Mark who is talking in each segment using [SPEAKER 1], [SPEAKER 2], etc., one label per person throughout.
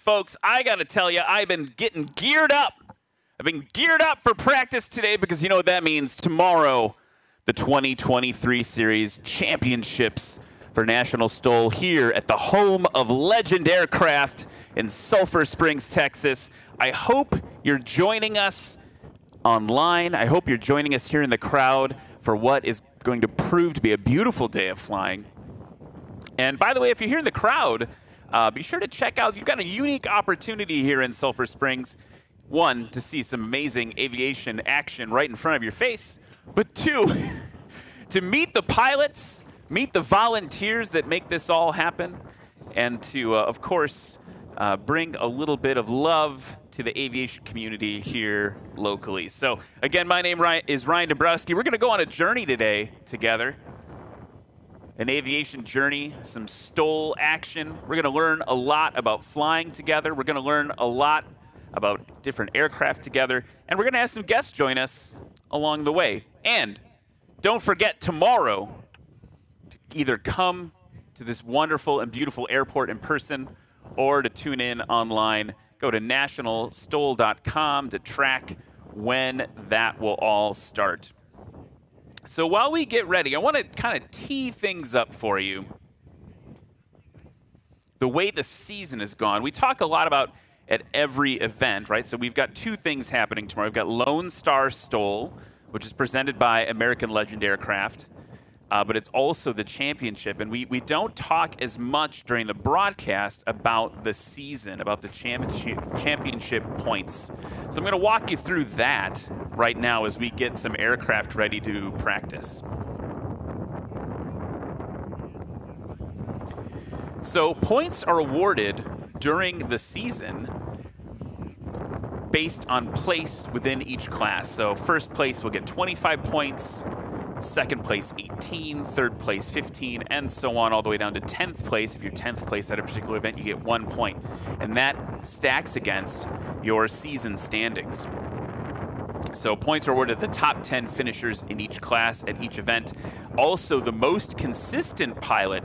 [SPEAKER 1] folks, I got to tell you, I've been getting geared up. I've been geared up for practice today because you know what that means. Tomorrow, the 2023 Series Championships for National STOL here at the home of Legend Aircraft in Sulphur Springs, Texas. I hope you're joining us online. I hope you're joining us here in the crowd for what is going to prove to be a beautiful day of flying. And by the way, if you're here in the crowd, be sure to check out, you've got a unique opportunity here in Sulphur Springs. One, to see some amazing aviation action right in front of your face. But two, to meet the pilots, meet the volunteers that make this all happen, and to, of course, bring a little bit of love to the aviation community here locally. So, again, my name is Ryan Dombrowski. We're going to go on a journey today together. An aviation journey, some STOL action. We're going to learn a lot about flying together. We're going to learn a lot about different aircraft together. And we're going to have some guests join us along the way. And don't forget tomorrow to either come to this wonderful and beautiful airport in person or to tune in online. Go to nationalstol.com to track when that will all start. So while we get ready, I want to kind of tee things up for you. The way the season has gone, we talk a lot about at every event, right? So we've got two things happening tomorrow. We've got Lonestar STOL, which is presented by American Legend Aircraft, but it's also the championship. And we don't talk as much during the broadcast about the season, about the championship points. So I'm going to walk you through that right now as we get some aircraft ready to practice. So points are awarded during the season based on place within each class. So first place will get 25 points, second place 18, third place 15, and so on all the way down to 10th place. If you're 10th place at a particular event, you get 1 point. And that stacks against your season standings. So points are awarded to the top 10 finishers in each class at each event. Also, the most consistent pilot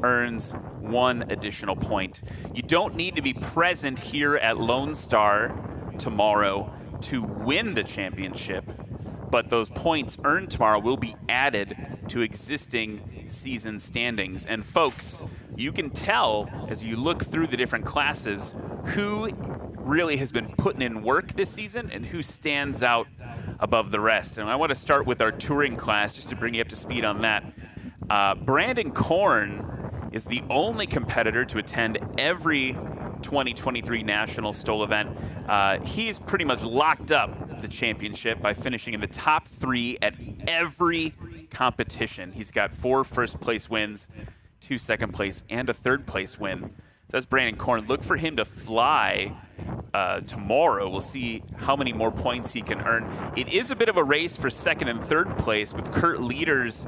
[SPEAKER 1] earns 1 additional point. You don't need to be present here at Lonestar tomorrow to win the championship, but those points earned tomorrow will be added to existing season standings. And folks, you can tell as you look through the different classes who really has been putting in work this season and who stands out above the rest. And I want to start with our touring class just to bring you up to speed on that. Brandon Korn is the only competitor to attend every 2023 National STOL event. He's pretty much locked up the championship by finishing in the top 3 at every competition. He's got 4 first-place wins, 2 second-place, and a third-place win. So that's Brandon Korn. Look for him to fly tomorrow. We'll see how many more points he can earn. It is a bit of a race for second and third place with Kurt Leaders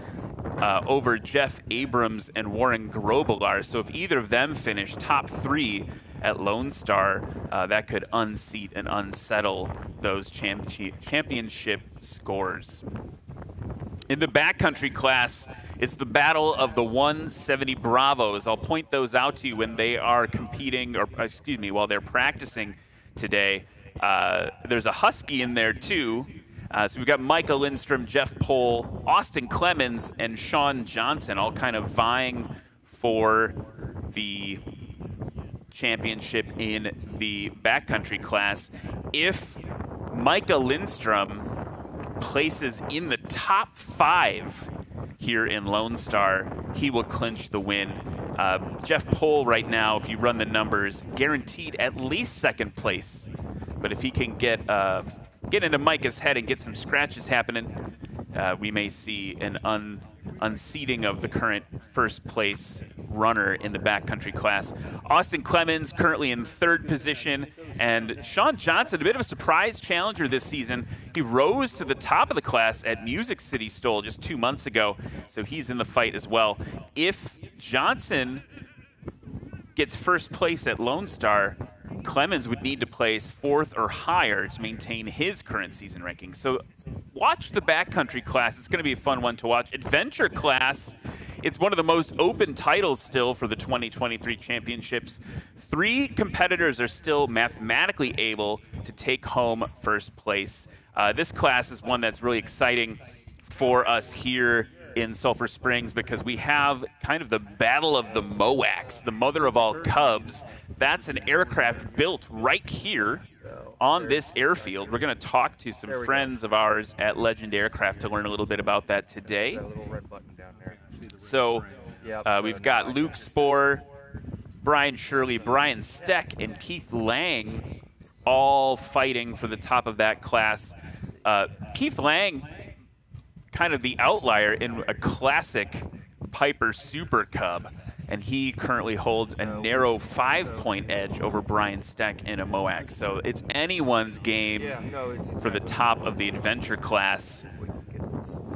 [SPEAKER 1] over Jeff Abrams and Warren Grobelar. So if either of them finish top 3 at Lonestar, that could unseat and unsettle those championship scores. In the backcountry class, it's the battle of the 170 Bravos. I'll point those out to you when they are competing, or excuse me, while they're practicing today. There's a Husky in there too. So we've got Micah Lindstrom, Jeff Pohl, Austin Clemens, and Sean Johnson all kind of vying for the championship in the backcountry class. If Micah Lindstrom places in the top 5 here in Lonestar, he will clinch the win. Jeff Pohl right now, if you run the numbers, guaranteed at least second place. But if he can get into Micah's head and get some scratches happening, we may see an unseating of the current first place runner in the backcountry class. Austin Clemens currently in 3rd position, and Sean Johnson, a bit of a surprise challenger this season. He rose to the top of the class at Music City STOL just 2 months ago, so he's in the fight as well. If Johnson gets first place at Lonestar, Clemens would need to place 4th or higher to maintain his current season ranking. So watch the backcountry class. It's going to be a fun one to watch. Adventure class it's one of the most open titles still for the 2023 championships. 3 competitors are still mathematically able to take home first place. This class is one that's really exciting for us here in Sulphur Springs because we have kind of the battle of the MOACs, the mother of all Cubs. That's an aircraft built right here on this airfield. We're going to talk to some friends of ours at Legend Aircraft to learn a little bit about that today. So we've got Luke Spohr, Brian Shirley, Brian Steck, and Keith Lang all fighting for the top of that class. Keith Lang, kind of the outlier in a classic Piper Super Cub, and he currently holds a narrow 5-point edge over Brian Steck in a MOAC. So it's anyone's game for the top of the adventure class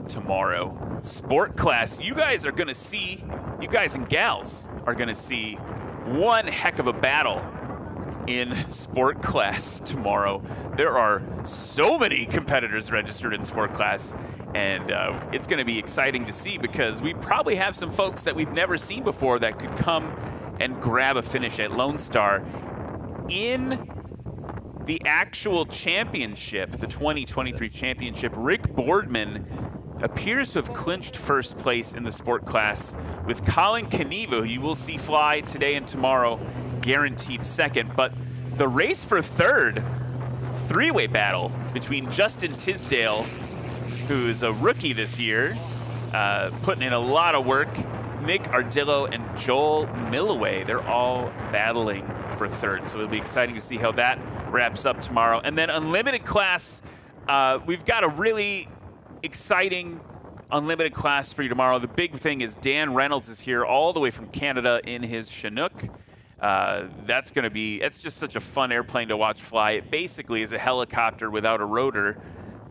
[SPEAKER 1] tomorrow. Sport class, you guys are going to see, you guys and gals are going to see one heck of a battle in sport class tomorrow. There are so many competitors registered in sport class, and it's going to be exciting to see because we probably have some folks that we've never seen before that could come and grab a finish at Lonestar. In the actual championship, the 2023 championship, Rick Boardman appears to have clinched first place in the sport class, with Colin Knievel, who you will see fly today and tomorrow, guaranteed second. But the race for third, 3-way battle between Justin Tisdale, who's a rookie this year, putting in a lot of work, Nick Ardillo and Joel Milloway. They're all battling for third. So it'll be exciting to see how that wraps up tomorrow. And then unlimited class, we've got a really exciting unlimited class for you tomorrow. The big thing is Dan Reynolds is here all the way from Canada in his Chinook. It's just such a fun airplane to watch fly. It basically is a helicopter without a rotor.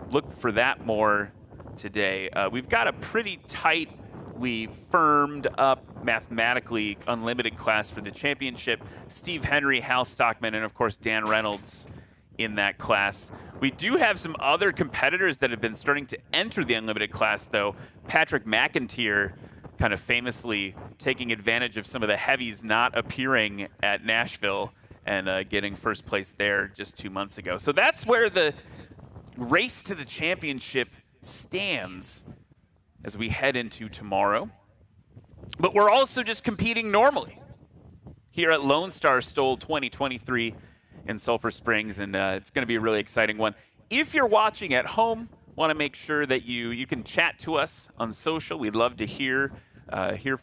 [SPEAKER 1] Look for that more today. We've got a pretty tightly firmed up mathematically unlimited class for the championship. Steve Henry, Hal Stockman, and of course Dan Reynolds in that class. We do have some other competitors that have been starting to enter the unlimited class, though. Patrick McIntyre kind of famously taking advantage of some of the heavies not appearing at Nashville and getting first place there just 2 months ago. So that's where the race to the championship stands as we head into tomorrow. But we're also just competing normally here at Lonestar STOL 2023 in Sulphur Springs, and it's going to be a really exciting one. If you're watching at home, want to make sure that you can chat to us on social. We'd love to hear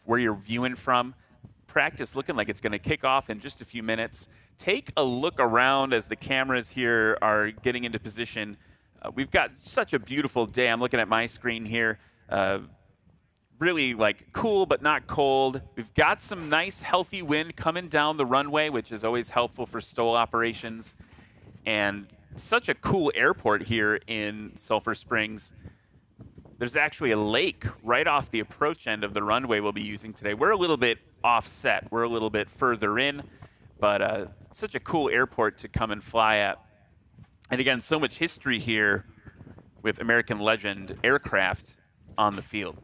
[SPEAKER 1] where you're viewing from. Practice looking like it's going to kick off in just a few minutes. Take a look around as the cameras here are getting into position. We've got such a beautiful day. I'm looking at my screen here. Really like cool but not cold. We've got some nice healthy wind coming down the runway, which is always helpful for STOL operations. And such a cool airport here in Sulphur Springs. There's actually a lake right off the approach end of the runway we'll be using today. We're a little bit offset. We're a little bit further in, but such a cool airport to come and fly at. And again, so much history here with American Legend aircraft on the field.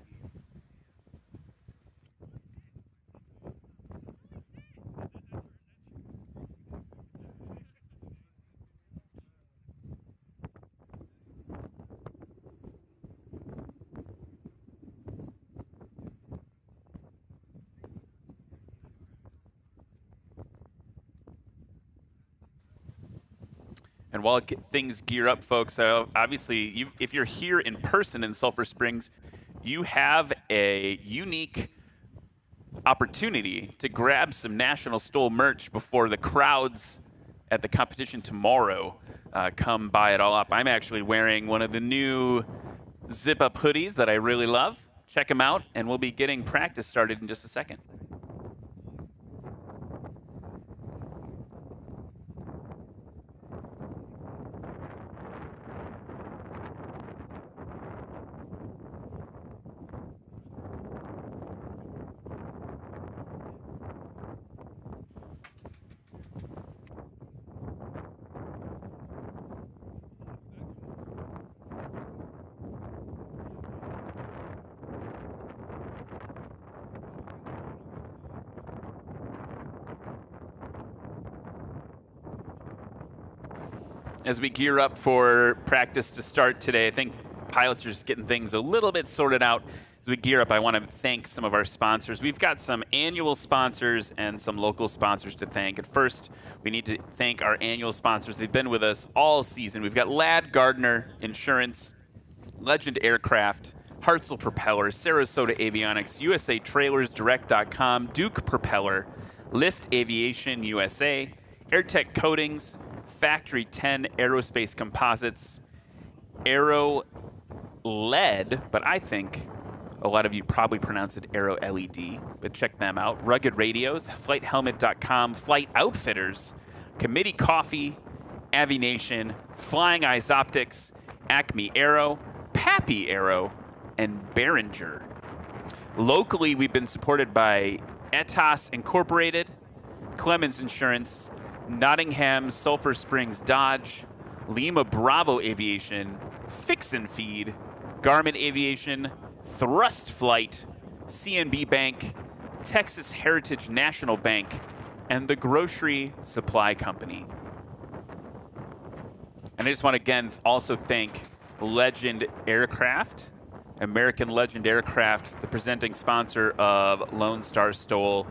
[SPEAKER 1] And while things gear up, folks, obviously, if you're here in person in Sulphur Springs, you have a unique opportunity to grab some National STOL merch before the crowds at the competition tomorrow come buy it all up. I'm actually wearing one of the new zip-up hoodies that I really love. Check them out, and we'll be getting practice started in just a second. as we gear up for practice to start today. I think pilots are just getting things a little bit sorted out. As we gear up, I want to thank some of our sponsors. We've got some annual sponsors and some local sponsors to thank. At first, we need to thank our annual sponsors. They've been with us all season. We've got Ladd Gardner Insurance, Legend Aircraft, Hartzell Propellers, Sarasota Avionics, USA Trailers, Direct.com, Duke Propeller, Lift Aviation USA, AirTech Coatings, Factory 10 Aerospace Composites, Aero LED, but I think a lot of you probably pronounce it Aero LED, but check them out. Rugged Radios, FlightHelmet.com, Flight Outfitters, Committee Coffee, Avination, Flying Eyes Optics, Acme Aero, Pappy Aero, and Behringer. Locally, we've been supported by Etos Incorporated, Clemens Insurance, Nottingham Sulphur Springs Dodge, Lima Bravo Aviation, Fix and Feed, Garmin Aviation, Thrust Flight, CNB Bank, Texas Heritage National Bank, and the Grocery Supply Company. And I just want to again also thank Legend Aircraft, American Legend Aircraft, the presenting sponsor of Lonestar STOL.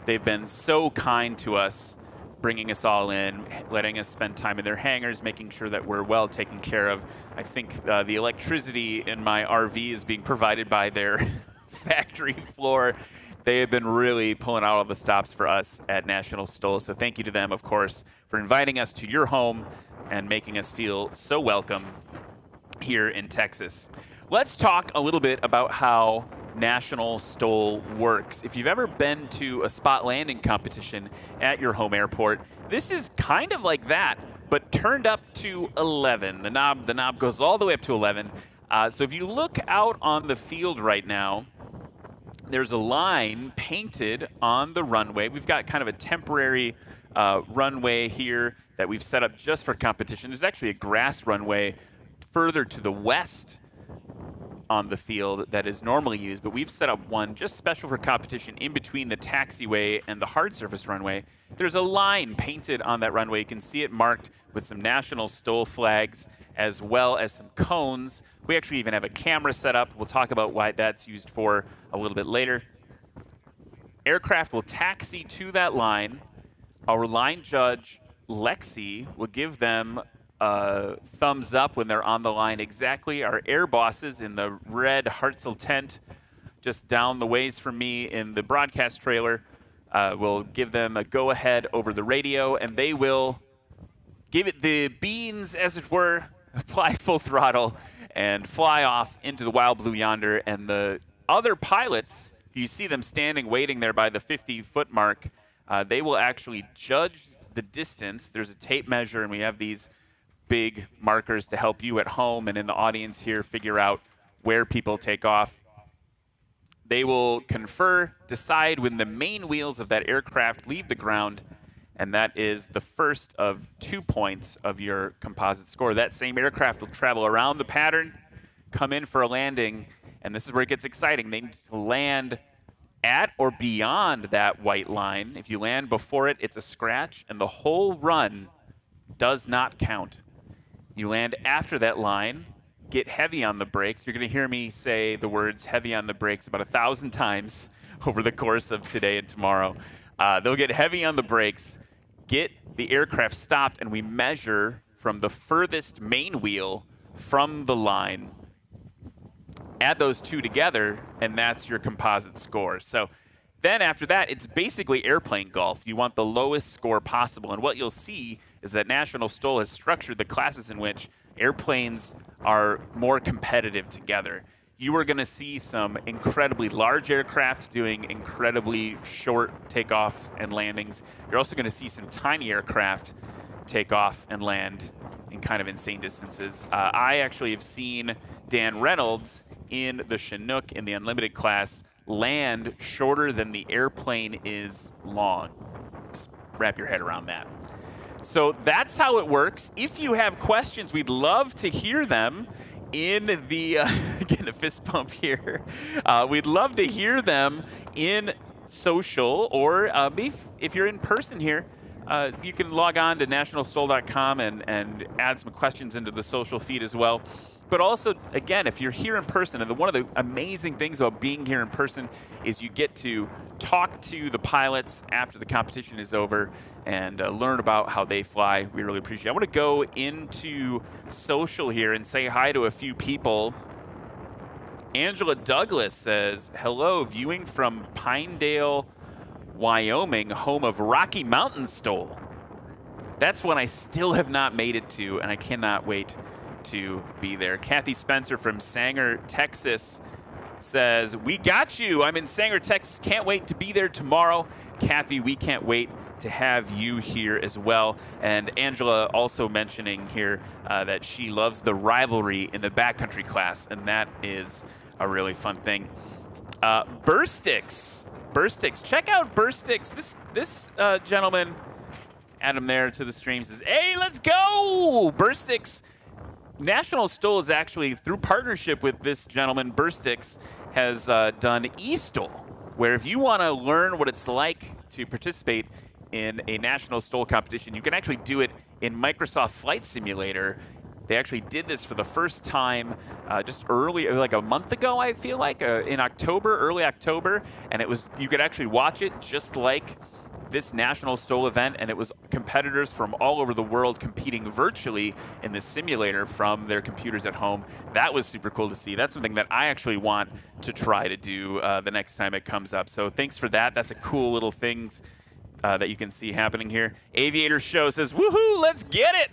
[SPEAKER 1] They've been so kind to us, bringing us all in, letting us spend time in their hangars, making sure that we're well taken care of. I think the electricity in my RV is being provided by their factory floor. They have been really pulling out all the stops for us at National STOL. So thank you to them, of course, for inviting us to your home and making us feel so welcome here in Texas. Let's talk a little bit about how National STOL works. If you've ever been to a spot landing competition at your home airport, this is kind of like that, but turned up to 11. The knob goes all the way up to 11. So if you look out on the field right now, there's a line painted on the runway. We've got kind of a temporary runway here that we've set up just for competition. There's actually a grass runway further to the west on the field that is normally used, but we've set up one just special for competition in between the taxiway and the hard surface runway. There's a line painted on that runway. You can see it marked with some National STOL flags as well as some cones. We actually even have a camera set up. We'll talk about why that's used for a little bit later. Aircraft will taxi to that line. Our line judge, Lexi, will give them thumbs up when they're on the line exactly. Our air bosses in the red Hartzell tent just down the ways from me in the broadcast trailer will give them a go-ahead over the radio, and they will give it the beans, as it were, apply full throttle, and fly off into the wild blue yonder. And the other pilots, you see them standing waiting there by the 50-foot mark, they will actually judge the distance. There's a tape measure, and we have these big markers to help you at home and in the audience here figure out where people take off. They will confer, decide when the main wheels of that aircraft leave the ground, and that is the first of 2 points of your composite score. That same aircraft will travel around the pattern, come in for a landing, and this is where it gets exciting. They need to land at or beyond that white line. If you land before it, it's a scratch, and the whole run does not count. You land after that line, get heavy on the brakes. You're going to hear me say the words heavy on the brakes about 1,000 times over the course of today and tomorrow. They'll get heavy on the brakes, get the aircraft stopped, and we measure from the furthest main wheel from the line. Add those two together, and that's your composite score. So then after that, it's basically airplane golf. You want the lowest score possible. And what you'll see is that National STOL has structured the classes in which airplanes are more competitive together. You are going to see some incredibly large aircraft doing incredibly short takeoffs and landings. You're also going to see some tiny aircraft take off and land in kind of insane distances. I actually have seen Dan Reynolds in the Chinook in the Unlimited class land shorter than the airplane is long. Just wrap your head around that. So that's how it works. If you have questions, we'd love to hear them in the, getting a fist bump here. We'd love to hear them in social, or if you're in person here, You can log on to nationalstol.com and add some questions into the social feed as well. But also, again, if you're here in person, and one of the amazing things about being here in person is you get to talk to the pilots after the competition is over and learn about how they fly. We really appreciate it. I want to go into social here and say hi to a few people. Angela Douglas says, hello, viewing from Pinedale, Wyoming, home of Rocky Mountain STOL. That's one I still have not made it to, and I cannot wait to be there. Kathy Spencer from Sanger, Texas says, we got you. I'm in Sanger, Texas. Can't wait to be there tomorrow. Kathy, we can't wait to have you here as well. And Angela also mentioning here that she loves the rivalry in the backcountry class, and that is a really fun thing. Burstix. Check out Burstix. This gentleman, add him there to the stream, says, hey, let's go! Burstix. National STOL is actually, through partnership with this gentleman, Burstix, has done eSTOL, where if you want to learn what it's like to participate in a National STOL competition, you can actually do it in Microsoft Flight Simulator. They actually did this for the first time just early, like a month ago, I feel like, in October, early October, and you could actually watch it just like this National STOL event, and it was competitors from all over the world competing virtually in the simulator from their computers at home. That was super cool to see. That's something that I actually want to try to do the next time it comes up. So thanks for that. That's a cool little things that you can see happening here. Aviator Show says, woohoo, let's get it!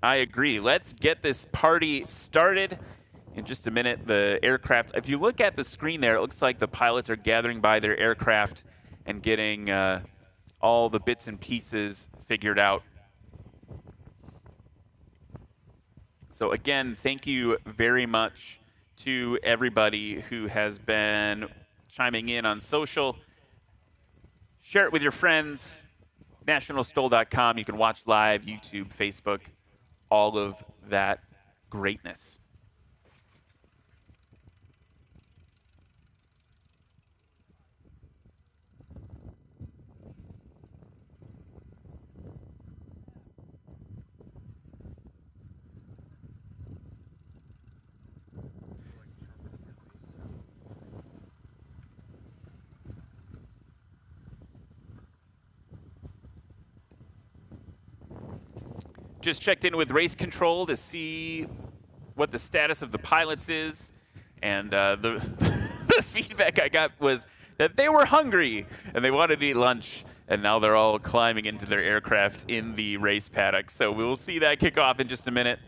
[SPEAKER 1] I agree. Let's get this party started. In just a minute, the aircraft, if you look at the screen there, it looks like the pilots are gathering by their aircraft and getting all the bits and pieces figured out. So again, thank you very much to everybody who has been chiming in on social. Share it with your friends. NationalSTOL.com. You can watch live, YouTube, Facebook, all of that greatness. Just checked in with race control to see what the status of the pilots is, and the feedback I got was that they were hungry and they wanted to eat lunch, and now they're all climbing into their aircraft in the race paddock. So we'll see that kick off in just a minute.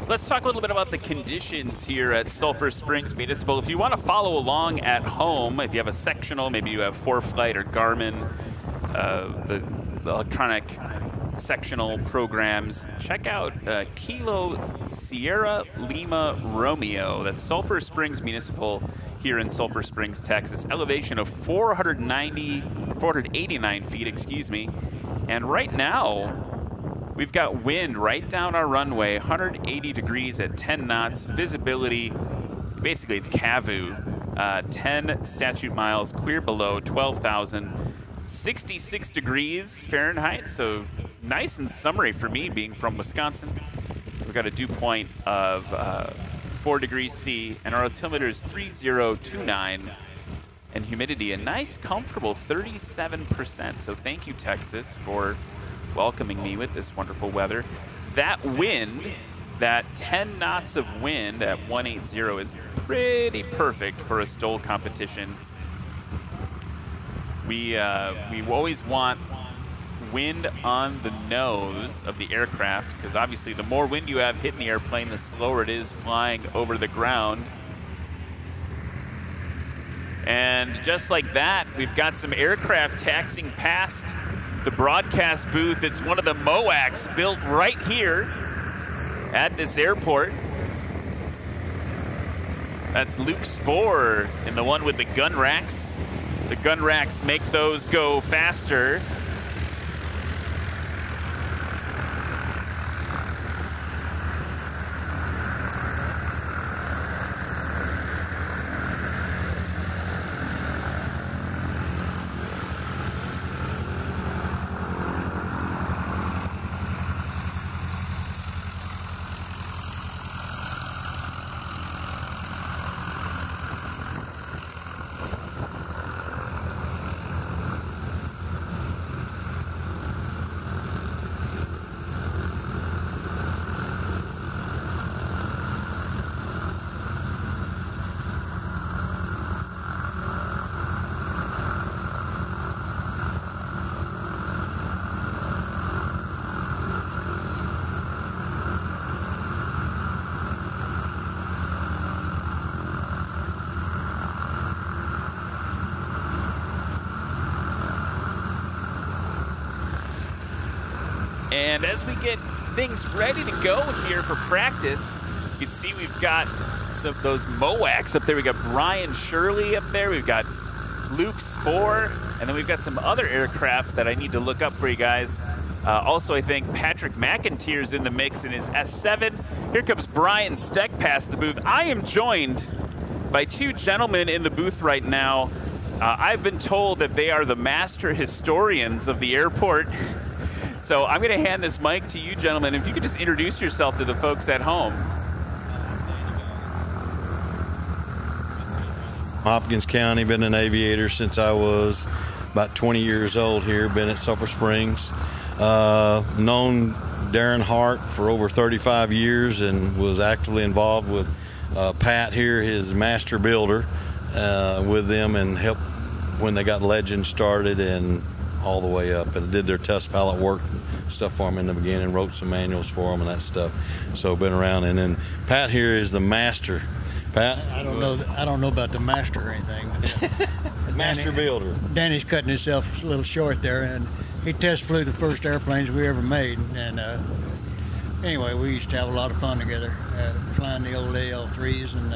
[SPEAKER 1] Let's talk a little bit about the conditions here at Sulphur Springs Municipal. If you want to follow along at home, if you have a sectional, maybe you have ForeFlight or Garmin, the electronic sectional programs, check out Kilo Sierra Lima Romeo. That's Sulphur Springs Municipal here in Sulphur Springs, Texas. Elevation of 489 feet, excuse me. And right now, we've got wind right down our runway, 180 degrees at 10 knots. Visibility, basically it's CAVU, 10 statute miles, clear below, 12,000. 66 degrees Fahrenheit, so nice and summery for me being from Wisconsin. We've got a dew point of 4 degrees C, and our altimeter is 3029, and humidity a nice, comfortable 37%. So thank you, Texas, for welcoming me with this wonderful weather. That wind, that 10 knots of wind at 180 is pretty perfect for a STOL competition. We always want wind on the nose of the aircraft, because obviously the more wind you have hitting the airplane, the slower it is flying over the ground. And just like that, we've got some aircraft taxiing past the broadcast booth. It's one of the MOACs built right here at this airport. That's Luke Spohr and the one with the gun racks. The gun racks make those go faster. And as we get things ready to go here for practice, you can see we've got some of those MOACs up there. We've got Brian Shirley up there. We've got Luke Spohr. And then we've got some other aircraft that I need to look up for you guys. Also, I think Patrick McIntyre's in the mix in his S7. Here comes Brian Steck past the booth. I am joined by two gentlemen in the booth right now. I've been told that they are the master historians of the airport. So I'm going to hand this mic to you, gentlemen. If you could just introduce yourself to the folks at home.
[SPEAKER 2] Hopkins County, been an aviator since I was about 20 years old here, been at Sulphur Springs. Known Darren Hart for over 35 years and was actively involved with Pat here, his master builder, with them, and helped when they got Legend started and all the way up, and did their test pilot work and stuff for them in the beginning, wrote some manuals for them and that stuff. So been around. And then Pat here is the master. Pat,
[SPEAKER 3] I don't know about the master or anything.
[SPEAKER 2] master builder.
[SPEAKER 3] Danny's cutting himself a little short there, and he test flew the first airplanes we ever made. And anyway, we used to have a lot of fun together, flying the old AL3s, and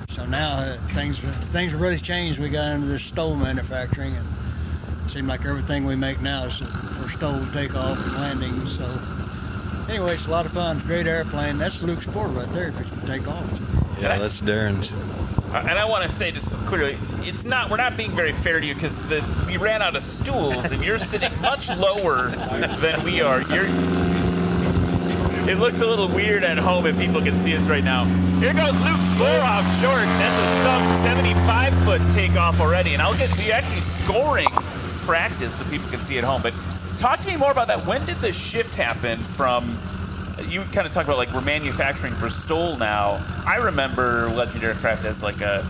[SPEAKER 3] so now things have really changed. We got into this STOL manufacturing, and it seemed like everything we make now is for STOL takeoff and landing. So anyway, it's a lot of fun. Great airplane. That's Luke Spohr right there if it can take off.
[SPEAKER 2] Yeah, that's Darren's.
[SPEAKER 1] And I want to say just clearly, we're not being very fair to you because we ran out of stools and you're sitting much lower than we are. It looks a little weird at home if people can see us right now. Here goes Luke Spohr off short. That's a sub 75-foot takeoff already. And I'll get you actually scoring practice so people can see at home. But talk to me more about that. When did the shift happen from, you kind of talked about like we're manufacturing for STOL now. I remember Legend Aircraft as like a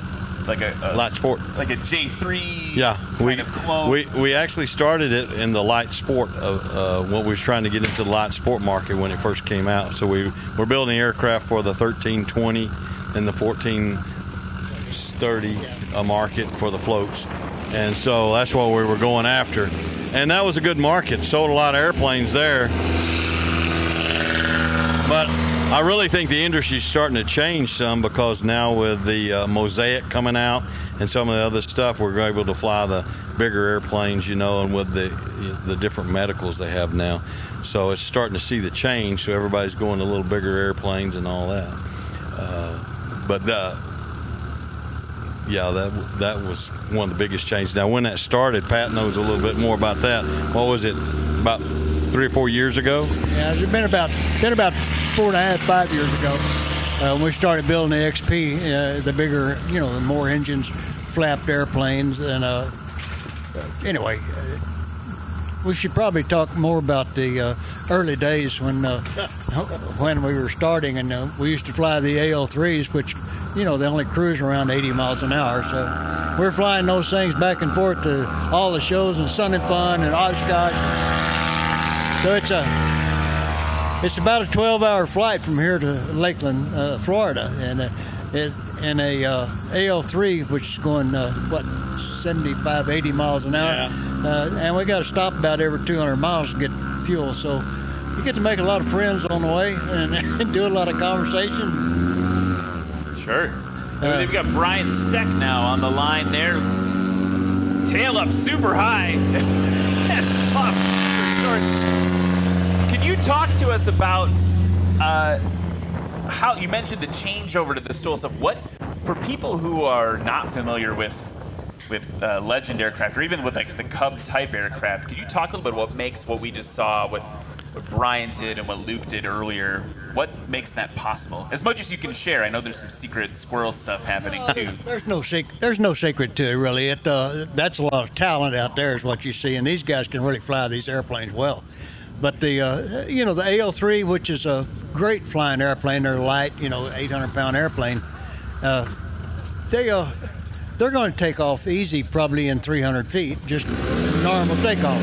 [SPEAKER 1] like a
[SPEAKER 2] light sport,
[SPEAKER 1] like a J3
[SPEAKER 2] yeah,
[SPEAKER 1] kind of clone.
[SPEAKER 2] We actually started it in the light sport of when we was trying to get into the light sport market when it first came out. So we're building aircraft for the 1320 and the 1430 market for the floats, and so that's what we were going after, and that was a good market. Sold a lot of airplanes there, but I really think the industry's starting to change some, because now with the Mosaic coming out and some of the other stuff, we're able to fly the bigger airplanes, you know, and with the different medicals they have now. So it's starting to see the change. So everybody's going to little bigger airplanes and all that. Yeah, that was one of the biggest changes. Now, when that started, Pat knows a little bit more about that. What was it, about 3 or 4 years ago?
[SPEAKER 3] Yeah, it's been about 4.5, 5 years ago when we started building the XP, the bigger, you know, the more engines, flapped airplanes, and anyway, we should probably talk more about the early days when we were starting, and we used to fly the AL3s, which, you know, they only cruise around 80 miles an hour. So we're flying those things back and forth to all the shows and Sun and Fun and Oshkosh. So it's about a 12-hour flight from here to Lakeland, Florida, and in a AL3, which is going 75, 80 miles an hour, and we got to stop about every 200 miles to get fuel. So you get to make a lot of friends on the way and do a lot of conversation.
[SPEAKER 1] Sure. We've got Brian Steck now on the line there. Tail up super high. That's off for sure. Can you talk to us about how you mentioned the change over to the STOL stuff? What, for people who are not familiar with Legend aircraft, or even with like the Cub type aircraft, can you talk a little bit what makes what we just saw, what Brian did and what Luke did earlier, what makes that possible? As much as you can share. I know there's some secret squirrel stuff happening too.
[SPEAKER 3] There's no secret to it, really. That's a lot of talent out there is what you see, and these guys can really fly these airplanes well. But the you know, the AL3, which is a great flying airplane, they're light, you know, 800-pound airplane. They're going to take off easy, probably in 300 feet, just normal takeoff.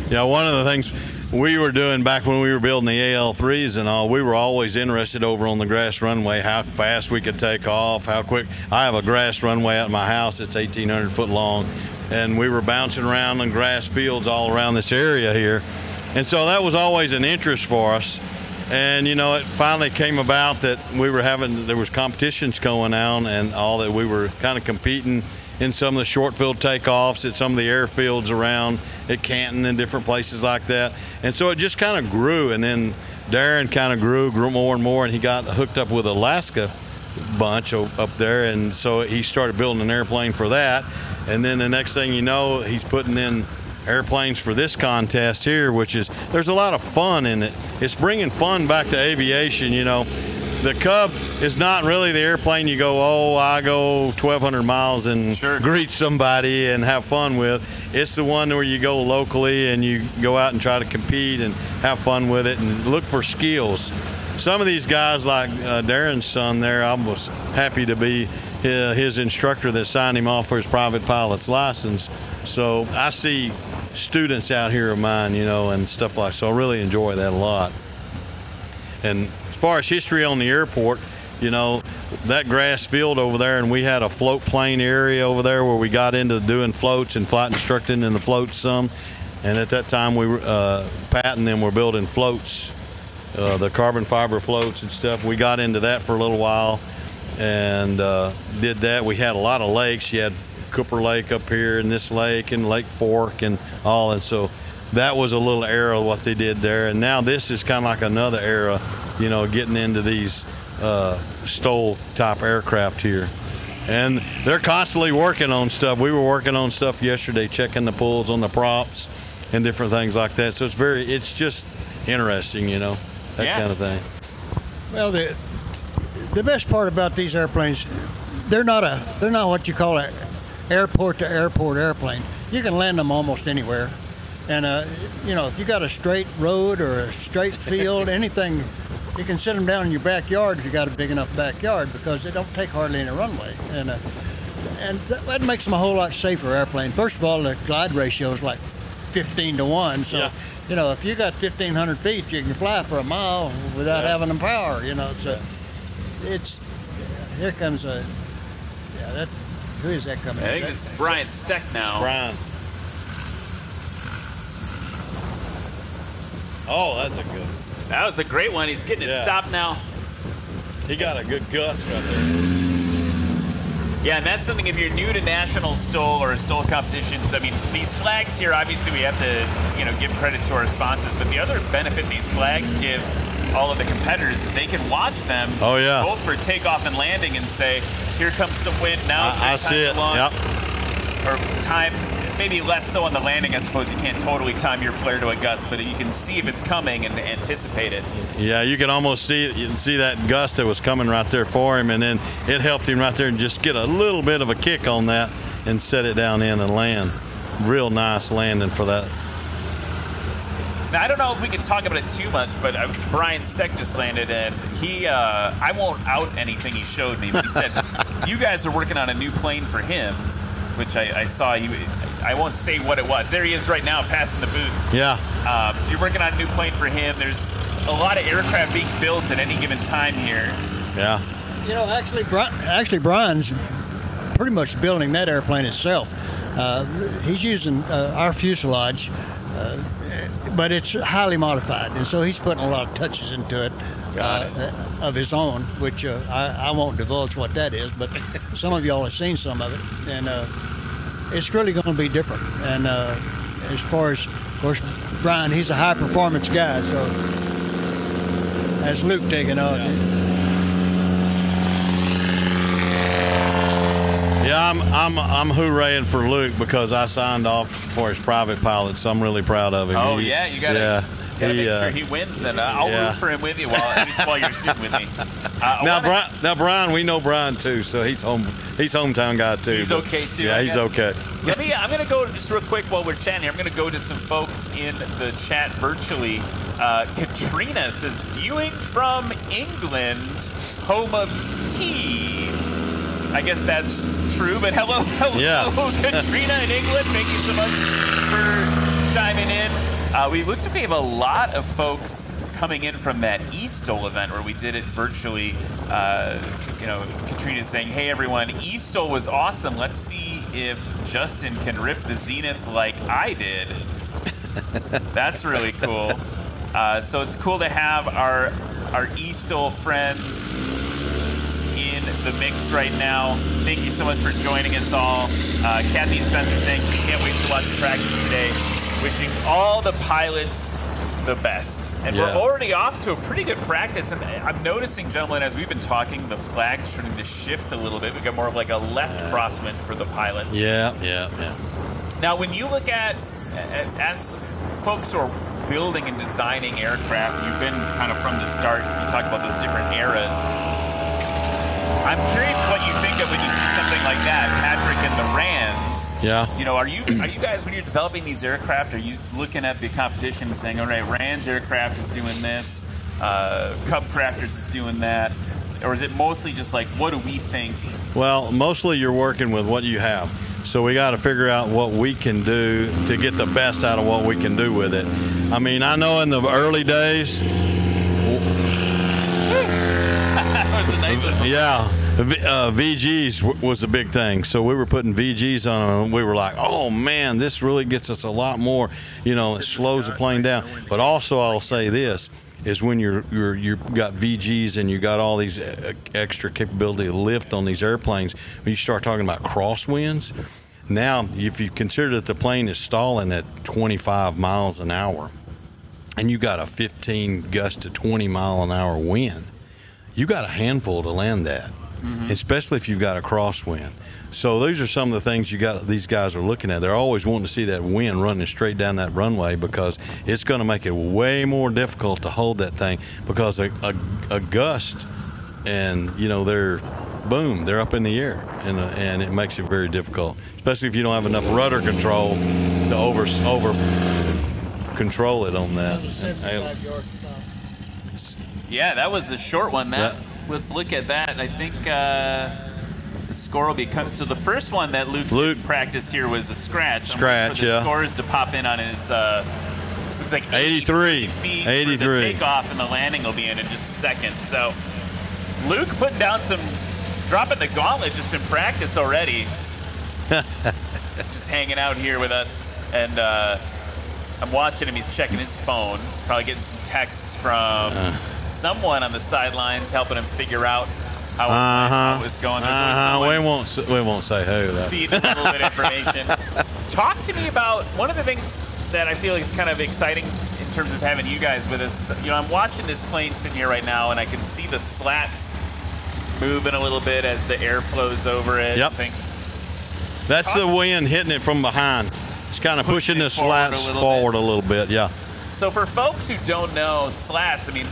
[SPEAKER 2] Yeah, one of the things we were doing back when we were building the AL3s and all, we were always interested over on the grass runway, how fast we could take off, how quick. I have a grass runway at my house. It's 1,800 foot long, and we were bouncing around in grass fields all around this area here. And so that was always an interest for us. And, you know, it finally came about that there was competitions going on and all, that we were kind of competing in some of the short field takeoffs at some of the airfields around at Canton and different places like that. And so it just kind of grew, and then Darren kind of grew more and more, and he got hooked up with Alaska bunch up there, and so he started building an airplane for that. And then the next thing you know, he's putting in airplanes for this contest here, which is, there's a lot of fun in it. It's bringing fun back to aviation, you know. The Cub is not really the airplane you go, oh, I go 1,200 miles and greet somebody and have fun with. It's the one where you go locally and you go out and try to compete and have fun with it and look for skills. Some of these guys, like Darren's son there, I was happy to be his instructor that signed him off for his private pilot's license. So I see students out here of mine, you know, and stuff like that. So I really enjoy that a lot. And as far as history on the airport, you know, that grass field over there, and we had a float plane area over there where we got into doing floats and flight instructing in the floats some. And at that time, we were, Pat and them were building floats, the carbon fiber floats and stuff. We got into that for a little while and did that. We had a lot of lakes. You had Cooper Lake up here, and this lake, and Lake Fork, and all. And so that was a little era of what they did there. And now this is kind of like another era, you know, getting into these STOL type aircraft here. And they're constantly working on stuff. We were working on stuff yesterday, checking the pulls on the props and different things like that. So it's just interesting, you know, that kind of thing.
[SPEAKER 3] Well, the best part about these airplanes, they're not what you call an airport to airport airplane. You can land them almost anywhere. And you know, if you got a straight road or a straight field, anything you can sit them down in your backyard if you got a big enough backyard, because they don't take hardly any runway, and that makes them a whole lot safer airplane. First of all, the glide ratio is like 15-to-1, so you know, if you got 1,500 feet, you can fly for a mile without having them power. You know, so it's here comes a who is that coming?
[SPEAKER 1] I think this is Brian Steck now.
[SPEAKER 2] Brian. Oh, that's a good.
[SPEAKER 1] That was a great one. He's getting it stopped now.
[SPEAKER 2] He got a good gust right there.
[SPEAKER 1] Yeah, and that's something if you're new to national STOL or STOL competitions. I mean, these flags here, obviously we have to, you know, give credit to our sponsors, but the other benefit these flags give all of the competitors is they can watch them both for takeoff and landing and say, here comes some wind, now it's time to launch. Or time, maybe less so on the landing, I suppose. You can't totally time your flare to a gust, but you can see if it's coming and anticipate it.
[SPEAKER 2] Yeah, you can almost see it. You can see that gust that was coming right there for him, and then it helped him right there and just get a little bit of a kick on that and set it down in and land. Real nice landing for that.
[SPEAKER 1] Now, I don't know if we can talk about it too much, but Brian Steck just landed, and he, I won't out anything he showed me, but he said, you guys are working on a new plane for him, which I saw. I won't say what it was. There he is right now, passing the booth.
[SPEAKER 2] Yeah.
[SPEAKER 1] So you're working on a new plane for him. There's a lot of aircraft being built at any given time here.
[SPEAKER 2] Yeah.
[SPEAKER 3] You know, actually, Brian's pretty much building that airplane itself. He's using our fuselage, but it's highly modified, and so he's putting a lot of touches into it of his own, which I won't divulge what that is, but some of y'all have seen some of it, and it's really going to be different. And as far as, of course, Brian, he's a high performance guy, so that's Luke taking off.
[SPEAKER 2] Yeah, I'm hooraying for Luke because I signed off for his private pilot, so I'm really proud of him.
[SPEAKER 1] Oh, yeah, you got to make sure he wins, and I'll root for him with you at least while you're sitting with me.
[SPEAKER 2] Now, Brian, we know Brian too, so he's hometown guy too.
[SPEAKER 1] He's okay too.
[SPEAKER 2] Yeah, he's okay.
[SPEAKER 1] I'm going to go just real quick while we're chatting here. I'm going to go to some folks in the chat virtually. Katrina says, viewing from England, home of tea. I guess that's true, but hello, Katrina in England. Thank you so much for chiming in. We looks like we have a lot of folks coming in from that STOL event where we did it virtually. You know, Katrina's saying, hey everyone, STOL was awesome. Let's see if Justin can rip the Zenith like I did. That's really cool. So it's cool to have our STOL friends in the mix right now. Thank you so much for joining us all. Kathy Spencer saying she can't wait to watch the practice today. Wishing all the pilots the best. And we're already off to a pretty good practice. And I'm noticing, gentlemen, as we've been talking, the flag's starting to shift a little bit. We got more of like a left crosswind for the pilots.
[SPEAKER 2] Yeah.
[SPEAKER 1] Now, when you look at as folks who are building and designing aircraft, you've been kind of from the start. You talk about those different eras. I'm curious what you think of when you see something like that, Patrick and the Rands.
[SPEAKER 2] Yeah.
[SPEAKER 1] You know, are you guys, when you're developing these aircraft, are you looking at the competition and saying, all right, Rands aircraft is doing this, Cub Crafters is doing that, or is it mostly just like, what do we think?
[SPEAKER 2] Well, mostly you're working with what you have. So we got to figure out what we can do to get the best out of what we can do with it. I mean, I know in the early days.
[SPEAKER 1] That was a nice one.
[SPEAKER 2] Yeah. VGs was the big thing. So we were putting VGs on them. We were like, oh, man, this really gets us a lot more. You know, it slows the plane down. But also I'll say this, is when you've got VGs and you got all these extra capability of lift on these airplanes, when you start talking about crosswinds, now if you consider that the plane is stalling at 25 miles an hour and you got a 15 gust to 20 mile an hour wind, you got a handful to land that. Especially if you've got a crosswind. So those are some of the things these guys are looking at. They're always wanting to see that wind running straight down that runway because it's going to make it way more difficult to hold that thing because a gust and, you know, they're up in the air and it makes it very difficult, especially if you don't have enough rudder control to over control it on that.
[SPEAKER 1] Yeah, that was a short one. Let's look at that. And I think the score will be coming. So the first one that Luke practiced here was a scratch.
[SPEAKER 2] Scratch,
[SPEAKER 1] for the scores to pop in on his. Looks like
[SPEAKER 2] 83
[SPEAKER 1] feet
[SPEAKER 2] 83
[SPEAKER 1] for the takeoff, and the landing will be in just a second. So Luke putting down dropping the gauntlet just in practice already. Just hanging out here with us, and I'm watching him. He's checking his phone, probably getting some texts from someone on the sidelines, helping him figure out how it was going.
[SPEAKER 2] We won't say who.
[SPEAKER 1] Feeding a little bit of information. Talk to me about one of the things that I feel is kind of exciting in terms of having you guys with us. I'm watching this plane sitting here right now, and I can see the slats moving a little bit as the air flows over it.
[SPEAKER 2] Yep. That's the wind hitting it from behind. It's kind of pushing the slats forward a little bit, yeah.
[SPEAKER 1] So for folks who don't know slats, I mean,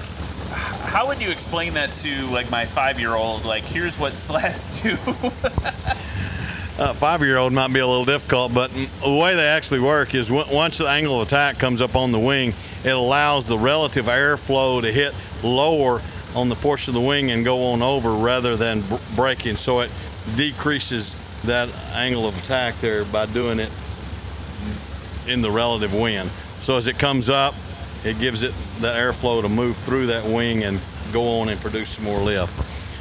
[SPEAKER 1] how would you explain that to like my 5-year-old? Like, here's what slats do.
[SPEAKER 2] 5-year-old might be a little difficult, but the way they actually work is once the angle of attack comes up on the wing, it allows the relative airflow to hit lower on the portion of the wing and go on over rather than braking. So it decreases that angle of attack there by doing it in the relative wind. So as it comes up, it gives it that airflow to move through that wing and go on and produce some more lift.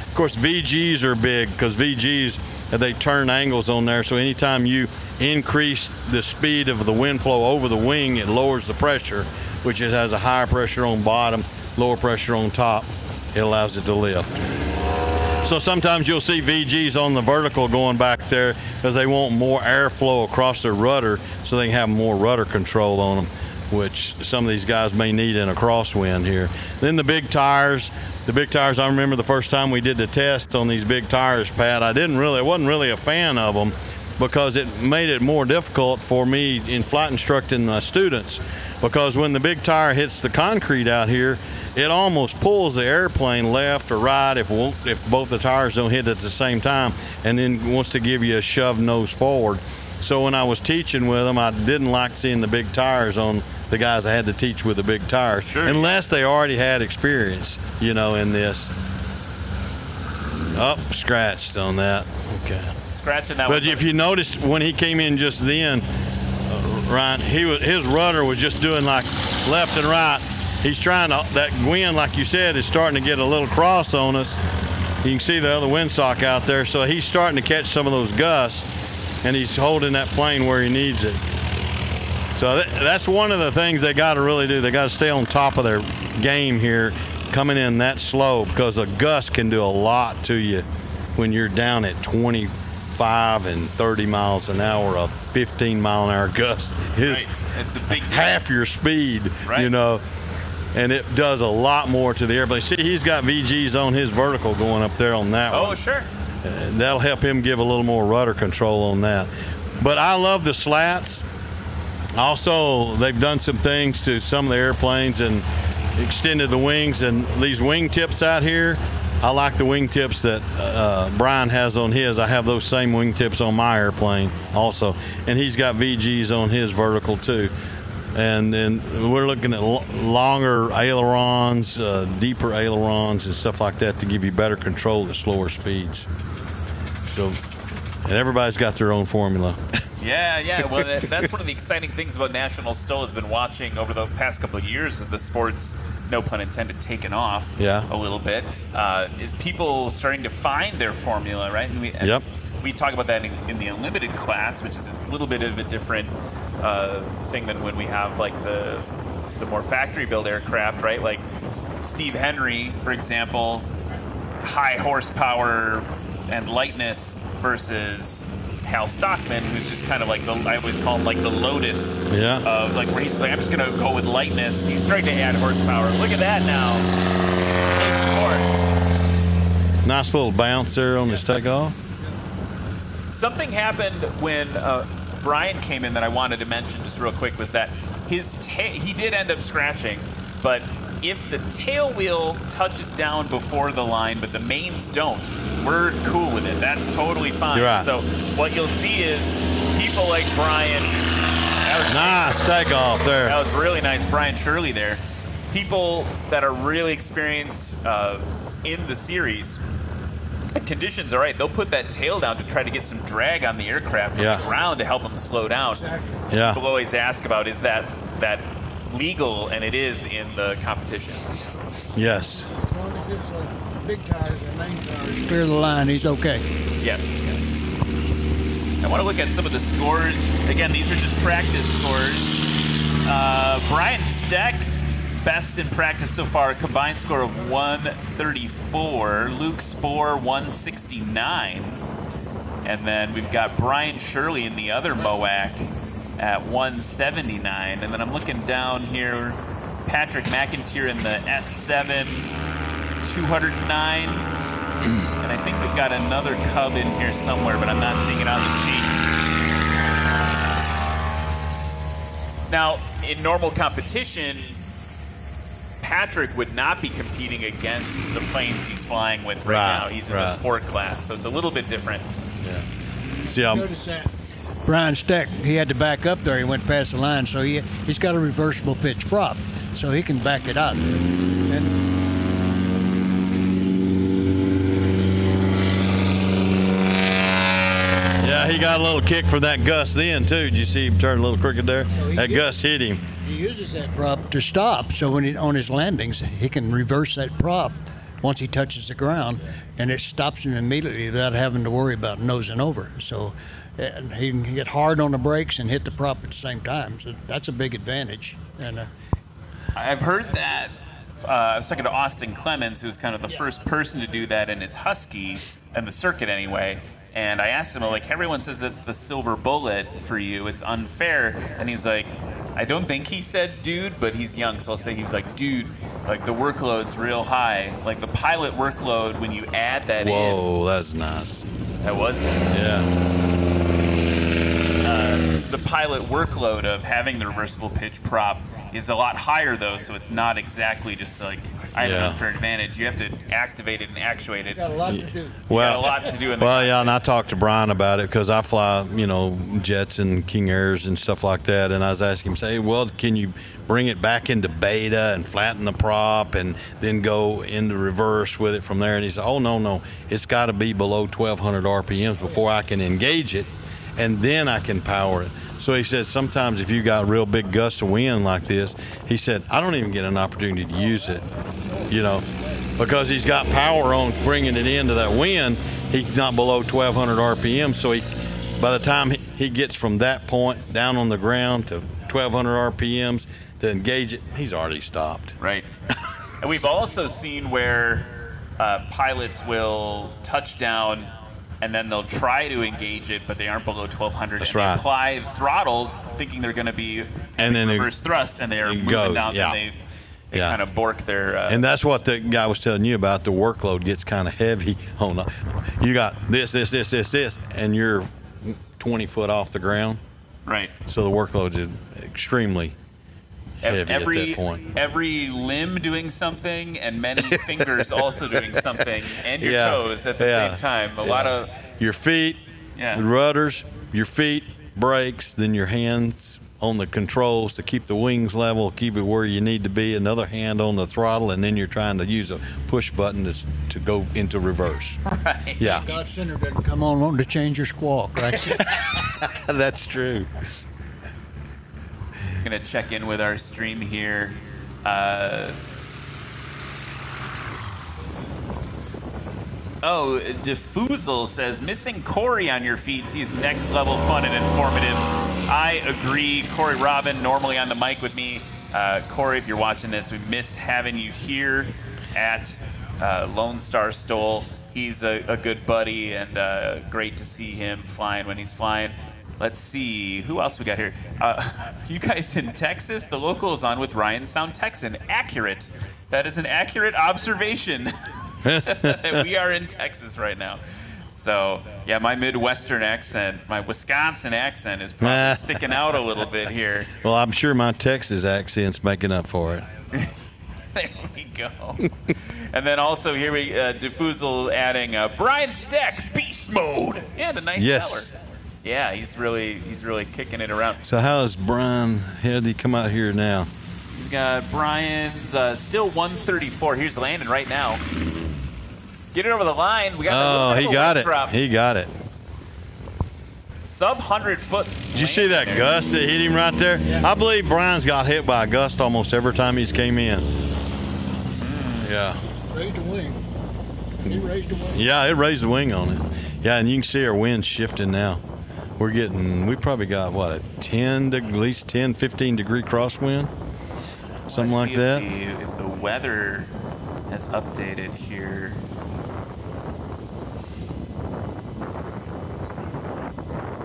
[SPEAKER 2] Of course, VGs are big because VGs, they turn angles on there. So anytime you increase the speed of the wind flow over the wing, it lowers the pressure, which it has a higher pressure on bottom, lower pressure on top. It allows it to lift. So sometimes you'll see VGs on the vertical going back there because they want more airflow across their rudder so they can have more rudder control on them, which some of these guys may need in a crosswind here. Then the big tires. I remember the first time we did the test on these big tires, Pat, I wasn't really a fan of them because it made it more difficult for me in flight instructing my students, because when the big tire hits the concrete out here, it almost pulls the airplane left or right if both the tires don't hit at the same time, and then wants to give you a shove nose forward. So when I was teaching with them, I didn't like seeing the big tires on the guys I had to teach with the big tires, unless they already had experience, in this. Oh, scratched on that. Okay.
[SPEAKER 1] Scratching that.
[SPEAKER 2] But if you notice, when he came in just then, Ryan, his rudder was just doing like left and right. He's trying to, that wind, like you said, is starting to get a little cross on us. You can see the other windsock out there. So he's starting to catch some of those gusts, and he's holding that plane where he needs it. So that's one of the things they got to really do. They got to stay on top of their game here, coming in that slow, because a gust can do a lot to you when you're down at 25 and 30 miles an hour. A 15-mile-an-hour gust is
[SPEAKER 1] it's a big
[SPEAKER 2] half your speed, and it does a lot more to the airplane. See, he's got VGs on his vertical going up there on that one.
[SPEAKER 1] Oh, sure.
[SPEAKER 2] That'll help him give a little more rudder control on that. But I love the slats. Also, they've done some things to some of the airplanes and extended the wings. And these wing tips out here, I like the wing tips that Brian has on his. I have those same wing tips on my airplane also. And he's got VGs on his vertical too. And then we're looking at longer ailerons, deeper ailerons and stuff like that to give you better control at slower speeds. So, and everybody's got their own formula.
[SPEAKER 1] Yeah. Well, that's one of the exciting things about National STOL has been watching over the past couple of years of the sports, no pun intended, taken off a little bit, is people starting to find their formula, right? And we talk about that in the unlimited class, which is a little bit of a different thing than when we have like the more factory built aircraft, right? Like Steve Henry, for example, high horsepower and lightness versus Hal Stockman, who's just kind of like I always call him like the Lotus of like where he's like, I'm just gonna go with lightness. He's starting to add horsepower. Look at that now.
[SPEAKER 2] Nice little bounce there on his takeoff.
[SPEAKER 1] Something happened when Brian came in that I wanted to mention just real quick, was that he did end up scratching, but if the tail wheel touches down before the line but the mains don't, we're cool with it. That's totally fine.
[SPEAKER 2] You're right.
[SPEAKER 1] So what you'll see is people like Brian.
[SPEAKER 2] Nice takeoff there.
[SPEAKER 1] That was really nice. Brian Shirley there. people that are really experienced in the series, if conditions are right, they'll put that tail down to try to get some drag on the aircraft from the ground to help them slow down.
[SPEAKER 3] Exactly.
[SPEAKER 2] Yeah.
[SPEAKER 1] People always ask about, is that legal? And it is in the competition.
[SPEAKER 2] Yes.
[SPEAKER 3] As long as it's big tires and main tires clear the line, he's okay.
[SPEAKER 1] Yeah. I want to look at some of the scores. Again, these are just practice scores. Brian Steck, best in practice so far, a combined score of 134. Luke Spohr, 169. And then we've got Brian Shirley in the other MOAC at 179. And then I'm looking down here, Patrick McIntyre in the S7, 209. And I think we've got another Cub in here somewhere, but I'm not seeing it on the sheet. Now, in normal competition, Patrick would not be competing against the planes he's flying with right now. He's in the sport class, so it's a little bit different.
[SPEAKER 2] Yeah. See,
[SPEAKER 3] Notice that Brian Steck, he had to back up there. He went past the line, so he's got a reversible pitch prop, so he can back it up. And
[SPEAKER 2] yeah, he got a little kick for that gust then, too. Did you see him turn a little crooked there? So that gust hit him.
[SPEAKER 3] He uses that prop to stop, so when on his landings, he can reverse that prop once he touches the ground, and it stops him immediately without having to worry about nosing over. So he can get hard on the brakes and hit the prop at the same time. So that's a big advantage. And
[SPEAKER 1] I've heard that. I was talking to Austin Clemens, who's kind of the first person to do that in his Husky, and the circuit anyway. And I asked him, like, everyone says it's the silver bullet for you. It's unfair. And he's like, I don't think he said dude, but he's young, so I'll say he was like, dude, like the workload's real high. Like the pilot workload, when you add that in.
[SPEAKER 2] Whoa, that's nice.
[SPEAKER 1] That was it.
[SPEAKER 2] Yeah.
[SPEAKER 1] The pilot workload of having the reversible pitch prop is a lot higher, though, so it's not exactly just like I have an unfair advantage. You have to activate it and actuate it.
[SPEAKER 3] got a lot to do.
[SPEAKER 1] Well, a lot to do in the
[SPEAKER 2] well, yeah, and I talked to Brian about it because I fly, jets and King Airs and stuff like that, and I was asking him, say, well, can you bring it back into beta and flatten the prop and then go into reverse with it from there? And he said, oh, no, it's got to be below 1,200 RPMs before I can engage it, and then I can power it. So he said sometimes if you got real big gusts of wind like this, he said, I don't even get an opportunity to use it, because he's got power on bringing it into that wind. He's not below 1,200 RPM, so by the time he gets from that point down on the ground to 1,200 RPMs to engage it, he's already stopped.
[SPEAKER 1] Right. And we've also seen where pilots will touch down and then they'll try to engage it, but they aren't below 1,200.
[SPEAKER 2] That's
[SPEAKER 1] and
[SPEAKER 2] right.
[SPEAKER 1] They apply throttle, thinking they're going to be
[SPEAKER 2] and then
[SPEAKER 1] reverse thrust, and they are moving down, and they kind of bork their.
[SPEAKER 2] And that's what the guy was telling you about. The workload gets kind of heavy. You got this, and you're 20 foot off the ground.
[SPEAKER 1] Right.
[SPEAKER 2] So the workload is extremely heavy at that point.
[SPEAKER 1] Every limb doing something, and many fingers also doing something, and your toes at the same time. A lot of
[SPEAKER 2] your feet, the rudders, your feet, brakes, then your hands on the controls to keep the wings level, keep it where you need to be. Another hand on the throttle, and then you're trying to use a push button to go into reverse.
[SPEAKER 1] Right.
[SPEAKER 2] Yeah.
[SPEAKER 3] God Center doesn't come on wanting to change your squawk, right?
[SPEAKER 2] That's true.
[SPEAKER 1] Going to check in with our stream here. Diffusal says, missing Corey on your feed sees next level fun and informative. I agree. Corey Robin, normally on the mic with me. Corey, if you're watching this, we miss having you here at Lonestar STOL. He's a good buddy, and great to see him flying when he's flying. Let's see, who else we got here? You guys in Texas? The local is on with Ryan Sound Texan. Accurate. That is an accurate observation. We are in Texas right now. So, yeah, my Midwestern accent, my Wisconsin accent is probably sticking out a little bit here.
[SPEAKER 2] Well, I'm sure my Texas accent's making up for it.
[SPEAKER 1] There we go. And then also here we Diffusal adding Brian Steck, beast mode. Yeah, the nice color. Yeah, he's really kicking it around.
[SPEAKER 2] So how is Brian? How did he come out here now?
[SPEAKER 1] got Brian's still 134. Here's landing right now. Get it over the line. We got
[SPEAKER 2] he got it.
[SPEAKER 1] Drop.
[SPEAKER 2] He got it.
[SPEAKER 1] Sub 100-foot.
[SPEAKER 2] Did you see that gust that hit him right there?
[SPEAKER 3] Yeah.
[SPEAKER 2] I believe Brian's got hit by a gust almost every time he's came in. Yeah.
[SPEAKER 3] Raised the wing. He raised the wing.
[SPEAKER 2] Yeah, it raised the wing on it. Yeah, and you can see our wind shifting now. We probably got, what, at least 10, 15 degree crosswind? Something like that.
[SPEAKER 1] If the weather has updated here.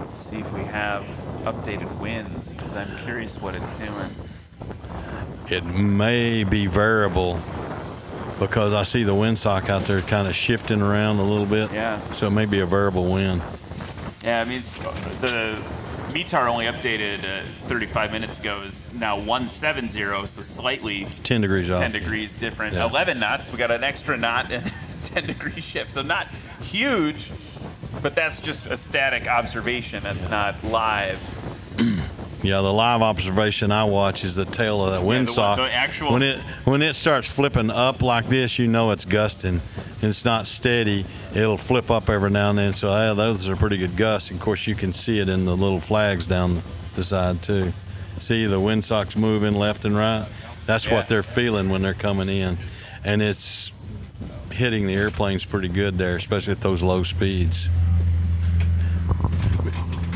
[SPEAKER 1] Let's see if we have updated winds, because I'm curious what it's doing.
[SPEAKER 2] It may be variable because I see the windsock out there kind of shifting around a little bit.
[SPEAKER 1] Yeah.
[SPEAKER 2] So it may be a variable wind.
[SPEAKER 1] Yeah, I mean, the METAR only updated 35 minutes ago is now 170, so slightly
[SPEAKER 2] 10 degrees off.
[SPEAKER 1] 10 degrees different.
[SPEAKER 2] Yeah.
[SPEAKER 1] 11 knots. We got an extra knot and 10-degree shift. So not huge, but that's just a static observation. That's not live.
[SPEAKER 2] Yeah, the live observation I watch is the tail of that windsock.
[SPEAKER 1] The actual
[SPEAKER 2] when it starts flipping up like this, you know it's gusting. And it's not steady. It'll flip up every now and then. So those are pretty good gusts. And of course, you can see it in the little flags down the side too. See the windsock's moving left and right. That's what they're feeling when they're coming in, and it's hitting the airplanes pretty good there, especially at those low speeds.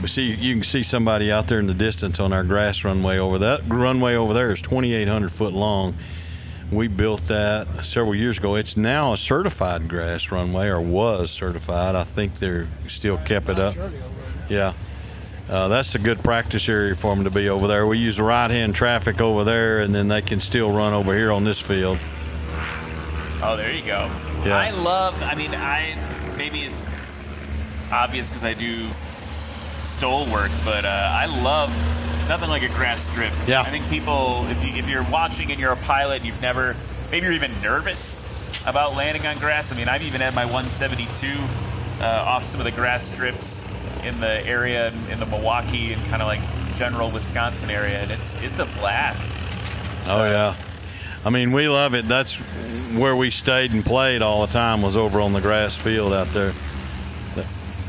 [SPEAKER 2] See, you can see somebody out there in the distance on our grass runway over that runway over there is 2,800 foot long. We built that several years ago. It's now a certified grass runway, or was certified. I think they're still kept it up. Yeah. That's a good practice area for them to be over there. We use the right-hand traffic over there, and then they can still run over here on this field.
[SPEAKER 1] Oh, there you go. Yeah. Maybe it's obvious because I do STOL work, but I love nothing like a grass strip.
[SPEAKER 2] Yeah.
[SPEAKER 1] I think people, if you're watching and you're a pilot and maybe you're even nervous about landing on grass. I mean, I've even had my 172 off some of the grass strips in the area in the Milwaukee and kind of like general Wisconsin area, and it's a blast.
[SPEAKER 2] Oh yeah. I mean, we love it. That's where we stayed and played all the time, was over on the grass field out there.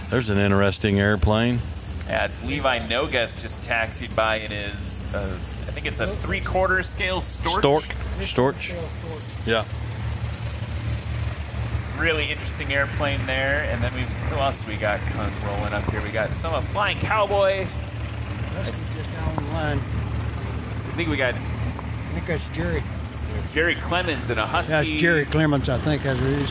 [SPEAKER 2] There's an interesting airplane.
[SPEAKER 1] Yeah, it's Levi Nogas just taxied by in his, I think it's a 3/4 scale Storch.
[SPEAKER 2] Storch. Yeah.
[SPEAKER 1] Really interesting airplane there. And then who else do we got rolling up here? We got some Flying Cowboy.
[SPEAKER 3] That's just down the line.
[SPEAKER 1] I think
[SPEAKER 3] that's Jerry.
[SPEAKER 1] Jerry Clemens and a Husky.
[SPEAKER 3] That's Jerry Clemens, I think, as it is.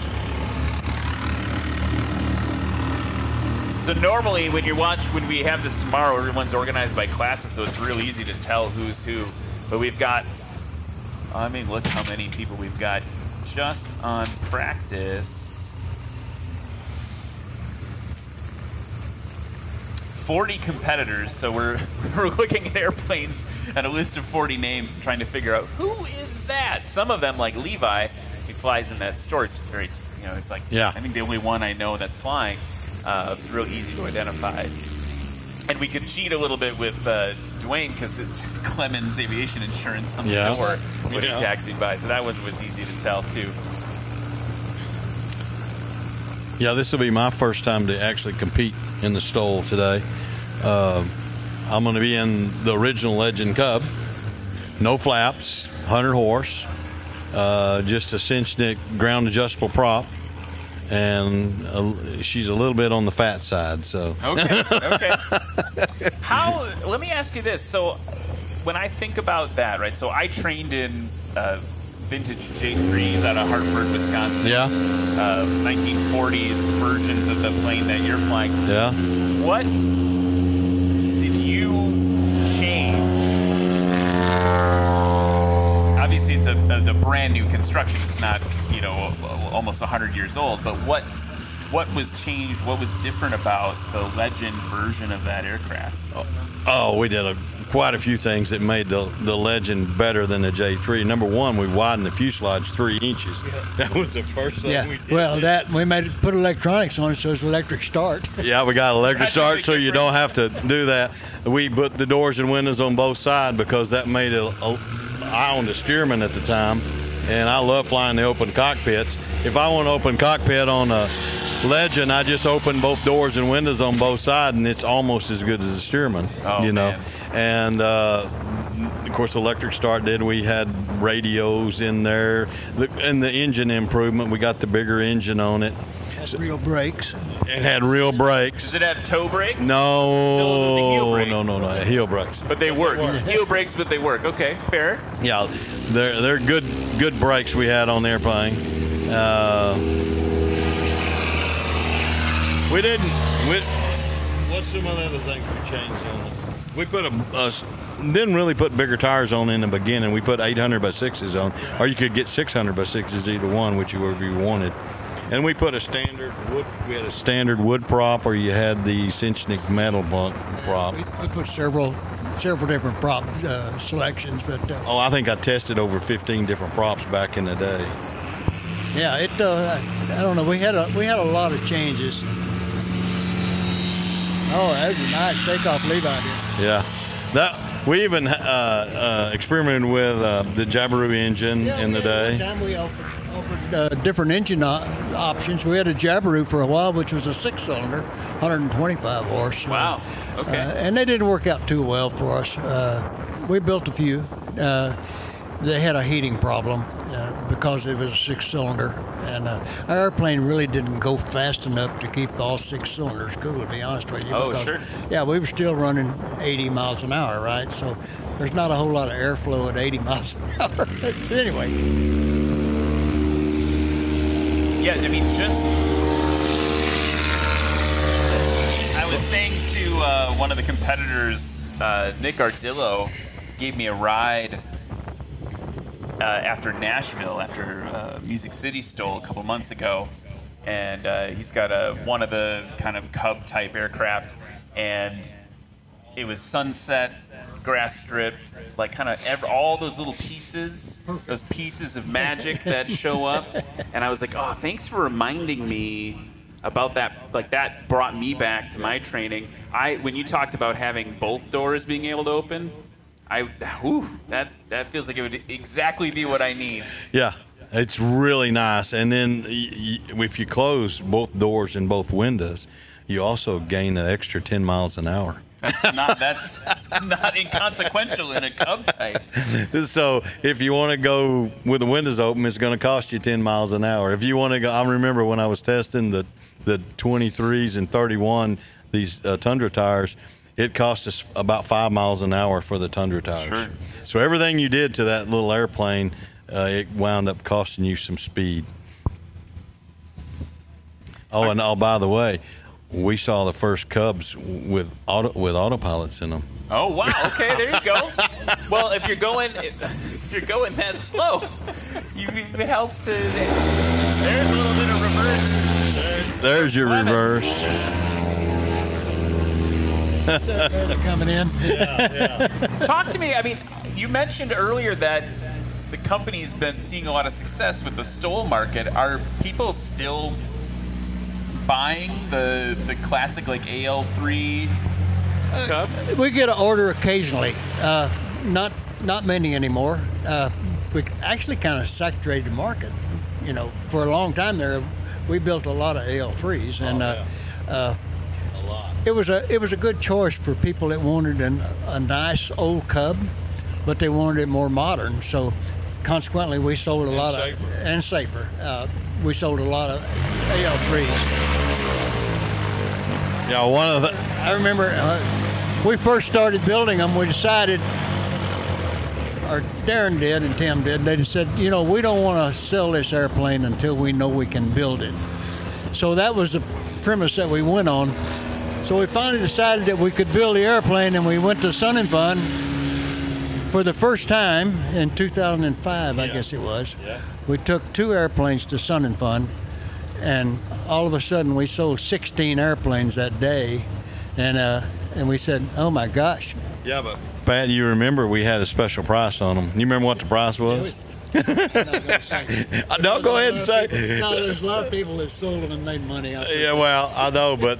[SPEAKER 1] So normally when we have this tomorrow, everyone's organized by classes, so it's real easy to tell who's who. But we've got, look how many people we've got just on practice. 40 competitors, so we're looking at airplanes and a list of 40 names and trying to figure out who is that. Some of them, like Levi, he flies in that Storch. It's very, it's like, I think the only one I know that's flying. Real easy to identify. And we could cheat a little bit with Dwayne because it's Clemens Aviation Insurance on the door when he taxied by. So that one was easy to tell, too.
[SPEAKER 2] Yeah, this will be my first time to actually compete in the STOL today. I'm going to be in the original Legend Cub. No flaps, 100 horse, just a cinch-neck ground adjustable prop. And she's a little bit on the fat side, so.
[SPEAKER 1] Okay. Let me ask you this. So when I think about that, right, so I trained in vintage J3s out of Hartford, Wisconsin.
[SPEAKER 2] Yeah.
[SPEAKER 1] 1940s versions of the plane that you're flying.
[SPEAKER 2] Yeah.
[SPEAKER 1] What did you change? Obviously, it's a brand new construction. It's not, almost 100 years old. But what was changed? What was different about the Legend version of that aircraft?
[SPEAKER 2] Oh, we did quite a few things that made the Legend better than the J3. Number one, we widened the fuselage 3 inches. Yeah. That was the first thing we did.
[SPEAKER 3] Well, we put electronics on it, so it's electric start.
[SPEAKER 2] Yeah, we got electric start, so you don't have to do that. We put the doors and windows on both sides because that made it I owned a Stearman at the time, and I love flying the open cockpits. If I want to open cockpit on a Legend, I just open both doors and windows on both sides, and it's almost as good as a Stearman.
[SPEAKER 1] Oh,
[SPEAKER 2] you know,
[SPEAKER 1] man.
[SPEAKER 2] and of course, electric start did. We had radios in there, and the engine improvement. We got the bigger engine on it.
[SPEAKER 3] Has real brakes.
[SPEAKER 2] It had real brakes.
[SPEAKER 1] Does it have toe brakes?
[SPEAKER 2] No,
[SPEAKER 1] Still the heel brakes?
[SPEAKER 2] no, heel brakes.
[SPEAKER 1] But they work. Heel brakes, but they work. Okay, fair.
[SPEAKER 2] Yeah, they're good brakes we had on the airplane. We didn't. What's some of the other things we changed on it? We put didn't really put bigger tires on in the beginning. We put 800 by 6s on, or you could get 600 by 6s, either one, whichever you wanted. And we put a standard wood. We had a standard wood prop, or you had the Cinchnik metal prop.
[SPEAKER 3] We put several different prop selections, but
[SPEAKER 2] I think I tested over 15 different props back in the day.
[SPEAKER 3] yeah, it. I don't know. We had a lot of changes. Oh, that was a nice takeoff Levi did.
[SPEAKER 2] Yeah, we even experimented with the Jabiru engine in the day.
[SPEAKER 3] One time we offered different engine options. We had a Jabiru for a while, which was a 6-cylinder, 125 horse.
[SPEAKER 1] Wow. Okay.
[SPEAKER 3] And they didn't work out too well for us. We built a few. They had a heating problem because it was a 6-cylinder, and our airplane really didn't go fast enough to keep all 6 cylinders cool, to be honest with you.
[SPEAKER 1] Oh,
[SPEAKER 3] because,
[SPEAKER 1] sure.
[SPEAKER 3] Yeah, we were still running 80 miles an hour, right? So there's not a whole lot of airflow at 80 miles an hour. Anyway.
[SPEAKER 1] Yeah, I mean, I was saying to one of the competitors, Nick Ardillo, gave me a ride after Nashville, after Music City STOL a couple months ago, and he's got one of the kind of Cub type aircraft, and it was sunset, grass strip, like kind of all those little pieces, those pieces of magic that show up, and I was like, oh, thanks for reminding me about that. Like, that brought me back to my training. When you talked about having both doors being able to open, that feels like it would exactly be what I need.
[SPEAKER 2] Yeah, it's really nice. And then if you close both doors and both windows, you also gain an extra 10 miles an hour.
[SPEAKER 1] That's not inconsequential in a Cub type.
[SPEAKER 2] So if you want to go with the windows open, it's going to cost you 10 miles an hour. If you want to go, I remember when I was testing the 23s and 31, these Tundra tires, it cost us about 5 miles an hour for the Tundra tires.
[SPEAKER 1] Sure.
[SPEAKER 2] So everything you did to that little airplane, it wound up costing you some speed. Oh, and by the way, we saw the first Cubs with autopilots in them.
[SPEAKER 1] Oh wow! Okay, there you go. Well, if you're going that slow, it helps to. There's a little bit of reverse.
[SPEAKER 2] There's your reverse.
[SPEAKER 3] They're coming in.
[SPEAKER 2] Yeah.
[SPEAKER 1] Talk to me. I mean, you mentioned earlier that the company's been seeing a lot of success with the STOL market. Are people still buying the classic like AL3 Cub?
[SPEAKER 3] We get an order occasionally. Not many anymore. We actually kind of saturated the market. You know, for a long time there, we built a lot of AL3s, and
[SPEAKER 2] a lot.
[SPEAKER 3] it was a good choice for people that wanted a nice old Cub, but they wanted it more modern. So consequently, we sold a lot of safer. We sold a lot of AL3s.
[SPEAKER 2] Yeah, one of the.
[SPEAKER 3] I remember we first started building them. We decided, or Darren did and Tim did. They just said, you know, we don't want to sell this airplane until we know we can build it. So that was the premise that we went on. So we finally decided that we could build the airplane, and we went to Sun and Fun for the first time in 2005, I guess it was.
[SPEAKER 2] Yeah.
[SPEAKER 3] We took 2 airplanes to Sun and Fun, and all of a sudden we sold 16 airplanes that day, and we said, oh my gosh.
[SPEAKER 2] Yeah, but Pat, you remember we had a special price on them. You remember what the price was? No, go ahead and say.
[SPEAKER 3] No, there's a lot of people that sold them and made money out there.
[SPEAKER 2] Yeah, well, I know, but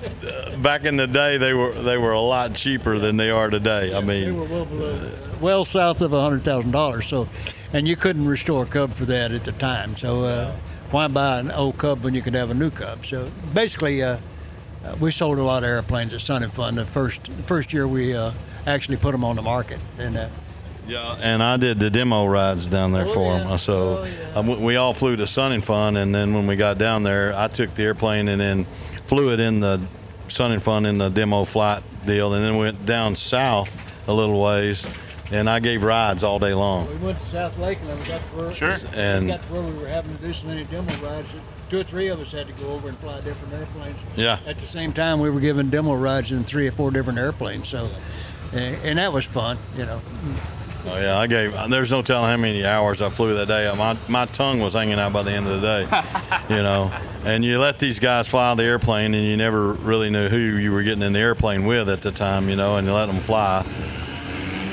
[SPEAKER 2] back in the day, they were a lot cheaper than they are today. I
[SPEAKER 3] They
[SPEAKER 2] mean,
[SPEAKER 3] were well below, well south of $100,000. So, and you couldn't restore a cub for that at the time. So, why buy an old cub when you could have a new cub? So, basically, we sold a lot of airplanes at Sun and Fun. The first year we actually put them on the market, and
[SPEAKER 2] yeah, and I did the demo rides down there for them. So we all flew to Sun and Fun, and then when we got down there, I took the airplane and then flew it in the Sun and Fun in the demo flight deal, and then went down south a little ways, and I gave rides all day long.
[SPEAKER 3] we went to South Lakeland. We got to where,
[SPEAKER 1] Sure.
[SPEAKER 2] And
[SPEAKER 3] we got to where we were having to do so many demo rides that 2 or 3 of us had to go over and fly different airplanes.
[SPEAKER 2] yeah,
[SPEAKER 3] At the same time, we were giving demo rides in 3 or 4 different airplanes. So, and that was fun, you know.
[SPEAKER 2] oh yeah, there's no telling how many hours I flew that day. My tongue was hanging out by the end of the day, you know. And you let these guys fly the airplane, and you never really knew who you were getting in the airplane with at the time, you know, and you let them fly.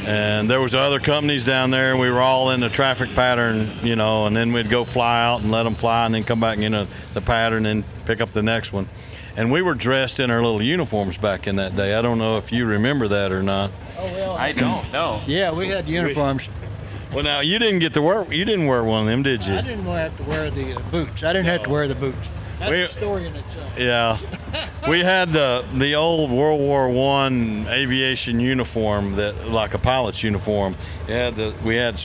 [SPEAKER 2] And there was other companies down there, and we were all in the traffic pattern, you know, and then we'd go fly out and let them fly and then come back into the pattern and pick up the next one. And we were dressed in our little uniforms back in that day. I don't know if you remember that or not.
[SPEAKER 3] Oh, well.
[SPEAKER 1] I don't know.
[SPEAKER 3] Yeah, we had uniforms.
[SPEAKER 2] Well, now, you didn't wear one of them, did you?
[SPEAKER 3] I didn't have to wear the boots. I didn't have to wear the boots. That's a story in itself.
[SPEAKER 2] Yeah, we had the old World War I aviation uniform, that like a pilot's uniform. We had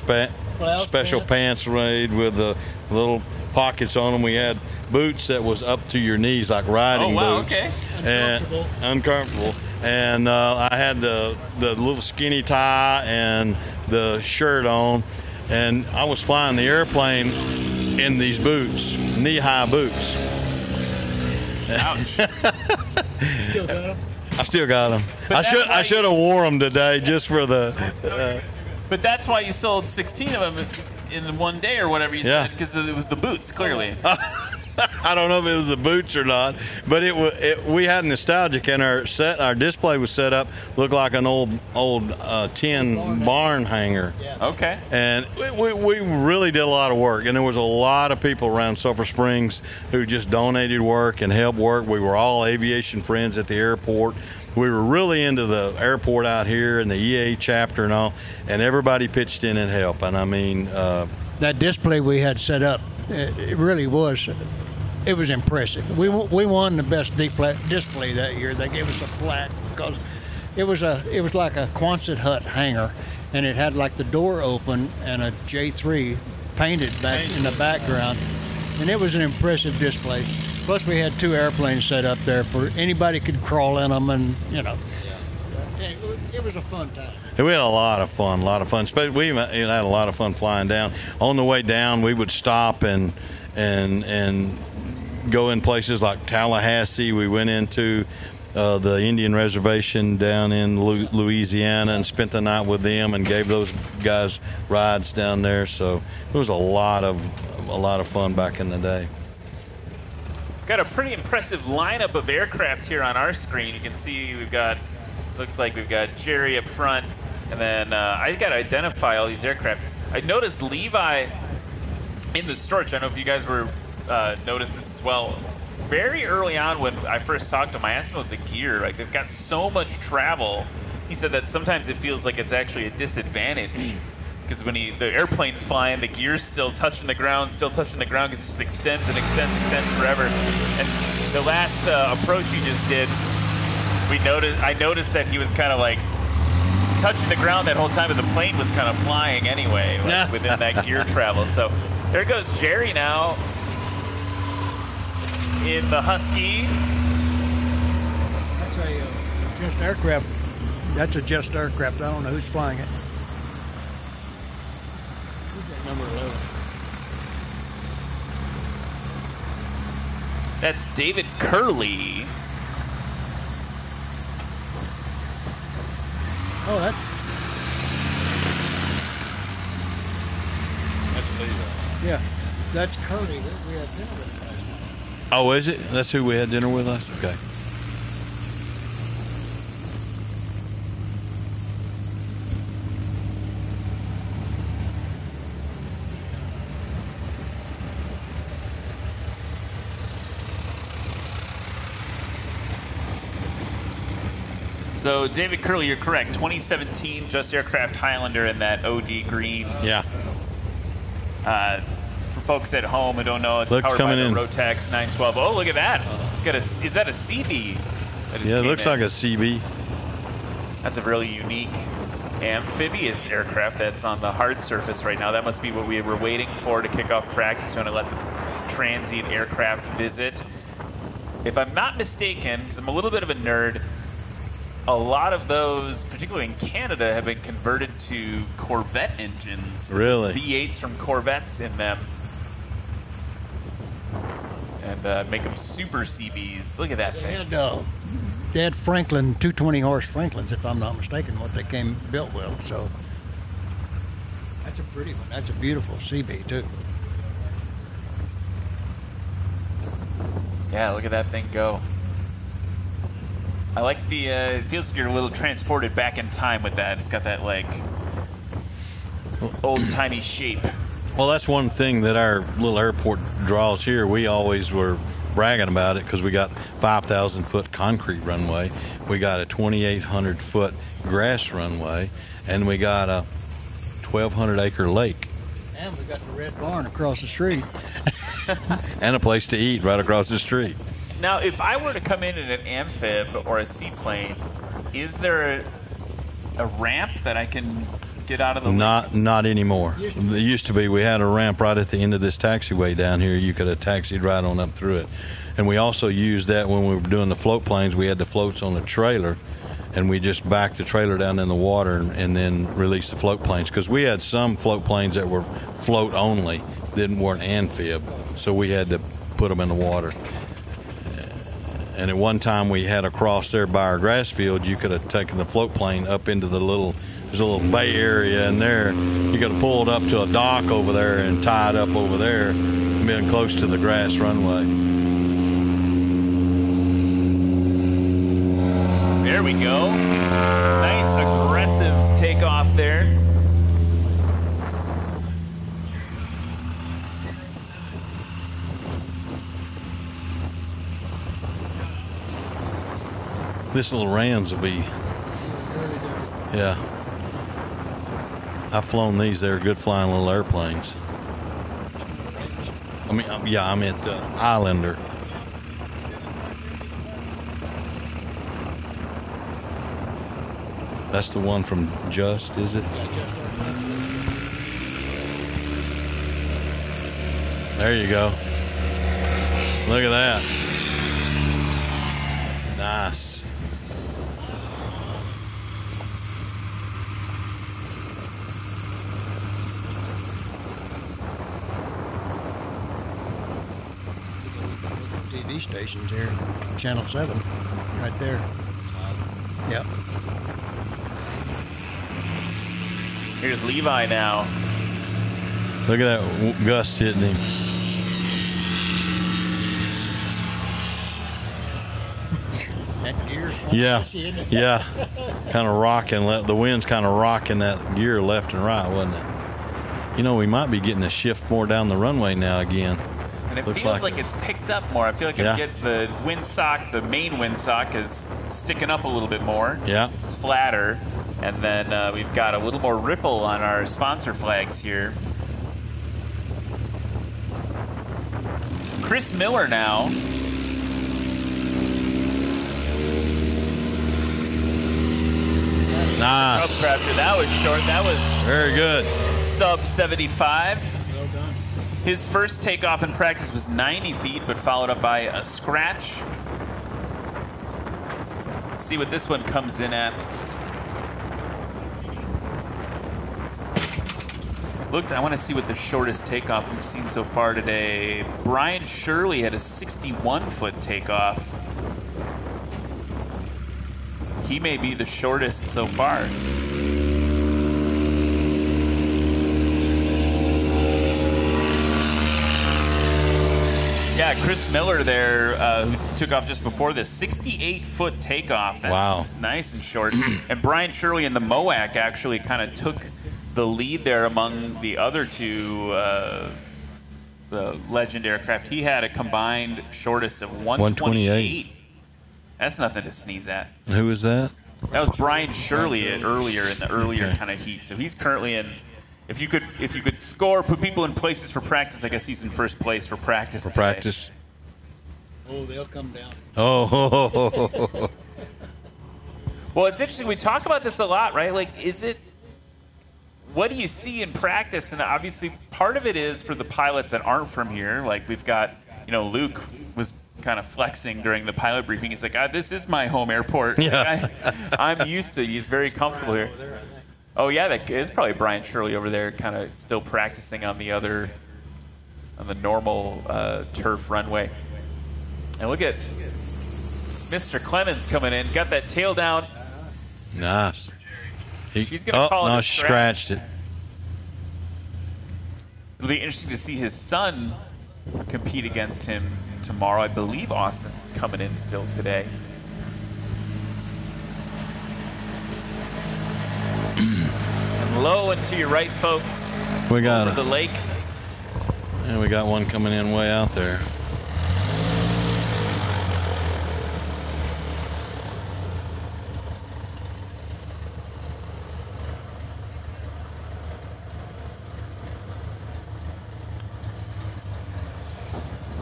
[SPEAKER 2] special pants made with the little pockets on them. We had boots that was up to your knees, like riding boots.
[SPEAKER 1] Okay.
[SPEAKER 2] And uncomfortable. And I had the little skinny tie and the shirt on, and I was flying the airplane in these boots, knee-high boots.
[SPEAKER 1] Ouch.
[SPEAKER 3] Still got them?
[SPEAKER 2] I still got them. I should have wore them today just for the.
[SPEAKER 1] But that's why you sold 16 of them in one day or whatever you said, because it was the boots, clearly.
[SPEAKER 2] I don't know if it was the boots or not, but we had nostalgic, and our display was set up, looked like an old tin barn hanger.
[SPEAKER 3] Yeah.
[SPEAKER 1] Okay.
[SPEAKER 2] And we really did a lot of work, and there was a lot of people around Sulphur Springs who just donated work and helped work. We were all aviation friends at the airport. We were really into the airport out here and the EA chapter and all, and everybody pitched in and helped. And I mean,
[SPEAKER 3] That display we had set up, it really was. It was impressive. We won the best display that year. They gave us a plaque because it was like a Quonset hut hangar, and it had like the door open and a J3 painted back in the background, and it was an impressive display. Plus, we had 2 airplanes set up there for anybody could crawl in them, and you know, it was a fun time.
[SPEAKER 2] we had a lot of fun. We even had a lot of fun flying down. On the way down, we would stop and go in places like Tallahassee. We went into the Indian reservation down in Louisiana and spent the night with them and gave those guys rides down there. So it was a lot of fun back in the day.
[SPEAKER 1] Got a pretty impressive lineup of aircraft here on our screen. You can see looks like we've got Jerry up front, and then I got to identify all these aircraft. I noticed Levi in the storage. I don't know if you guys were noticed this as well. Very early on when I first talked to him, I asked him about the gear. Like, they've got so much travel. He said that sometimes it feels like it's actually a disadvantage because when the airplane's flying, the gear's still touching the ground because it just extends and extends forever. And the last approach you just did, I noticed that he was kind of like touching the ground that whole time, but the plane was kind of flying anyway, like within that gear travel. So there goes Jerry now in the Husky.
[SPEAKER 3] That's a just aircraft. That's a just aircraft. I don't know who's flying it. Who's that number 11?
[SPEAKER 1] That's David Curley.
[SPEAKER 3] Oh, that's
[SPEAKER 2] Levi.
[SPEAKER 3] yeah. That's Curly. We had dinner with last night.
[SPEAKER 2] Oh, is it? That's who we had dinner with last? Okay.
[SPEAKER 1] So, David Curley, you're correct. 2017 Just Aircraft Highlander in that OD green.
[SPEAKER 2] Yeah.
[SPEAKER 1] For folks at home who don't know, it's
[SPEAKER 2] Looks
[SPEAKER 1] powered by
[SPEAKER 2] coming
[SPEAKER 1] the
[SPEAKER 2] in.
[SPEAKER 1] Rotax 912. Oh, look at that. Is that a CB?
[SPEAKER 2] Yeah, it looks like a CB.
[SPEAKER 1] That's a really unique amphibious aircraft that's on the hard surface right now. That must be what we were waiting for to kick off practice. We want to let the transient aircraft visit. If I'm not mistaken, because I'm a little bit of a nerd, a lot of those, particularly in Canada, have been converted to Corvette engines.
[SPEAKER 2] Really?
[SPEAKER 1] V8s from Corvettes in them. And make them super CBs. Look at that thing.
[SPEAKER 3] They had Franklin, 220 horse Franklins, if I'm not mistaken, what they came built with. So that's a pretty one. That's a beautiful CB too.
[SPEAKER 1] Yeah, look at that thing go. I like the, it feels like you're a little transported back in time with that. It's got that, like, old-timey shape.
[SPEAKER 2] Well, that's one thing that our little airport draws here. We always were bragging about it because we got 5,000-foot concrete runway. We got a 2,800-foot grass runway, and we got a 1,200-acre lake.
[SPEAKER 3] And we got the red barn across the street.
[SPEAKER 2] And a place to eat right across the street.
[SPEAKER 1] Now, if I were to come in an amphib or a seaplane, is there a ramp that I can get out of the
[SPEAKER 2] Not anymore. It used to be. We had a ramp right at the end of this taxiway down here. You could have taxied right on up through it. And we also used that when we were doing the float planes. We had the floats on the trailer, and we just backed the trailer down in the water and then released the float planes. Because we had some float planes that were float only, that weren't amphib, so we had to put them in the water. And at one time we had across there by our grass field, you could have taken the float plane up into the there's a little bay area in there. You could have pulled up to a dock over there and tied up over there and been close to the grass runway.
[SPEAKER 1] There we go. Nice aggressive takeoff there.
[SPEAKER 2] This little Rams will be, yeah. I've flown these. They're good flying little airplanes. I mean, yeah, I meant the Highlander. That's the one from Just, is it?
[SPEAKER 3] Yeah, just
[SPEAKER 2] There you go. Look at that. Nice.
[SPEAKER 3] TV stations here, Channel 7, right there. Yep.
[SPEAKER 1] Here's Levi now.
[SPEAKER 2] Look at that gust hitting him.
[SPEAKER 3] That gear's
[SPEAKER 2] Yeah,
[SPEAKER 3] isn't it?
[SPEAKER 2] yeah. Kind of rocking. The wind's kind of rocking that gear left and right, wasn't it? You know, we might be getting a shift more down the runway now again.
[SPEAKER 1] And it
[SPEAKER 2] Looks
[SPEAKER 1] feels
[SPEAKER 2] like
[SPEAKER 1] like it's picked up more. I feel like
[SPEAKER 2] Yeah.
[SPEAKER 1] the windsock, the main windsock is sticking up a little bit more.
[SPEAKER 2] Yeah.
[SPEAKER 1] It's flatter. And then we've got a little more ripple on our sponsor flags here. Chris Miller now.
[SPEAKER 2] Nice.
[SPEAKER 1] Upcrafter, that was short. That was
[SPEAKER 2] Very good.
[SPEAKER 1] sub 75.
[SPEAKER 3] Well done.
[SPEAKER 1] His first takeoff in practice was 90 feet, but followed up by a scratch. See what this one comes in at. I want to see what the shortest takeoff we've seen so far today. Brian Shirley had a 61-foot takeoff. He may be the shortest so far. Yeah, Chris Miller there, who took off just before this, 68-foot takeoff. That's
[SPEAKER 2] Wow.
[SPEAKER 1] Nice and short. And Brian Shirley in the MOAC actually kind of took the lead there among the other two the Legend aircraft. He had a combined shortest of 128. That's nothing to sneeze at.
[SPEAKER 2] Who is that?
[SPEAKER 1] That was Brian Shirley earlier in the earlier kind of heat. So he's currently in. If you could score, put people in places for practice, I guess he's in first place for practice.
[SPEAKER 2] For practice.
[SPEAKER 3] Oh, they'll come down.
[SPEAKER 2] Oh.
[SPEAKER 1] Well, it's interesting. We talk about this a lot, right? Like, what do you see in practice? And obviously, part of it is for the pilots that aren't from here. Like, we've got, Luke was kind of flexing during the pilot briefing. He's like, this is my home airport.
[SPEAKER 2] Yeah.
[SPEAKER 1] I'm used to it. He's very comfortable here. Oh, yeah, it's probably Brian Shirley over there kind of still practicing on the normal turf runway. And look at Mr. Clemens coming in. Got that tail down.
[SPEAKER 2] Nice.
[SPEAKER 1] She's going to call it a
[SPEAKER 2] scratched it.
[SPEAKER 1] It'll be interesting to see his son compete against him tomorrow. I believe Austin's coming in still today. And low and to your right, folks.
[SPEAKER 2] We got
[SPEAKER 1] over the lake.
[SPEAKER 2] And we got one coming in way out there.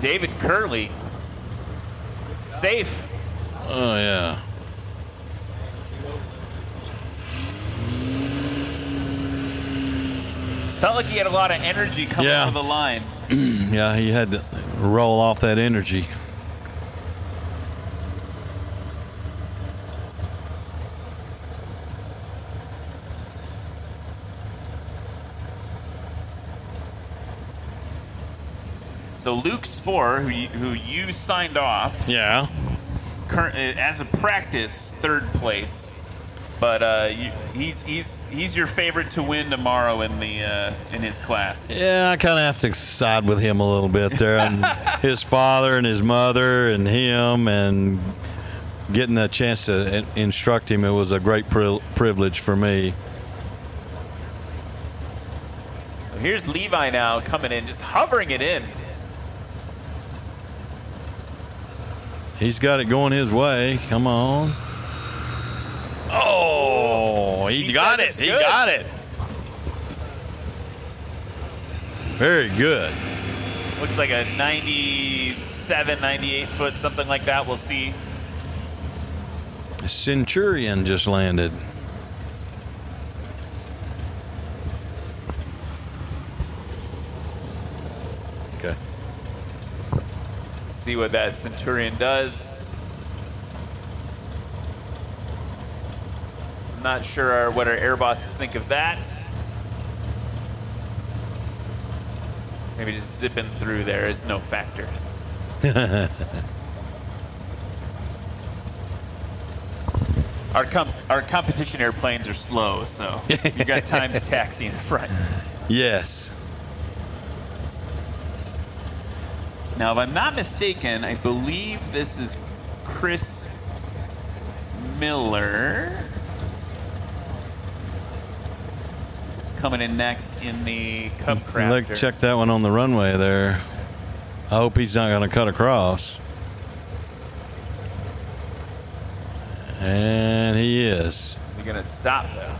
[SPEAKER 1] David Curley, safe.
[SPEAKER 2] Oh, yeah.
[SPEAKER 1] Felt like he had a lot of energy coming over the line.
[SPEAKER 2] Yeah, he had to roll off that energy.
[SPEAKER 1] So Luke Spohr, who you signed off,
[SPEAKER 2] Yeah.
[SPEAKER 1] As a practice, third place, but he's your favorite to win tomorrow in his class.
[SPEAKER 2] Yeah, I kind of have to side with him a little bit there. And his father and his mother and him, and getting a chance to instruct him, it was a great privilege for me.
[SPEAKER 1] Here's Levi now coming in, just hovering it in.
[SPEAKER 2] He's got it going his way. Come on. Oh, he got it. He got it. Very good.
[SPEAKER 1] Looks like a 97, 98 foot, something like that. We'll see.
[SPEAKER 2] The Centurion just landed. Okay.
[SPEAKER 1] See what that Centurion does. I'm not sure what our air bosses think of that. Maybe just zipping through there is no factor. Our competition airplanes are slow, so you got time to taxi in front.
[SPEAKER 2] Yes.
[SPEAKER 1] Now, if I'm not mistaken, I believe this is Chris Miller coming in next in the Cub Crafter.
[SPEAKER 2] Look, check that one on the runway there. I hope he's not going to cut across. And he is.
[SPEAKER 1] He's going to stop, though.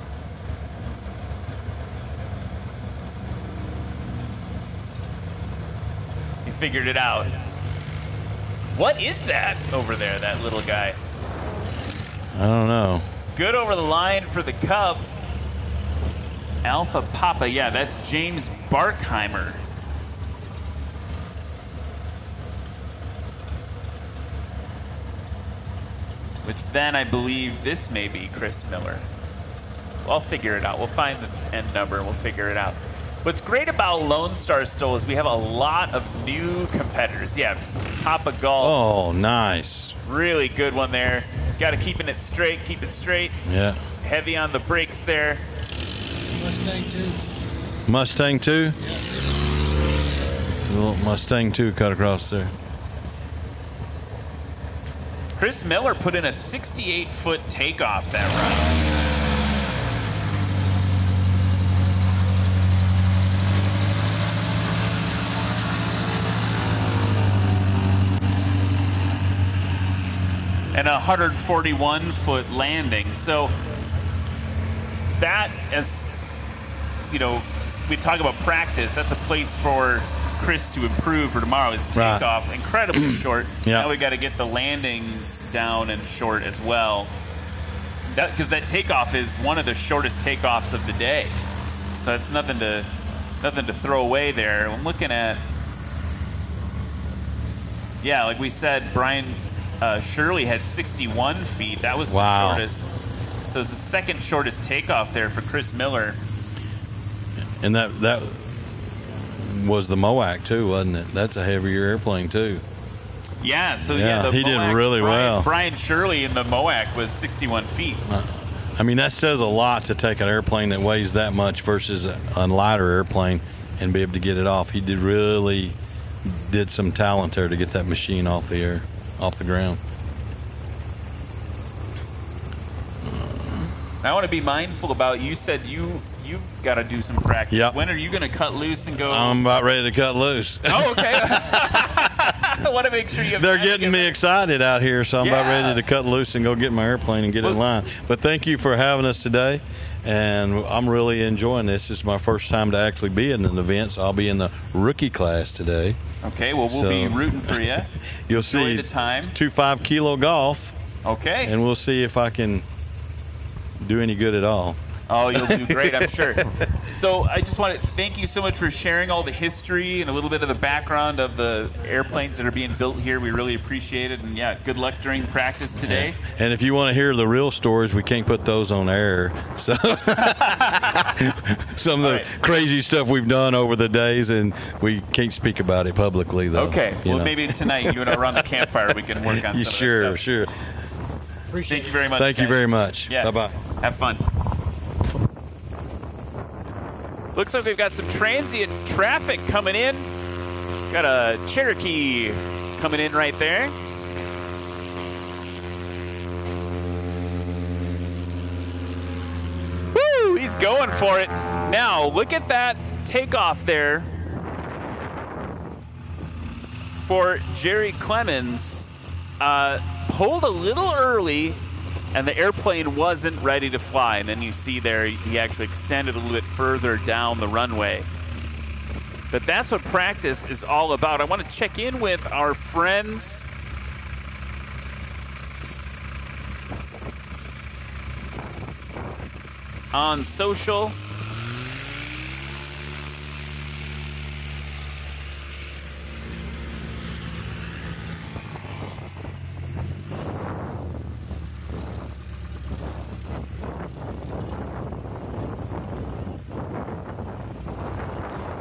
[SPEAKER 1] He figured it out. What is that over there, that little guy?
[SPEAKER 2] I don't know.
[SPEAKER 1] Good over the line for the Cub. Alpha Papa, yeah, that's James Barkheimer. Which then I believe this may be Chris Miller. Well, I'll figure it out. We'll find the end number and we'll figure it out. What's great about Lonestar STOL is we have a lot of new competitors. Yeah, Papa Golf.
[SPEAKER 2] Oh, nice.
[SPEAKER 1] Really good one there. Got to keep it straight, keep it straight.
[SPEAKER 2] Yeah.
[SPEAKER 1] Heavy on the brakes there.
[SPEAKER 3] Mustang 2.
[SPEAKER 2] Mustang 2?
[SPEAKER 3] Yeah.
[SPEAKER 2] Little Mustang 2 cut across there.
[SPEAKER 1] Chris Miller put in a 68-foot takeoff that run. and a 141-foot landing. So that, as you know, we talk about practice, that's a place for Chris to improve for tomorrow. His takeoff, incredibly short.
[SPEAKER 2] Yeah.
[SPEAKER 1] Now we got to get the landings down and short as well. Because that takeoff is one of the shortest takeoffs of the day. So it's nothing to throw away there. I'm looking at, yeah, like we said, Brian Shirley had 61 feet. That was the shortest. So it's the second shortest takeoff there for Chris Miller.
[SPEAKER 2] And that was the MOAC too, wasn't it? That's a heavier airplane too.
[SPEAKER 1] Yeah, so
[SPEAKER 2] yeah, he did really well.
[SPEAKER 1] Brian Shirley in the MOAC was 61 feet.
[SPEAKER 2] I mean, that says a lot to take an airplane that weighs that much versus a lighter airplane and be able to get it off. He really did some talent there to get that machine off the ground.
[SPEAKER 1] I want to be mindful about, you said you've got to do some practice.
[SPEAKER 2] Yep.
[SPEAKER 1] When are you going to cut loose and go?
[SPEAKER 2] I'm about ready to cut loose.
[SPEAKER 1] Oh, okay. I want to make sure you have
[SPEAKER 2] They're
[SPEAKER 1] time to
[SPEAKER 2] getting me excited out here, so I'm about ready to cut loose and go get my airplane and get in line. But thank you for having us today, and I'm really enjoying this. This is my first time to actually be in an event, so I'll be in the rookie class today.
[SPEAKER 1] Okay, well, we'll be rooting for you.
[SPEAKER 2] You'll see
[SPEAKER 1] the time.
[SPEAKER 2] 2 5-kilo golf.
[SPEAKER 1] Okay.
[SPEAKER 2] And we'll see if I can do any good at all.
[SPEAKER 1] Oh, you'll do great, I'm sure. So I just want to thank you so much for sharing all the history and a little bit of the background of the airplanes that are being built here. We really appreciate it. And, yeah, good luck during practice today.
[SPEAKER 2] Yeah. And if you want to hear the real stories, we can't put those on air. So some of the crazy stuff we've done over the days, and we can't speak about it publicly, though.
[SPEAKER 1] Okay. Well, maybe tonight, you and I around the campfire, we can work on some of that stuff.
[SPEAKER 2] Sure.
[SPEAKER 1] Thank you very much.
[SPEAKER 2] Thank you very much.
[SPEAKER 1] Yeah.
[SPEAKER 2] Bye-bye.
[SPEAKER 1] Have fun. Looks like we've got some transient traffic coming in. Got a Cherokee coming in right there. Woo! He's going for it. Now, look at that takeoff there for Jerry Clemens. Pulled a little early, and the airplane wasn't ready to fly. And then you see there, he actually extended a little bit further down the runway. But that's what practice is all about. I want to check in with our friends on social.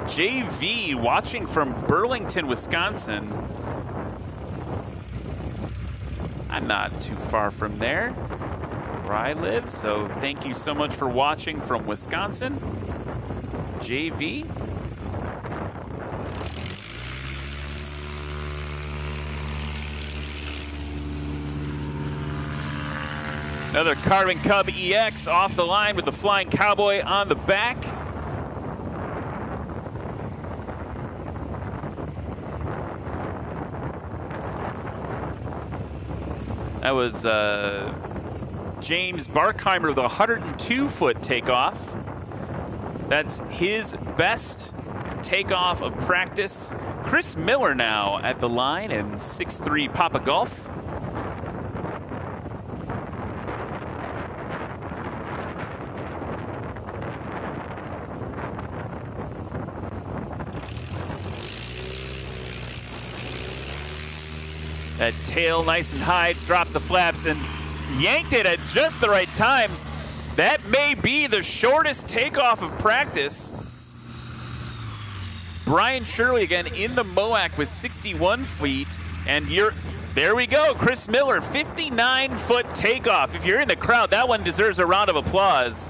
[SPEAKER 1] JV watching from Burlington, Wisconsin. I'm not too far from there where I live, so thank you so much for watching from Wisconsin. JV. Another Carbon Cub EX off the line with the Flying Cowboy on the back. That was James Barkheimer with a 102-foot takeoff. That's his best takeoff of practice. Chris Miller now at the line in 6'3" Papa Golf. That tail nice and high, dropped the flaps and yanked it at just the right time. That may be the shortest takeoff of practice. Brian Shirley again in the MOAC with 61 feet. And there we go, Chris Miller, 59-foot takeoff. If you're in the crowd, that one deserves a round of applause.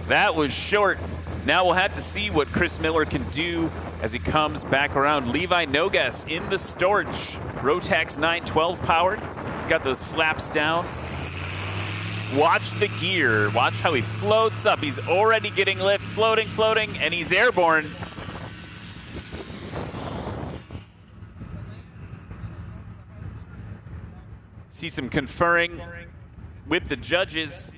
[SPEAKER 1] That was short. Now we'll have to see what Chris Miller can do as he comes back around. Levi Nogas in the Storch. Rotax 912 powered. He's got those flaps down. Watch the gear. Watch how he floats up. He's already getting lift, floating, and he's airborne. See some conferring with the judges.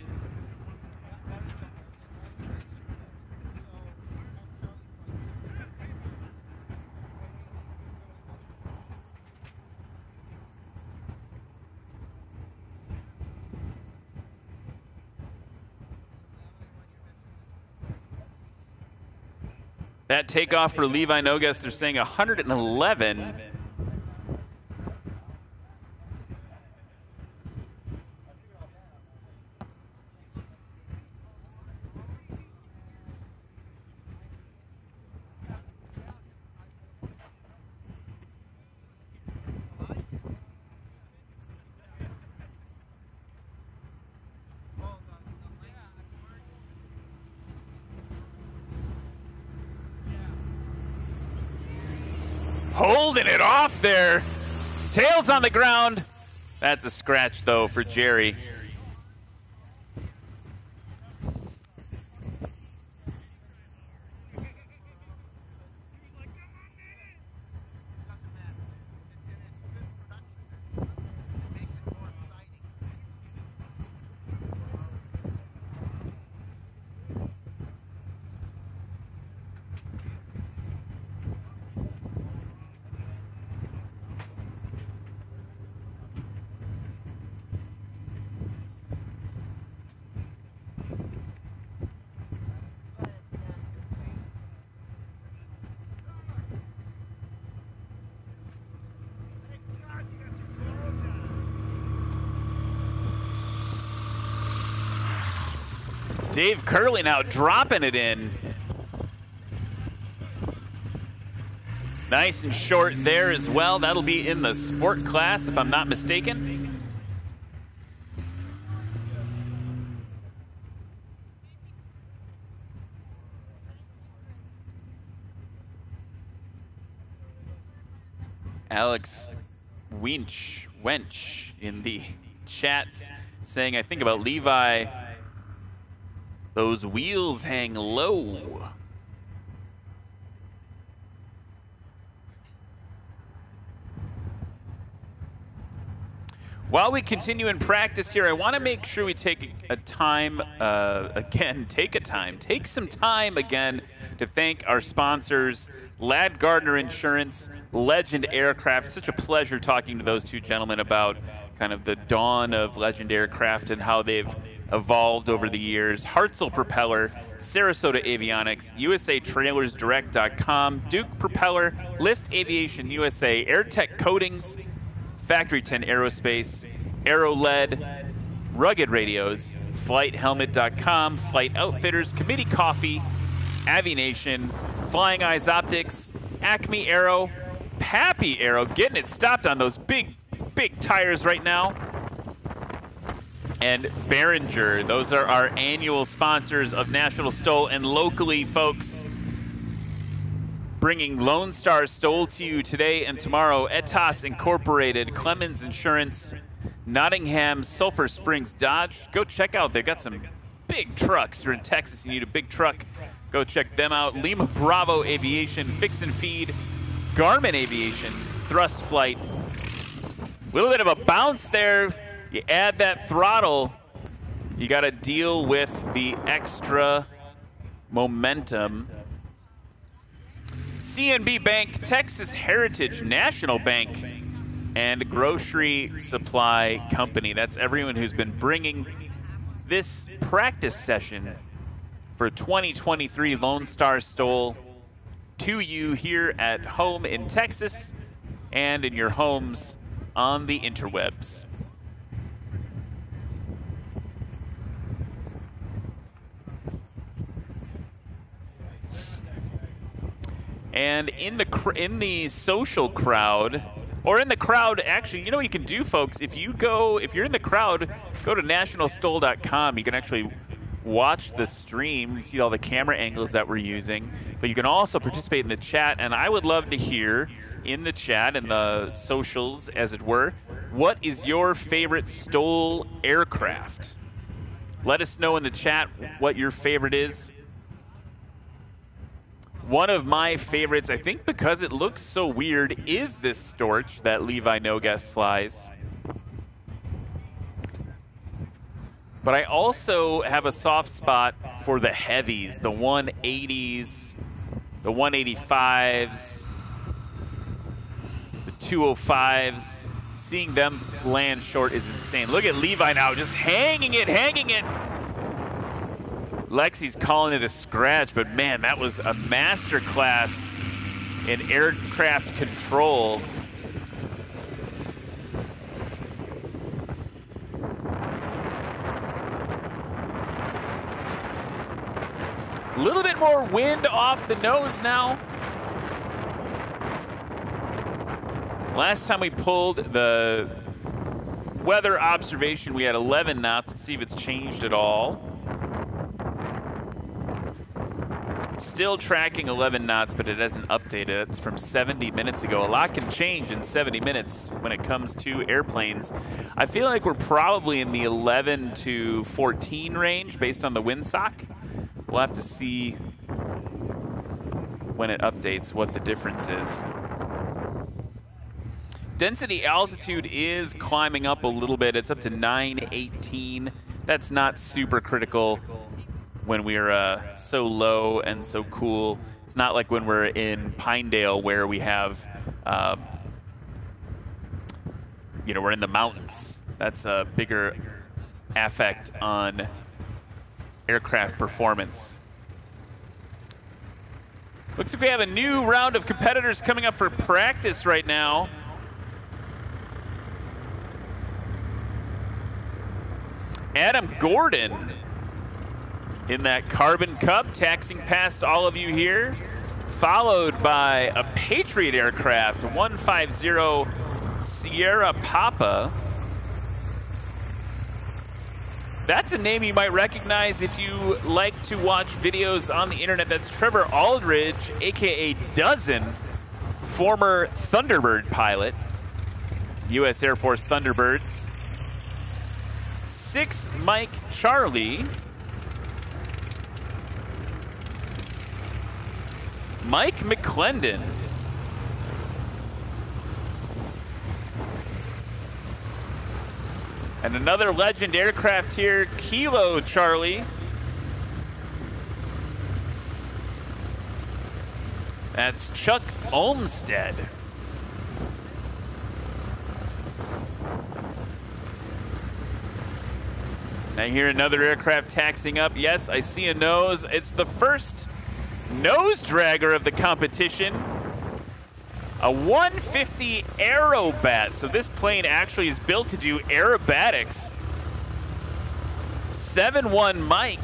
[SPEAKER 1] That takeoff for Levi Nogas, they're saying 111. Holding it off there. Tails on the ground. That's a scratch, though, for Jerry. Dave Curley now dropping it in. Nice and short there as well. That'll be in the sport class, if I'm not mistaken. Alex Wench in the chats saying, I think about Levi, those wheels hang low. While we continue in practice here, I want to make sure we take take some time again to thank our sponsors, Ladd Gardner Insurance, Legend Aircraft. It's such a pleasure talking to those two gentlemen about kind of the dawn of Legend Aircraft and how they've evolved over the years. Hartzell Propeller, Sarasota Avionics, USATrailersDirect.com, Duke Propeller, Lift Aviation USA, AirTech Coatings, Factory 10 Aerospace, AeroLed, Rugged Radios, FlightHelmet.com, Flight Outfitters, Committee Coffee, Aviation, Flying Eyes Optics, Acme Aero, Pappy Aero, getting it stopped on those big tires right now. And Behringer. Those are our annual sponsors of National STOL. And locally, folks, bringing Lonestar STOL to you today and tomorrow, Etos Incorporated, Clemens Insurance, Nottingham, Sulphur Springs Dodge. Go check out. They've got some big trucks. You're in Texas, you need a big truck. Go check them out. Lima Bravo Aviation, Fix and Feed, Garmin Aviation, Thrust Flight. A little bit of a bounce there. You add that throttle, you got to deal with the extra momentum. CNB Bank, Texas Heritage National Bank, and Grocery Supply Company. That's everyone who's been bringing this practice session for 2023 Lonestar STOL to you here at home in Texas and in your homes on the interwebs. And in the social crowd, or in the crowd, actually, you know what you can do, folks? If you're in the crowd, go to nationalstol.com. You can actually watch the stream, see all the camera angles that we're using. But you can also participate in the chat, and I would love to hear in the chat and the socials, as it were, what is your favorite STOL aircraft? Let us know in the chat what your favorite is. One of my favorites, I think because it looks so weird, is this Storch that Levi Nogas flies. But I also have a soft spot for the heavies, the 180s, the 185s, the 205s. Seeing them land short is insane. Look at Levi now, just hanging it, hanging it. Lexi's calling it a scratch, but man, that was a masterclass in aircraft control. A little bit more wind off the nose now. Last time we pulled the weather observation, we had 11 knots. Let's see if it's changed at all. Still tracking 11 knots, but it hasn't updated. It's from 70 minutes ago. A lot can change in 70 minutes when it comes to airplanes. I feel like we're probably in the 11 to 14 range based on the windsock. We'll have to see when it updates what the difference is. Density altitude is climbing up a little bit. It's up to 918. That's not super critical when we're so low and so cool. It's not like when we're in Pinedale where we have, you know, we're in the mountains. That's a bigger effect on aircraft performance. Looks like we have a new round of competitors coming up for practice right now. Adam Gordon in that Carbon Cup, taxiing past all of you here, followed by a Patriot aircraft, 150 Sierra Papa. That's a name you might recognize if you like to watch videos on the internet. That's Trevor Aldridge, aka Dozen, former Thunderbird pilot, U.S. Air Force Thunderbirds. 6 Mike Charlie. Mike McClendon. And another legend aircraft here, Kilo Charlie. That's Chuck Olmsted. I hear another aircraft taxiing up. Yes, I see a nose. It's the first nose dragger of the competition. A 150 Aerobat. So this plane actually is built to do aerobatics. 7-1 Mike.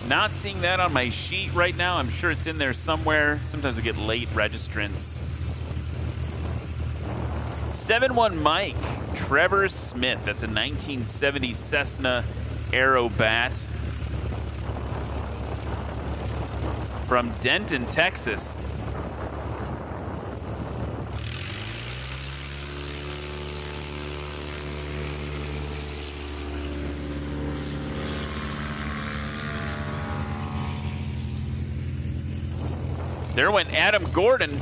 [SPEAKER 1] Not seeing that on my sheet right now. I'm sure it's in there somewhere. Sometimes we get late registrants. 7-1 Mike, Trevor Smith. That's a 1970 Cessna Aerobat from Denton, Texas. There went Adam Gordon.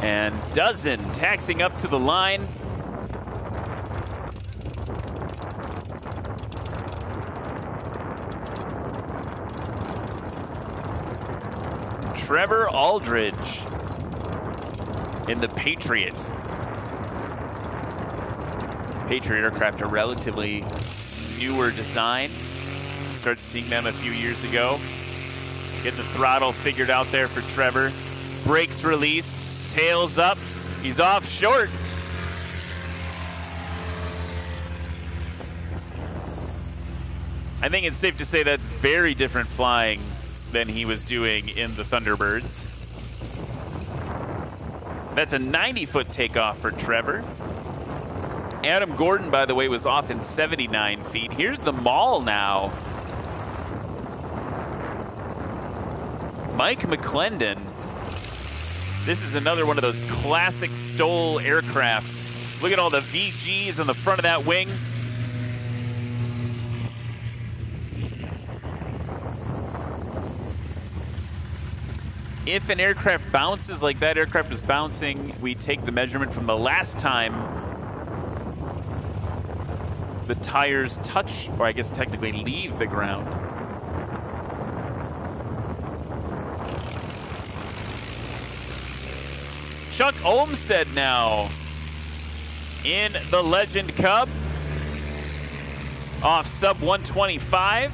[SPEAKER 1] And Dozen taxiing up to the line. Trevor Aldridge in the Patriot. Patriot aircraft, a relatively newer design. Started seeing them a few years ago. Getting the throttle figured out there for Trevor. Brakes released, tails up. He's off short. I think it's safe to say that's very different flying than he was doing in the Thunderbirds. That's a 90-foot takeoff for Trevor. Adam Gordon, by the way, was off in 79 feet. Here's the mall now. Mike McClendon. This is another one of those classic STOL aircraft Look at all the VGs on the front of that wing. If an aircraft bounces like that aircraft was bouncing, we take the measurement from the last time the tires touch, or I guess technically leave the ground. Chuck Olmsted now in the Legend Cub off sub 125.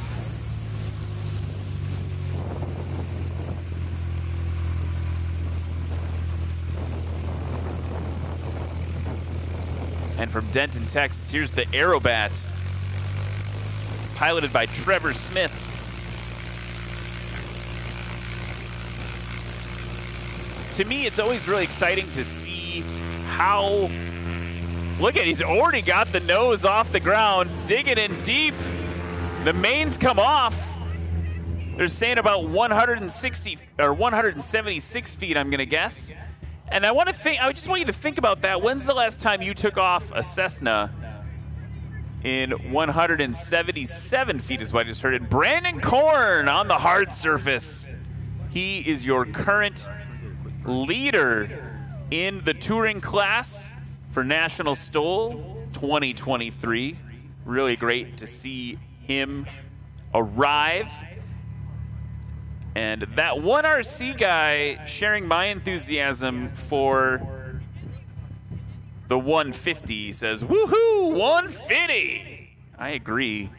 [SPEAKER 1] And from Denton, Texas, here's the Aerobat, piloted by Trevor Smith. To me, it's always really exciting to see how, look at, he's already got the nose off the ground, digging in deep. The mains come off. They're saying about 160 or 176 feet, I'm gonna guess. And I just want you to think about that. When's the last time you took off a Cessna in 177 feet is what I just heard. And Brandon Korn on the hard surface. He is your current leader in the touring class for National STOL 2023. Really great to see him arrive. And that one RC guy sharing my enthusiasm for the 150 says, woohoo, 150. I agree.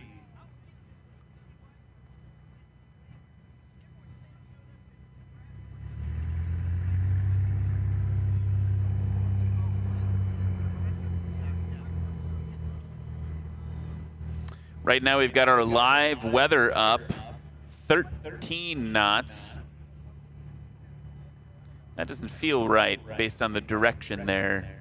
[SPEAKER 1] Right now we've got our live weather up. 13 knots. That doesn't feel right based on the direction there.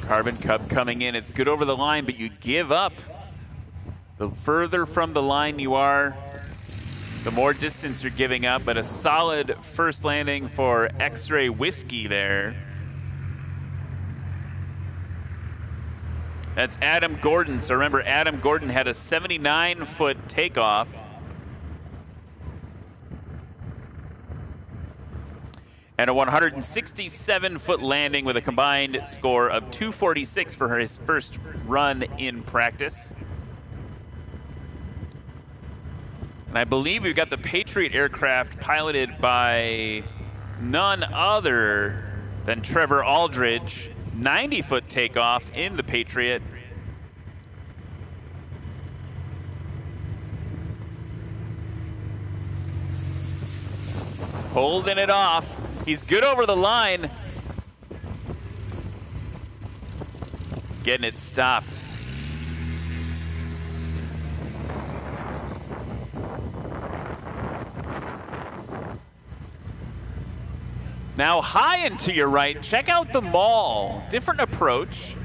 [SPEAKER 1] Carbon Cub coming in. It's good over the line, but you give up. The further from the line you are, the more distance you're giving up, but a solid first landing for X-Ray Whiskey there. That's Adam Gordon. So remember, Adam Gordon had a 79-foot takeoff. And a 167-foot landing with a combined score of 246 for his first run in practice. And I believe we've got the Patriot aircraft piloted by none other than Trevor Aldridge. 90-foot takeoff in the Patriot. Holding it off. He's good over the line. Getting it stopped. Now high and to your right, check out the mall. Different approach.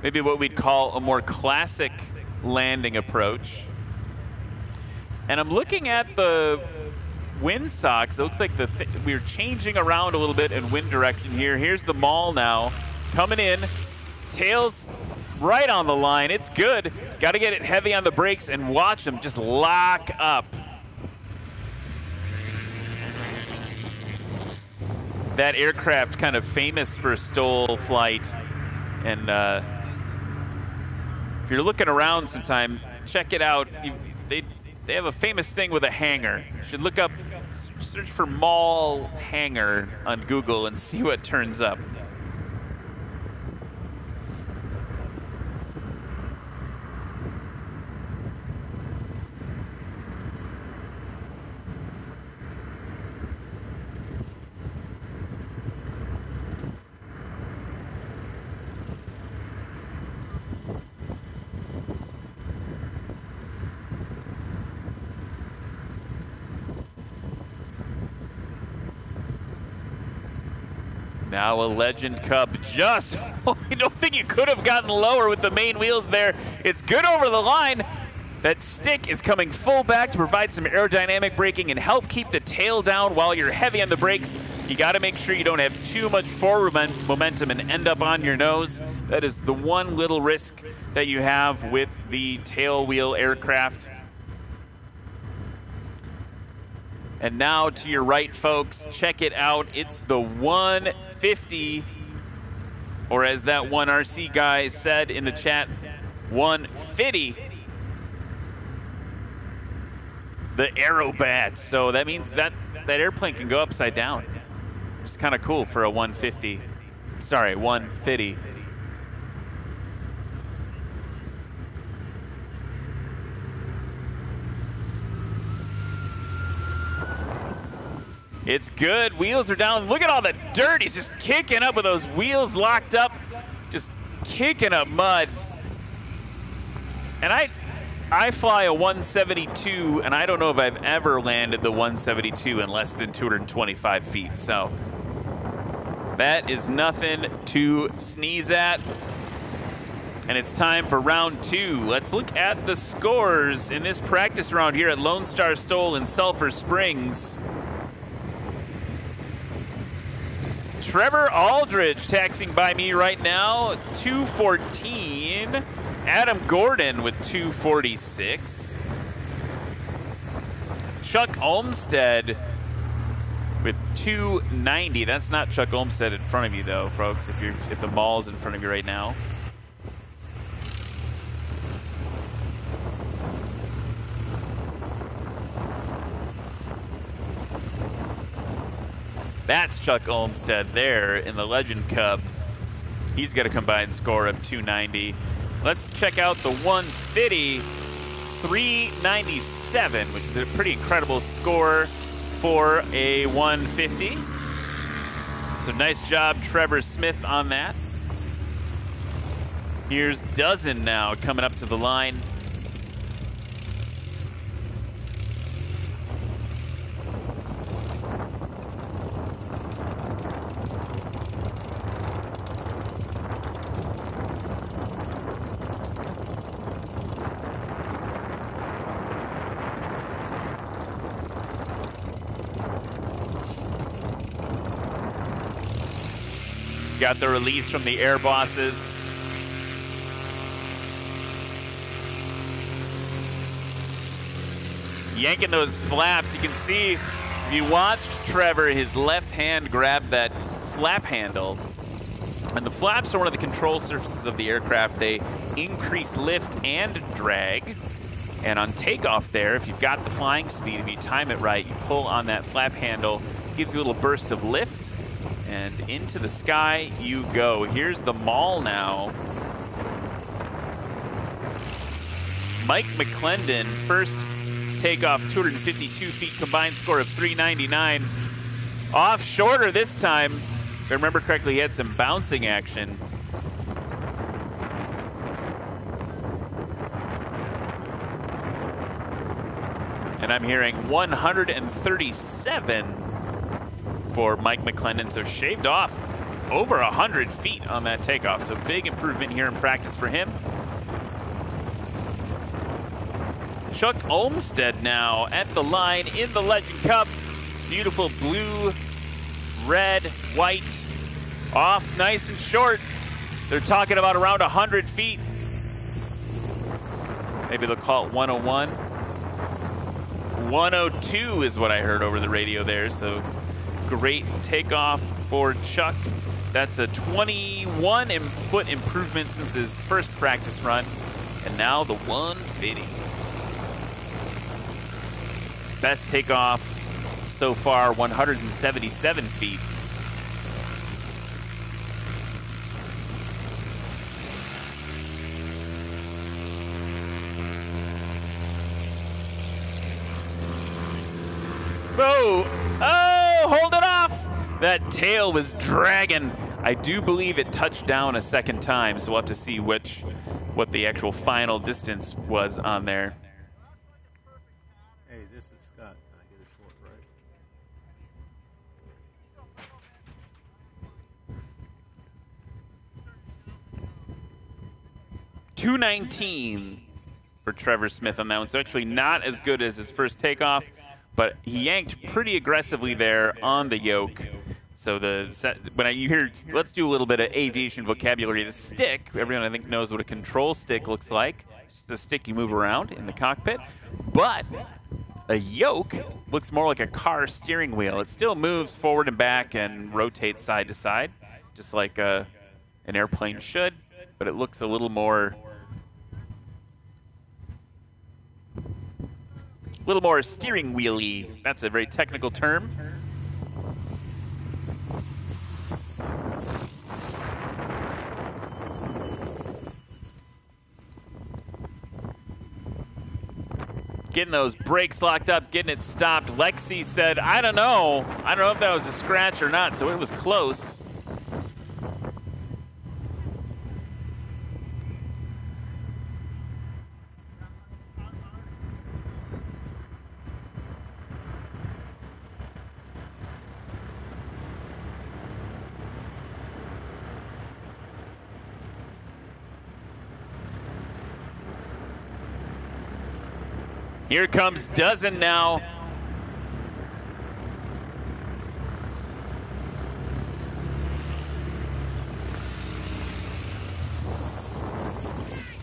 [SPEAKER 1] Maybe what we'd call a more classic landing approach. And I'm looking at the wind socks. It looks like we're changing around a little bit in wind direction here. Here's the mall now coming in. Tails right on the line. It's good. Got to get it heavy on the brakes and watch them just lock up. That aircraft kind of famous for STOL flight. And if you're looking around sometime, check it out. They have a famous thing with a hangar. You should look up, search for mall hangar on Google and see what turns up. Now a Legend Cup just, I don't think you could have gotten lower with the main wheels there. It's good over the line. That stick is coming full back to provide some aerodynamic braking and help keep the tail down while you're heavy on the brakes. You got to make sure you don't have too much forward momentum and end up on your nose. That is the one little risk that you have with the tail wheel aircraft. And now to your right, folks, check it out. It's the 150, or as that one RC guy said in the chat, 150. The Aerobat. So that means that airplane can go upside down. It's kind of cool for a 150. Sorry, 150. It's good. Wheels are down. Look at all the dirt. He's just kicking up with those wheels locked up. Just kicking up mud. And I fly a 172, and I don't know if I've ever landed the 172 in less than 225 feet. So that is nothing to sneeze at. And it's time for round 2. Let's look at the scores in this practice round here at Lonestar STOL in Sulphur Springs. Trevor Aldridge taxing by me right now, 214. Adam Gordon with 246. Chuck Olmstead with 290. That's not Chuck Olmstead in front of you though, folks, if the mall's in front of you right now. That's Chuck Olmstead there in the Legend Cup. He's got a combined score of 290. Let's check out the 150, 397, which is a pretty incredible score for a 150. So nice job, Trevor Smith, on that. Here's Dozen now coming up to the line. Got the release from the air bosses. Yanking those flaps. You can see, if you watched Trevor, his left hand grabbed that flap handle. And the flaps are one of the control surfaces of the aircraft. They increase lift and drag. And on takeoff there, if you've got the flying speed, if you time it right, you pull on that flap handle, it gives you a little burst of lift. And into the sky you go. Here's the mall now. Mike McClendon, first takeoff, 252 feet, combined score of 399. Off shorter this time. If I remember correctly, he had some bouncing action. And I'm hearing 137. For Mike McClendon, so shaved off over 100 feet on that takeoff. So big improvement here in practice for him. Chuck Olmstead now at the line in the Legend Cup. Beautiful blue, red, white, off nice and short. They're talking about around 100 feet. Maybe they'll call it 101. 102 is what I heard over the radio there, so great takeoff for Chuck. That's a 21-foot improvement since his first practice run. And now the 150. Best takeoff so far, 177 feet. Oh, hold it off. That tail was dragging. I do believe it touched down a second time, so we'll have to see what the actual final distance was on there.
[SPEAKER 4] Hey, this is Scott. Can I get a short
[SPEAKER 1] 219 for Trevor Smith on that one. So actually not as good as his first takeoff, but he yanked pretty aggressively there on the yoke. So you hear, let's do a little bit of aviation vocabulary. The stick, everyone I think knows what a control stick looks like. It's just a stick you move around in the cockpit. But a yoke looks more like a car steering wheel. It still moves forward and back and rotates side to side, just like an airplane should, but it looks a little more steering wheely. That's a very technical term. Getting those brakes locked up, getting it stopped. Lexi said, I don't know if that was a scratch or not, so it was close. Here comes Dozen now.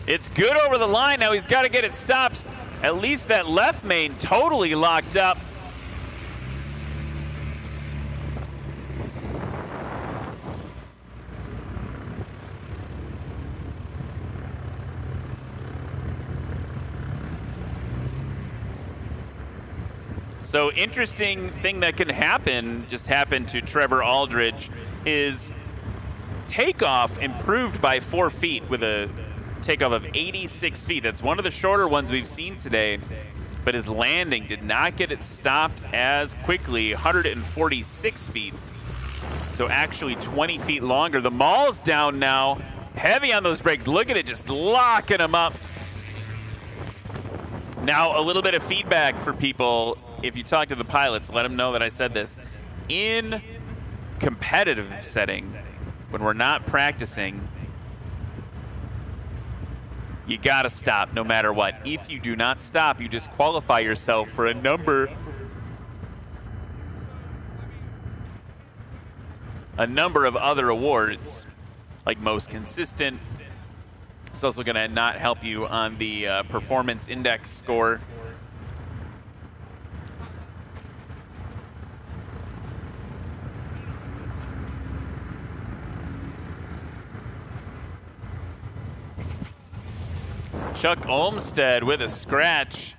[SPEAKER 1] It's good over the line. Now he's got to get it stopped. At least that left main totally locked up. So interesting thing that can happen, just happened to Trevor Aldridge, is takeoff improved by 4 feet with a takeoff of 86 feet. That's one of the shorter ones we've seen today, but his landing did not get it stopped as quickly, 146 feet. So actually 20 feet longer. The maul's down now, heavy on those brakes. Look at it, just locking him up. Now a little bit of feedback for people. If you talk to the pilots, let them know that I said this. In competitive setting, when we're not practicing, you gotta stop no matter what. If you do not stop, you disqualify yourself for a number of other awards, like most consistent. It's also gonna not help you on the performance index score. Chuck Olmstead with a scratch.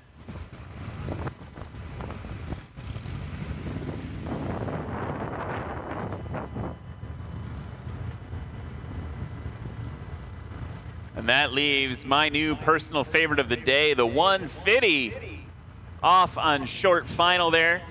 [SPEAKER 1] And that leaves my new personal favorite of the day, the 150, off on short final there.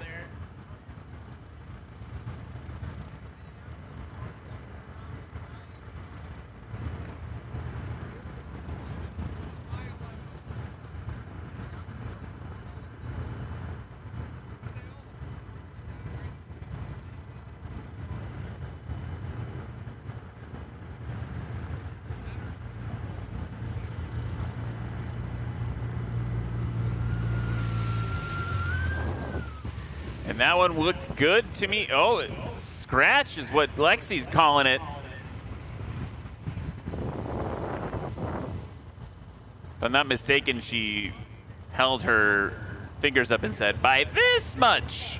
[SPEAKER 1] And that one looked good to me. Oh, scratch is what Lexi's calling it. If I'm not mistaken, she held her fingers up and said, by this much.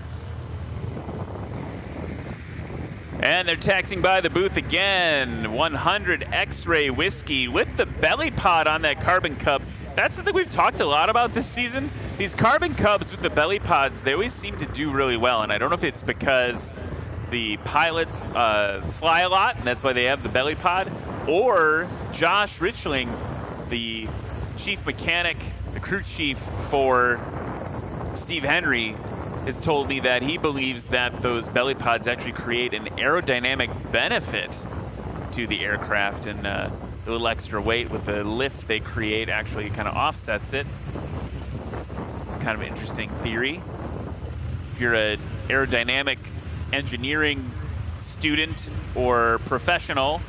[SPEAKER 1] And they're taxing by the booth again. 100 X-Ray Whiskey with the belly pod on that carbon cup. That's something we've talked a lot about this season. These carbon cubs with the belly pods, they always seem to do really well. And I don't know if it's because the pilots fly a lot, and that's why they have the belly pod, or Josh Richling, the chief mechanic, the crew chief for Steve Henry, has told me that he believes that those belly pods actually create an aerodynamic benefit to the aircraft, and the little extra weight with the lift they create actually kind of offsets it. It's kind of an interesting theory. If you're an aerodynamic engineering student or professional,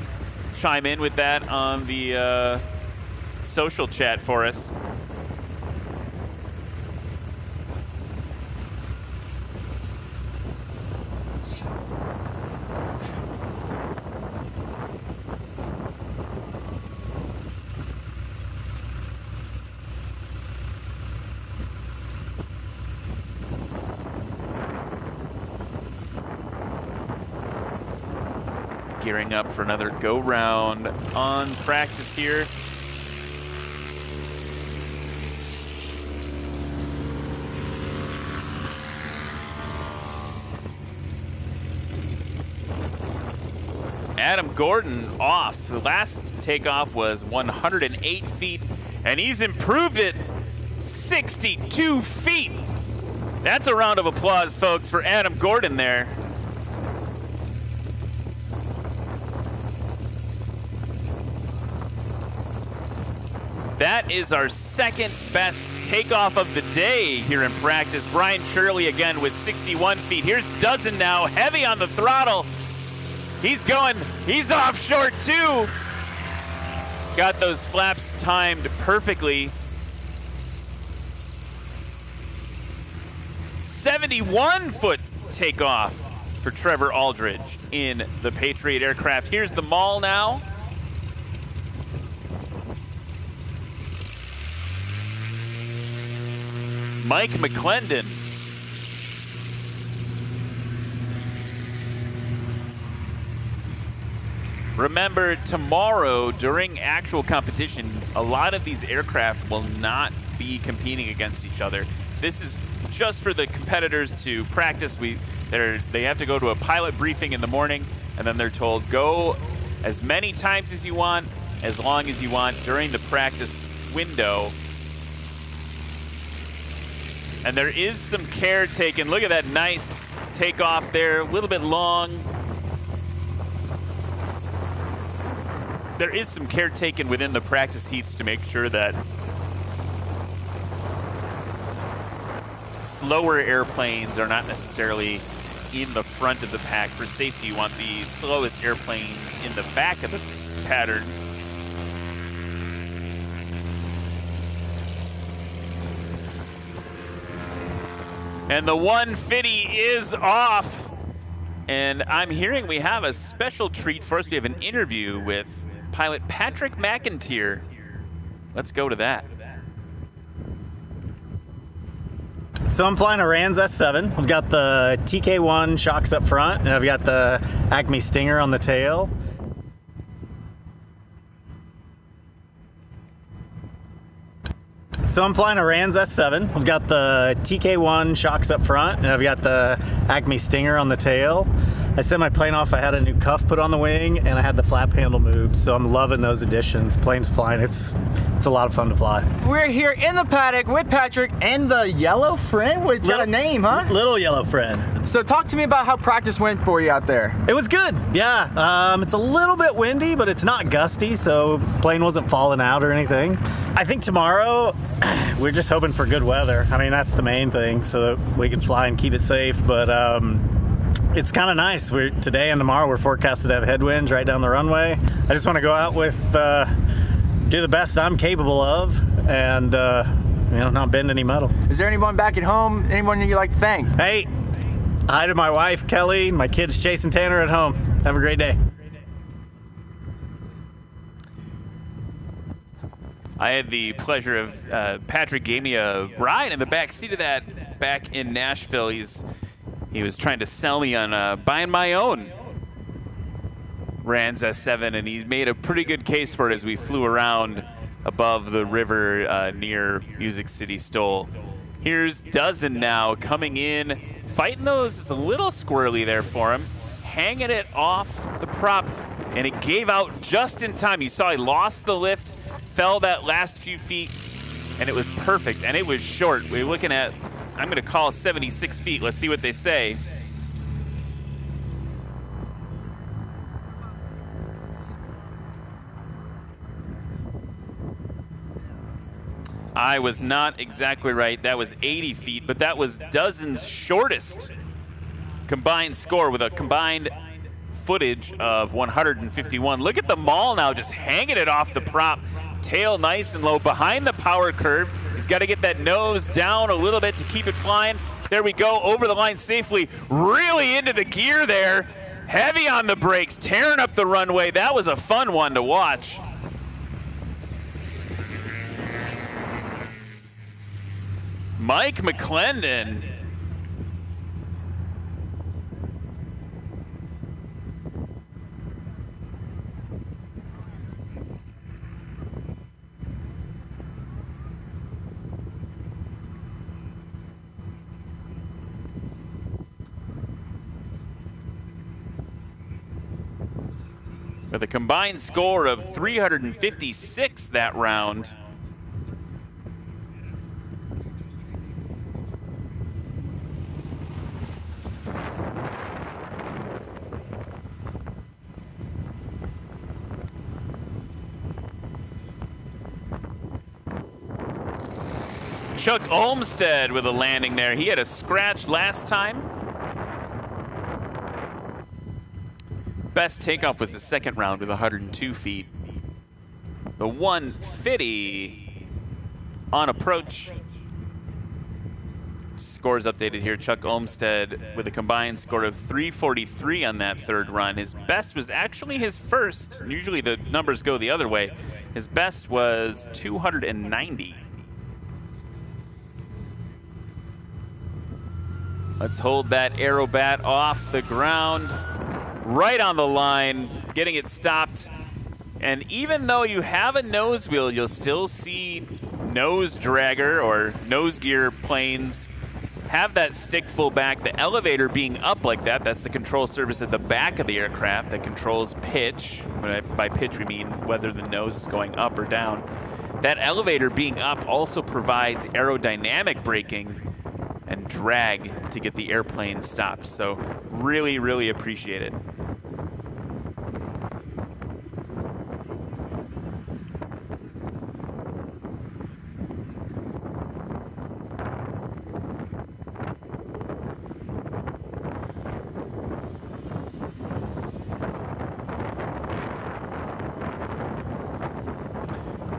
[SPEAKER 1] chime in with that on the social chat for us. Gearing up for another go-round on practice here. Adam Gordon off. The last takeoff was 108 feet, and he's improved it 62 feet. That's a round of applause, folks, for Adam Gordon there. That is our second best takeoff of the day here in practice. Brian Shirley again with 61 feet. Here's Dozen now, heavy on the throttle. He's going, he's off short too. Got those flaps timed perfectly. 71-foot takeoff for Trevor Aldridge in the Patriot aircraft. Here's the Mall now. Mike McClendon. Remember, tomorrow during actual competition, a lot of these aircraft will not be competing against each other. This is just for the competitors to practice. They have to go to a pilot briefing in the morning, and then they're told, go as many times as you want, as long as you want during the practice window. And there is some care taken. Look at that nice takeoff there, a little bit long. There is some care taken within the practice heats to make sure that slower airplanes are not necessarily in the front of the pack. For safety, you want the slowest airplanes in the back of the pattern. And the 150 is off. And I'm hearing we have a special treat for us. We have an interview with pilot Patrick McIntyre. Let's go to that.
[SPEAKER 5] So I'm flying a Rans S7. I've got the TK1 shocks up front, and I've got the Acme Stinger on the tail. So I'm flying a Rans S7. I've got the TK1 shocks up front, and I've got the Acme Stinger on the tail. I sent my plane off. I had a new cuff put on the wing, and I had the flap handle moved. So I'm loving those additions. Plane's flying. It's a lot of fun to fly.
[SPEAKER 6] We're here in the paddock with Patrick and the yellow friend. It's got a name, huh?
[SPEAKER 5] Little yellow friend.
[SPEAKER 6] So talk to me about how practice went for you out there.
[SPEAKER 5] It was good. Yeah. It's a little bit windy, but it's not gusty, so plane wasn't falling out or anything. I think tomorrow we're just hoping for good weather. I mean, that's the main thing, so that we can fly and keep it safe. But it's kind of nice. Today and tomorrow we're forecasted to have headwinds right down the runway. I just want to go out with, do the best I'm capable of, and not bend any metal.
[SPEAKER 6] Is there anyone back at home, anyone you'd like to thank?
[SPEAKER 5] Hey, hi to my wife Kelly, my kids Chase and Tanner at home. Have a great day.
[SPEAKER 1] I had the pleasure of Patrick gave me a ride in the back seat of that back in Nashville. He was trying to sell me on buying my own Rans S7, and he made a pretty good case for it as we flew around above the river near Music City STOL. Here's Dozen now coming in, fighting those. It's a little squirrely there for him, hanging it off the prop, and it gave out just in time. You saw he lost the lift, fell that last few feet, and it was perfect, and it was short. We're looking at, I'm going to call 76 feet. Let's see what they say. I was not exactly right. That was 80 feet, but that was Dozen's shortest combined score with a combined footage of 151. Look at the Mall now just hanging it off the prop. tail nice and low behind the power curve. He's got to get that nose down a little bit to keep it flying. There we go, over the line safely, really into the gear there. Heavy on the brakes, tearing up the runway. That was a fun one to watch. Mike McClendon. With a combined score of 356 that round. Chuck Olmsted with a landing there. He had a scratch last time. Best takeoff was the second round with 102 feet. The 150 on approach. Scores updated here. Chuck Olmsted with a combined score of 343 on that third run. His best was actually his first. Usually the numbers go the other way. His best was 290. Let's hold that aerobat off the ground. Right on the line, getting it stopped. And even though you have a nose wheel, you'll still see nose dragger or nose gear planes have that stick full back. The elevator being up like that, that's the control surface at the back of the aircraft that controls pitch. By pitch, we mean whether the nose is going up or down. That elevator being up also provides aerodynamic braking and drag to get the airplane stopped. So really, really appreciate it.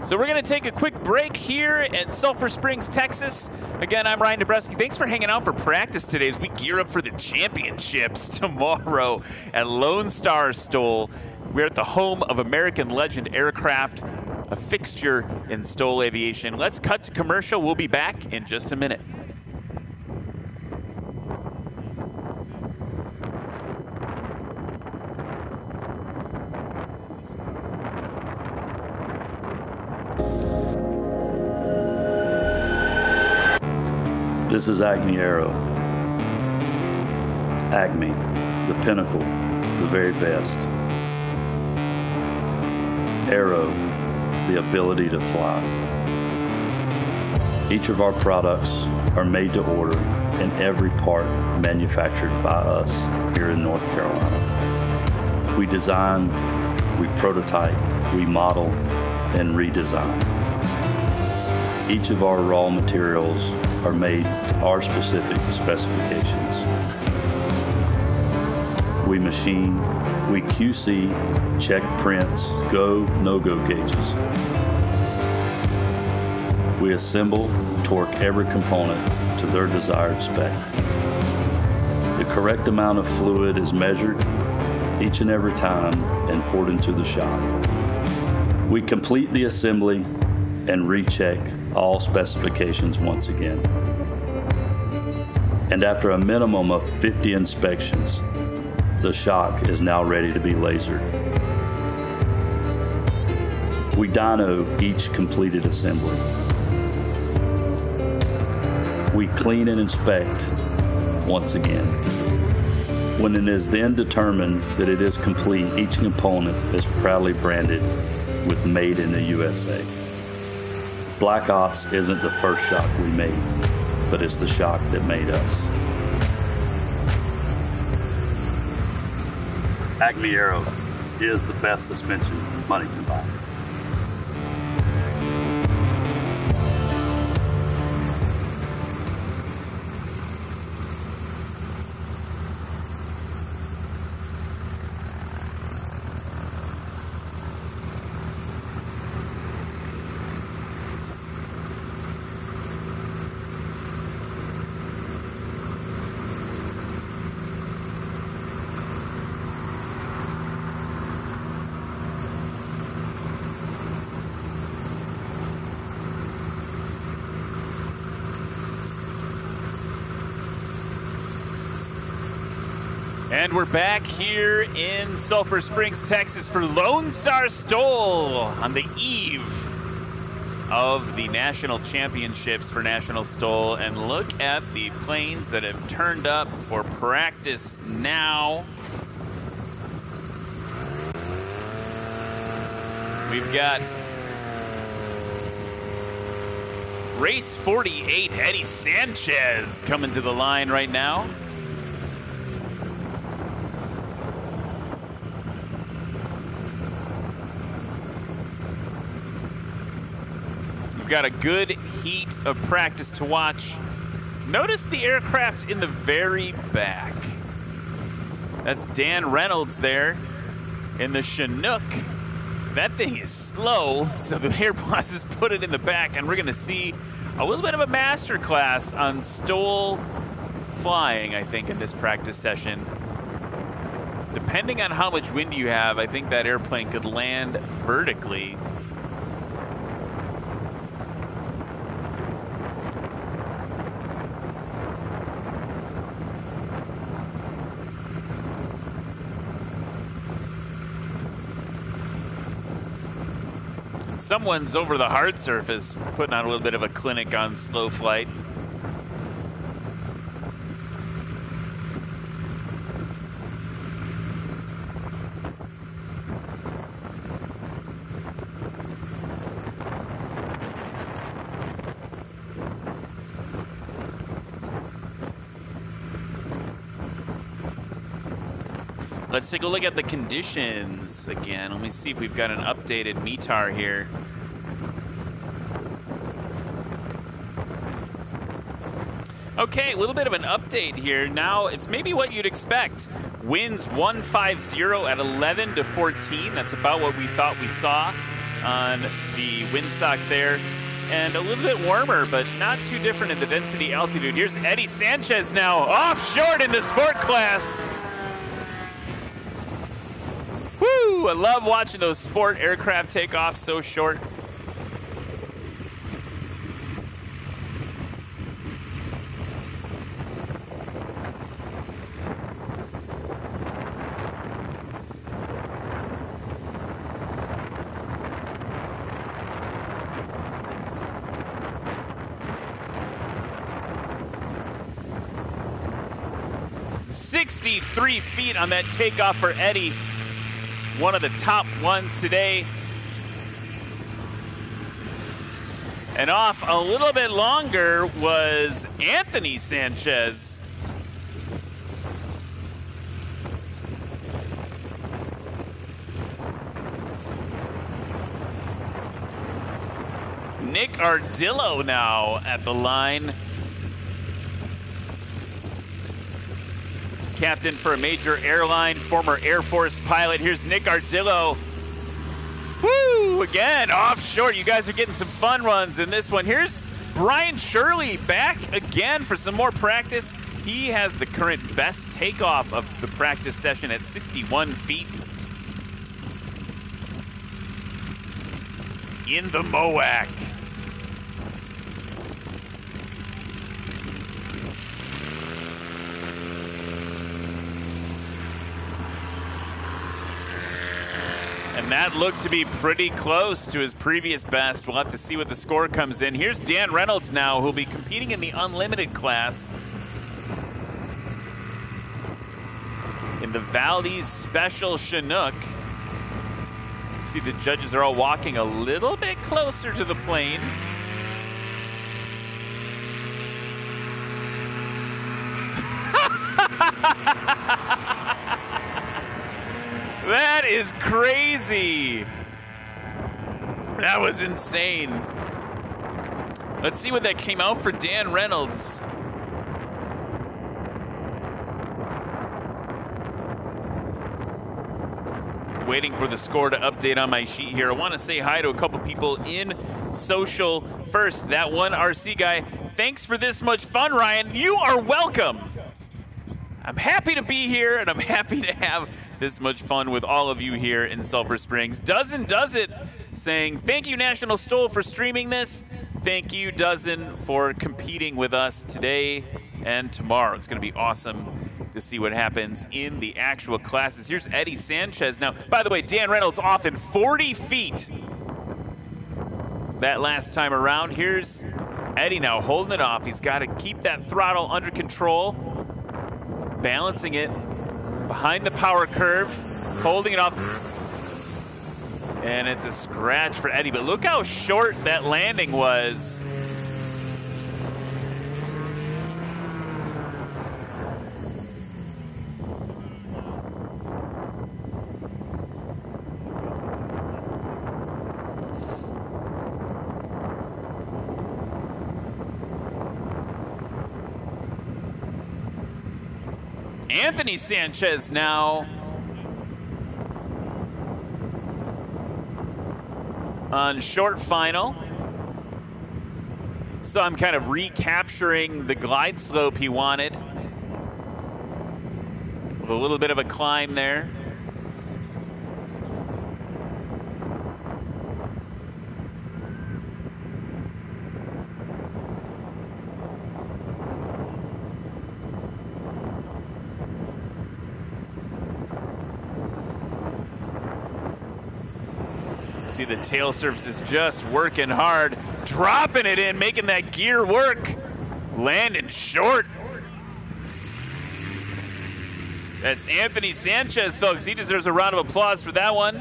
[SPEAKER 1] So we're going to take a quick break here at Sulphur Springs, Texas. Again, I'm Ryan Dabrowski. Thanks for hanging out for practice today as we gear up for the championships tomorrow at Lonestar STOL. We're at the home of American Legend Aircraft, a fixture in STOL aviation. Let's cut to commercial. We'll be back in just a minute.
[SPEAKER 7] This is Acme Aero. Acme, the pinnacle, the very best. Aero, the ability to fly. Each of our products are made to order and every part manufactured by us here in North Carolina. We design, we prototype, we model, and redesign. Each of our raw materials are made to our specific specifications. We machine, we QC, check prints, go, no-go gauges. We assemble, torque every component to their desired spec. The correct amount of fluid is measured each and every time and poured into the shop. We complete the assembly and recheck all specifications once again. And after a minimum of 50 inspections, the shock is now ready to be lasered. We dyno each completed assembly. We clean and inspect once again. When it is then determined that it is complete, each component is proudly branded with Made in the USA. Black Ops isn't the first shock we made, but it's the shock that made us. Acme Aero is the best suspension money can buy.
[SPEAKER 1] And we're back here in Sulphur Springs, Texas for Lonestar STOL on the eve of the national championships for National STOL. And look at the planes that have turned up for practice now. We've got race 48, Eddie Sanchez coming to the line right now. Got a good heat of practice to watch. Notice the aircraft in the very back. That's Dan Reynolds there in the Chinook. That thing is slow, so the air bosses put it in the back, and we're going to see a little bit of a master class on STOL flying, I think, in this practice session. Depending on how much wind you have, I think that airplane could land vertically. Someone's over the hard surface putting on a little bit of a clinic on slow flight. Let's take a look at the conditions again. Let me see if we've got an updated METAR here. Okay, a little bit of an update here. Now, it's maybe what you'd expect. Winds 150 at 11 to 14. That's about what we thought we saw on the windsock there. And a little bit warmer, but not too different in the density altitude. Here's Eddie Sanchez now, off short in the sport class. Woo! I love watching those sport aircraft take off so short. .63 feet on that takeoff for Eddie. One of the top ones today. And off a little bit longer was Anthony Sanchez. Nick Ardillo now at the line. Captain for a major airline, former Air Force pilot. Here's Nick Ardillo. Woo! Again, offshore. You guys are getting some fun runs in this one. Here's Brian Shirley back again for some more practice. He has the current best takeoff of the practice session at 61 feet. In the MOAC. And that looked to be pretty close to his previous best. We'll have to see what the score comes in. Here's Dan Reynolds now, who'll be competing in the unlimited class. In the Valdez Special Chinook. See, the judges are all walking a little bit closer to the plane. That is crazy. That was insane. Let's see what that came out for Dan Reynolds. Waiting for the score to update on my sheet here. I want to say hi to a couple people in social. First, that one RC guy. Thanks for this much fun, Ryan. You are welcome. I'm happy to be here, and I'm happy to have this much fun with all of you here in Sulphur Springs. Dozen Does It saying, thank you, National STOL, for streaming this. Thank you, Dozen, for competing with us today and tomorrow. It's going to be awesome. to see what happens in the actual classes. Here's Eddie Sanchez now. By the way, Dan Reynolds off in 40 feet that last time around. Here's Eddie now holding it off. He's got to keep that throttle under control, balancing it behind the power curve, holding it off. And it's a scratch for Eddie, but look how short that landing was. Anthony Sanchez now on short final. So I'm kind of recapturing the glide slope he wanted with a little bit of a climb there. See the tail surface is just working hard, dropping it in, making that gear work, landing short. That's Anthony Sanchez, folks. He deserves a round of applause for that one.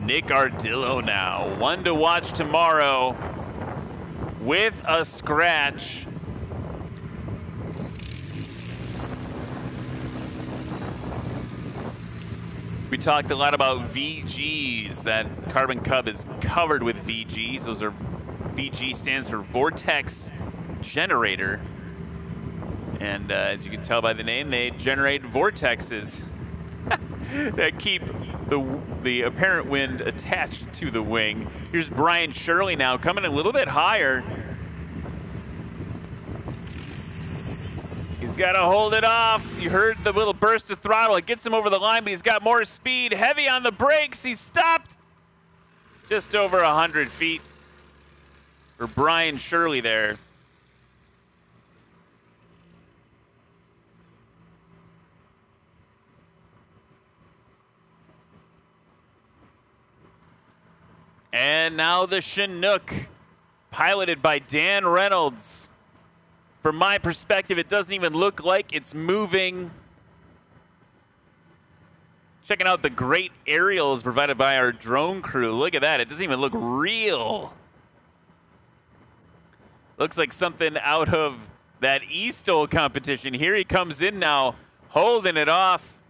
[SPEAKER 1] Nick Ardillo now, one to watch tomorrow with a scratch. We talked a lot about VGs. That Carbon Cub is covered with VGs. Those are, VG stands for Vortex Generator. And as you can tell by the name, they generate vortexes that keep the apparent wind attached to the wing. Here's Brian Shirley now coming a little bit higher. He's got to hold it off. You heard the little burst of throttle. It gets him over the line, but he's got more speed. Heavy on the brakes. He's stopped just over 100 feet for Brian Shirley there. And now the Chinook, piloted by Dan Reynolds. From my perspective, it doesn't even look like it's moving. Checking out the great aerials provided by our drone crew. Look at that. It doesn't even look real. Looks like something out of that STOL competition. Here he comes in now, holding it off.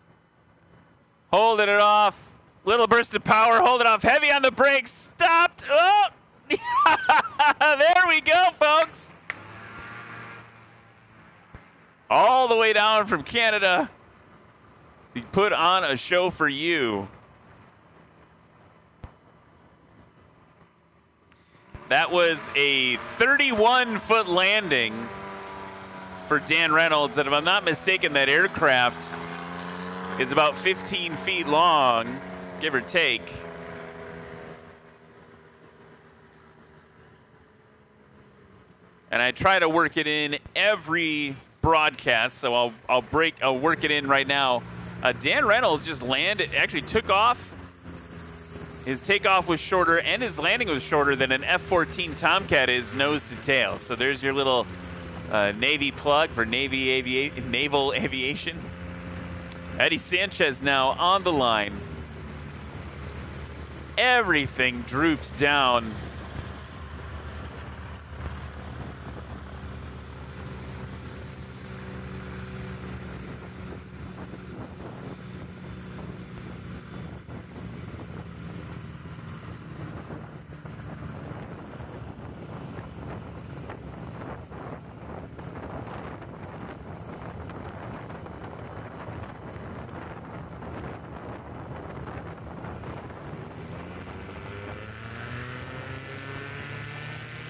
[SPEAKER 1] Holding it off. Little burst of power, hold it off, heavy on the brakes, stopped. Oh! There we go, folks. All the way down from Canada to put on a show for you. That was a 31-foot landing for Dan Reynolds, and if I'm not mistaken, that aircraft is about 15 feet long, give or take. And I try to work it in every broadcast, so I'll work it in right now. Dan Reynolds just landed, actually took off. His takeoff was shorter and his landing was shorter than an F-14 Tomcat is nose to tail. So there's your little Navy plug for naval aviation. Eddie Sanchez now on the line. Everything droops down.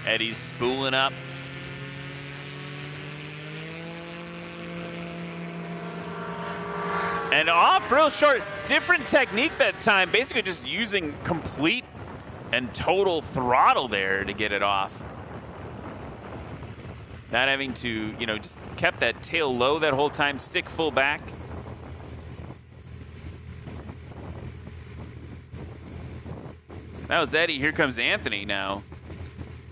[SPEAKER 1] Eddie's spooling up. And off real short. Different technique that time. Basically just using complete and total throttle there to get it off. Not having to, you know, just kept that tail low that whole time, stick full back. That was Eddie. Here comes Anthony now.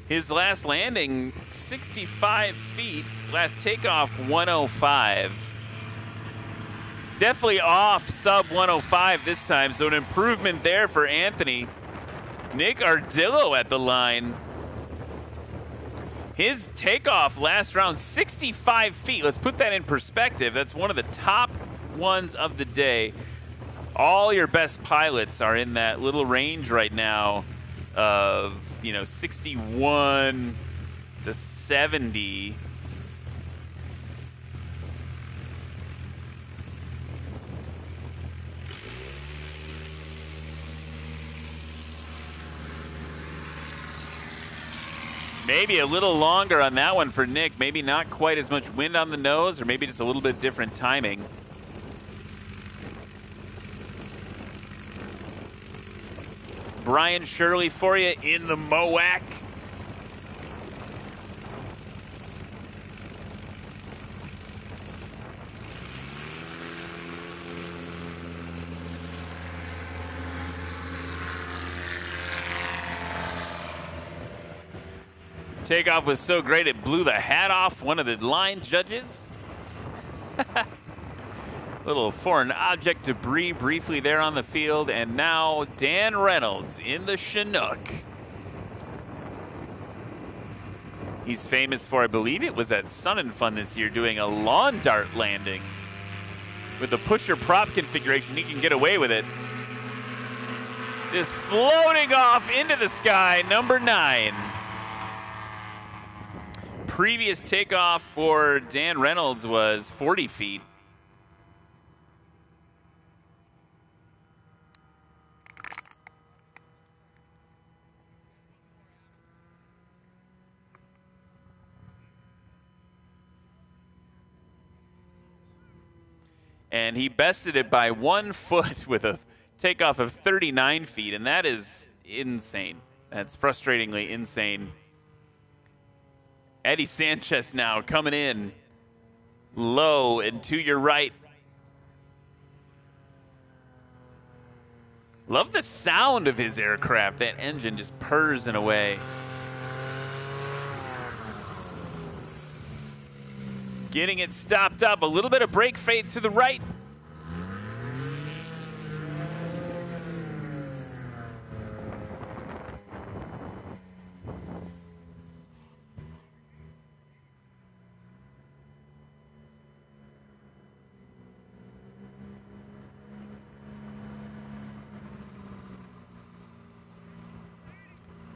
[SPEAKER 1] His last landing, 65 feet. Last takeoff, 105. Definitely off sub 105 this time, so an improvement there for Anthony. Nick Ardillo at the line. His takeoff last round, 65 feet. Let's put that in perspective. That's one of the top ones of the day. All your best pilots are in that little range right now of, you know, 61 to 70. Maybe a little longer on that one for Nick. Maybe not quite as much wind on the nose, or maybe just a little bit different timing. Brian Shirley for you in the MOAC. Takeoff was so great it blew the hat off one of the line judges. Little foreign object debris briefly there on the field, and now Dan Reynolds in the Chinook. He's famous for, I believe it was at Sun and Fun this year, doing a lawn dart landing. With the pusher prop configuration, he can get away with it. Just floating off into the sky, number 9. Previous takeoff for Dan Reynolds was 40 feet. And he bested it by 1 foot with a takeoff of 39 feet, and that is insane. That's frustratingly insane. Eddie Sanchez now coming in low and to your right. Love the sound of his aircraft. That engine just purrs in a way. Getting it stopped up. A little bit of brake fade to the right.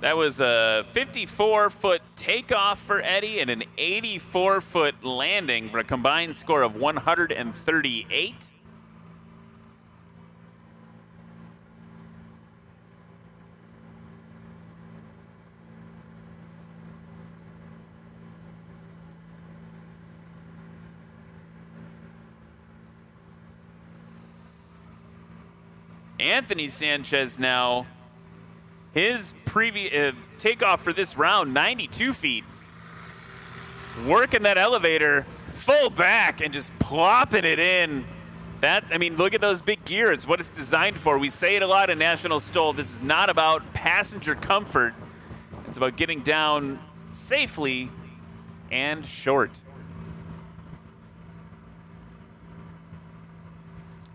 [SPEAKER 1] That was a 54-foot takeoff for Eddie and an 84-foot landing for a combined score of 138. Anthony Sanchez now. His previous takeoff for this round, 92 feet. Working that elevator full back and just plopping it in. That, I mean, look at those big gears. It's what it's designed for. We say it a lot in National STOL. This is not about passenger comfort. It's about getting down safely and short.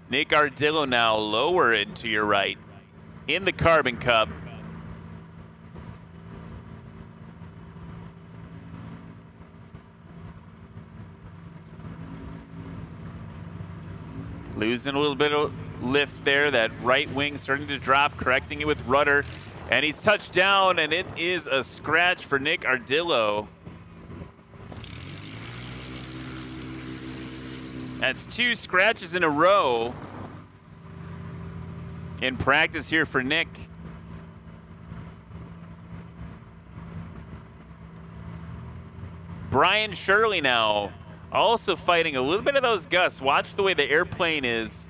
[SPEAKER 1] Nick Ardillo now lower it to your right in the Carbon Cup. Losing a little bit of lift there. That right wing starting to drop, correcting it with rudder. And he's touched down, and it is a scratch for Nick Ardillo. That's 2 scratches in a row in practice here for Nick. Brian Shirley now also fighting a little bit of those gusts. Watch the way the airplane is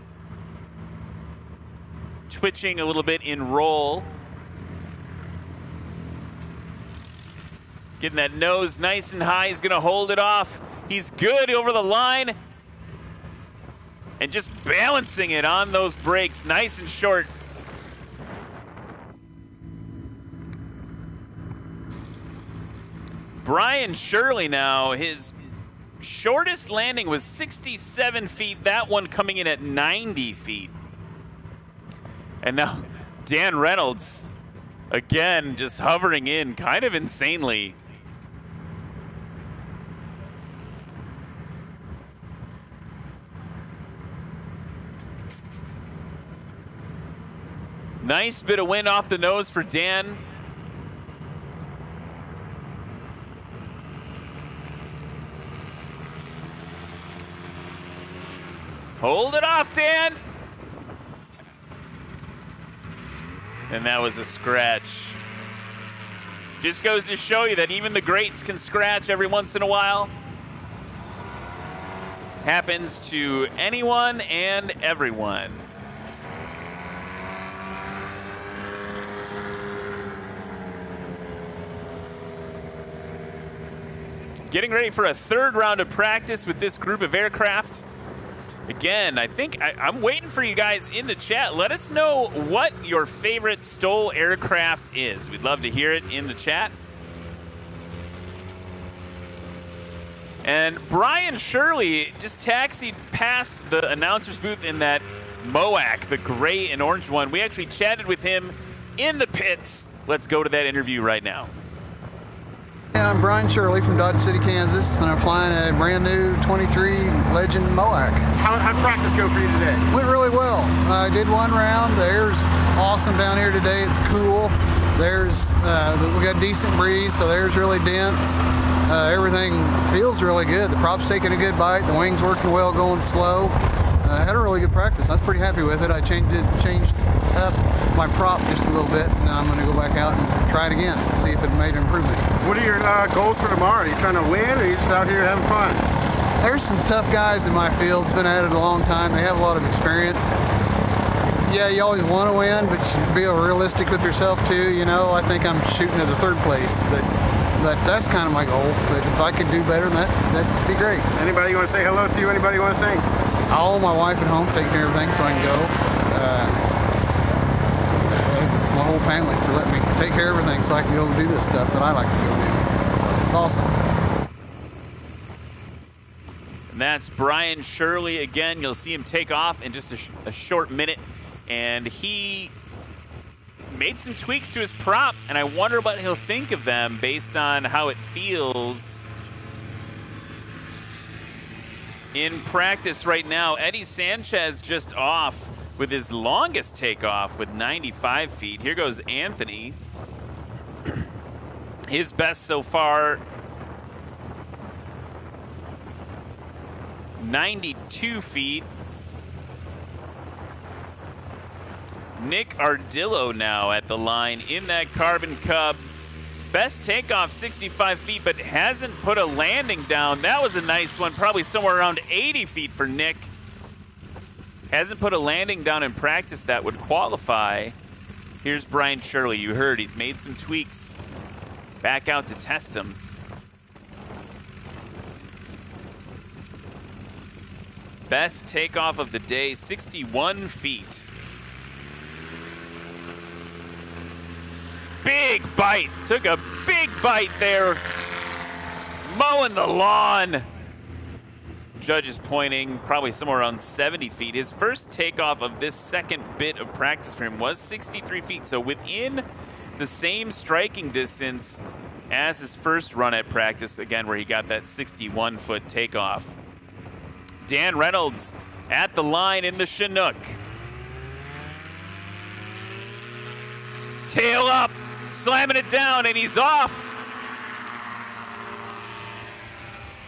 [SPEAKER 1] twitching a little bit in roll. Getting that nose nice and high. He's going to hold it off. He's good over the line. And just balancing it on those brakes, nice and short. Brian Shirley now, his shortest landing was 67 feet. That one coming in at 90 feet. And now Dan Reynolds, again, just hovering in kind of insanely. Nice bit of wind off the nose for Dan. Hold it off, Dan. And that was a scratch. Just goes to show you that even the greats can scratch every once in a while. Happens to anyone and everyone. Getting ready for a third round of practice with this group of aircraft. Again, I think I'm waiting for you guys in the chat. Let us know what your favorite STOL aircraft is. We'd love to hear it in the chat. And Brian Shirley just taxied past the announcer's booth in that MOAC, the gray and orange one. We actually chatted with him in the pits. Let's go to that interview right now.
[SPEAKER 8] I'm Brian Shirley from Dodge City, Kansas, and I'm flying a brand new 23 Legend MOAC.
[SPEAKER 9] How'd practice go for you today?
[SPEAKER 8] Went really well. I did one round. The air's awesome down here today. It's cool. We got a decent breeze, so the air's really dense. Everything feels really good. The prop's taking a good bite. The wing's working well, going slow. I had a really good practice. I was pretty happy with it. I changed up my prop just a little bit, and now I'm going to go back out and try it again, see if it made an improvement.
[SPEAKER 9] What are your goals for tomorrow? Are you trying to win, or are you just out here having fun?
[SPEAKER 8] There's some tough guys in my field. It's been at it a long time. They have a lot of experience. Yeah, you always want to win, but you be realistic with yourself too. You know, I think I'm shooting at the third place, but that's kind of my goal. But if I could do better than that, that'd be great.
[SPEAKER 9] Anybody you want to say hello to? Anybody you want to thank?
[SPEAKER 8] All my wife at home for taking care of everything so I can go. My whole family for letting me take care of everything so I can go and do this stuff that I like to go do. It's awesome.
[SPEAKER 1] And that's Brian Shirley again. You'll see him take off in just a short minute. And he made some tweaks to his prop, and I wonder what he'll think of them based on how it feels in practice right now. Eddie Sanchez just off with his longest takeoff with 95 feet. Here goes Anthony. His best so far, 92 feet. Nick Ardillo now at the line in that Carbon Cub. Best takeoff, 65 feet, but hasn't put a landing down. That was a nice one, probably somewhere around 80 feet for Nick. Hasn't put a landing down in practice that would qualify. Here's Brian Shirley. You heard he's made some tweaks. Back out to test him. Best takeoff of the day, 61 feet. Big bite. Took a big bite there. Mowing the lawn. Judge is pointing probably somewhere around 70 feet. His first takeoff of this second bit of practice for him was 63 feet. So within the same striking distance as his first run at practice, again, where he got that 61-foot takeoff. Dan Reynolds at the line in the Chinook. Tail up, slamming it down, and he's off.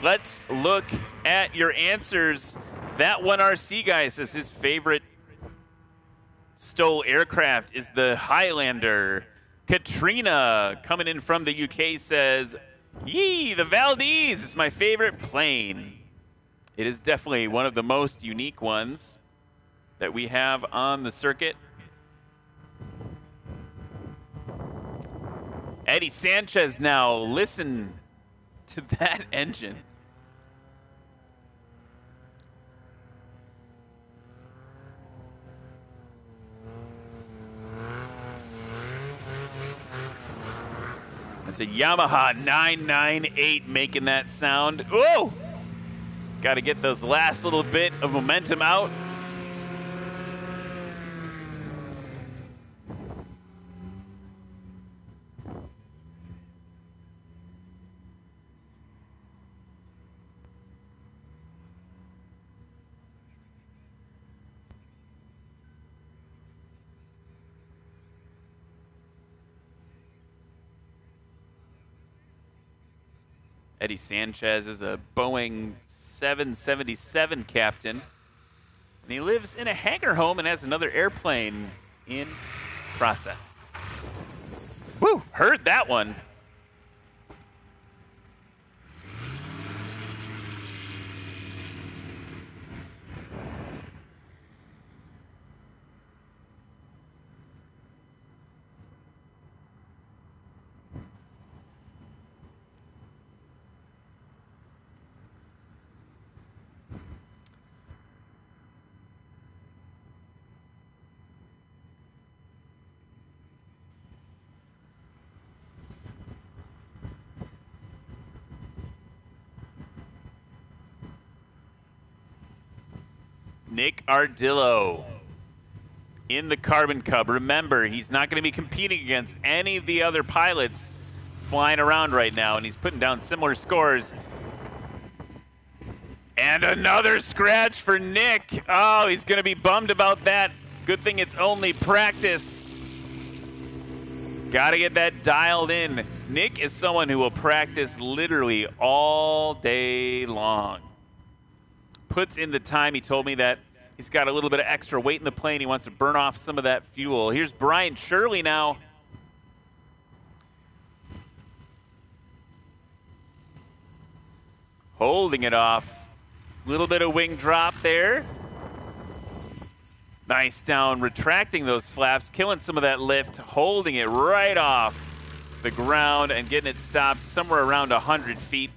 [SPEAKER 1] Let's look at your answers. That one RC guy says his favorite STOL aircraft is the Highlander. Katrina, coming in from the UK, says Yee, the Valdez is my favorite plane. It is definitely one of the most unique ones that we have on the circuit. Eddie Sanchez now, listen to that engine. That's a Yamaha 998 making that sound. Whoa! Got to get those last little bit of momentum out. Eddie Sanchez is a Boeing 777 captain, and he lives in a hangar home and has another airplane in process. Woo, heard that one. Nick Ardillo in the Carbon Cub. Remember, he's not going to be competing against any of the other pilots flying around right now, and he's putting down similar scores. And another scratch for Nick. Oh, he's going to be bummed about that. Good thing it's only practice. Got to get that dialed in. Nick is someone who will practice literally all day long. Puts in the time. He told me that he's got a little bit of extra weight in the plane. He wants to burn off some of that fuel. Here's Brian Shirley now. Holding it off. Little bit of wing drop there. Nice down, retracting those flaps, killing some of that lift, holding it right off the ground and getting it stopped somewhere around 100 feet.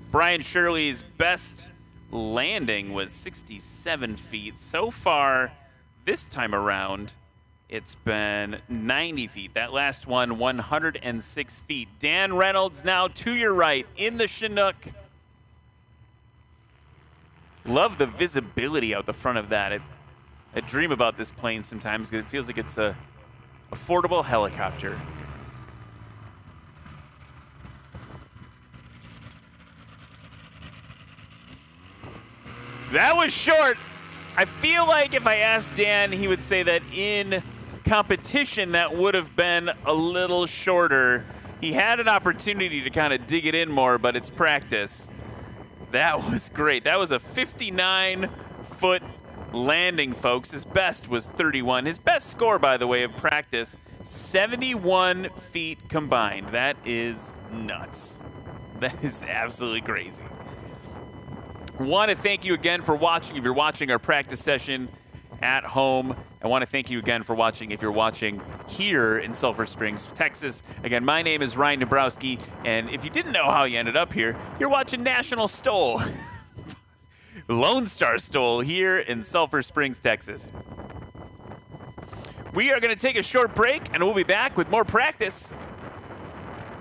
[SPEAKER 1] Brian Shirley's best landing was 67 feet. So far, this time around, it's been 90 feet. That last one, 106 feet. Dan Reynolds now to your right in the Chinook. Love the visibility out the front of that. I dream about this plane sometimes because it feels like it's a affordable helicopter. That was short. I feel like if I asked Dan, he would say that in competition that would have been a little shorter. He had an opportunity to kind of dig it in more, but it's practice. That was great. That was a 59-foot landing, folks. His best was 31. His best score, by the way, of practice, 71 feet combined. That is nuts. That is absolutely crazy. Want to thank you again for watching. If you're watching our practice session at home, I want to thank you again for watching if you're watching here in Sulphur Springs, Texas. Again, my name is Ryan Dabrowski, and if you didn't know how you ended up here, you're watching National STOL. Lonestar STOL here in Sulphur Springs, Texas. We are going to take a short break, and we'll be back with more practice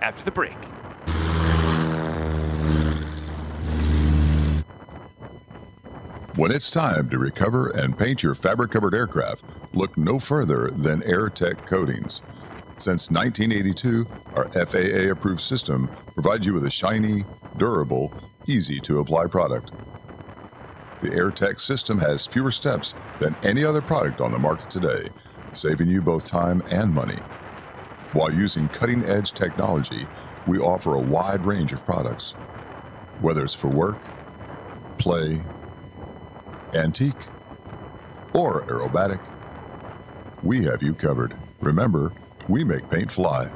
[SPEAKER 1] after the break.
[SPEAKER 10] When it's time to recover and paint your fabric-covered aircraft, look no further than AirTech Coatings. Since 1982, our FAA-approved system provides you with a shiny, durable, easy-to-apply product. The AirTech system has fewer steps than any other product on the market today, saving you both time and money. While using cutting-edge technology, we offer a wide range of products. Whether it's for work, play, antique, or aerobatic, we have you covered. Remember, we make paint fly.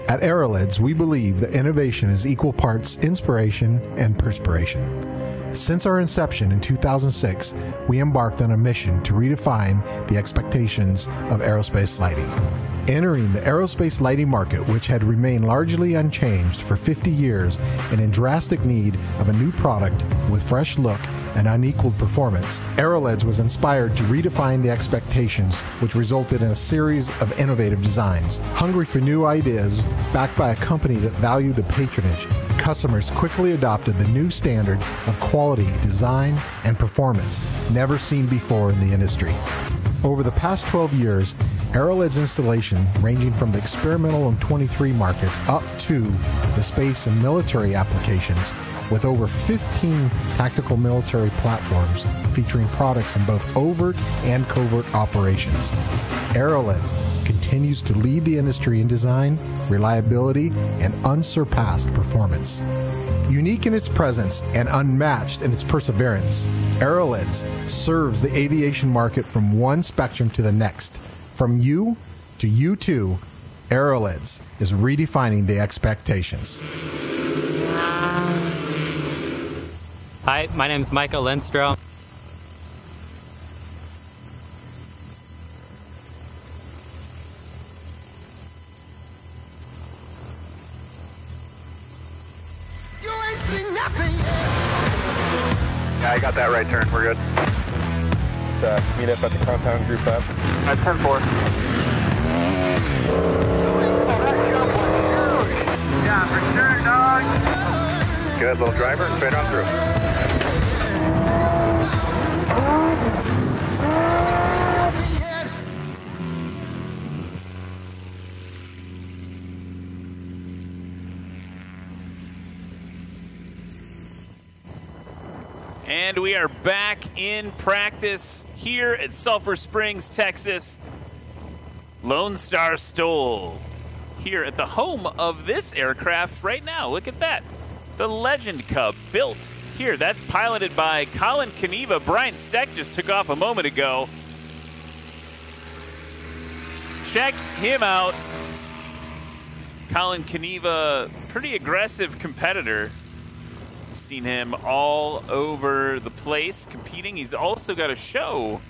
[SPEAKER 11] At Aerolids, we believe that innovation is equal parts inspiration and perspiration. Since our inception in 2006, we embarked on a mission to redefine the expectations of aerospace lighting. Entering the aerospace lighting market, which had remained largely unchanged for 50 years and in drastic need of a new product with fresh look and unequaled performance, Aerolids was inspired to redefine the expectations, which resulted in a series of innovative designs. Hungry for new ideas, backed by a company that valued the patronage, customers quickly adopted the new standard of quality, design, and performance never seen before in the industry. Over the past 12 years, Aerolid's installation, ranging from the experimental and 23 markets up to the space and military applications, with over 15 tactical military platforms featuring products in both overt and covert operations. Aerolids continues to lead the industry in design, reliability, and unsurpassed performance. Unique in its presence and unmatched in its perseverance, Aerolids serves the aviation market from one spectrum to the next. From you to you too, Aerolids is redefining the expectations.
[SPEAKER 12] Hi, my name is Michael Lindstrom.
[SPEAKER 13] You ain't seen nothing yet.
[SPEAKER 14] Yeah, I got that right turn. We're good. Let's meet up at the compound group up. At 10-4. Yeah, for sure, dog. Good, little driver, straight on through.
[SPEAKER 1] And we are back in practice here at Sulphur Springs, Texas. Lonestar STOL here at the home of this aircraft right now. Look at that. The Legend Cub built here. That's piloted by Colin Kaniva. Brian Steck just took off a moment ago. Check him out. Colin Kaniva, pretty aggressive competitor. Seen him all over the place competing. He's also got a show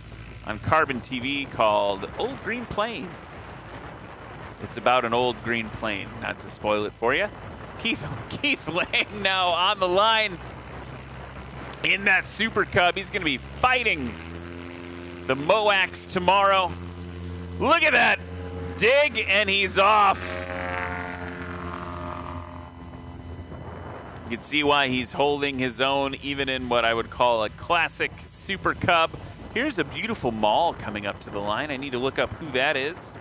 [SPEAKER 1] on Carbon TV called Old Green Plane. It's about an old green plane, not to spoil it for you. Keith Lang now on the line in that Super Cub. He's going to be fighting the Moax tomorrow. Look at that dig, and he's off. You can see why he's holding his own, even in what I would call a classic Super Cub. Here's a beautiful mall coming up to the line. I need to look up who that is.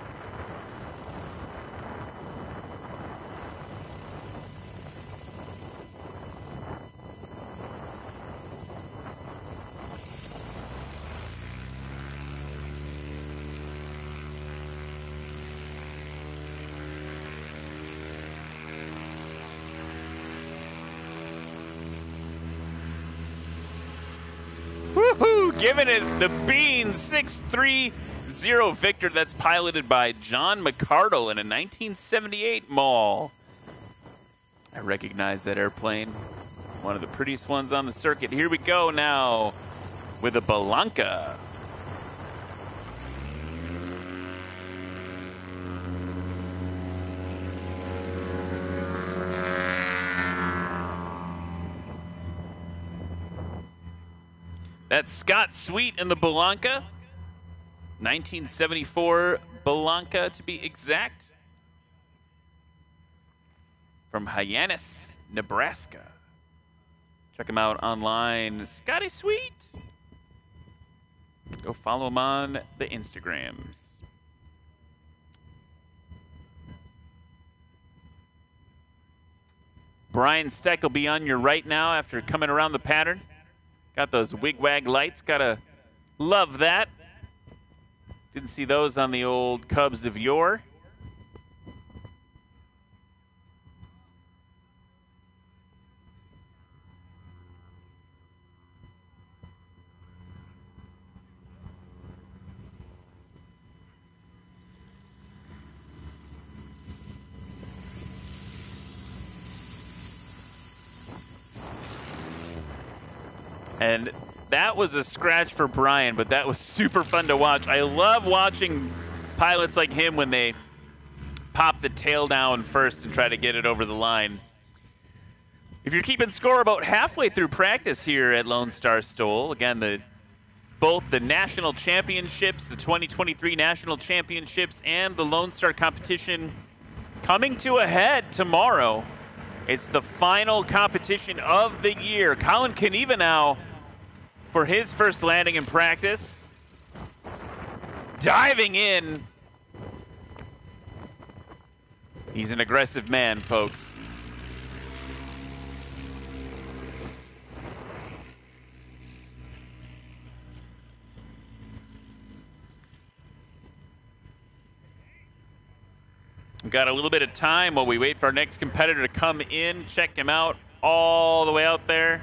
[SPEAKER 1] Woohoo! Giving it the bean, 630 Victor. That's piloted by John McCardle in a 1978 Maul. I recognize that airplane. One of the prettiest ones on the circuit. Here we go now with a Belanca. That's Scott Sweet in the Belanca. 1974 Belanca, to be exact. From Hyannis, Nebraska. Check him out online. Scotty Sweet. Go follow him on the Instagrams. Brian Steck will be on your right now after coming around the pattern. Got those wig-wag lights. Gotta love that. Didn't see those on the old Cubs of yore. And that was a scratch for Brian, but that was super fun to watch. I love watching pilots like him when they pop the tail down first and try to get it over the line. If you're keeping score, about halfway through practice here at Lonestar STOL, again, both the national championships, the 2023 national championships, and the Lonestar competition coming to a head tomorrow. It's the final competition of the year. Colin Kaniva now for his first landing in practice. Diving in. He's an aggressive man, folks. We've got a little bit of time while we wait for our next competitor to come in. Check him out all the way out there.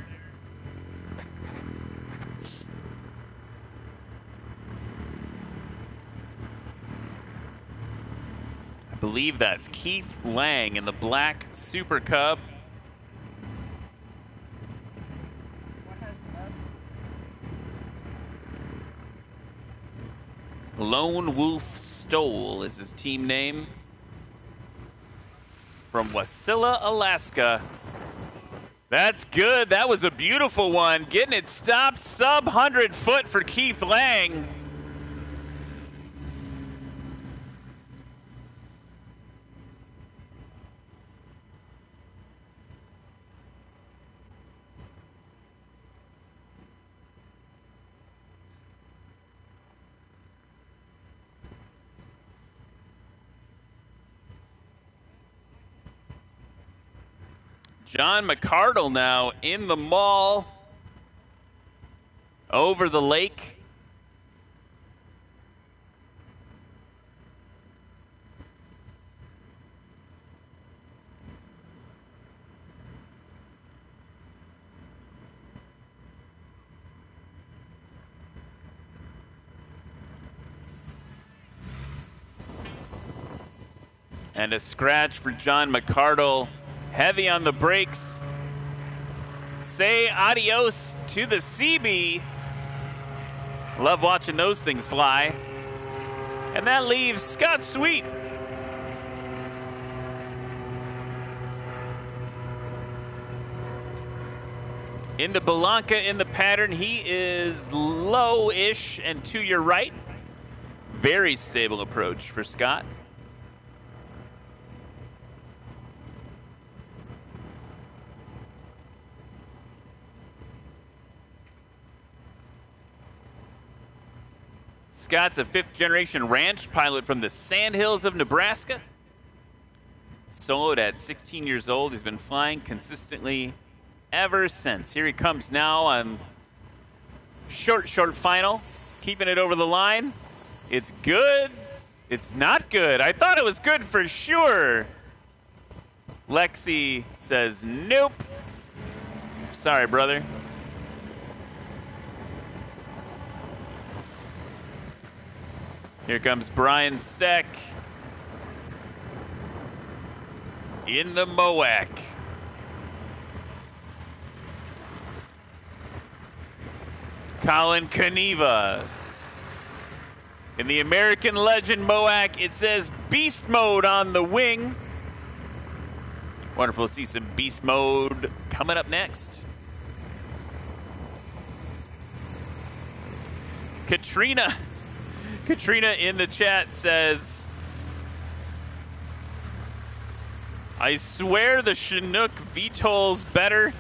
[SPEAKER 1] I believe that's Keith Lang in the black Super Cub. Lone Wolf STOL is his team name. From Wasilla, Alaska. That's good. That was a beautiful one. Getting it stopped sub 100 foot for Keith Lang. John McCardle now in the mall over the lake. And a scratch for John McCardle. Heavy on the brakes. Say adios to the CB. Love watching those things fly. And that leaves Scott Sweet. In the Belanca in the pattern, he is low-ish and to your right. Very stable approach for Scott. Scott's a fifth-generation ranch pilot from the Sandhills of Nebraska. Soloed at 16 years old. He's been flying consistently ever since. Here he comes now on short final. Keeping it over the line. It's good. It's not good. I thought it was good for sure. Lexi says, nope. Sorry, brother. Here comes Brian Steck in the MOAC. Colin Kaniva. In the American Legend MOAC, it says Beast Mode on the wing. Wonderful to see some Beast Mode coming up next. Katrina in the chat says, I swear the Chinook VTOL's better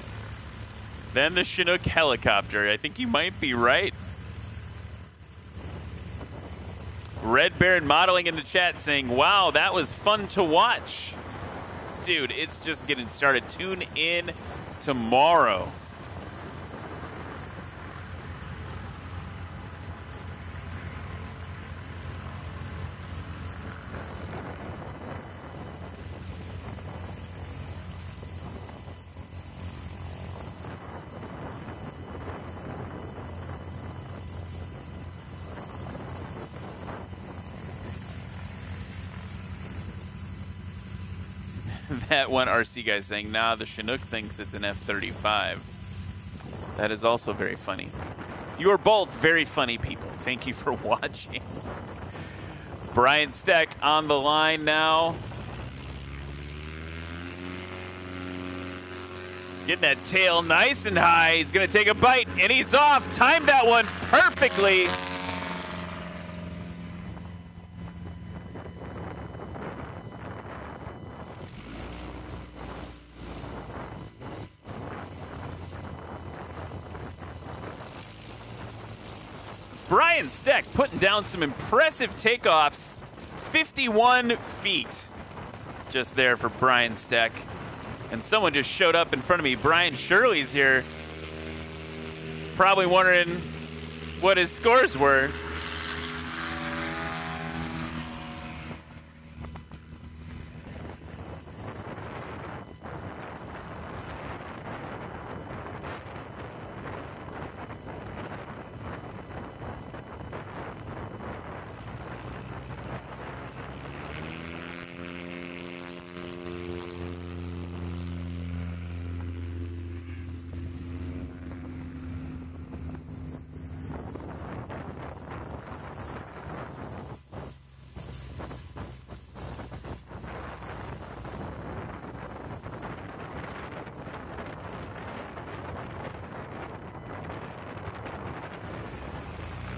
[SPEAKER 1] than the Chinook helicopter. I think you might be right. Red Baron Modeling in the chat saying, wow, that was fun to watch. Dude, it's just getting started. Tune in tomorrow. That one RC guy saying, nah, the Chinook thinks it's an F-35. That is also very funny. You are both very funny people. Thank you for watching. Brian Steck on the line now. Getting that tail nice and high. He's going to take a bite, and he's off. Timed that one perfectly. Brian Steck putting down some impressive takeoffs. 51 feet just there for Brian Steck. And someone just showed up in front of me. Brian Shirley's here. Probably wondering what his scores were.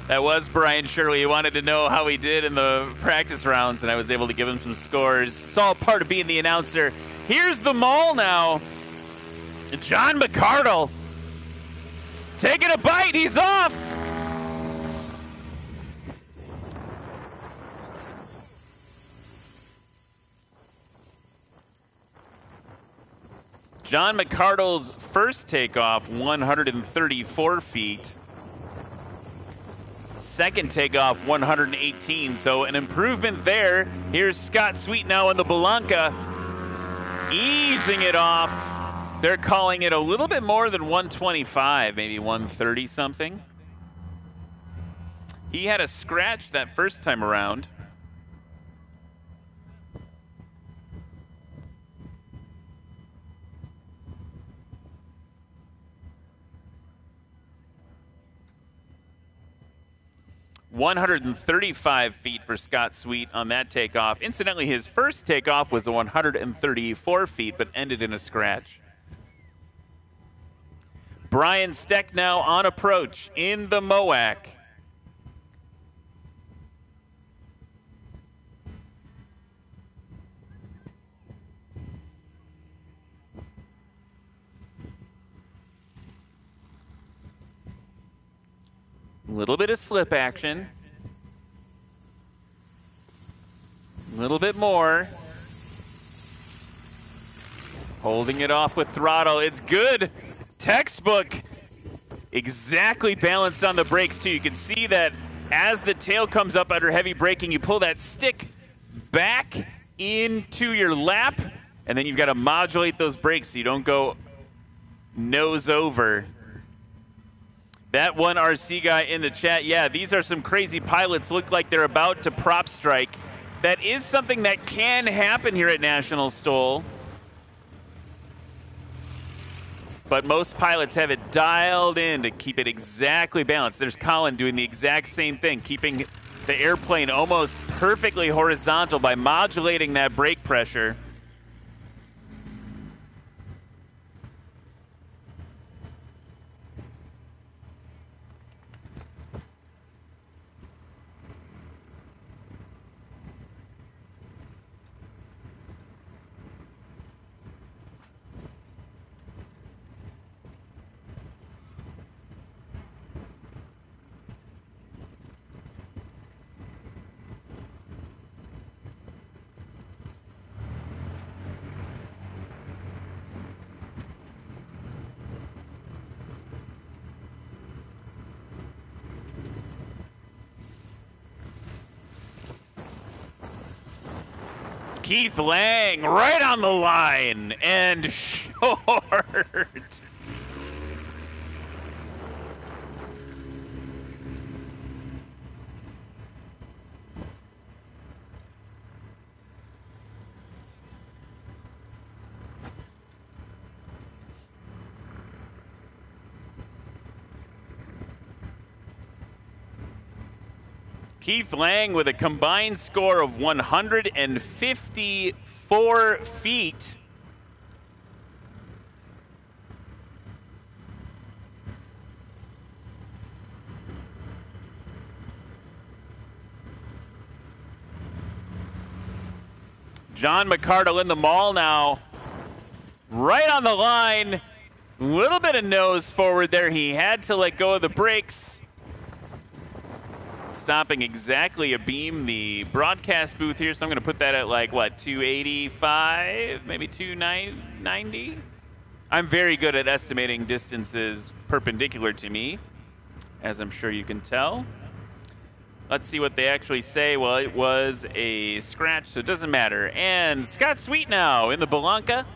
[SPEAKER 1] That was Brian Shirley. He wanted to know how he did in the practice rounds, and I was able to give him some scores. It's all part of being the announcer. Here's the mall now. John McCardle taking a bite. He's off. John McCardle's first takeoff, 134 feet. Second takeoff, 118, so an improvement there. Here's Scott Sweet now in the Belanca, easing it off. They're calling it a little bit more than 125, maybe 130 something. He had a scratch that first time around. $135 feet for Scott Sweet on that takeoff. Incidentally, his first takeoff was a 134 feet, but ended in a scratch. Brian Steck now on approach in the MOAC. A little bit of slip action. A little bit more. Holding it off with throttle. It's good. Textbook. Exactly balanced on the brakes, too. You can see that as the tail comes up under heavy braking, you pull that stick back into your lap, and then you've got to modulate those brakes so you don't go nose over. That one RC guy in the chat, yeah, these are some crazy pilots. Look like they're about to prop strike. That is something that can happen here at National STOL. But most pilots have it dialed in to keep it exactly balanced. There's Colin doing the exact same thing, keeping the airplane almost perfectly horizontal by modulating that brake pressure. Keith Lang right on the line and short. Keith Lang with a combined score of 154 feet. John McCardle in the mall now. Right on the line. A little bit of nose forward there. He had to let go of the brakes. Stopping exactly abeam the broadcast booth here. So I'm going to put that at like, what, 285, maybe 290? I'm very good at estimating distances perpendicular to me, as I'm sure you can tell. Let's see what they actually say. Well, it was a scratch, so it doesn't matter. And Scott Sweet now in the Belanca.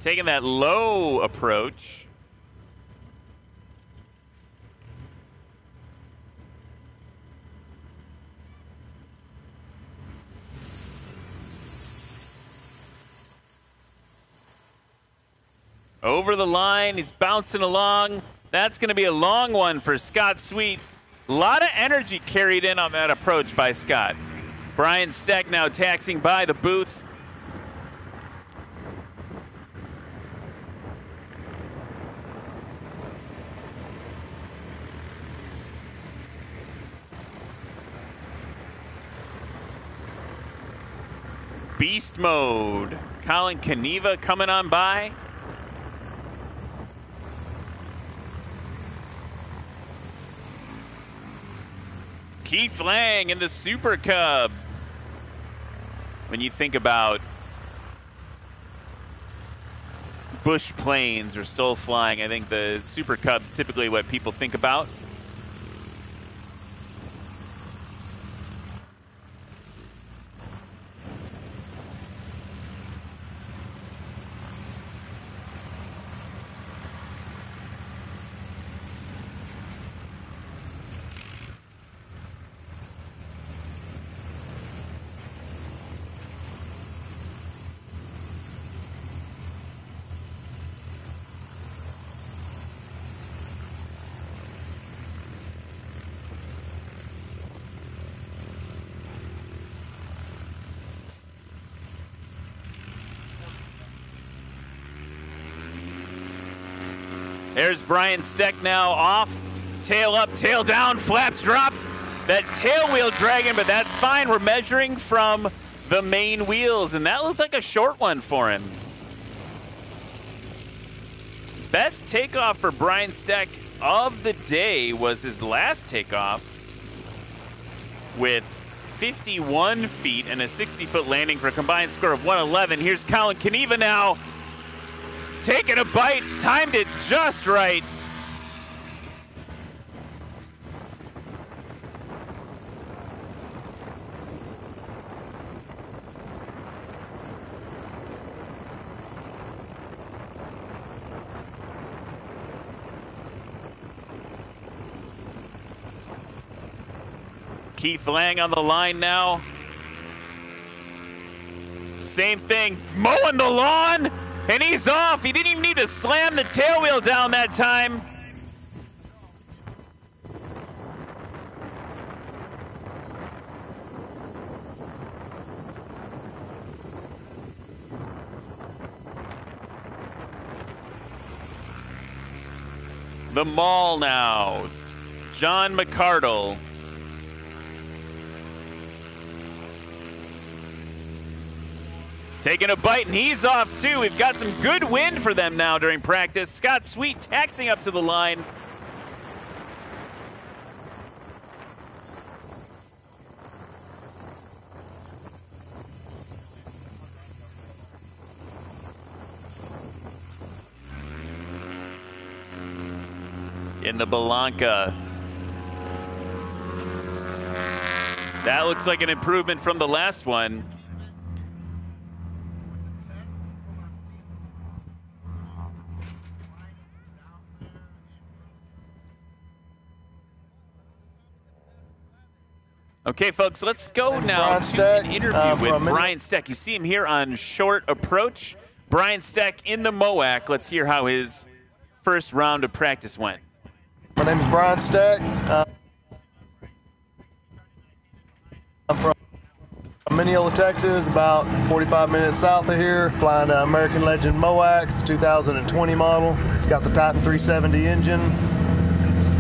[SPEAKER 1] Taking that low approach. Over the line, he's bouncing along. That's going to be a long one for Scott Sweet. A lot of energy carried in on that approach by Scott. Brian Steck now taxiing by the booth. Beast mode. Colin Kaniva coming on by. Keith Lang in the Super Cub. When you think about bush planes or STOL flying, I think the Super Cub's typically what people think about. There's Brian Steck now off. Tail up, tail down, flaps dropped. That tail wheel dragging, but that's fine. We're measuring from the main wheels, and that looked like a short one for him. Best takeoff for Brian Steck of the day was his last takeoff with 51 feet and a 60-foot landing for a combined score of 111. Here's Colin Kaniva now. Taking a bite, timed it just right. Keith Lang on the line now. Same thing, mowing the lawn. And he's off. He didn't even need to slam the tail wheel down that time. The mall now. John McCardle. Taking a bite, and he's off too. We've got some good wind for them now during practice. Scott Sweet taxing up to the line. In the Belanca. That looks like an improvement from the last one. Okay, folks, let's go now to an interview with Brian Steck. You see him here on short approach. Brian Steck in the MOAC. Let's hear how his first round of practice went.
[SPEAKER 15] My name is Brian Stack. I'm from Mineola, Texas, about 45 minutes south of here. Flying American Legend MOAX 2020 model. It's got the Titan 370 engine,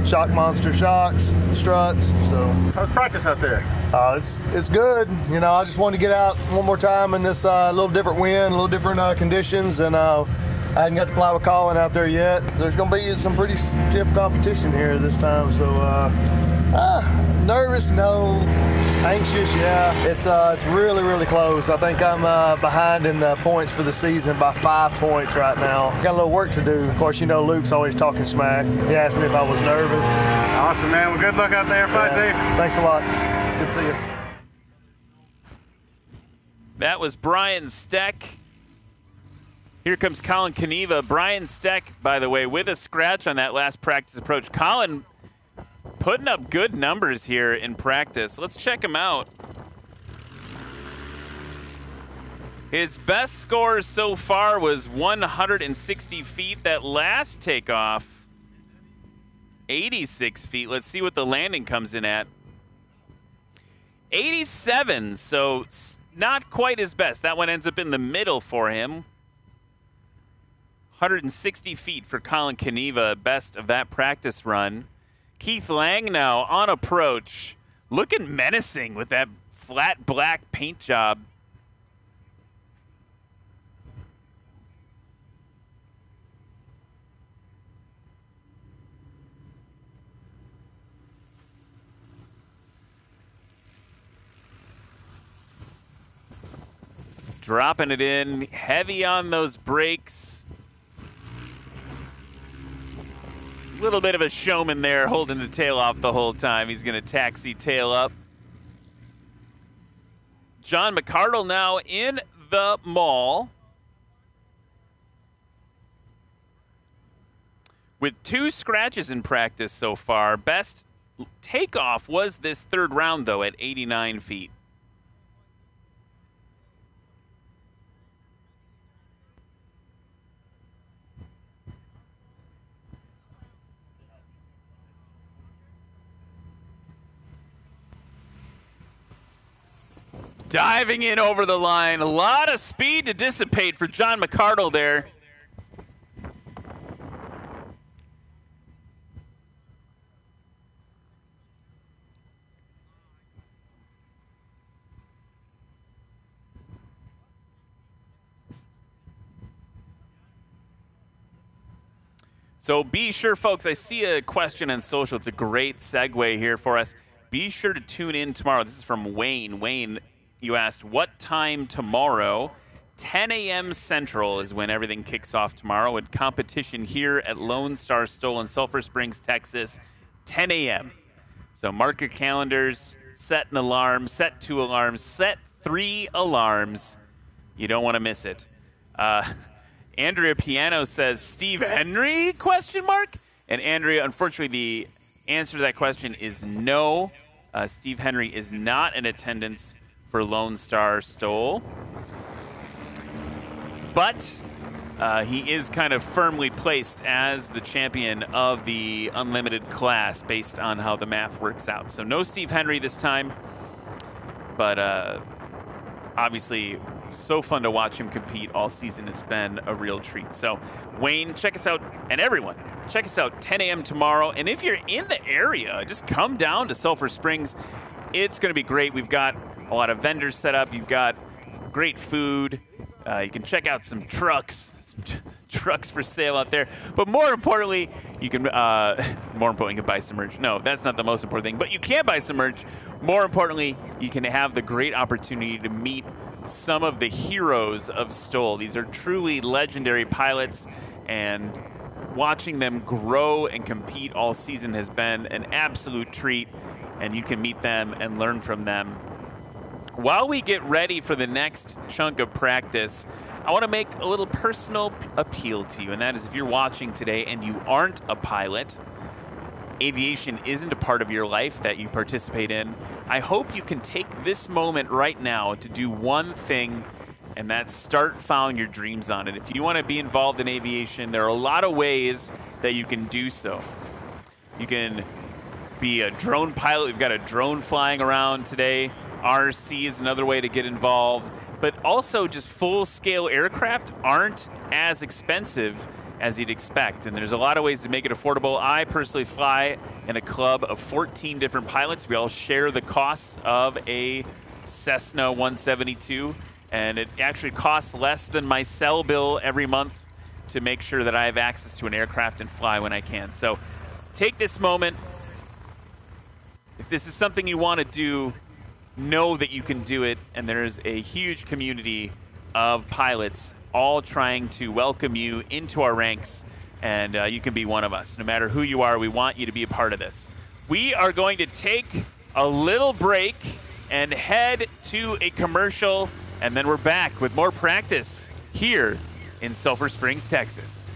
[SPEAKER 15] Shock Monster shocks, struts. So
[SPEAKER 9] how's practice out there?
[SPEAKER 15] It's good. You know, I just wanted to get out one more time in this little different wind, a little different conditions, and I hadn't got to fly with Colin out there yet. There's going to be some pretty stiff competition here this time. So nervous, no. Anxious, yeah. It's really, really close. I think I'm behind in the points for the season by 5 points right now. Got a little work to do. Of course, you know Luke's always talking smack. He asked me if I was nervous.
[SPEAKER 9] Awesome, man. Well, good luck out there. Fly safe.
[SPEAKER 15] Thanks a lot. It's good to see you.
[SPEAKER 1] That was Brian Steck. Here comes Colin Caneva. Brian Steck, by the way, with a scratch on that last practice approach. Colin putting up good numbers here in practice. Let's check him out. His best score so far was 160 feet. That last takeoff, 86 feet. Let's see what the landing comes in at. 87, so not quite his best. That one ends up in the middle for him. 160 feet for Colin Caneva, best of that practice run. Keith Lang now on approach, looking menacing with that flat black paint job. Dropping it in, heavy on those brakes. Little bit of a showman there, holding the tail off the whole time. He's going to taxi tail up. John McCardle now in the mall with 2 scratches in practice so far. Best takeoff was this third round, though, at 89 feet. Diving in over the line. A lot of speed to dissipate for John McCardle there. So be sure, folks, I see a question on social. It's a great segue here for us. Be sure to tune in tomorrow. This is from Wayne. Wayne, you asked, what time tomorrow? 10 a.m. Central is when everything kicks off tomorrow with competition here at Lonestar STOL in Sulphur Springs, Texas, 10 a.m. So mark your calendars, set an alarm, set 2 alarms, set 3 alarms. You don't want to miss it. Andrea Piano says, Steve Henry, question mark? And Andrea, unfortunately, the answer to that question is no. Steve Henry is not in attendance for Lonestar STOL. But he is kind of firmly placed as the champion of the unlimited class based on how the math works out. So no Steve Henry this time, but obviously so fun to watch him compete all season. It's been a real treat. So Wayne, check us out, and everyone, check us out 10 a.m. tomorrow. And if you're in the area, just come down to Sulphur Springs. It's going to be great. We've got a lot of vendors set up. You've got great food. You can check out some trucks for sale out there. But more importantly, you can buy some merch. No, that's not the most important thing. But you can buy some merch. More importantly, you can have the great opportunity to meet some of the heroes of STOL. These are truly legendary pilots, and watching them grow and compete all season has been an absolute treat. And you can meet them and learn from them. While we get ready for the next chunk of practice, I want to make a little personal appeal to you, and that is if you're watching today and you aren't a pilot, aviation isn't a part of your life that you participate in, I hope you can take this moment right now to do one thing, and that's start following your dreams on it. If you want to be involved in aviation, there are a lot of ways that you can do so. You can be a drone pilot. We've got a drone flying around today. RC is another way to get involved. But also just full-scale aircraft aren't as expensive as you'd expect. And there's a lot of ways to make it affordable. I personally fly in a club of 14 different pilots. We all share the costs of a Cessna 172. And it actually costs less than my cell bill every month to make sure that I have access to an aircraft and fly when I can. So take this moment. If this is something you want to do, know that you can do it. And there's a huge community of pilots all trying to welcome you into our ranks, and you can be one of us. No matter who you are, we want you to be a part of this. We are going to take a little break and head to a commercial, and then we're back with more practice here in Sulphur Springs, Texas.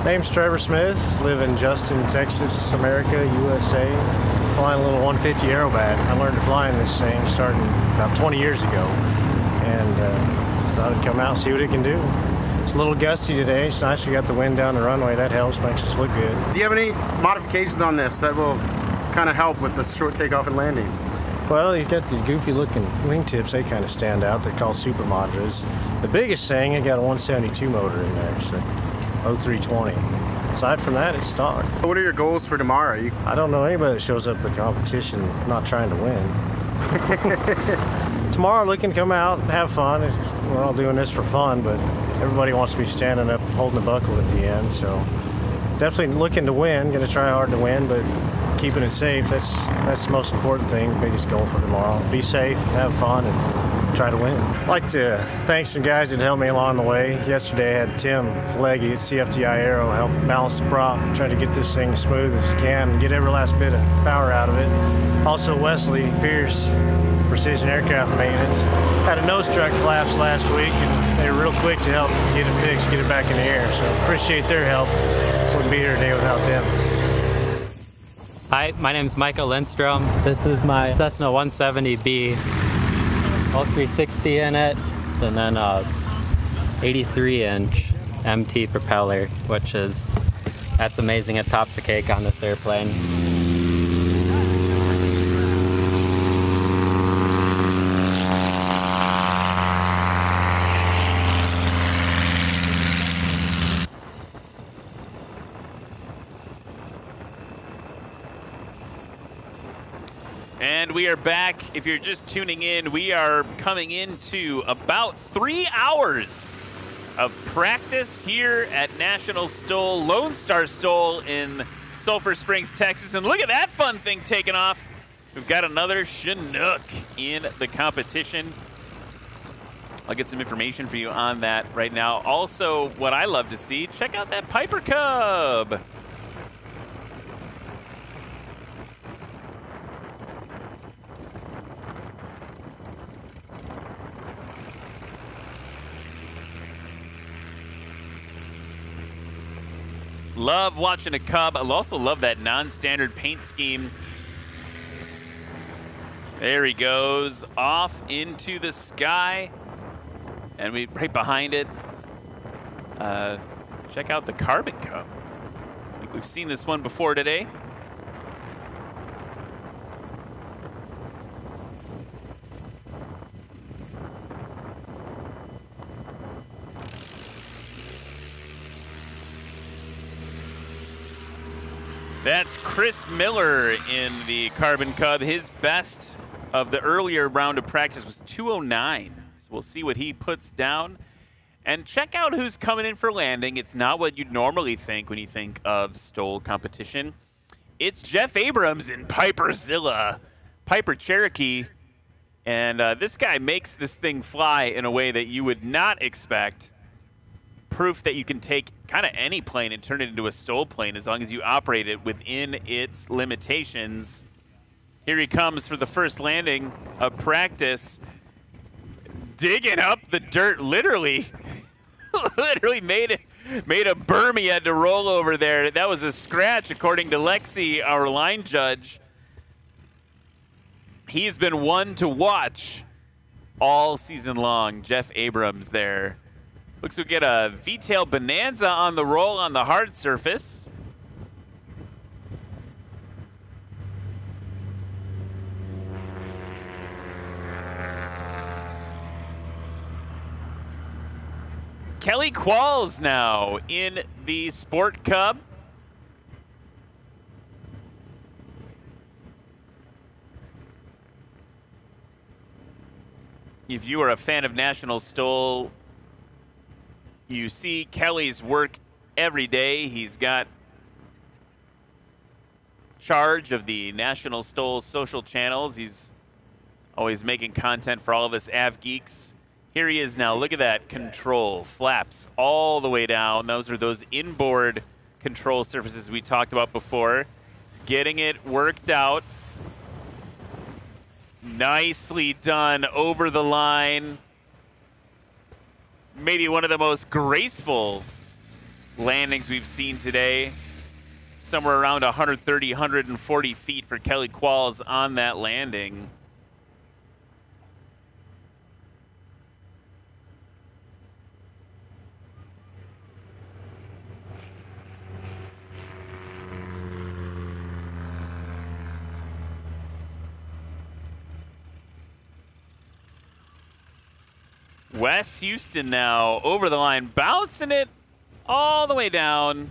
[SPEAKER 16] Name's Trevor Smith, live in Justin, Texas, America, USA. Flying a little 150 Aerobat. I learned to fly in this thing starting about 20 years ago, and just thought I'd come out and see what it can do. It's a little gusty today. It's nice we got the wind down the runway. That helps, makes us look good.
[SPEAKER 9] Do you have any modifications on this that will kind of help with the short takeoff and landings?
[SPEAKER 16] Well, you got these goofy looking wingtips. They kind of stand out. They're called super Madras. The biggest thing, it got a 172 motor in there, so 0320. Aside from that, it's stock.
[SPEAKER 9] What are your goals for tomorrow?
[SPEAKER 16] I don't know anybody that shows up at competition not trying to win. Tomorrow, looking to come out and have fun. We're all doing this for fun, but everybody wants to be standing up, holding the buckle at the end. So definitely looking to win. Going to try hard to win, but keeping it safe. That's the most important thing. Biggest goal for tomorrow. Be safe, have fun, and try to win. I'd like to thank some guys that helped me along the way. Yesterday I had Tim Flaggy at CFTI Aero help balance the prop, try to get this thing as smooth as you can and get every last bit of power out of it. Also Wesley Pierce, Precision Aircraft Maintenance, had a nose truck collapse last week and they were real quick to help get it fixed, get it back in the air. So appreciate their help. Wouldn't be here today without them.
[SPEAKER 12] Hi, my name is Michael Lindstrom. This is my Cessna 170B. All 360 in it, and then 83-inch MT propeller, that's amazing. It tops the cake on this airplane.
[SPEAKER 1] And we are back. If you're just tuning in, we are coming into about 3 hours of practice here at National STOL, Lonestar STOL in Sulphur Springs, Texas. And look at that fun thing taking off. We've got another Chinook in the competition. I'll get some information for you on that right now. Also, what I love to see, check out that Piper Cub. Love watching a Cub. I also love that non-standard paint scheme. There he goes, off into the sky. And right behind it, check out the Carbon Cub. I think we've seen this one before today. That's Chris Miller in the Carbon Cub. His best of the earlier round of practice was 209. So we'll see what he puts down. And check out who's coming in for landing. It's not what you'd normally think when you think of STOL competition. It's Jeff Abrams in Piperzilla, Piper Cherokee. And this guy makes this thing fly in a way that you would not expect. Proof that you can take kind of any plane and turn it into a STOL plane as long as you operate it within its limitations. Here he comes for the first landing of practice. Digging up the dirt, literally made a berm he had to roll over there. That was a scratch, according to Lexi, our line judge. He's been one to watch all season long. Jeff Abrams there. Looks like we get a V-tail bonanza on the roll on the hard surface. Kelly Qualls now in the Sport Cub. If you are a fan of National STOL, you see Kelly's work every day. He's got charge of the National STOL social channels. He's always making content for all of us AV geeks. Here he is now. Look at that control. Flaps all the way down. Those are those inboard control surfaces we talked about before. He's getting it worked out. Nicely done over the line. Maybe one of the most graceful landings we've seen today. Somewhere around 130, 140 feet for Kelly Qualls on that landing. Wes Houston now over the line, bouncing it all the way down.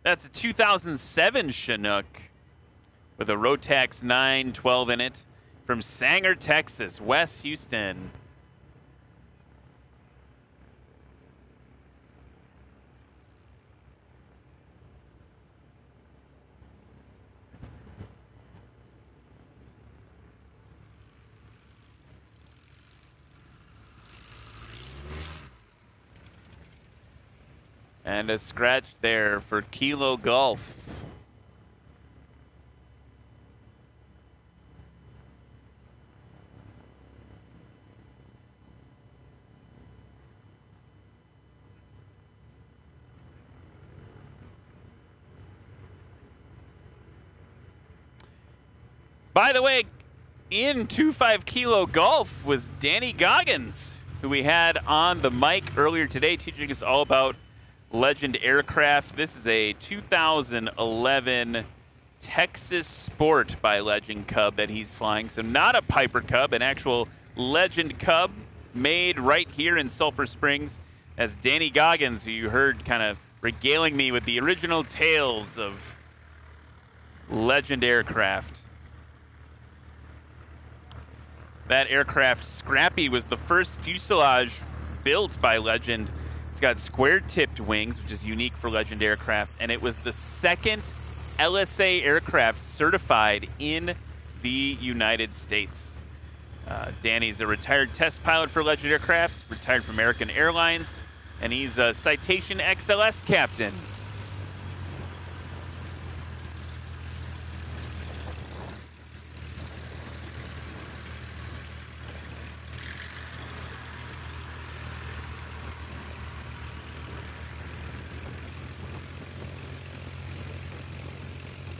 [SPEAKER 1] That's a 2007 Chinook with a Rotax 912 in it from Sanger, Texas. Wes Houston. And a scratch there for Kilo Golf. By the way, in 2.5 Kilo Golf was Danny Goggins, who we had on the mic earlier today, teaching us all about Legend aircraft. This is a 2011 Texas Sport by Legend Cub that he's flying. So not a Piper Cub, an actual Legend Cub made right here in Sulphur Springs. As Danny Goggins, who you heard kind of regaling me with the original tales of Legend aircraft. That aircraft, Scrappy, was the first fuselage built by Legend. It's got square-tipped wings, which is unique for Legend aircraft, and it was the second LSA aircraft certified in the United States. Danny's a retired test pilot for Legend aircraft, retired from American Airlines, and he's a Citation XLS captain.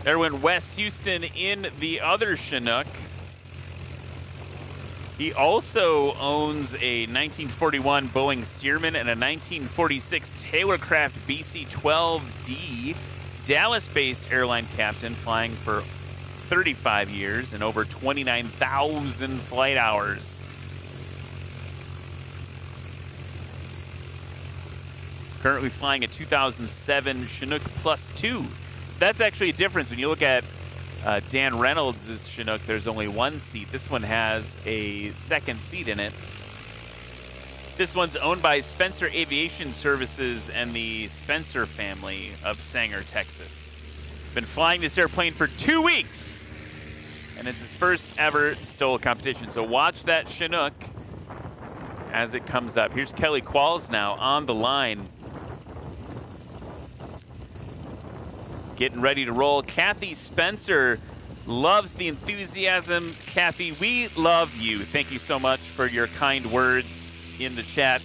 [SPEAKER 1] There went Wes Houston in the other Chinook. He also owns a 1941 Boeing Stearman and a 1946 Taylorcraft BC-12D, Dallas-based airline captain, flying for 35 years and over 29,000 flight hours. Currently flying a 2007 Chinook Plus 2. That's actually a difference. When you look at Dan Reynolds' Chinook, there's only one seat. This one has a second seat in it. This one's owned by Spencer Aviation Services and the Spencer family of Sanger, Texas. Been flying this airplane for 2 weeks, and it's his first ever STOL competition. So watch that Chinook as it comes up. Here's Kelly Qualls now on the line. Getting ready to roll. Kathy Spencer loves the enthusiasm. Kathy, we love you. Thank you so much for your kind words in the chat.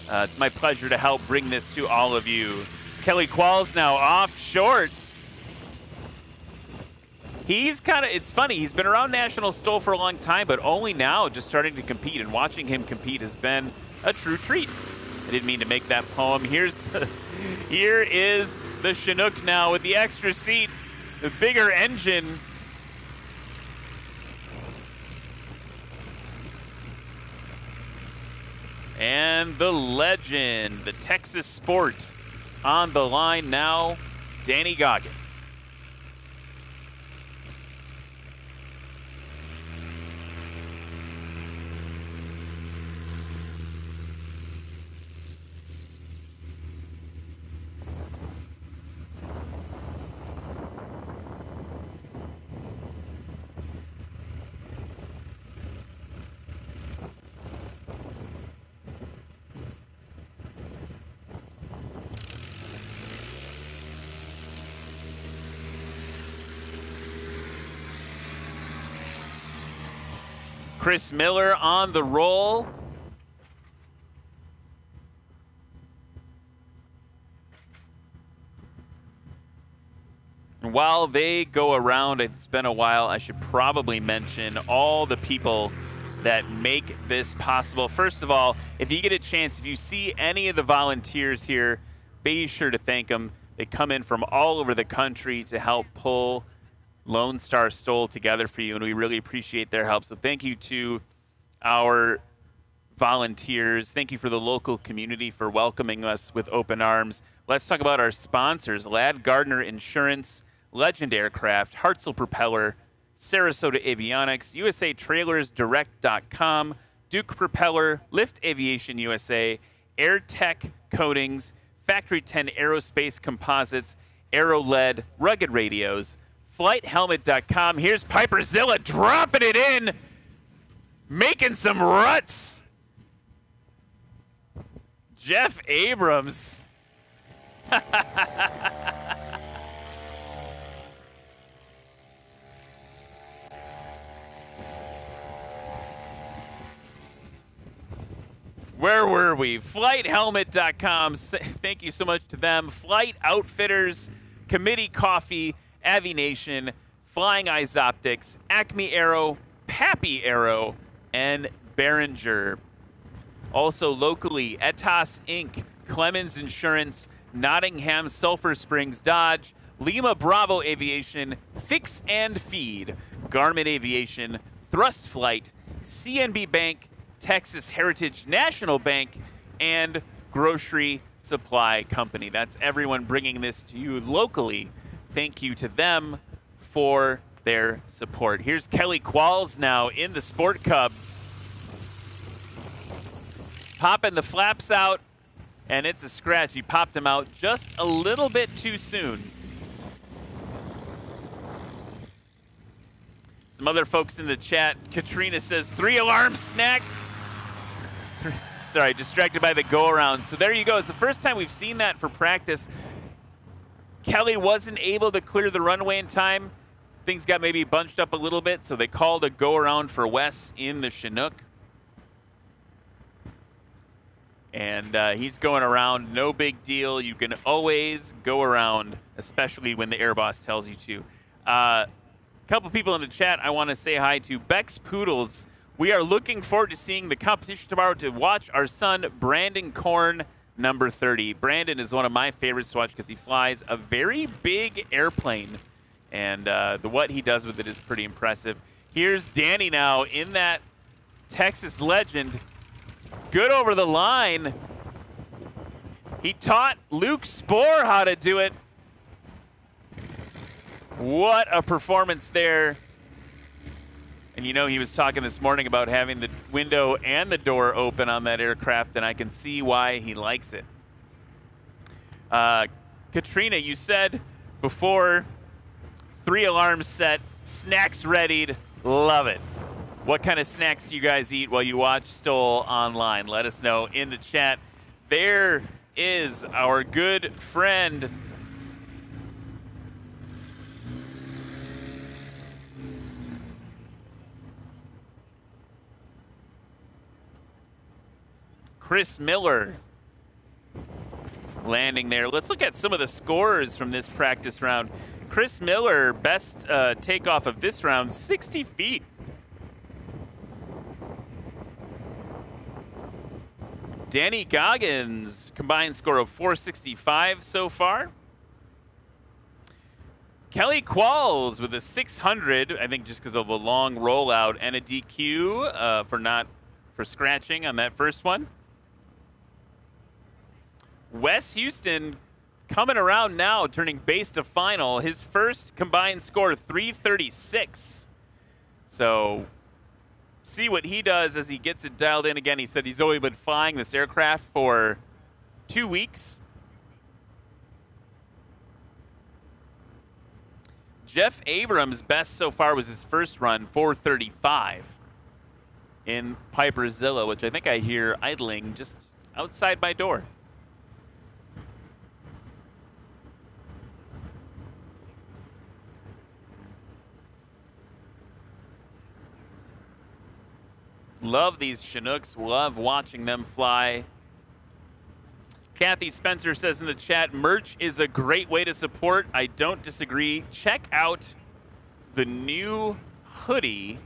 [SPEAKER 1] It's my pleasure to help bring this to all of you. Kelly Qualls now off short. He's kind of, it's funny, he's been around National STOL for a long time, but only now just starting to compete, and watching him compete has been a true treat. I didn't mean to make that poem. Here is the Chinook now with the extra seat, the bigger engine. And the legend, the Texas Sport, on the line now, Danny Goggins. Chris Miller on the roll. And while they go around, it's been a while, I should probably mention all the people that make this possible. First of all, if you get a chance, if you see any of the volunteers here, be sure to thank them. They come in from all over the country to help pull Lonestar STOL together for you, and we really appreciate their help. So thank you to our volunteers. Thank you for the local community for welcoming us with open arms. Let's talk about our sponsors: Ladd Gardner Insurance, Legend Aircraft, Hartzell Propeller, Sarasota Avionics, USA Trailers Direct.com, Duke Propeller, Lift Aviation USA, Air Tech Coatings, Factory 10 Aerospace Composites, Aero Lead, Rugged Radios, FlightHelmet.com. Here's Piperzilla dropping it in, making some ruts. Jeff Abrams. Where were we? FlightHelmet.com. Thank you so much to them. Flight Outfitters, Committee Coffee, Avination, Flying Eyes Optics, Acme Aero, Pappy Aero, and Behringer. Also locally, Etos Inc., Clemens Insurance, Nottingham Sulphur Springs Dodge, Lima Bravo Aviation, Fix and Feed, Garmin Aviation, Thrust Flight, CNB Bank, Texas Heritage National Bank, and Grocery Supply Company. That's everyone bringing this to you locally. Thank you to them for their support. Here's Kelly Qualls now in the Sport Cub. Popping the flaps out, and it's a scratch. He popped them out just a little bit too soon. Some other folks in the chat. Katrina says, 3 alarm snack. Sorry, distracted by the go-around. So there you go. It's the first time we've seen that for practice. Kelly wasn't able to clear the runway in time. Things got maybe bunched up a little bit, so they called a go-around for Wes in the Chinook. And he's going around, no big deal. You can always go around, especially when the air boss tells you to. A couple people in the chat I want to say hi to. Bex Poodles. We are looking forward to seeing the competition tomorrow to watch our son, Brandon Korn, number 30. Brandon is one of my favorites to watch because he flies a very big airplane, and what he does with it is pretty impressive. Here's Danny now in that Texas Legend. Good over the line. He taught Luke Spohr how to do it. What a performance there. And you know, he was talking this morning about having the window and the door open on that aircraft, and I can see why he likes it. Katrina, you said before, 3 alarms set, snacks readied. Love it. What kind of snacks do you guys eat while you watch STOL online? Let us know in the chat. There is our good friend Chris Miller landing there. Let's look at some of the scores from this practice round. Chris Miller, best takeoff of this round, 60 feet. Danny Goggins, combined score of 465 so far. Kelly Qualls with a 600, I think just because of a long rollout and a DQ for scratching on that first one. Wes Houston coming around now, turning base to final. His first combined score, 336. So see what he does as he gets it dialed in again. He said he's only been flying this aircraft for 2 weeks. Jeff Abrams' best so far was his first run, 435 in Piperzilla, which I think I hear idling just outside my door. Love these Chinooks, love watching them fly. Kathy Spencer says in the chat, merch is a great way to support. I don't disagree. Check out the new hoodie,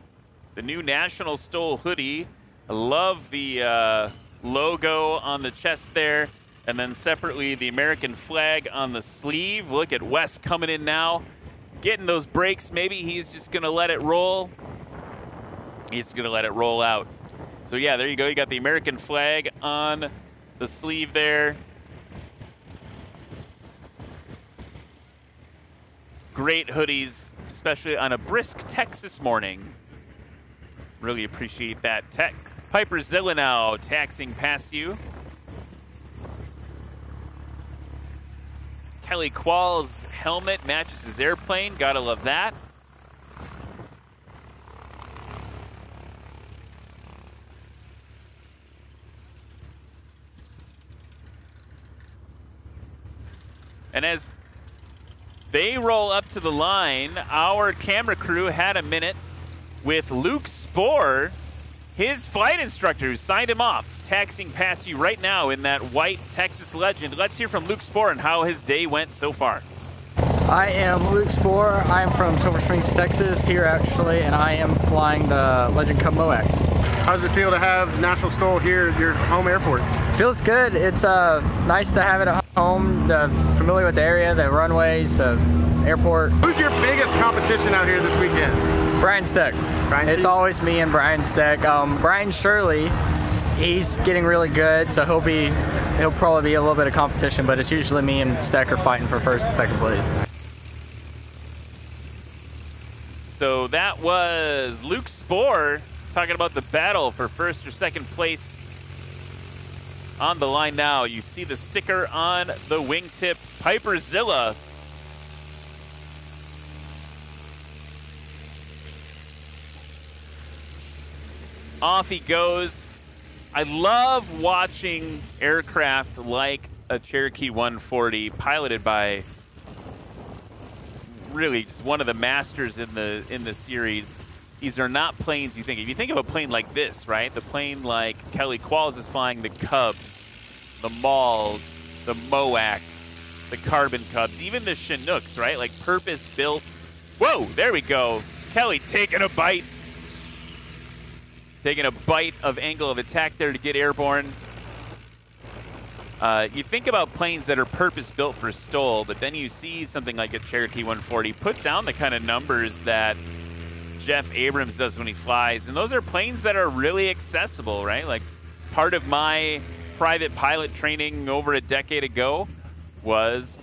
[SPEAKER 1] the new National STOL hoodie. I love the logo on the chest there. And then separately, the American flag on the sleeve. Look at Wes coming in now, getting those brakes. Maybe he's just going to let it roll. He's going to let it roll out. So, yeah, there you go. You got the American flag on the sleeve there. Great hoodies, especially on a brisk Texas morning. Really appreciate that. Piperzilla now taxiing past you. Kelly Qualls' helmet matches his airplane. Gotta love that. And as they roll up to the line, our camera crew had a minute with Luke Spohr, his flight instructor who signed him off, taxiing past you right now in that white Texas Legend. Let's hear from Luke Spohr and how his day went so far.
[SPEAKER 17] I am Luke Spohr. I am from Silver Springs, Texas, here actually, and I am flying the Legend Cub MOAC.
[SPEAKER 9] How does it feel to have National STOL here at your home airport?
[SPEAKER 17] Feels good. It's nice to have it at home, familiar with the area, the runways, the airport.
[SPEAKER 9] Who's your biggest competition out here this weekend?
[SPEAKER 17] Brian Steck. It's always me and Brian Steck. Brian Shirley, he's getting really good, so he'll probably be a little bit of competition, but it's usually me and Steck are fighting for first and second place.
[SPEAKER 1] So that was Luke Spohr talking about the battle for first or second place. On the line now, you see the sticker on the wingtip, Piperzilla. Off he goes. I love watching aircraft like a Cherokee 140 piloted by really just one of the masters in the series. These are not planes you think. If you think of a plane like this, right? The plane like Kelly Qualls is flying, the Cubs, the Mauls, the MOACs, the Carbon Cubs, even the Chinooks, right? Like purpose-built. Whoa, there we go. Kelly taking a bite. Taking a bite of angle of attack there to get airborne. You think about planes that are purpose-built for STOL, but then you see something like a Cherokee 140 put down the kind of numbers that Jeff Abrams does when he flies, and those are planes that are really accessible, right? Like part of my private pilot training over a decade ago was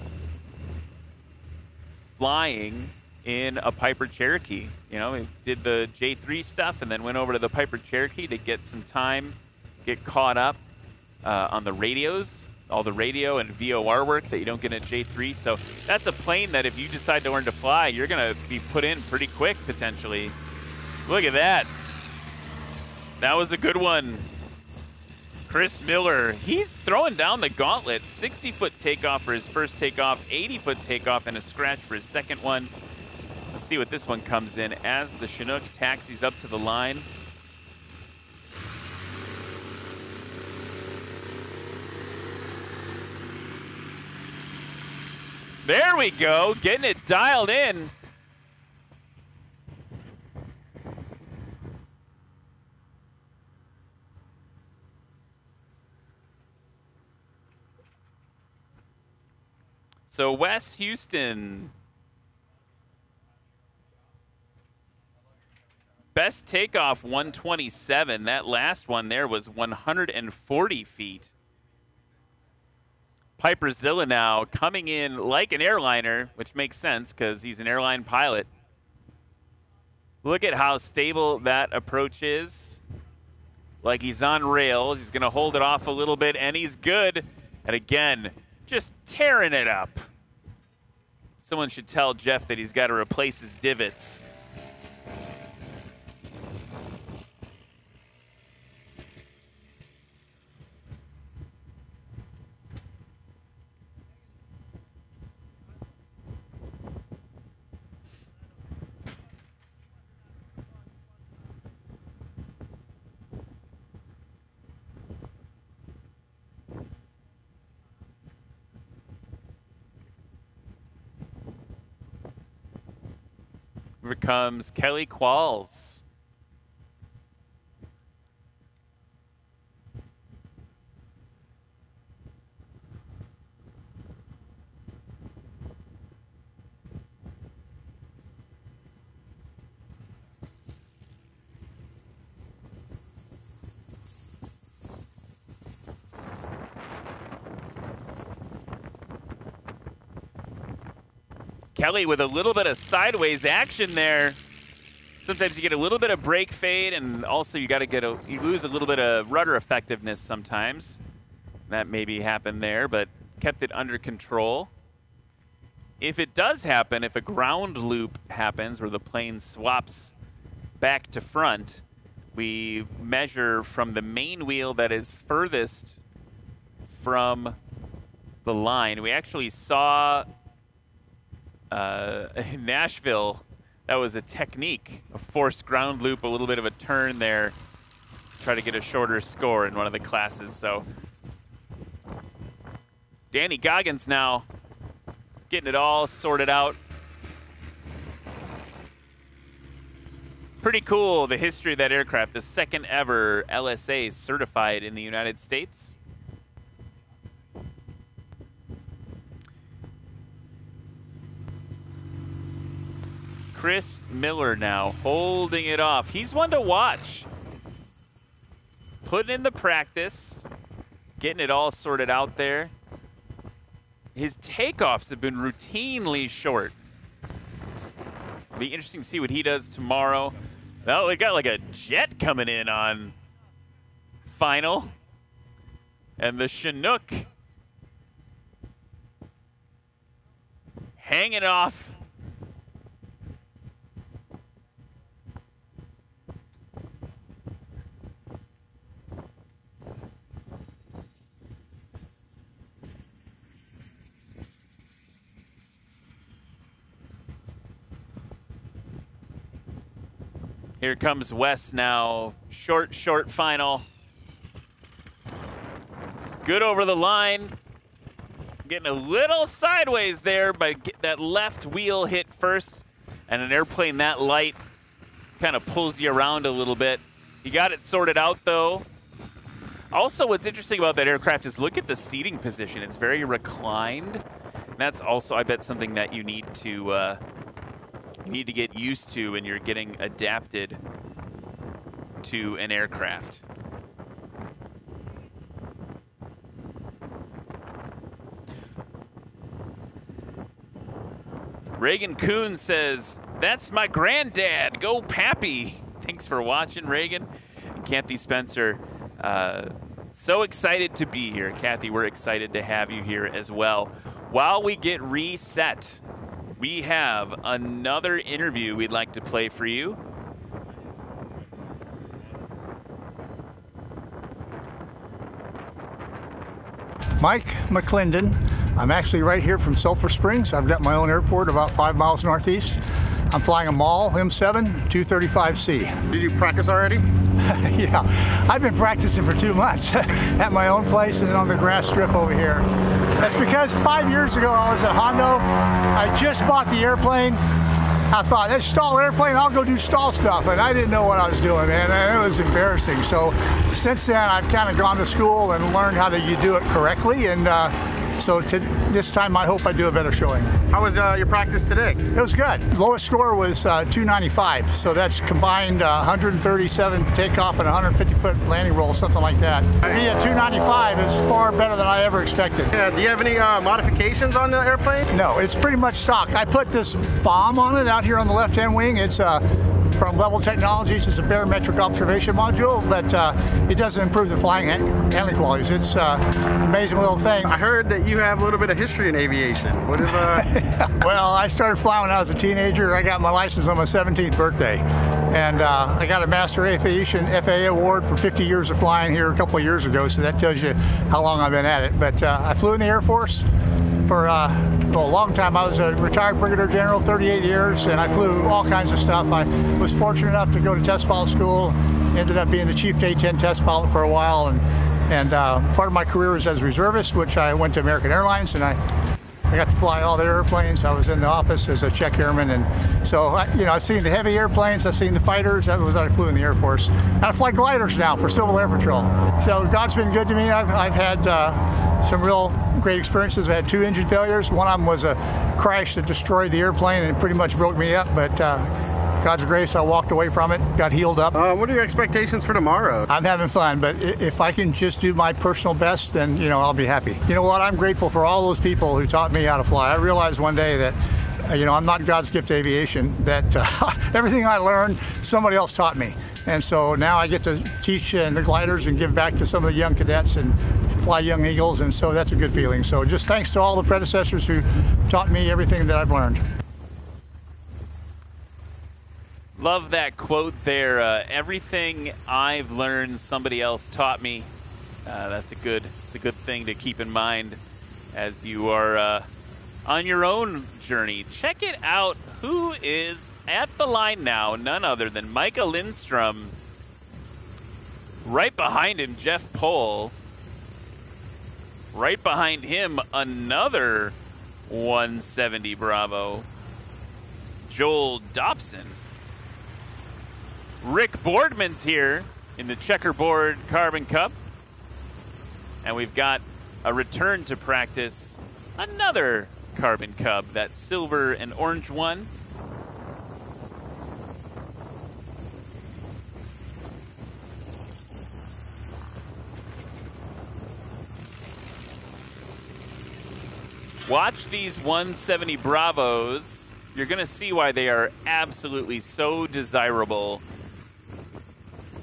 [SPEAKER 1] flying in a Piper Cherokee. You know, we did the J3 stuff and then went over to the Piper Cherokee to get some time, get caught up on the radios, all the radio and VOR work that you don't get at J3. So that's a plane that if you decide to learn to fly, you're going to be put in pretty quick, potentially. Look at that. That was a good one. Chris Miller, he's throwing down the gauntlet. 60-foot takeoff for his first takeoff, 80-foot takeoff, and a scratch for his second one. Let's see what this one comes in as the Chinook taxis up to the line. There we go, getting it dialed in. So West Houston, best takeoff 127. That last one there was 140 feet. Piper Zilla now coming in like an airliner, which makes sense because he's an airline pilot. Look at how stable that approach is. Like he's on rails. He's going to hold it off a little bit, and he's good. And again, just tearing it up. Someone should tell Jeff that he's got to replace his divots. Here comes Kelly Qualls. Kelly with a little bit of sideways action there. Sometimes you get a little bit of brake fade, and also you lose a little bit of rudder effectiveness sometimes. That maybe happened there, but kept it under control. If it does happen, if a ground loop happens where the plane swaps back to front, we measure from the main wheel that is furthest from the line. We actually saw in Nashville, that was a technique, a forced ground loop, a little bit of a turn there, to try to get a shorter score in one of the classes. So Danny Goggins now getting it all sorted out. Pretty cool, the history of that aircraft, the second ever LSA certified in the United States. Chris Miller now holding it off. He's one to watch. Putting in the practice, getting it all sorted out there. His takeoffs have been routinely short. It'll be interesting to see what he does tomorrow. Well, we got like a jet coming in on final. And the Chinook hanging off. Here comes Wes now. Short final. Good over the line. Getting a little sideways there, but that left wheel hit first. And an airplane that light kind of pulls you around a little bit. He got it sorted out, though. Also, what's interesting about that aircraft is look at the seating position. It's very reclined. And that's also, I bet, something that you need to get used to when you're getting adapted to an aircraft. Reagan Kuhn says, "That's my granddad. Go Pappy." Thanks for watching, Reagan. And Kathy Spencer, so excited to be here. Kathy, we're excited to have you here as well. While we get reset, we have another interview we'd like to play for you.
[SPEAKER 18] Mike McClendon. I'm actually right here from Sulphur Springs. I've got my own airport about 5 miles northeast. I'm flying a MAL M7 235C.
[SPEAKER 9] Did you practice already?
[SPEAKER 18] Yeah, I've been practicing for 2 months at my own place and then on the grass strip over here. That's because 5 years ago I was at Hondo. I just bought the airplane. I thought, that's STOL airplane, I'll go do STOL stuff. And I didn't know what I was doing, man. And it was embarrassing. So since then, I've kind of gone to school and learned how to do it correctly. And so this time, I hope I do a better showing.
[SPEAKER 9] How was your practice today?
[SPEAKER 18] It was good. Lowest score was 295. So that's combined 137 takeoff and 150-foot landing roll, something like that. To be at 295 is far better than I ever expected.
[SPEAKER 9] Yeah, do you have any modifications on the airplane?
[SPEAKER 18] No, it's pretty much stock. I put this bomb on it out here on the left-hand wing. It's from Level Technologies. It's a barometric observation module, but it doesn't improve the flying handling qualities. It's an amazing little thing.
[SPEAKER 9] I heard that you have a little bit of history in aviation. What is
[SPEAKER 18] Well, I started flying when I was a teenager. I got my license on my 17th birthday. And I got a Master Aviation FAA award for 50 years of flying here a couple of years ago, so that tells you how long I've been at it. But I flew in the Air Force for well, a long time. I was a retired brigadier general, 38 years, and I flew all kinds of stuff. I was fortunate enough to go to test pilot school, ended up being the chief A-10 test pilot for a while, and part of my career was as a reservist, which I went to American Airlines, and I got to fly all their airplanes. I was in the office as a check airman, and so I've seen the heavy airplanes, I've seen the fighters. That was what I flew in the Air Force. And I fly gliders now for Civil Air Patrol. So God's been good to me. I've had some real great experiences. I had 2 engine failures. One of them was a crash that destroyed the airplane and pretty much broke me up, but God's grace, I walked away from it, got healed up.
[SPEAKER 9] What are your expectations for tomorrow?
[SPEAKER 18] I'm having fun, but if I can just do my personal best, then I'll be happy. You know what? I'm grateful for all those people who taught me how to fly. I realized one day that I'm not God's gift to aviation, that everything I learned, somebody else taught me. And so now I get to teach in the gliders and give back to some of the young cadets and fly young eagles, and so that's a good feeling. So just thanks to all the predecessors who taught me everything that I've learned.
[SPEAKER 1] Love that quote there. Everything I've learned, somebody else taught me. It's a good thing to keep in mind as you are on your own journey. Check it out. Who is at the line now? None other than Micah Lindstrom. Right behind him, Jeff Pohl. Right behind him, another 170 Bravo, Joel Dobson. Rick Boardman's here in the Checkerboard Carbon Cup. And we've got a return to practice, another Carbon Cup, that silver and orange one. Watch these 170 Bravos. You're going to see why they are absolutely so desirable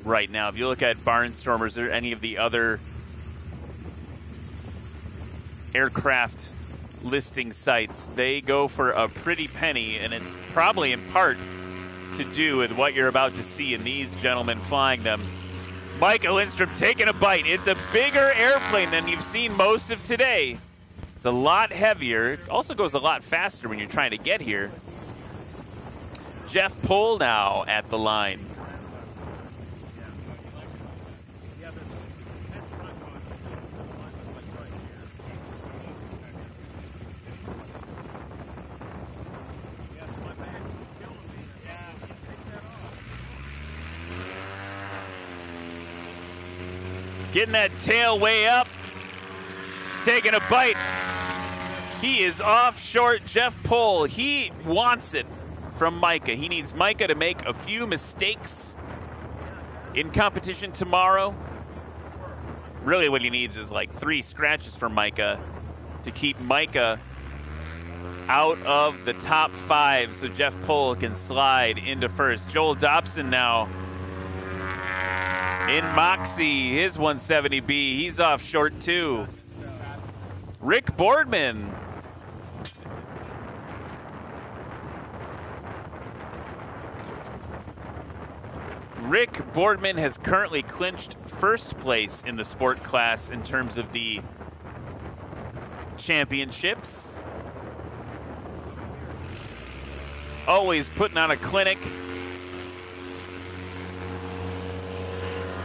[SPEAKER 1] right now. If you look at Barnstormers or any of the other aircraft listing sites, they go for a pretty penny, and it's probably in part to do with what you're about to see in these gentlemen flying them. Micah Lindstrom taking a bite. It's a bigger airplane than you've seen most of today. It's a lot heavier. It also goes a lot faster when you're trying to get here. Jeff Pohl now at the line. Getting that tail way up. Taking a bite. He is off short. Jeff Pohl, he wants it from Micah. He needs Micah to make a few mistakes in competition tomorrow. Really what he needs is like 3 scratches from Micah to keep Micah out of the top 5 so Jeff Pohl can slide into first. Joel Dobson now in Moxie, his 170B. He's off short too. Rick Boardman. Rick Boardman has currently clinched first place in the sport class in terms of the championships. Always putting on a clinic.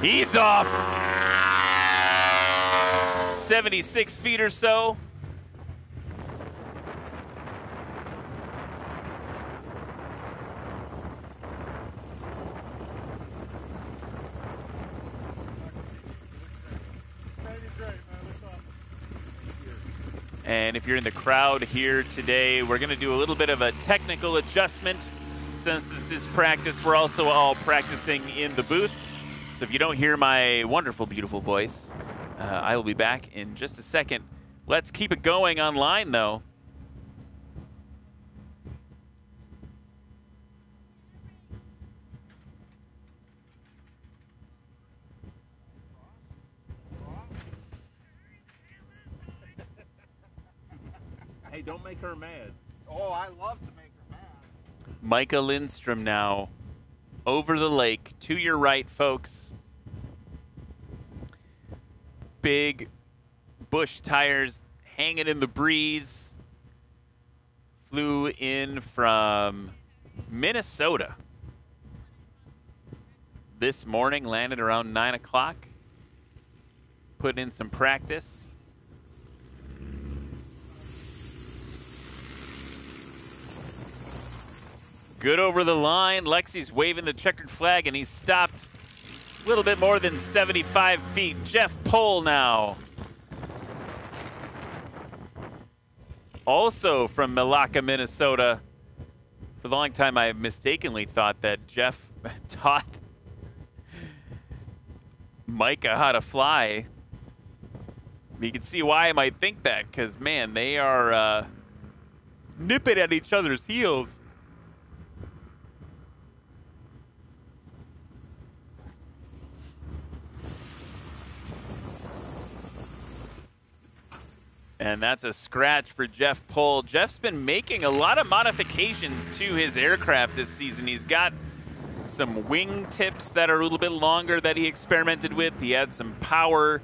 [SPEAKER 1] He's off. 76 feet or so. And if you're in the crowd here today, we're going to do a little bit of a technical adjustment. Since this is practice, we're also all practicing in the booth. So if you don't hear my wonderful, beautiful voice, I will be back in just a second. Let's keep it going online, though.
[SPEAKER 4] Hey, don't make her mad.
[SPEAKER 9] Oh, I love to make her mad.
[SPEAKER 1] Micah Lindstrom now over the lake. To your right, folks. Big Busch tires hanging in the breeze. Flew in from Minnesota this morning, landed around 9 o'clock. Put in some practice. Good over the line. Lexi's waving the checkered flag, and he's stopped a little bit more than 75 feet. Jeff Pohl now. Also from Malacca, Minnesota. For a long time, I mistakenly thought that Jeff taught Micah how to fly. You can see why I might think that, because, man, they are nipping at each other's heels. And that's a scratch for Jeff Pohl. Jeff's been making a lot of modifications to his aircraft this season. He's got some wing tips that are a little bit longer that he experimented with. He had some power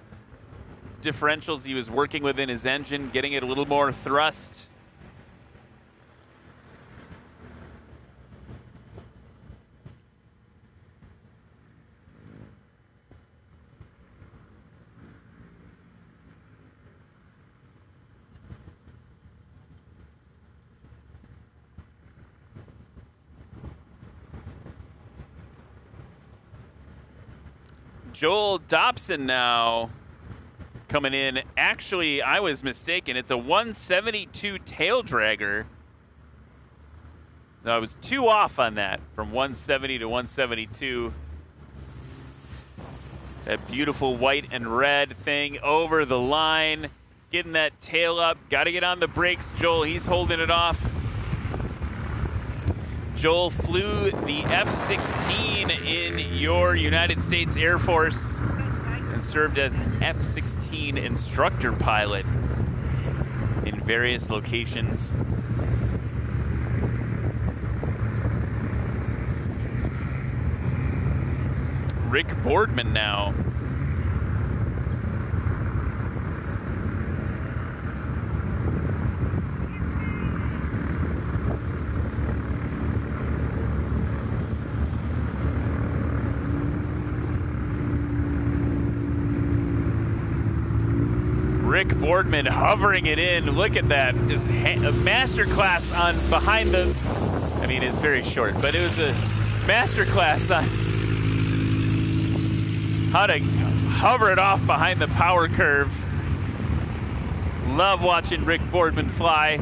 [SPEAKER 1] differentials he was working with in his engine, getting it a little more thrust. Joel Dobson now coming in. Actually, I was mistaken. It's a 172 tail dragger. No, I was 2 off on that, from 170 to 172. That beautiful white and red thing over the line. Getting that tail up. Got to get on the brakes, Joel. He's holding it off. Joel flew the F-16 in your United States Air Force and served as F-16 instructor pilot in various locations. Rick Boardman now. Rick Boardman hovering it in. Look at that. Just a masterclass on behind the... I mean, it's very short, but it was a masterclass on how to hover it off behind the power curve. Love watching Rick Boardman fly.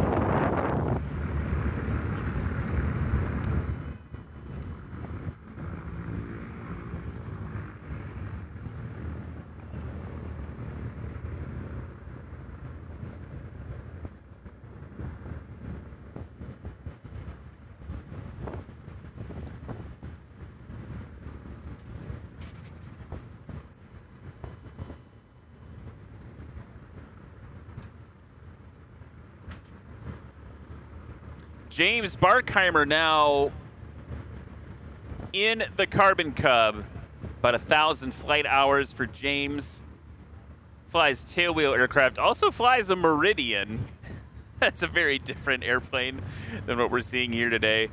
[SPEAKER 1] James Barkheimer now in the Carbon Cub. About 1,000 flight hours for James. Flies tailwheel aircraft. Also flies a Meridian. That's a very different airplane than what we're seeing here today.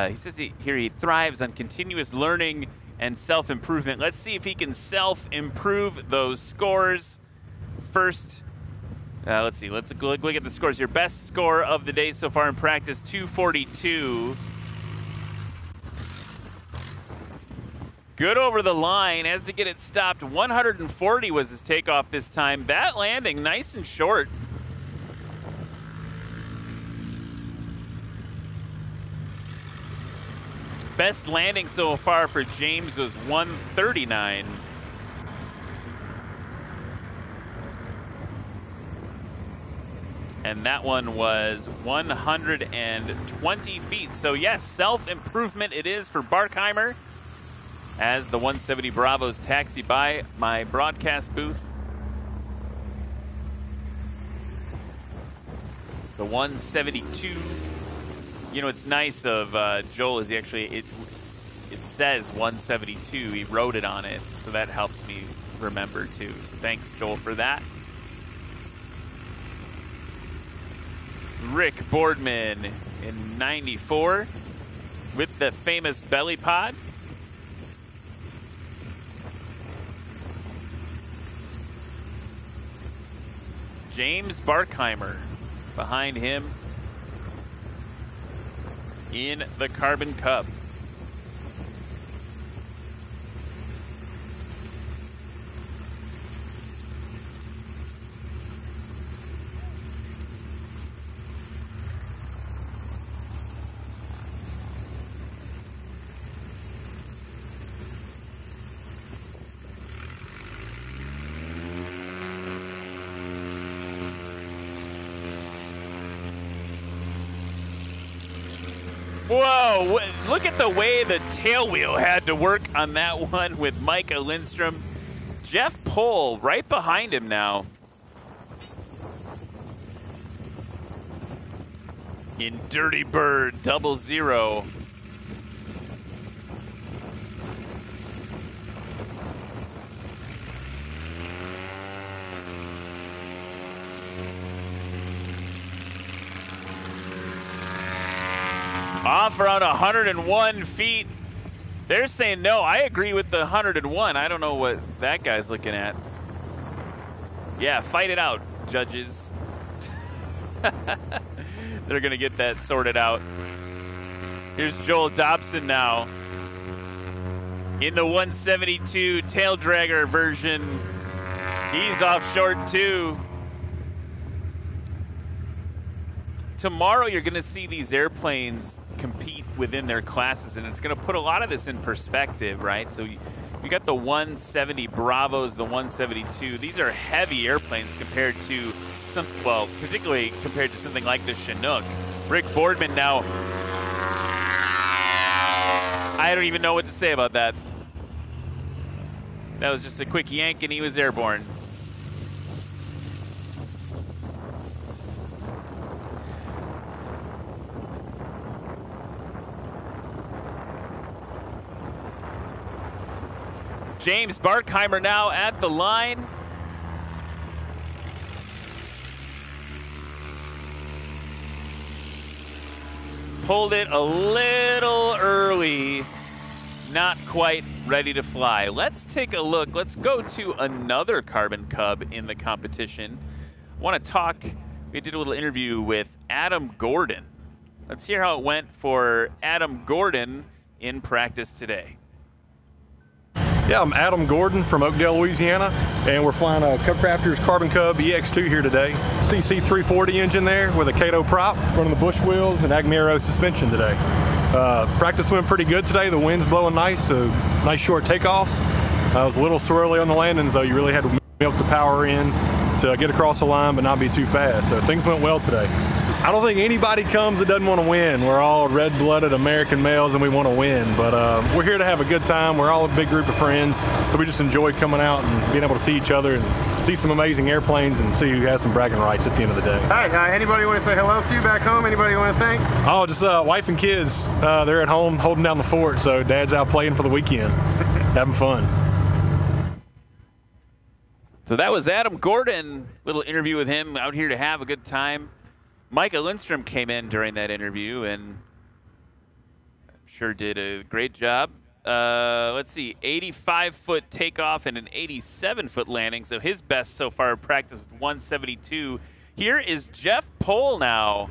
[SPEAKER 1] He says here he thrives on continuous learning and self-improvement. Let's see if he can self-improve those scores. First, let's see. Let's look at the scores here. Best score of the day so far in practice, 242. Good over the line. Has to get it stopped. 140 was his takeoff this time. That landing nice and short. Best landing so far for James was 139. And that one was 120 feet. So yes, self-improvement it is for Barkheimer as the 170 Bravos taxi by my broadcast booth. The 172. You know, it's nice of Joel is he actually, it says 172. He wrote it on it, so that helps me remember too. So thanks, Joel, for that. Rick Boardman in 94 with the famous belly pod. James Barkheimer behind him in the Carbon Cub. Whoa, look at the way the tail wheel had to work on that one with Micah Lindstrom. Jeff Pohl right behind him now. In Dirty Bird 00. Off around 101 feet. They're saying no. I agree with the 101. I don't know what that guy's looking at. Yeah, fight it out, judges. They're going to get that sorted out. Here's Joel Dobson now. In the 172 tail dragger version. He's off short too. Tomorrow you're going to see these airplanes compete within their classes, and it's going to put a lot of this in perspective, right? So you got the 170 Bravos, the 172. These are heavy airplanes compared to some, well, particularly compared to something like the Chinook. Rick Boardman now. I don't even know what to say about that. That was just a quick yank and he was airborne. James Barkheimer now at the line. Pulled it a little early. Not quite ready to fly. Let's take a look. Let's go to another Carbon Cub in the competition. I want to talk, we did a little interview with Adam Gordon. Let's hear how it went for Adam Gordon in practice today.
[SPEAKER 19] Yeah, I'm Adam Gordon from Oakdale, Louisiana, and we're flying a Cubcrafters Carbon Cub EX2 here today. CC 340 engine there with a Kato prop, front of the bush wheels, and Agmero suspension today. Practice went pretty good today. The wind's blowing nice, so nice short takeoffs. I was a little swirly on the landings, though. You really had to milk the power in to get across the line but not be too fast. So things went well today. I don't think anybody comes that doesn't want to win. We're all red-blooded American males and we want to win, but we're here to have a good time. We're all a big group of friends, so we just enjoy coming out and being able to see each other and see some amazing airplanes and see who has some bragging rights at the end of the day.
[SPEAKER 9] All right, anybody want to say hello to back home? Anybody want to thank?
[SPEAKER 19] Oh, just wife and kids. They're at home holding down the fort, so Dad's out playing for the weekend, having fun.
[SPEAKER 1] So that was Adam Gordon. Little interview with him, out here to have a good time. Micah Lindstrom came in during that interview and I'm sure did a great job. Let's see, 85-foot takeoff and an 87-foot landing. So his best so far in practice was 172. Here is Jeff Pohl now.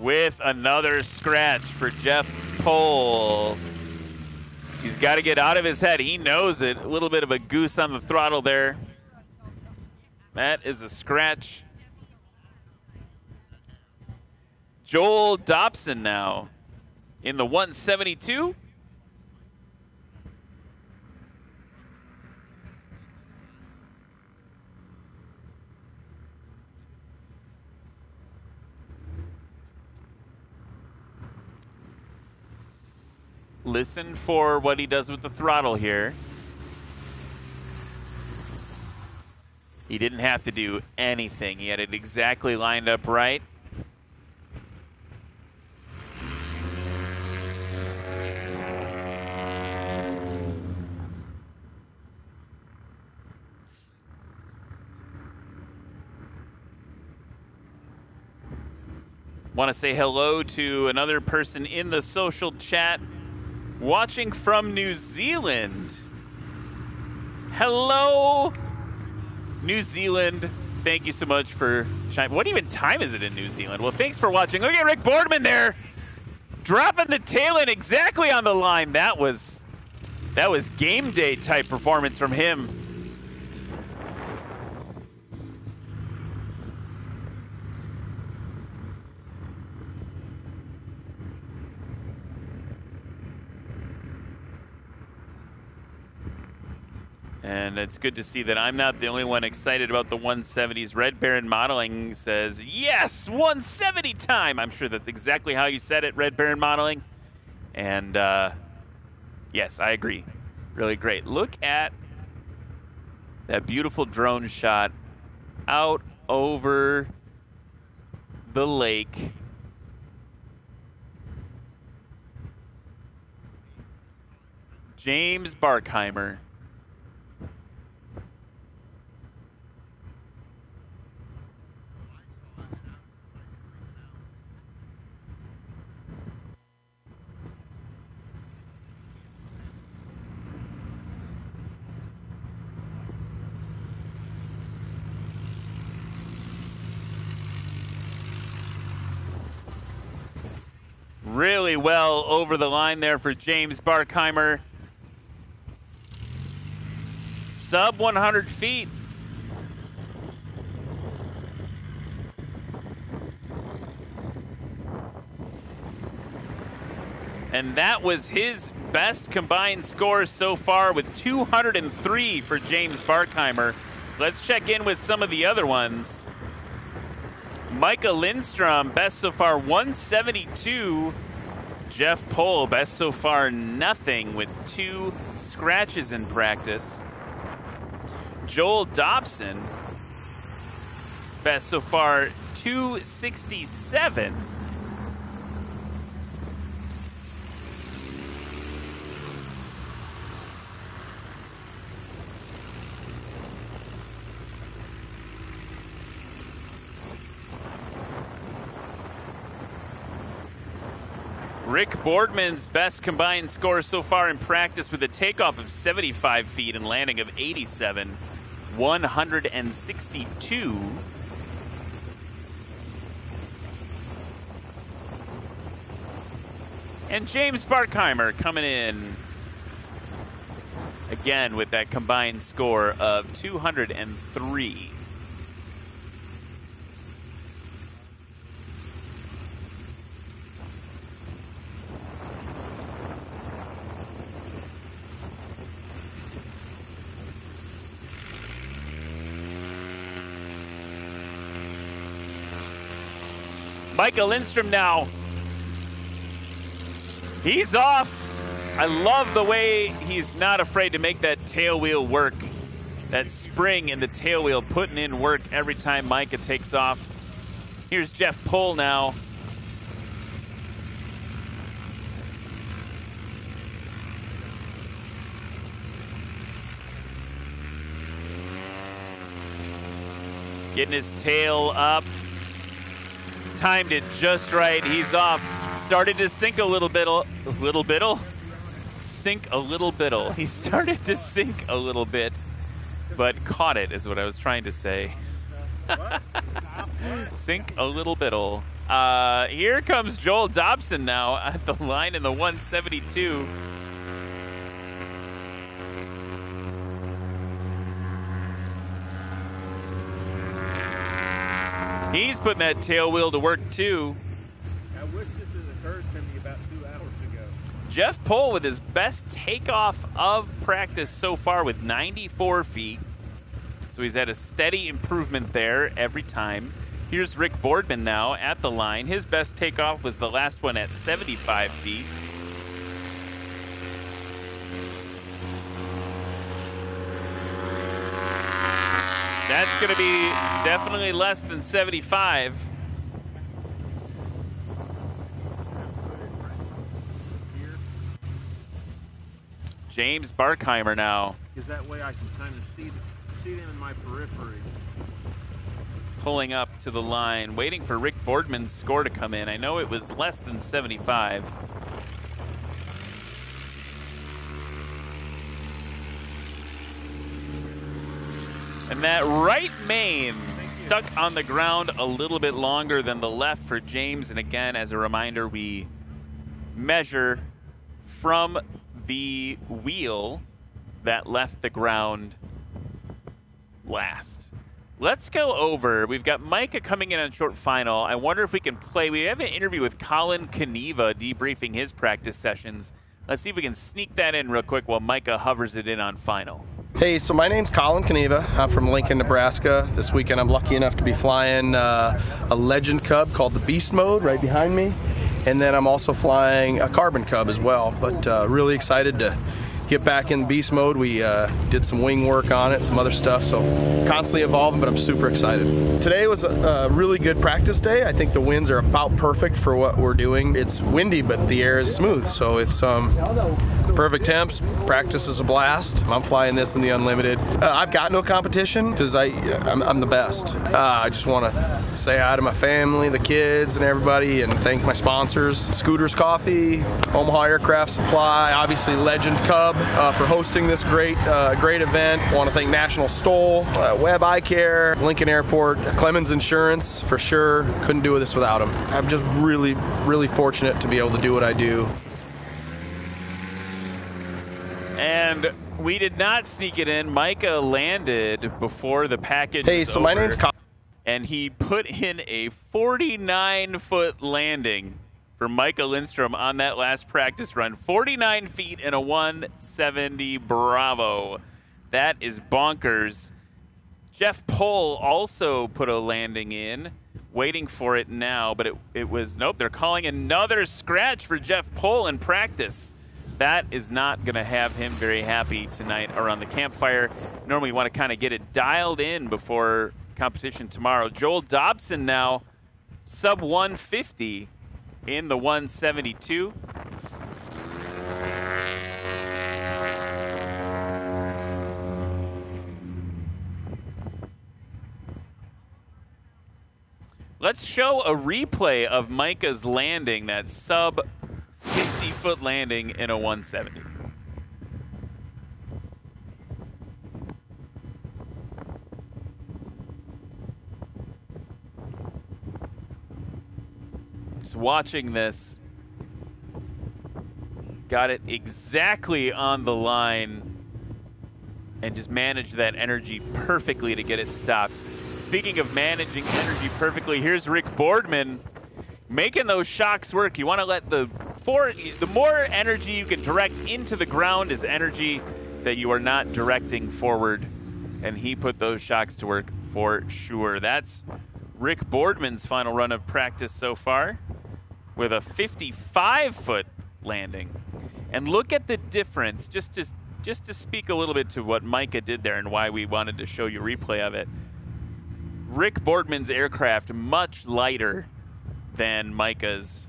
[SPEAKER 1] with another scratch for Jeff Pohl. He's got to get out of his head. He knows it. A little bit of a goose on the throttle there. That is a scratch. Joel Dobson now in the 172. Listen for what he does with the throttle here. He didn't have to do anything. He had it exactly lined up right. Want to say hello to another person in the social chat watching from New Zealand. Hello, New Zealand. Thank you so much for chiming. What even time is it in New Zealand? Well, thanks for watching. Look at Rick Boardman there, dropping the tail end exactly on the line. That was game day type performance from him. And it's good to see that I'm not the only one excited about the 170s. Red Baron Modeling says, yes, 170 time. I'm sure that's exactly how you said it, Red Baron Modeling. And yes, I agree. Really great. Look at that beautiful drone shot out over the lake. James Barkheimer. Really well over the line there for James Barkheimer. Sub 100 feet. And that was his best combined score so far with 203 for James Barkheimer. Let's check in with some of the other ones. Micah Lindstrom, best so far 172. Jeff Pohl, best so far nothing with 2 scratches in practice. Joel Dobson, best so far 267. Rick Boardman's best combined score so far in practice with a takeoff of 75 feet and landing of 87, 162. And James Barkheimer coming in again with that combined score of 203. Micah Lindstrom now. He's off. I love the way he's not afraid to make that tail wheel work. That spring in the tail wheel putting in work every time Micah takes off. Here's Jeff Pohl now. Getting his tail up. Timed it just right. He's off. Started to sink a little bit. Sink a little bit. He started to sink a little bit, but caught it is what I was trying to say. Sink a little bit. Here comes Joel Dobson now at the line in the 172. He's putting that tail wheel to work too.
[SPEAKER 4] I wish this had occurred to me about 2 hours ago.
[SPEAKER 1] Jeff Pohl with his best takeoff of practice so far with 94 feet. So he's had a steady improvement there every time. Here's Rick Boardman now at the line. His best takeoff was the last one at 75 feet. That's going to be definitely less than 75. James Barkheimer now.
[SPEAKER 4] Because that way I can kind of see them in my periphery.
[SPEAKER 1] Pulling up to the line, waiting for Rick Boardman's score to come in. I know it was less than 75. And that right main stuck on the ground a little bit longer than the left for James. And again, as a reminder, we measure from the wheel that left the ground last. Let's go over. We've got Micah coming in on short final. I wonder if we can play. We have an interview with Colin Kneva debriefing his practice sessions. Let's see if we can sneak that in real quick while Micah hovers it in on final.
[SPEAKER 20] Hey, so my name's Colin Kneva. I'm from Lincoln, Nebraska. This weekend I'm lucky enough to be flying a Legend Cub called the Beast Mode right behind me. And then I'm also flying a Carbon Cub as well. But really excited to get back in beast mode. We did some wing work on it, some other stuff, so constantly evolving, but I'm super excited. Today was a really good practice day. I think the winds are about perfect for what we're doing. It's windy, but the air is smooth, so it's perfect temps. Practice is a blast. I'm flying this in the unlimited. I've got no competition because I'm the best. I just want to say hi to my family, the kids, and everybody, and thank my sponsors: Scooters Coffee, Omaha Aircraft Supply, obviously Legend Cub for hosting this great event. I want to thank National STOL, Web Eye Care, Lincoln Airport, Clemens Insurance for sure. Couldn't do this without them. I'm just really, really fortunate to be able to do what I do.
[SPEAKER 1] And we did not sneak it in. Micah landed before the package.
[SPEAKER 20] Hey, so my name's Colin.
[SPEAKER 1] And he put in a 49-foot landing for Micah Lindstrom on that last practice run. 49 feet in a 170 Bravo. That is bonkers. Jeff Pohl also put a landing in, waiting for it now, but it was, nope, they're calling another scratch for Jeff Pohl in practice. That is not going to have him very happy tonight around the campfire. Normally you want to kind of get it dialed in before competition tomorrow. Joel Dobson now, sub 150 in the 172. Let's show a replay of Micah's landing, that sub 50-foot landing in a 170. Just watching this, got it exactly on the line and just managed that energy perfectly to get it stopped. Speaking of managing energy perfectly, here's Rick Boardman making those shocks work. You want to let the more energy you can direct into the ground is energy that you are not directing forward, and he put those shocks to work for sure. That's Rick Boardman's final run of practice so far with a 55-foot landing. And look at the difference, just to speak a little bit to what Micah did there and why we wanted to show you a replay of it. Rick Boardman's aircraft much lighter than Micah's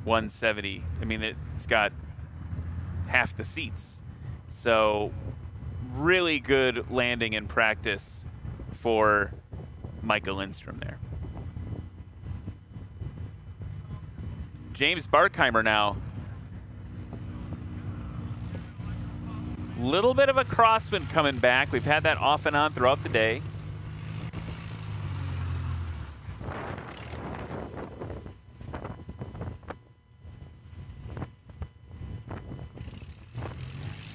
[SPEAKER 1] 170. I mean, it's got half the seats. So really good landing in practice for Micah Lindstrom there. James Barkheimer now. Little bit of a crosswind coming back. We've had that off and on throughout the day.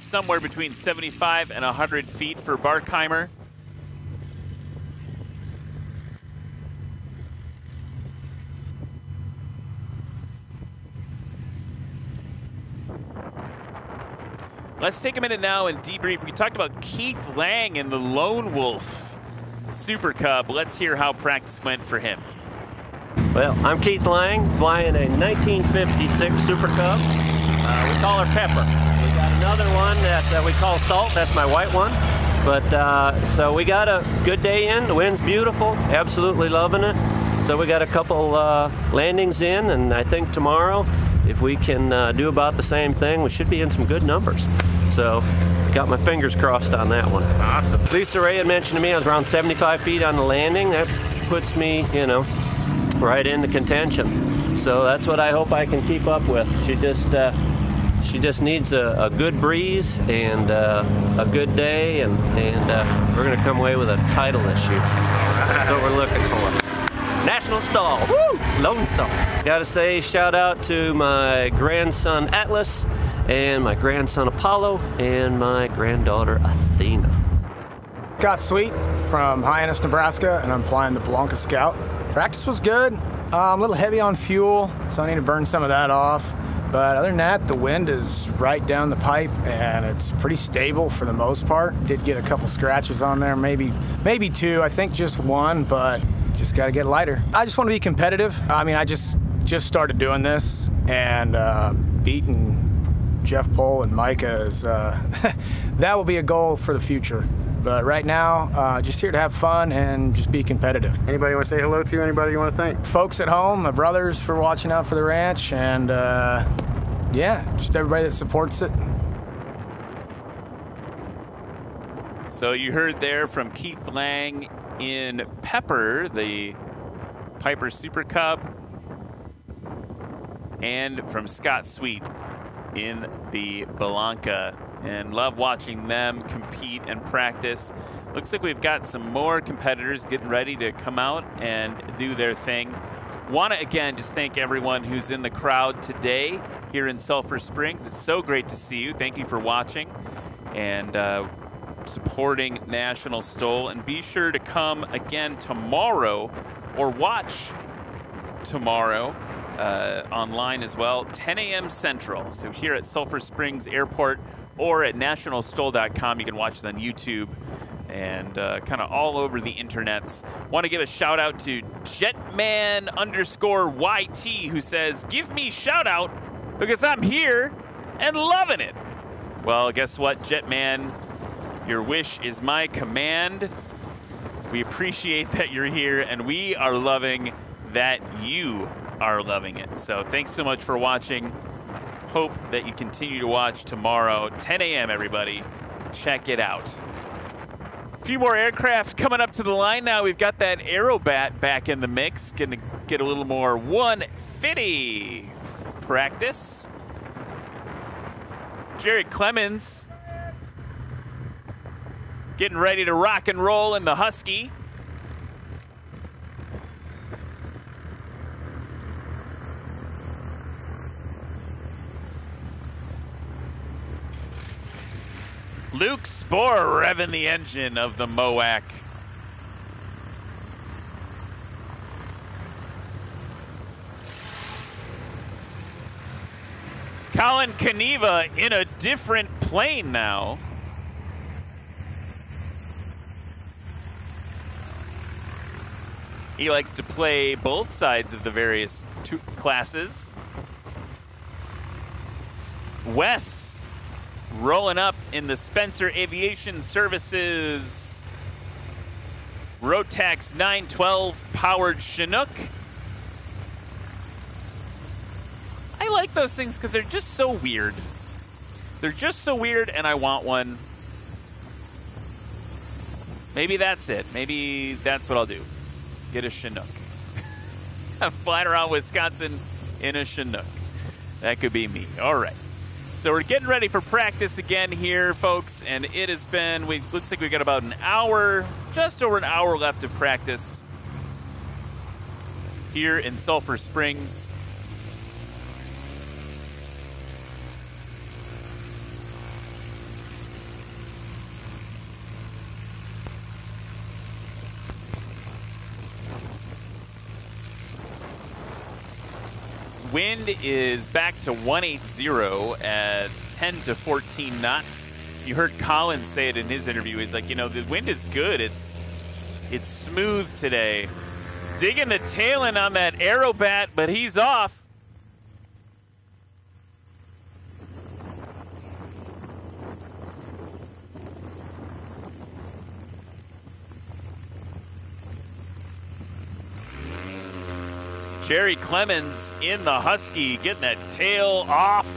[SPEAKER 1] somewhere between 75 and 100 feet for Barkheimer. Let's take a minute now and debrief. We talked about Keith Lang and the Lone Wolf Super Cub. Let's hear how practice went for him.
[SPEAKER 21] Well, I'm Keith Lang, flying a 1956 Super Cub. We call her Pepper. We got another one that we call Salt. That's my white one. But so we got a good day in. The wind's beautiful. Absolutely loving it. So we got a couple landings in, and I think tomorrow, if we can do about the same thing, we should be in some good numbers. So, got my fingers crossed on that one.
[SPEAKER 1] Awesome.
[SPEAKER 21] Lisa Ray had mentioned to me I was around 75 feet on the landing. That puts me, you know, right into contention. So that's what I hope I can keep up with. She just needs a good breeze and a good day, and we're going to come away with a title this year. That's what we're looking for. National STOL, woo! Lonestar. Gotta say, shout out to my grandson Atlas, and my grandson Apollo, and my granddaughter Athena.
[SPEAKER 6] Scott Sweet from Hyannis, Nebraska, and I'm flying the Blanca Scout. Practice was good. I'm a little heavy on fuel, so I need to burn some of that off. But other than that, the wind is right down the pipe, and it's pretty stable for the most part. Did get a couple scratches on there, maybe two. I think just one, but just got to get lighter. I just want to be competitive. I mean, I just started doing this, and beating Jeff Pohl and Micah is that will be a goal for the future. But right now, just here to have fun and just be competitive.
[SPEAKER 9] Anybody you want to say hello to? Anybody you want to thank?
[SPEAKER 6] Folks at home, my brothers for watching out for the ranch, and yeah, just everybody that supports it.
[SPEAKER 1] So you heard there from Keith Lang in Pepper, the Piper Super Cub, and from Scott Sweet in the Blanca. And love watching them compete and practice. Looks like we've got some more competitors getting ready to come out and do their thing. Want to again just thank everyone who's in the crowd today here in Sulphur Springs. It's so great to see you. Thank you for watching and supporting National STOL. And be sure to come again tomorrow, or watch tomorrow online as well, 10 a.m. Central. So here at Sulphur Springs Airport, or at nationalstol.com. You can watch it on YouTube and kind of all over the internets. Want to give a shout out to Jetman_YT, who says, "Give me shout out because I'm here and loving it." Well, guess what, Jetman? Your wish is my command. We appreciate that you're here, and we are loving that you are loving it. So thanks so much for watching. Hope that you continue to watch tomorrow, 10 a.m. everybody. Check it out. A few more aircraft coming up to the line now. We've got that Aerobat back in the mix. Gonna get a little more 150 practice. Jared Clemens getting ready to rock and roll in the Husky. Luke Spohr revving the engine of the MOAC. Colin Kaniva in a different plane now. He likes to play both sides of the various classes. Wes rolling up in the Spencer Aviation Services Rotax 912 powered Chinook. I like those things because they're just so weird. They're just so weird, and I want one. Maybe that's it. Maybe that's what I'll do. Get a Chinook. I'm flying around Wisconsin in a Chinook. That could be me. All right. So we're getting ready for practice again here, folks, and it has been, looks like we've got about an hour, just over an hour left of practice here in Sulphur Springs. Wind is back to 180 at 10 to 14 knots. You heard Colin say it in his interview. He's like, you know, the wind is good. It's smooth today. Digging the tail end on that Aerobat, but he's off. Jerry Clemens in the Husky, getting that tail off.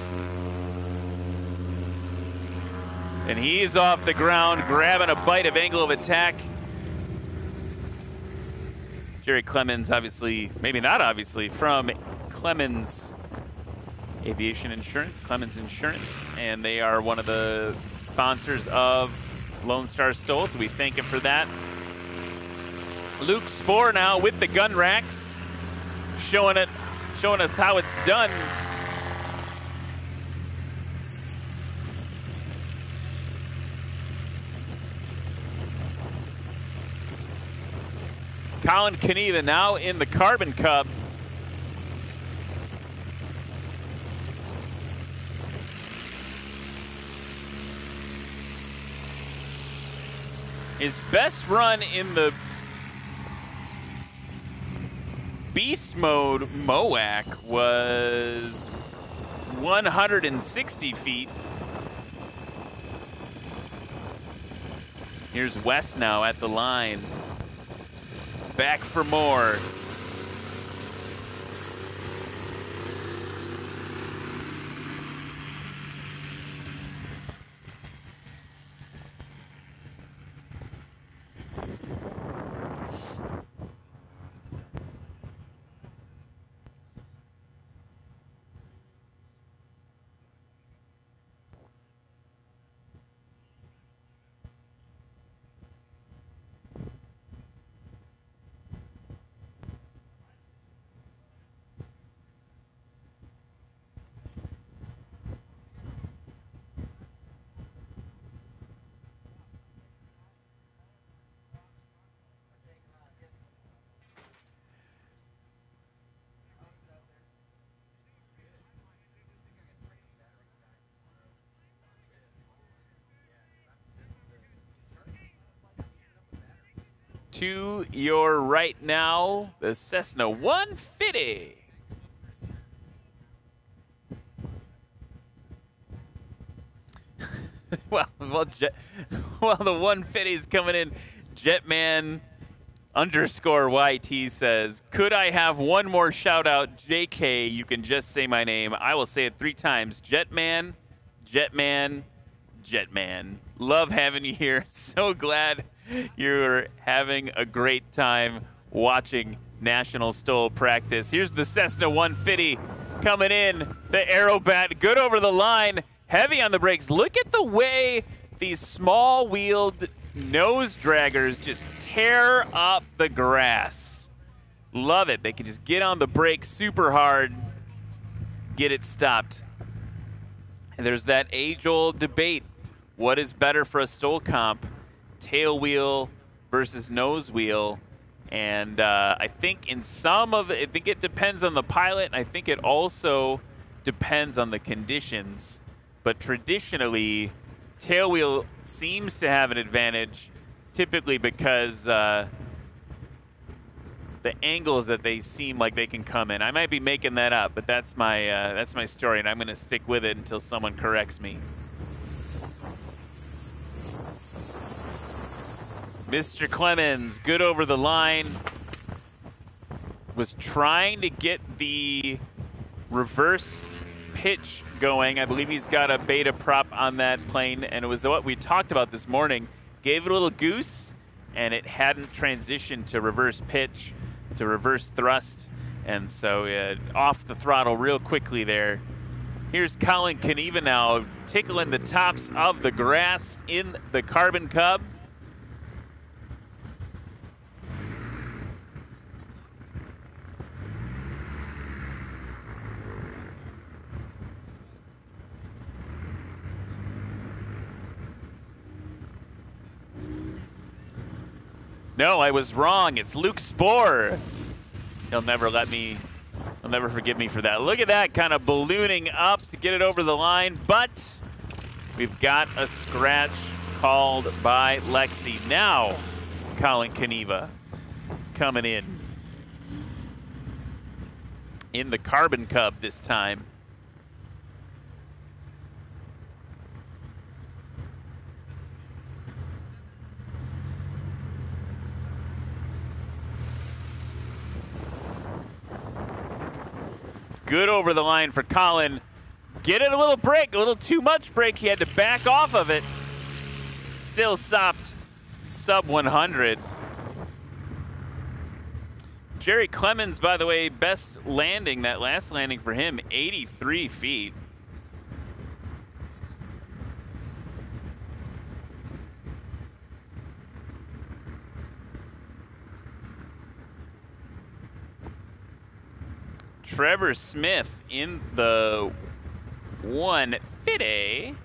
[SPEAKER 1] And he's off the ground, grabbing a bite of angle of attack. Jerry Clemens, obviously, maybe not obviously, from Clemens Aviation Insurance, Clemens Insurance, and they are one of the sponsors of Lonestar STOL, so we thank him for that. Luke Spohr now with the gun racks, showing us how it's done. Colin Kneva now in the Carbon Cub. His best run in the Beast Mode MOAC was 160 feet. Here's Wes now at the line. Back for more. To your right now, the Cessna 150. well, the 150 is coming in. Jetman _YT says, could I have one more shout out? JK, you can just say my name. I will say it 3 times. Jetman, Jetman, Jetman. Love having you here. So glad you're having a great time watching National STOL practice. Here's the Cessna 150 coming in. The Aerobat, good over the line, heavy on the brakes. Look at the way these small-wheeled nose draggers just tear up the grass. Love it. They can just get on the brakes super hard, get it stopped. And there's that age-old debate. What is better for a STOL comp? Tail wheel versus nose wheel, and I think in some of it, I think it depends on the pilot, and I think it also depends on the conditions. But traditionally, tail wheel seems to have an advantage, typically because the angles that they seem like they can come in. I might be making that up, but that's my story, and I'm going to stick with it until someone corrects me. Mr. Clemens, good over the line. Was trying to get the reverse pitch going. I believe he's got a beta prop on that plane, and it was what we talked about this morning. Gave it a little goose, and it hadn't transitioned to reverse pitch, to reverse thrust, and so off the throttle real quickly there. Here's Colin Kneva now, tickling the tops of the grass in the Carbon Cub. No, I was wrong. It's Luke Spohr. He'll never let me They'll never forgive me for that. Look at that, kind of ballooning up to get it over the line, but we've got a scratch called by Lexi. Now, Colin Kaniva coming in the Carbon Cub this time. Good over the line for Colin. Get it a little break, a little too much break. He had to back off of it. Still stopped sub 100. Jerry Clemens, by the way, best landing, that last landing for him, 83 feet. Trevor Smith in the 150.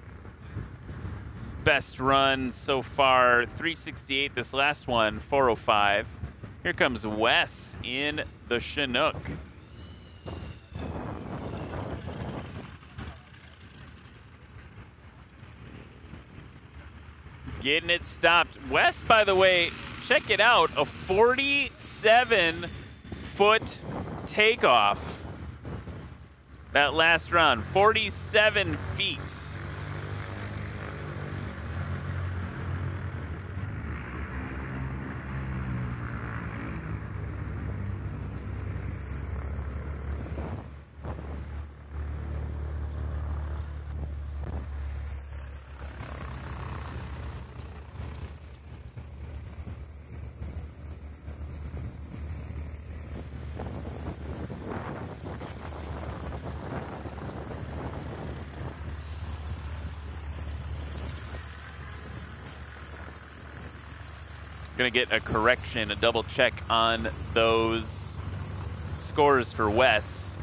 [SPEAKER 1] Best run so far, 368. This last one, 405. Here comes Wes in the Chinook. Getting it stopped. Wes, by the way, check it out, a 47-foot takeoff. That last run, 47 feet. Gonna get a correction, a double check on those scores for Wes.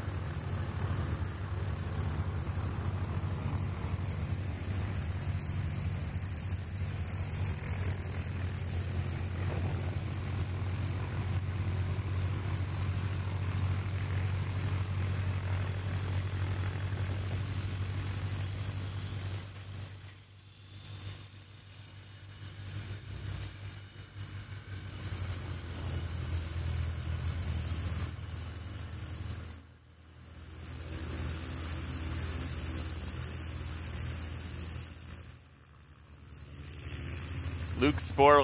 [SPEAKER 1] Luke Spohr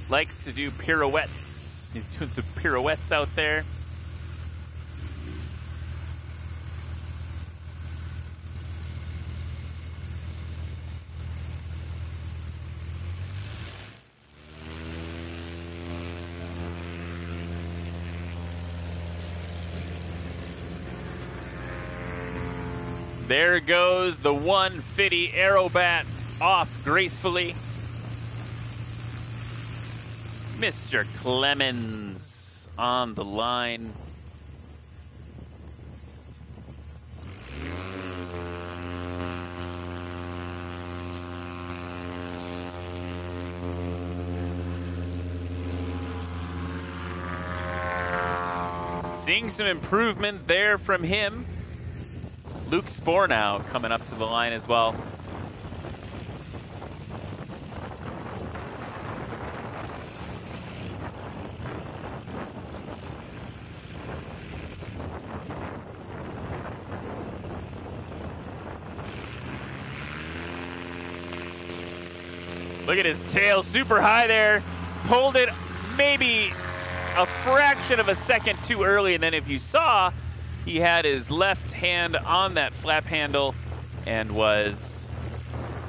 [SPEAKER 1] likes to do pirouettes. He's doing some pirouettes out there. There goes the 150 Aerobat off gracefully. Mr. Clemens on the line. Seeing some improvement there from him. Luke Spohr now coming up to the line as well. Look at his tail, super high there. Pulled it maybe a fraction of a second too early, and then if you saw, he had his left hand on that flap handle and was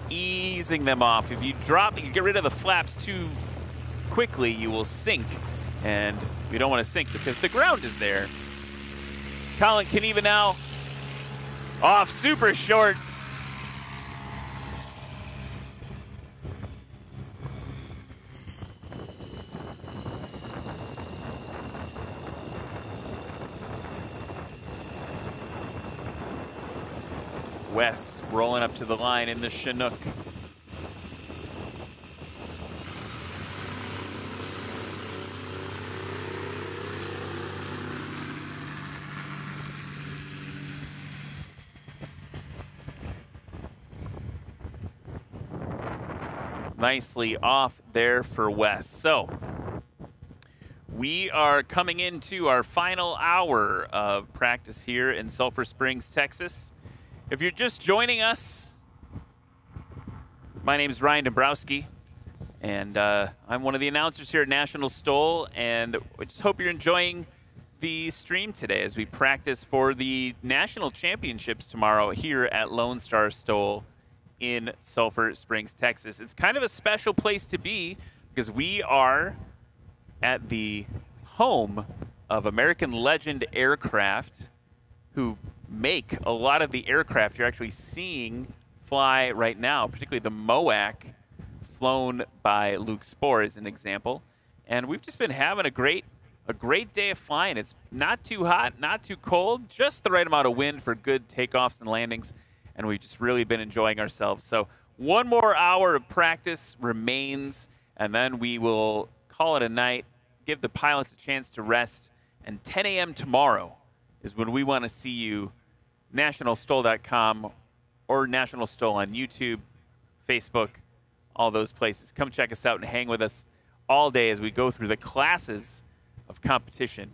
[SPEAKER 1] easing them off. If you get rid of the flaps too quickly, you will sink, and we don't want to sink because the ground is there. Colin Kaniva now off super short. Wes rolling up to the line in the Chinook. nicely off there for Wes. So we are coming into our final hour of practice here in Sulphur Springs, Texas. If you're just joining us, my name is Ryan Dombrowski, and I'm one of the announcers here at National STOL, and I just hope you're enjoying the stream today as we practice for the national championships tomorrow here at Lonestar STOL in Sulphur Springs, Texas. It's kind of a special place to be because we are at the home of American Legend Aircraft, who make a lot of the aircraft you're actually seeing fly right now, particularly the MOAC flown by Luke Spohr as an example. And we've just been having a great day of flying. It's not too hot, not too cold, just the right amount of wind for good takeoffs and landings. And we've just really been enjoying ourselves. So one more hour of practice remains, and then we will call it a night, give the pilots a chance to rest, and 10 a.m. tomorrow is when we want to see you, nationalstol.com or National STOL on YouTube, Facebook, all those places. Come check us out and hang with us all day as we go through the classes of competition.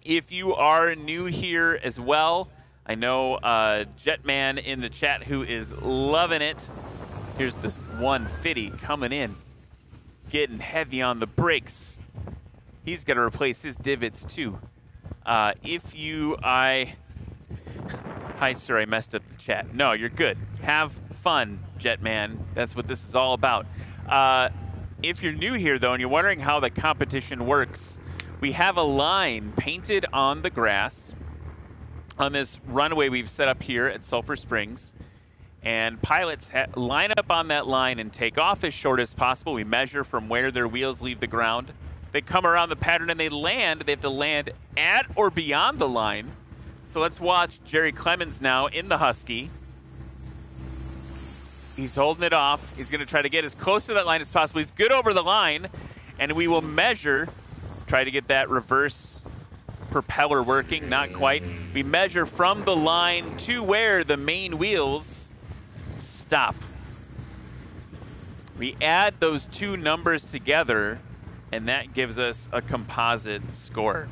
[SPEAKER 1] If you are new here as well, I know Jetman in the chat who is loving it. Here's this 150 coming in, getting heavy on the brakes. He's got to replace his divots too. Hi sir, I messed up the chat. No, you're good. Have fun, Jetman. That's what this is all about. If you're new here though and you're wondering how the competition works, we have a line painted on the grass on this runway we've set up here at Sulphur Springs, and pilots line up on that line and take off as short as possible. We measure from where their wheels leave the ground. They come around the pattern and they land. They have to land at or beyond the line. So let's watch Jerry Clemens now in the Husky. He's holding it off. He's going to try to get as close to that line as possible. He's good over the line, and we will measure, try to get that reverse propeller working. Not quite. We measure from the line to where the main wheels stop. We add those two numbers together, and that gives us a composite score.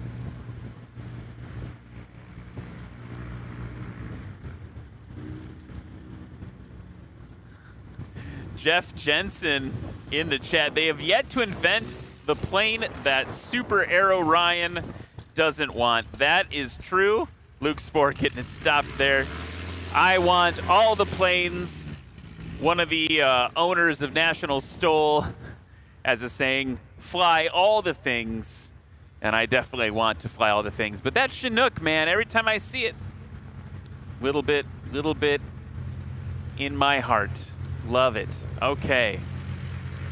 [SPEAKER 1] Jeff Jensen in the chat. They have yet to invent the plane that Super Aero Ryan doesn't want. That is true. Luke Spohr getting it stopped there. I want all the planes. One of the owners of National STOL has a saying, fly all the things. And I definitely want to fly all the things. But that Chinook, man, every time I see it, little bit in my heart. Love it. Okay.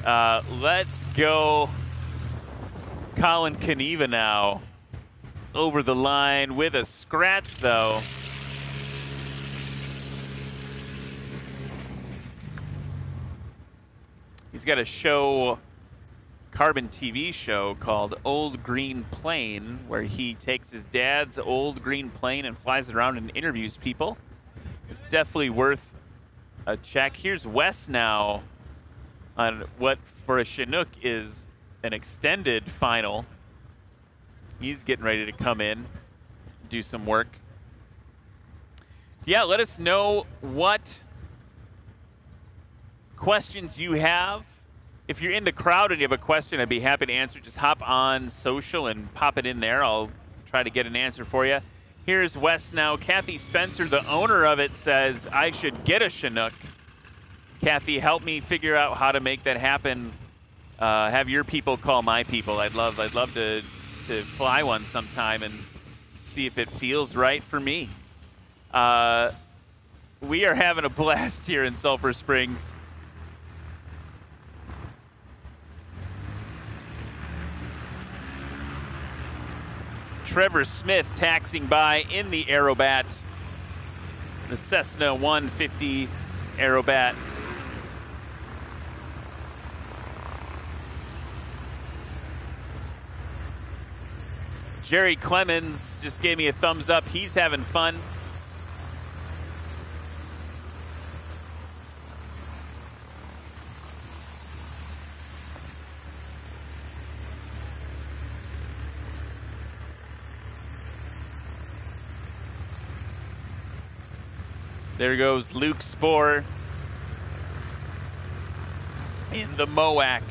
[SPEAKER 1] Let's go Colin Kneva now. Over the line with a scratch, though. He's got a show, Carbon TV show called Old Green Plane, where he takes his dad's old green plane and flies it around and interviews people. It's definitely worth a check. Here's Wes now on what for a Chinook is an extended final. He's getting ready to come in, do some work. Yeah, let us know what questions you have. If you're in the crowd and you have a question, I'd be happy to answer. Just hop on social and pop it in there. I'll try to get an answer for you. Here's Wes now. Kathy Spencer, the owner of it, says, I should get a Chinook. Kathy, help me figure out how to make that happen. Have your people call my people. I'd love to fly one sometime and see if it feels right for me. We are having a blast here in Sulphur Springs. Trevor Smith taxiing by in the Aerobat, the Cessna 150 Aerobat. Jerry Clemens just gave me a thumbs up. He's having fun. There goes Luke Spohr in the MOAC.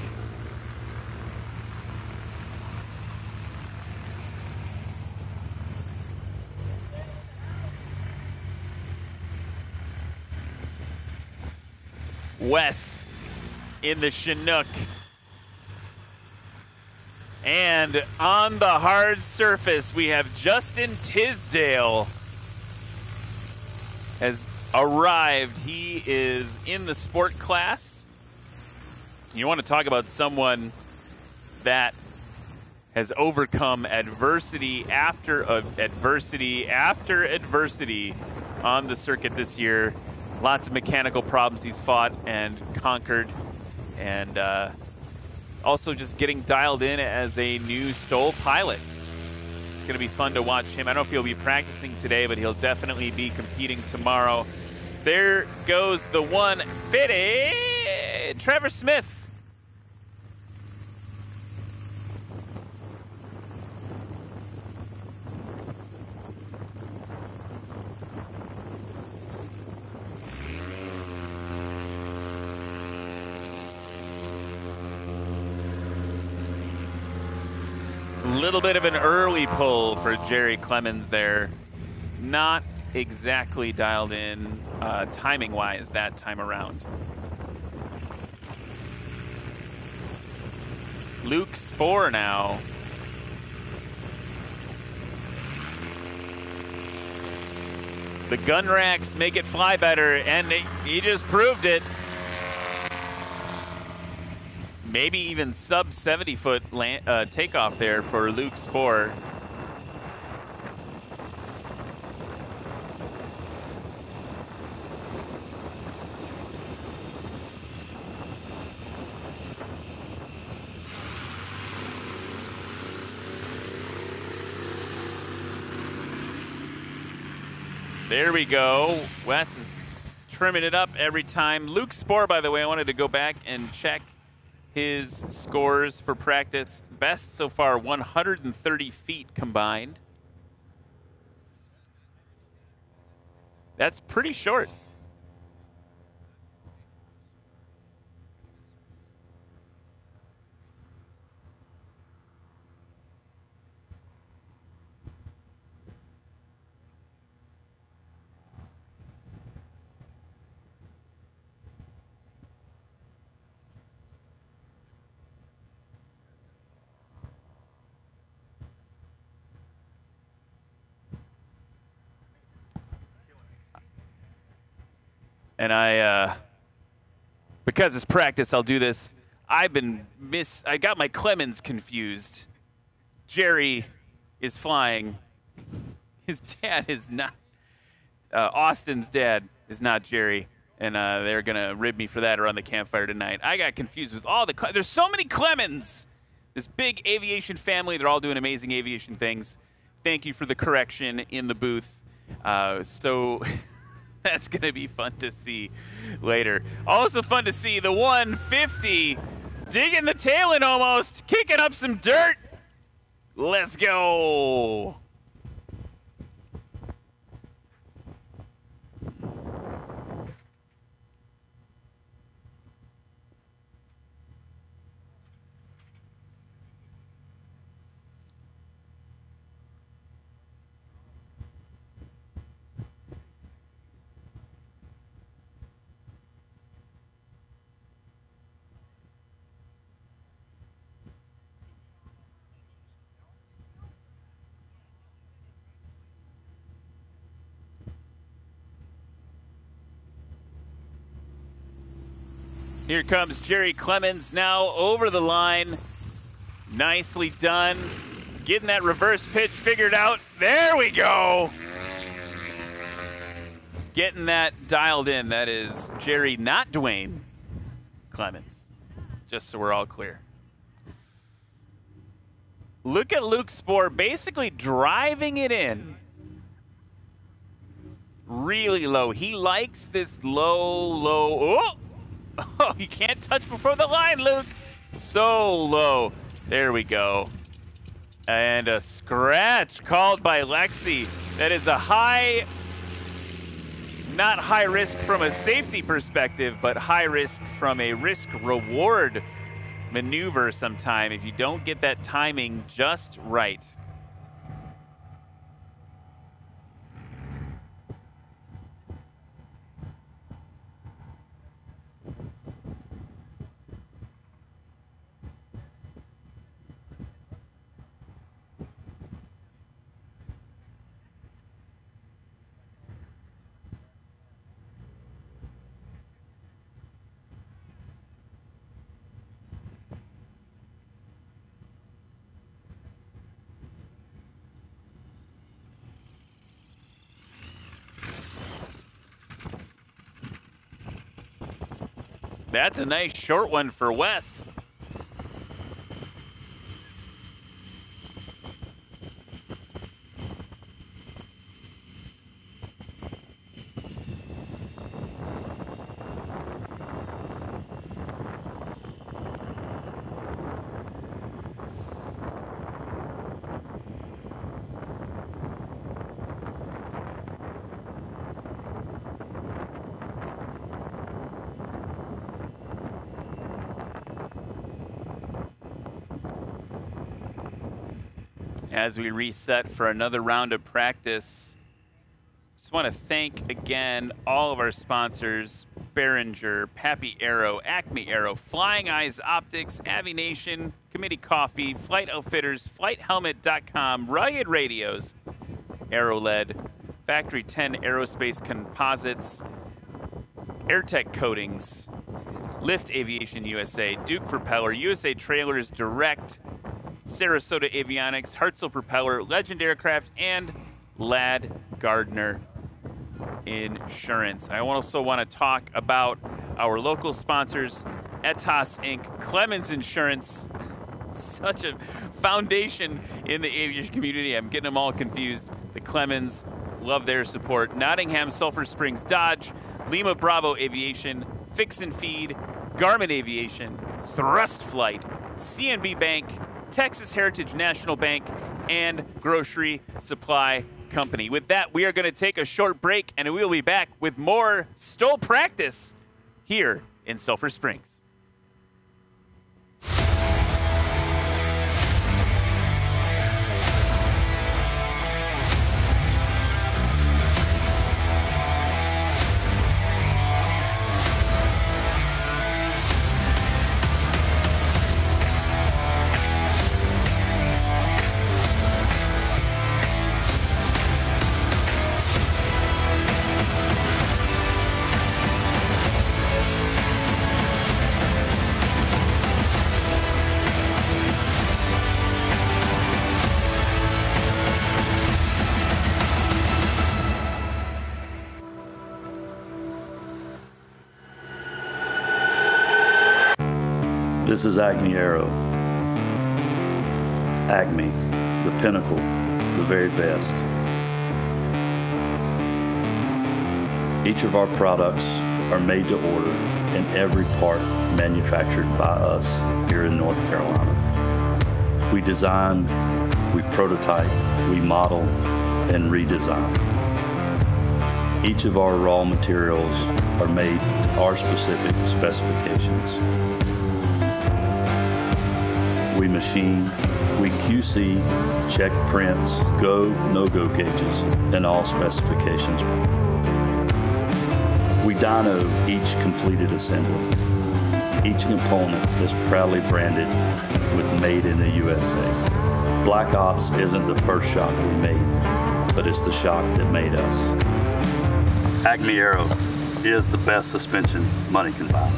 [SPEAKER 1] Wes in the Chinook. And on the hard surface, we have Justin Tisdale has arrived. He is in the sport class. You want to talk about someone that has overcome adversity after adversity after adversity on the circuit this year. Lots of mechanical problems he's fought and conquered, and also just getting dialed in as a new STOL pilot. It's going to be fun to watch him. I don't know if he'll be practicing today, but he'll definitely be competing tomorrow. There goes the 150, Trevor Smith. Little bit of an early pull for Jerry Clemens there. Not exactly dialed in timing-wise that time around. Luke Spohr now. The gun racks make it fly better, and he just proved it. Maybe even sub 70-foot takeoff there for Luke Spohr. There we go. Wes is trimming it up every time. Luke Spohr, by the way, I wanted to go back and check his scores for practice. Best so far, 130 feet combined. That's pretty short. And because it's practice, I'll do this. I got my Clemens confused. Jerry is flying. His dad is not. Austin's dad is not Jerry. And they're going to rib me for that around the campfire tonight. I got confused with all the there's so many Clemens. This big aviation family. They're all doing amazing aviation things. Thank you for the correction in the booth. That's going to be fun to see later. Also fun to see the 150 digging the tail in almost, kicking up some dirt. Let's go. Here comes Jerry Clemens now over the line. Nicely done. Getting that reverse pitch figured out. There we go. Getting that dialed in. That is Jerry, not Dwayne Clemens. Just so we're all clear. Look at Luke Spohr basically driving it in. Really low. He likes this low. Oh, you can't touch before the line, Luke. So low. There we go. And a scratch called by Lexi. That is a high Not high risk from a safety perspective, but high risk from a risk-reward maneuver sometime if you don't get that timing just right. That's a nice short one for Wes. As we reset for another round of practice, just want to thank again all of our sponsors: Behringer, Pappy Aero, Acme Aero, Flying Eyes Optics, Aviation, Committee Coffee, Flight Outfitters, FlightHelmet.com, Rugged Radios, AeroLed, Factory 10 Aerospace Composites, AirTech Coatings, Lift Aviation USA, Duke Propeller, USA Trailers Direct, Sarasota Avionics, Hartzell Propeller, Legend Aircraft, and Ladd Gardner Insurance. I also want to talk about our local sponsors, Etos Inc., Clemens Insurance, such a foundation in the aviation community. I'm getting them all confused. The Clemens, love their support. Nottingham, Sulphur Springs Dodge, Lima Bravo Aviation, Fix and Feed, Garmin Aviation, Thrust Flight, CNB Bank, Texas Heritage National Bank, and Grocery Supply Company. With that, we are going to take a short break, and we will be back with more STOL practice here in Sulphur Springs.
[SPEAKER 7] This is Acme Aero. Acme, the pinnacle, the very best. Each of our products are made to order and every part manufactured by us here in North Carolina. We design, we prototype, we model, and redesign. Each of our raw materials are made to our specific specifications. We machine, we QC, check prints, go, no-go gauges, and all specifications. We dyno each completed assembly. Each component is proudly branded with Made in the USA. Black Ops isn't the first shock we made, but it's the shock that made us. Acme Aero is the best suspension money can buy.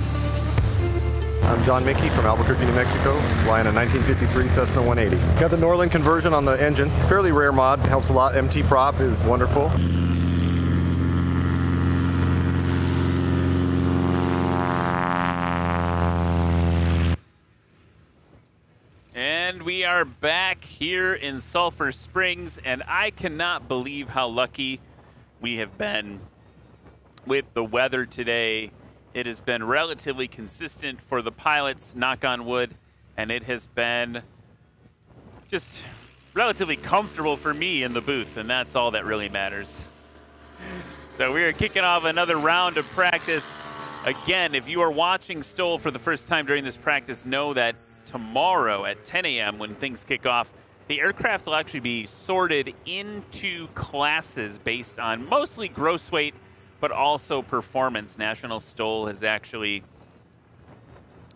[SPEAKER 14] I'm John Mickey from Albuquerque, New Mexico, flying a 1953 Cessna 180. Got the Norland conversion on the engine. Fairly rare mod, helps a lot. MT prop is wonderful.
[SPEAKER 1] And we are back here in Sulphur Springs, and I cannot believe how lucky we have been with the weather today. It has been relatively consistent for the pilots, knock on wood, and it has been just relatively comfortable for me in the booth, and that's all that really matters. So we are kicking off another round of practice. Again, if you are watching STOL for the first time during this practice, know that tomorrow at 10 a.m. when things kick off, the aircraft will actually be sorted into classes based on mostly gross weight, but also performance. National STOL has actually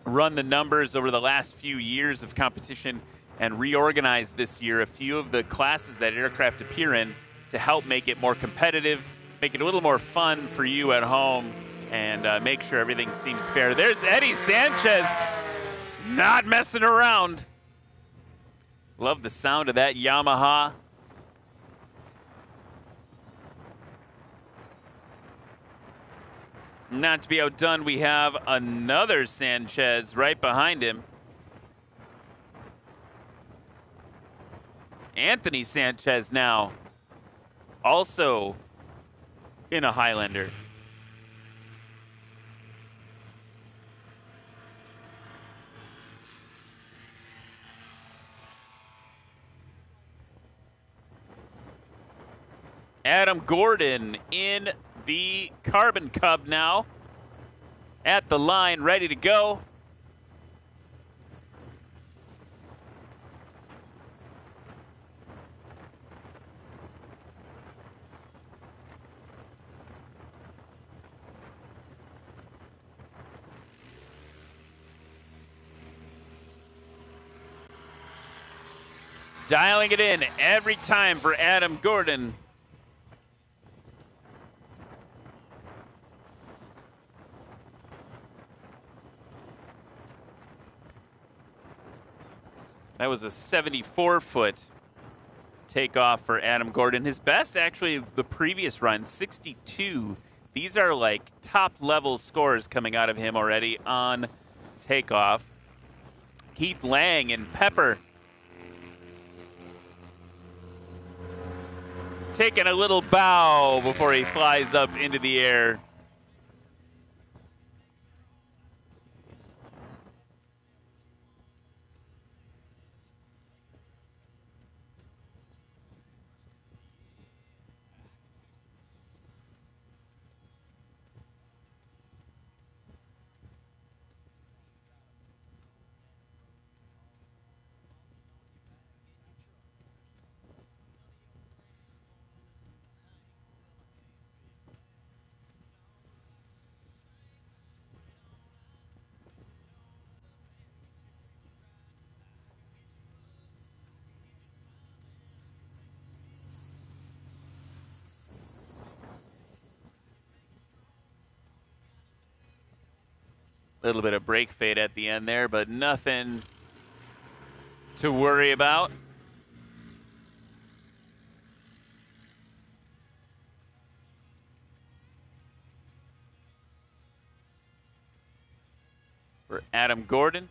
[SPEAKER 1] run the numbers over the last few years of competition and reorganized this year a few of the classes that aircraft appear in to help make it more competitive, make it a little more fun for you at home, and make sure everything seems fair. There's Eddie Sanchez, not messing around. Love the sound of that Yamaha. Not to be outdone, we have another Sanchez right behind him. Anthony Sanchez now, also in a Highlander. Adam Gordon in the Carbon Cub now, at the line, ready to go. Dialing it in every time for Adam Gordon. That was a 74-foot takeoff for Adam Gordon. His best, actually, the previous run, 62. These are like top-level scores coming out of him already on takeoff. Keith Lang and Pepper taking a little bow before he flies up into the air. A little bit of brake fade at the end there, but nothing to worry about. For Adam Gordon.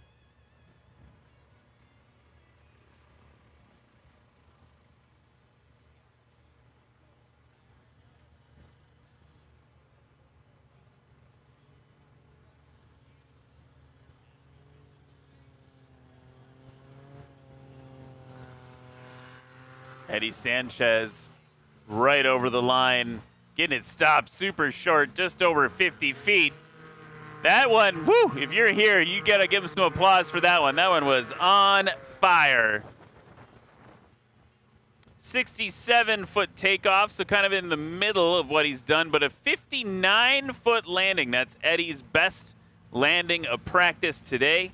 [SPEAKER 1] Eddie Sanchez right over the line, getting it stopped super short, just over 50 feet. That one, whoo, if you're here, you got to give him some applause for that one. That one was on fire. 67-foot takeoff, so kind of in the middle of what he's done, but a 59-foot landing. That's Eddie's best landing of practice today.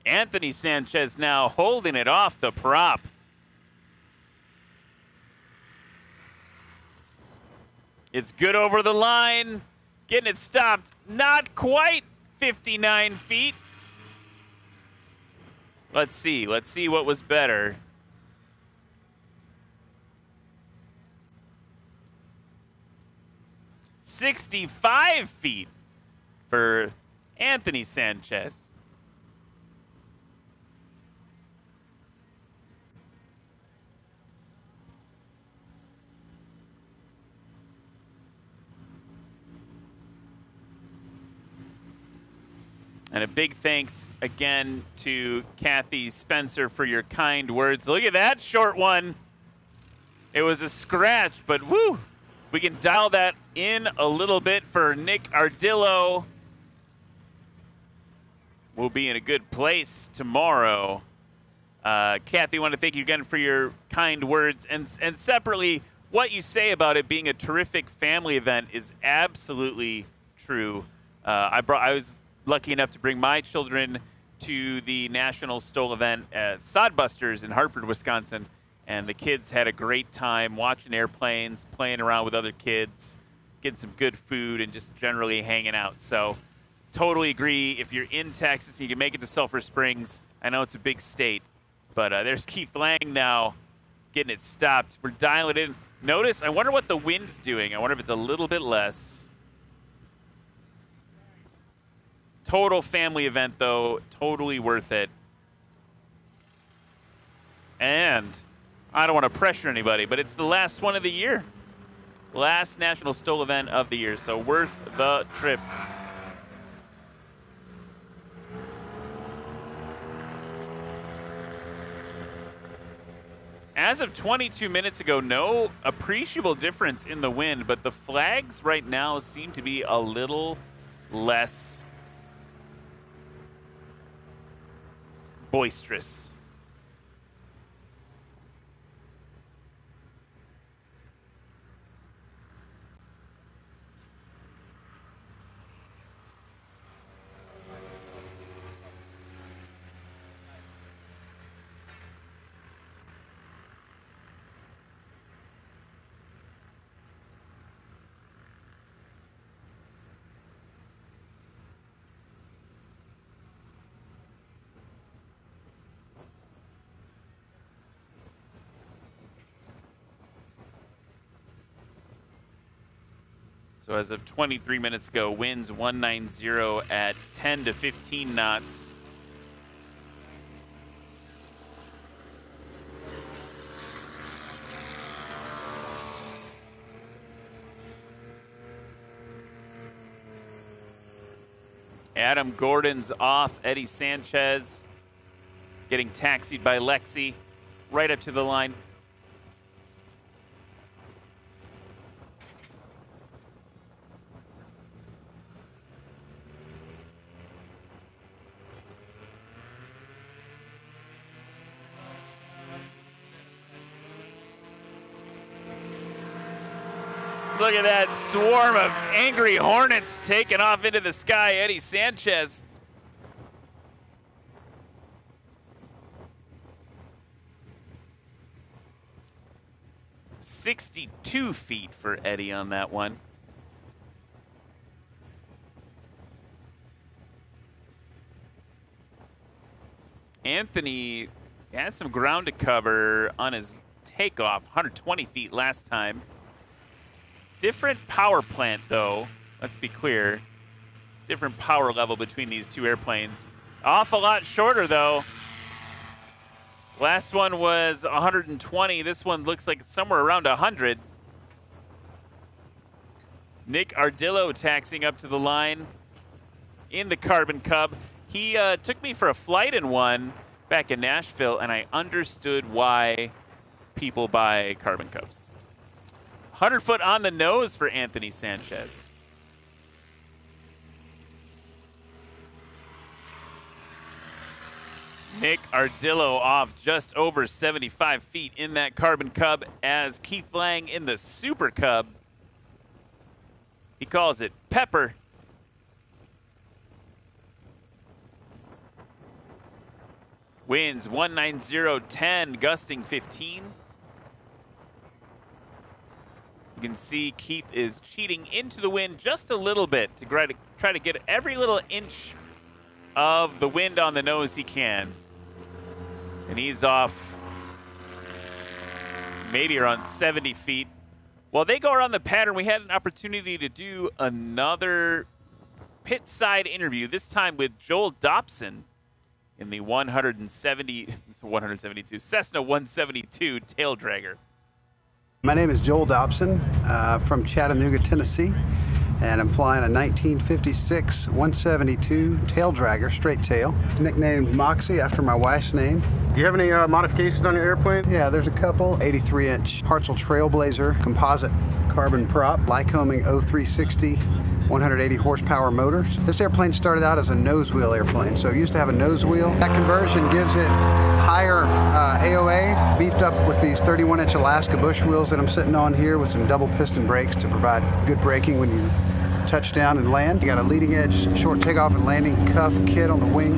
[SPEAKER 1] Anthony Sanchez now holding it off the prop. It's good over the line. Getting it stopped. Not quite 59 feet. Let's see. Let's see what was better. "65 feet for Anthony Sanchez. And a big thanks again to Kathy Spencer for your kind words. Look at that short one. It was a scratch, but woo! We can dial that in a little bit for Nick Ardillo. We'll be in a good place tomorrow. Kathy, I want to thank you again for your kind words. And separately, what you say about it being a terrific family event is absolutely true. I was lucky enough to bring my children to the National STOL event at Sodbusters in Hartford, Wisconsin. And the kids had a great time watching airplanes, playing around with other kids, getting some good food, and just generally hanging out. So totally agree. If you're in Texas and you can make it to Sulphur Springs, I know it's a big state, but there's Keith Lang now getting it stopped. We're dialing it in. Notice, I wonder what the wind's doing. I wonder if it's a little bit less. Total family event, though. Totally worth it. And I don't want to pressure anybody, but it's the last one of the year. Last National STOL event of the year, so worth the trip. As of 22 minutes ago, no appreciable difference in the wind, but the flags right now seem to be a little less boisterous. So as of 23 minutes ago, winds 190 at 10 to 15 knots. Adam Gordon's off. Eddie Sanchez getting taxied by Lexi right up to the line. Look at that swarm of angry hornets taking off into the sky. Eddie Sanchez. "62 feet for Eddie on that one. Anthony had some ground to cover on his takeoff, 120 feet last time. Different power plant, though. Let's be clear. Different power level between these two airplanes. Awful lot shorter, though. Last one was 120. This one looks like it's somewhere around 100. Nick Ardillo taxiing up to the line in the Carbon Cub. He took me for a flight in one back in Nashville, and I understood why people buy Carbon Cubs. 100 foot on the nose for Anthony Sanchez. Nick Ardillo off just over 75 feet in that Carbon Cub as Keith Lang in the Super Cub. He calls it Pepper. Winds 190-10, gusting 15. You can see Keith is cheating into the wind just a little bit to try to get every little inch of the wind on the nose he can. And he's off maybe around 70 feet. While they go around the pattern, we had an opportunity to do another pit side interview, this time with Joel Dobson in the 172 Cessna 172 tail dragger.
[SPEAKER 3] My name is Joel Dobson from Chattanooga, Tennessee, and I'm flying a 1956 172 tail dragger, straight tail, nicknamed Moxie after my wife's name.
[SPEAKER 9] Do you have any modifications on your airplane?
[SPEAKER 3] Yeah, there's a couple. 83-inch Hartzell Trailblazer composite carbon prop, Lycoming 0360, 180 horsepower motors. This airplane started out as a nose wheel airplane, so it used to have a nose wheel. That conversion gives it higher AOA, beefed up with these 31-inch Alaska bush wheels that I'm sitting on here with some double piston brakes to provide good braking when you touch down and land. You got a leading edge short takeoff and landing cuff kit on the wing.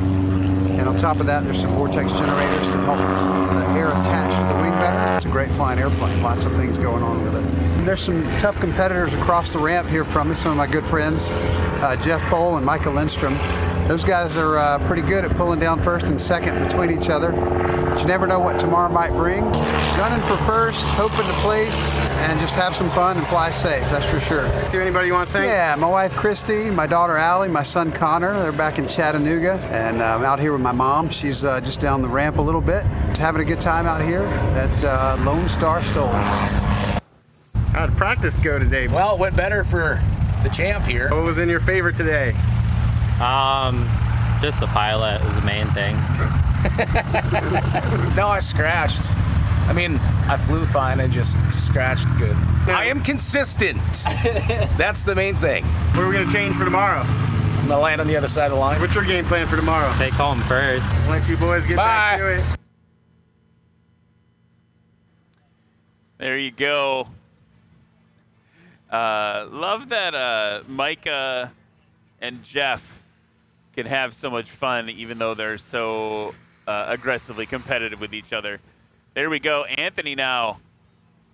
[SPEAKER 3] And on top of that, there's some vortex generators to help the air attach to the wing better. It's a great flying airplane. Lots of things going on with it. There's some tough competitors across the ramp here from me, some of my good friends, Jeff Pohl and Micah Lindstrom. Those guys are pretty good at pulling down first and second between each other. But you never know what tomorrow might bring. Gunning for first, hoping to place, and just have some fun and fly safe, that's for sure.
[SPEAKER 9] Is there anybody you want to thank?
[SPEAKER 3] Yeah, my wife Christy, my daughter Allie, my son Connor. They're back in Chattanooga, and I'm out here with my mom. She's just down the ramp a little bit. Having a good time out here at Lonestar STOL.
[SPEAKER 9] How'd practice go today?
[SPEAKER 22] Well, it went better for the champ here.
[SPEAKER 9] What was in your favor today?
[SPEAKER 12] Just the pilot is the main thing.
[SPEAKER 22] No, I scratched. I mean, I flew fine, I just scratched good. I am consistent. That's the main thing.
[SPEAKER 9] What are we going to change for tomorrow?
[SPEAKER 22] I'm going to land on the other side of the line.
[SPEAKER 9] What's your game plan for tomorrow?
[SPEAKER 12] Take home first.
[SPEAKER 9] Let you boys get back to it.
[SPEAKER 1] There you go. Love that Micah and Jeff can have so much fun even though they're so aggressively competitive with each other. There we go. Anthony now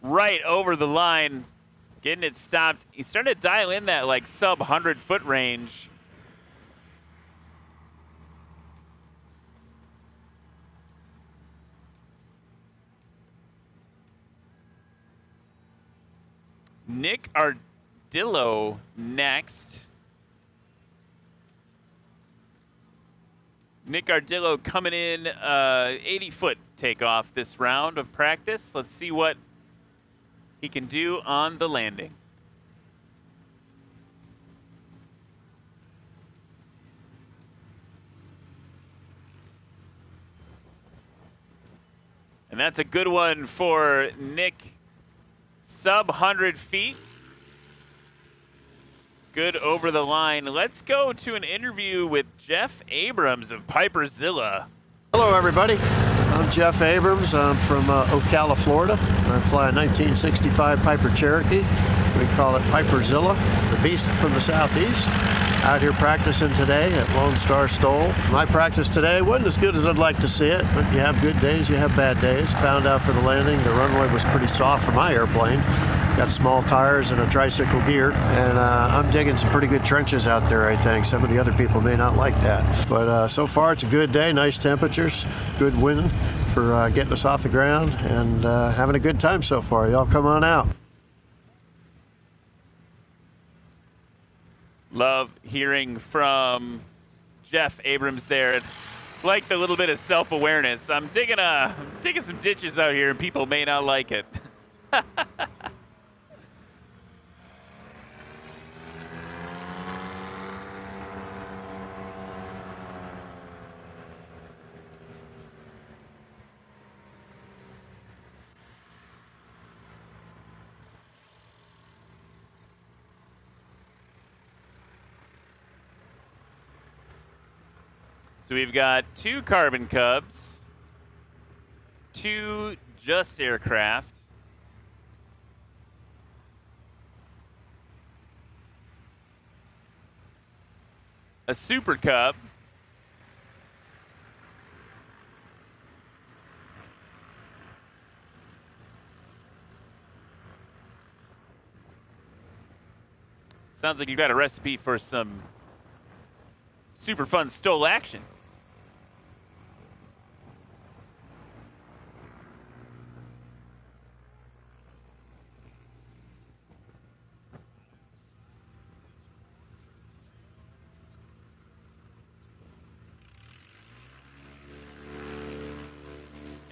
[SPEAKER 1] right over the line, getting it stopped. He's starting to dial in that like sub 100-foot range. Nick Ardillo next. Nick Ardillo coming in 80-foot takeoff this round of practice. Let's see what he can do on the landing. And that's a good one for Nick. Sub 100 feet. Good over the line. Let's go to an interview with Jeff Abrams of Piperzilla.
[SPEAKER 23] Hello, everybody. I'm Jeff Abrams. I'm from Ocala, Florida. I fly a 1965 Piper Cherokee. We call it Piperzilla, the beast from the southeast. Out here practicing today at Lonestar STOL. My practice today wasn't as good as I'd like to see it, but you have good days, you have bad days. Found out for the landing, the runway was pretty soft for my airplane. Got small tires and a tricycle gear, and I'm digging some pretty good trenches out there, I think. Some of the other people may not like that. But so far, it's a good day, nice temperatures, good wind for getting us off the ground, and having a good time so far. Y'all come on out.
[SPEAKER 1] Love hearing from Jeff Abrams there. Like the little bit of self-awareness. I'm digging some ditches out here, and people may not like it. So we've got 2 Carbon Cubs, 2 Just aircraft, a Super Cub, sounds like you've got a recipe for some super fun STOL action.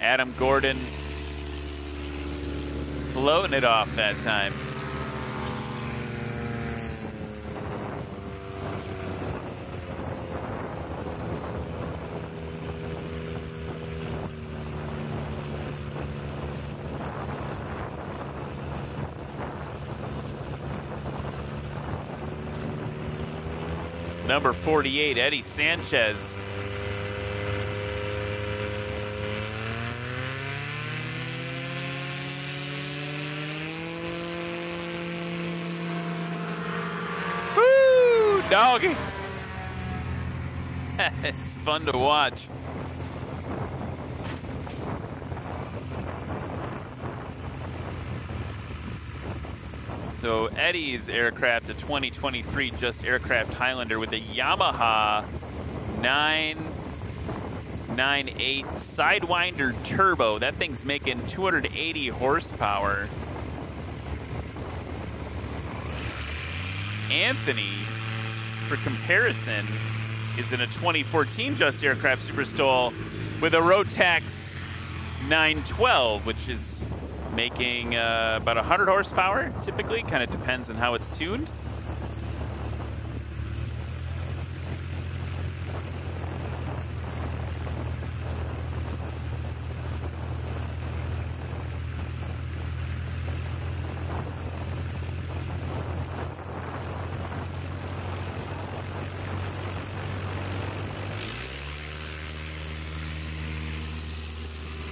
[SPEAKER 1] Adam Gordon floating it off that time. Number 48, Eddie Sanchez. Woo, doggy. It's fun to watch. So Eddie's aircraft, a 2023 Just Aircraft Highlander with a Yamaha 998 Sidewinder Turbo. That thing's making 280 horsepower. Anthony, for comparison, is in a 2014 Just Aircraft Super STOL with a Rotax 912, which is making about 100 horsepower, typically. Kind of depends on how it's tuned.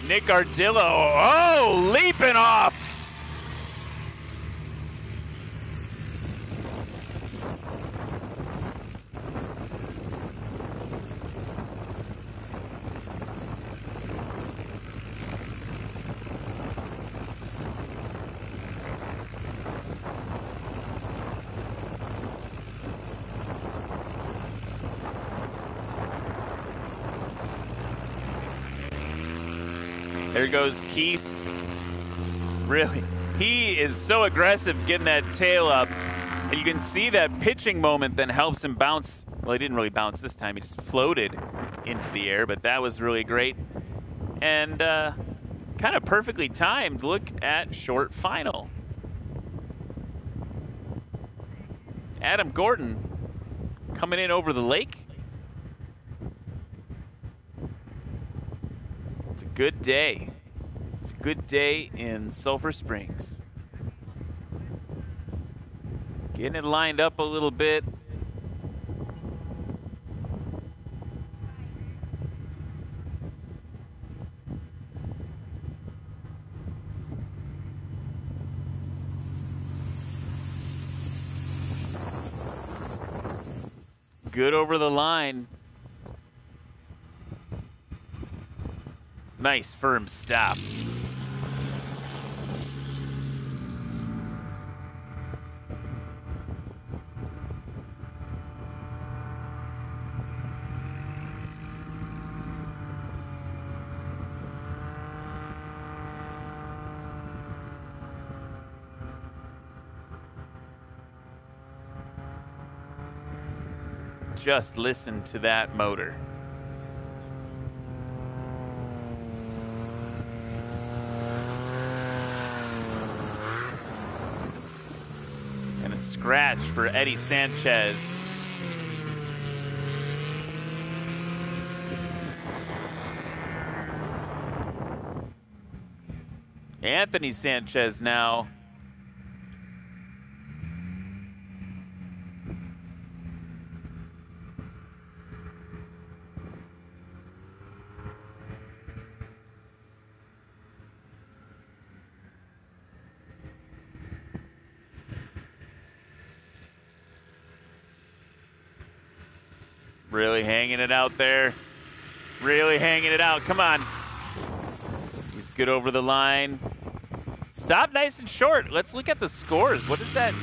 [SPEAKER 1] Nick Ardillo, oh, leaping off. There goes Keith. Really, he is so aggressive getting that tail up. And you can see that pitching moment then helps him bounce. Well, he didn't really bounce this time. He just floated into the air, but that was really great. And kind of perfectly timed. Look at short final. Adam Gordon coming in over the lake. It's a good day. It's a good day in Sulphur Springs. Getting it lined up a little bit. Good over the line. Nice firm stop. Just listen to that motor. And a scratch for Eddie Sanchez. Anthony Sanchez now. Really hanging it out there. Really hanging it out. Come on. He's good over the line. Stop nice and short. Let's look at the scores. What is that?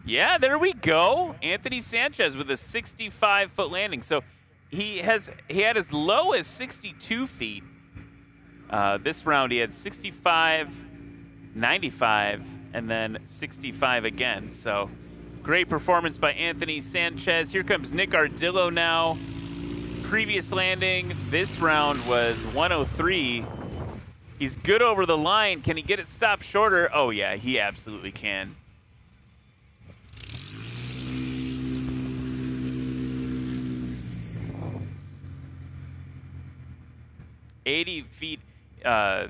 [SPEAKER 1] Yeah, there we go. Anthony Sanchez with a 65-foot landing. So he had as low as 62 feet. This round he had 65, 95, and then 65 again. So great performance by Anthony Sanchez. Here comes Nick Ardillo now. Previous landing, this round was 103. He's good over the line. Can he get it stopped shorter? Oh yeah, he absolutely can. $80 feet.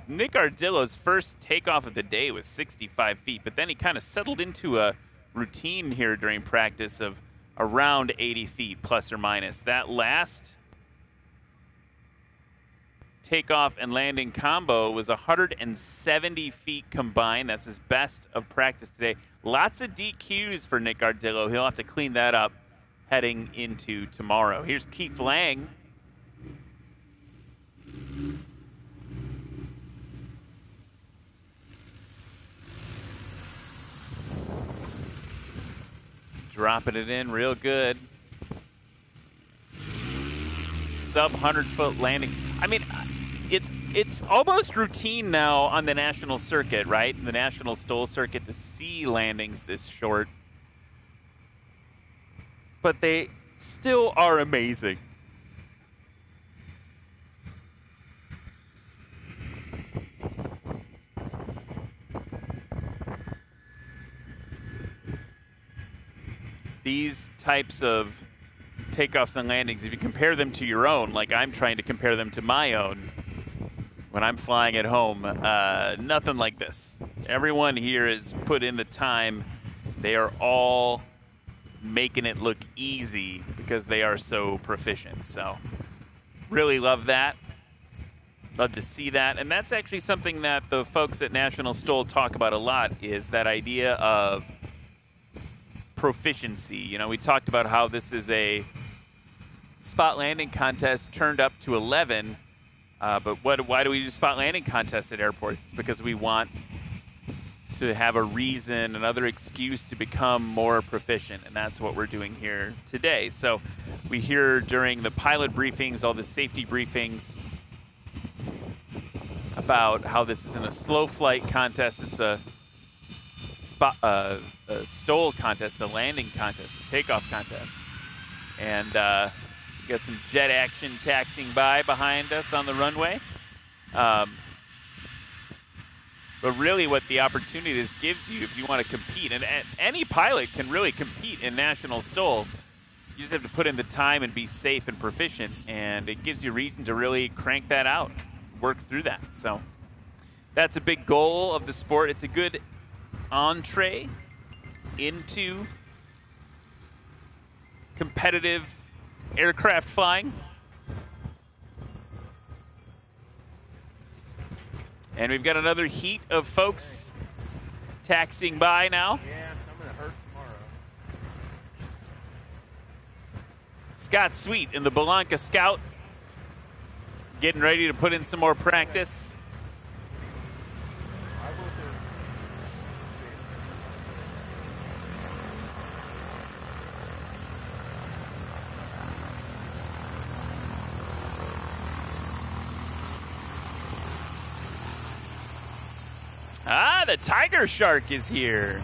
[SPEAKER 1] Nick Ardillo's first takeoff of the day was 65 feet, but then he kind of settled into a routine here during practice of around 80 feet, plus or minus. That last takeoff and landing combo was 170 feet combined. That's his best of practice today. Lots of DQs for Nick Ardillo. He'll have to clean that up heading into tomorrow. Here's Keith Lang. Dropping it in real good. Sub 100-foot landing. I mean, it's almost routine now on the national circuit, right? The national STOL circuit to see landings this short. But they still are amazing. These types of takeoffs and landings, if you compare them to your own, like I'm trying to compare them to my own when I'm flying at home, nothing like this. Everyone here has put in the time. They are all making it look easy because they are so proficient. So really love that. Love to see that. And that's actually something that the folks at National STOL talk about a lot, is that idea of proficiency. You know, we talked about how this is a spot landing contest turned up to 11, but why do we do spot landing contests at airports? It's because we want to have a reason, another excuse to become more proficient, and that's what we're doing here today. So we hear during the pilot briefings, all the safety briefings, about how this isn't a slow flight contest, it's a STOL contest, a landing contest, a takeoff contest. And we got some jet action taxiing by behind us on the runway. But really what the opportunity this gives you, if you want to compete, and any pilot can really compete in National STOL, you just have to put in the time and be safe and proficient, and it gives you a reason to really crank that out, work through that. So that's a big goal of the sport. It's a good entree into competitive aircraft flying. And we've got another heat of folks taxiing by now.
[SPEAKER 4] Yeah, I'm gonna hurt tomorrow.
[SPEAKER 1] Scott Sweet in the Belanca Scout, getting ready to put in some more practice. Ah, the Tiger Shark is here.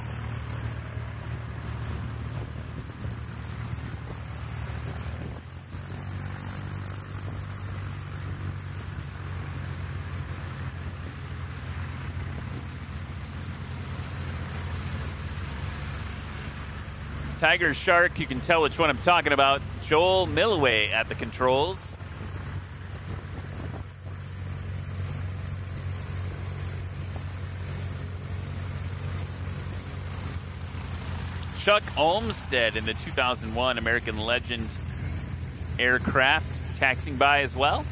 [SPEAKER 1] Tiger Shark, you can tell which one I'm talking about. Joel Milloway at the controls. Chuck Olmstead in the 2001 American Legend aircraft, taxiing by as well.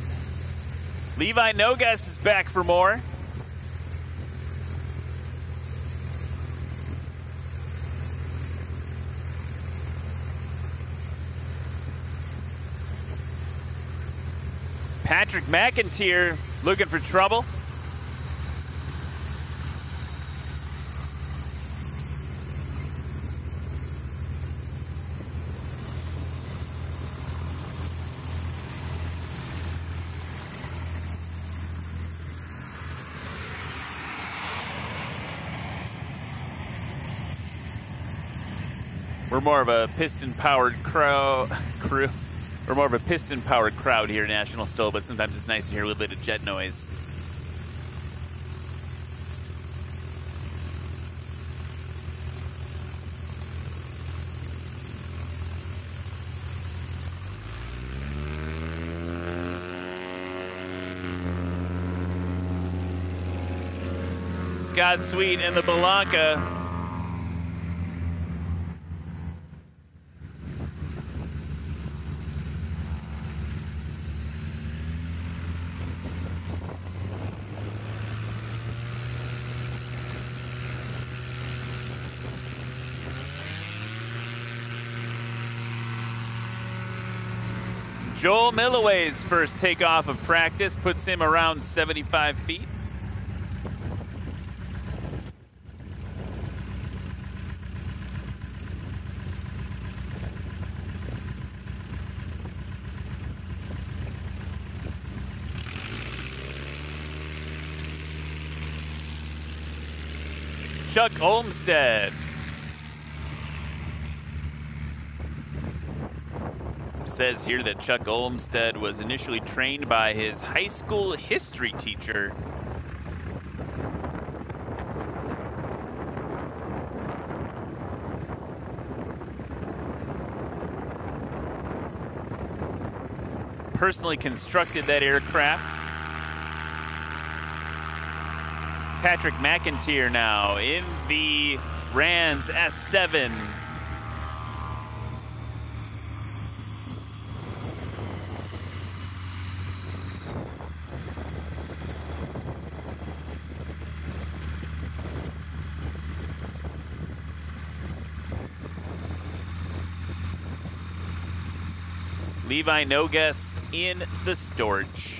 [SPEAKER 1] Levi Nogas is back for more. Patrick McIntyre looking for trouble. We're more of a piston-powered crew. We're more of a piston-powered crowd here at National STOL, but sometimes it's nice to hear a little bit of jet noise. Scott Sweet in the Belanca. Joel Milloway's first takeoff of practice puts him around 75 feet. Chuck Olmsted. Says here that Chuck Olmsted was initially trained by his high school history teacher. Personally constructed that aircraft. Patrick McIntyre now in the Rans S7. Levi Nogues in the storage.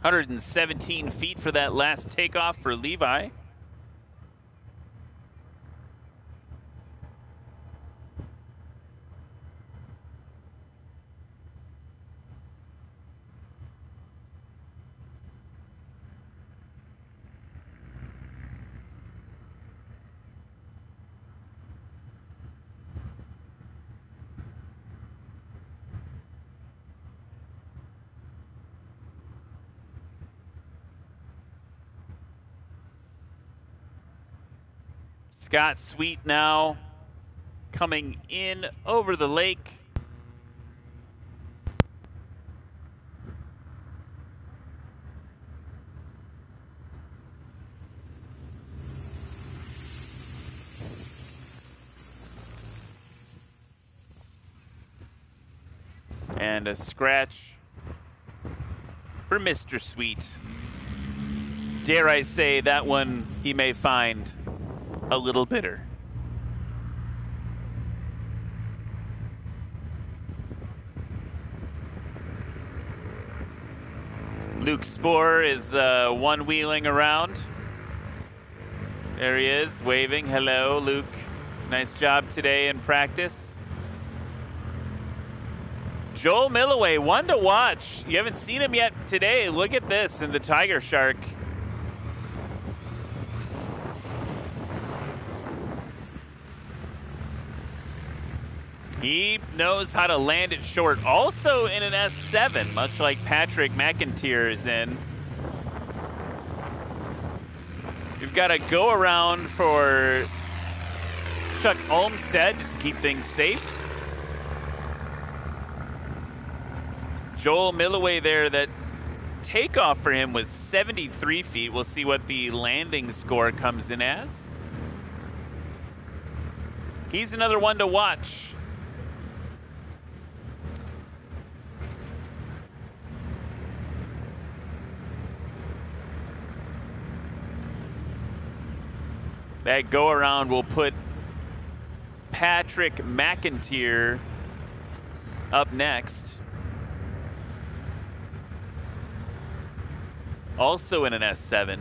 [SPEAKER 1] "117 feet for that last takeoff for Levi. Scott Sweet now coming in over the lake. And a scratch for Mr. Sweet. Dare I say that one he may find a little bitter. Luke Spohr is one-wheeling around. There he is, waving. Hello, Luke. Nice job today in practice. Joel Milloway, one to watch. You haven't seen him yet today. Look at this in the Tiger Shark. He knows how to land it short. Also in an S7, much like Patrick McIntyre is in. You've got a go around for Chuck Olmsted just to keep things safe. Joel Milloway there, that takeoff for him was 73 feet. We'll see what the landing score comes in as. He's another one to watch. That go-around will put Patrick McIntyre up next. Also in an S7.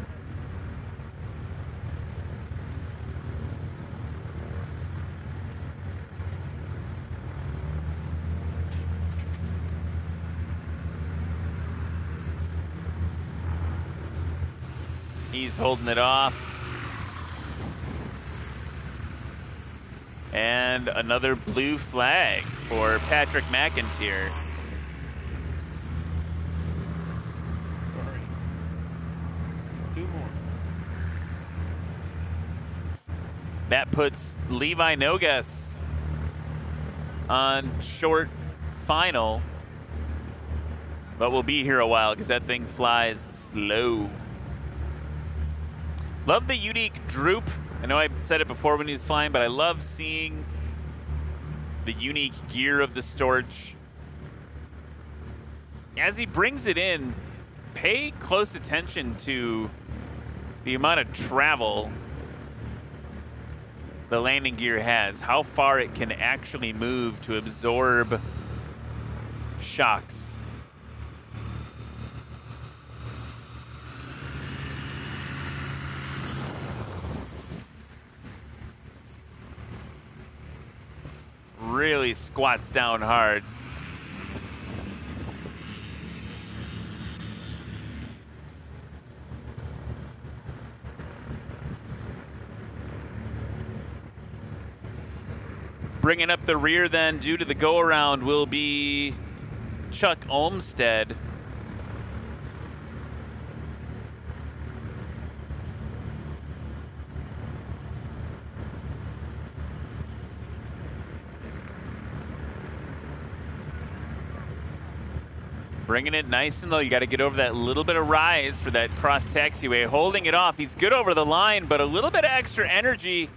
[SPEAKER 1] He's holding it off. And another blue flag for Patrick McIntyre.
[SPEAKER 4] Sorry.
[SPEAKER 1] That puts Levi Nogas on short final, but we'll be here a while because that thing flies slow. Love the unique droop. I know I said it before when he was flying, but I love seeing the unique gear of the Storch. As he brings it in, pay close attention to the amount of travel the landing gear has, how far it can actually move to absorb shocks. Really squats down hard. Bringing up the rear then due to the go-around will be Chuck Olmstead. Bringing it nice and low. You got to get over that little bit of rise for that cross taxiway. Holding it off. He's good over the line, but a little bit of extra energy.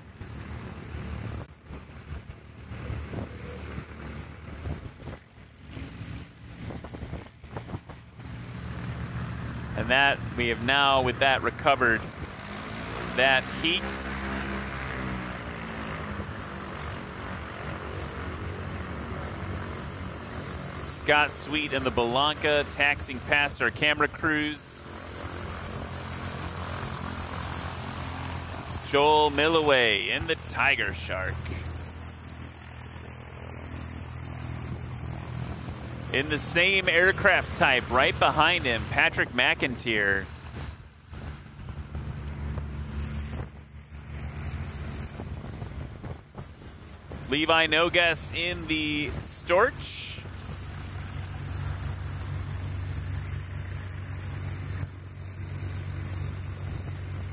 [SPEAKER 1] And that, we have now, with that, recovered that heat. Scott Sweet and the Belanca taxiing past our camera crews. Joel Milloway in the Tiger Shark. In the same aircraft type, right behind him, Patrick McIntyre. Levi Nogas in the Storch.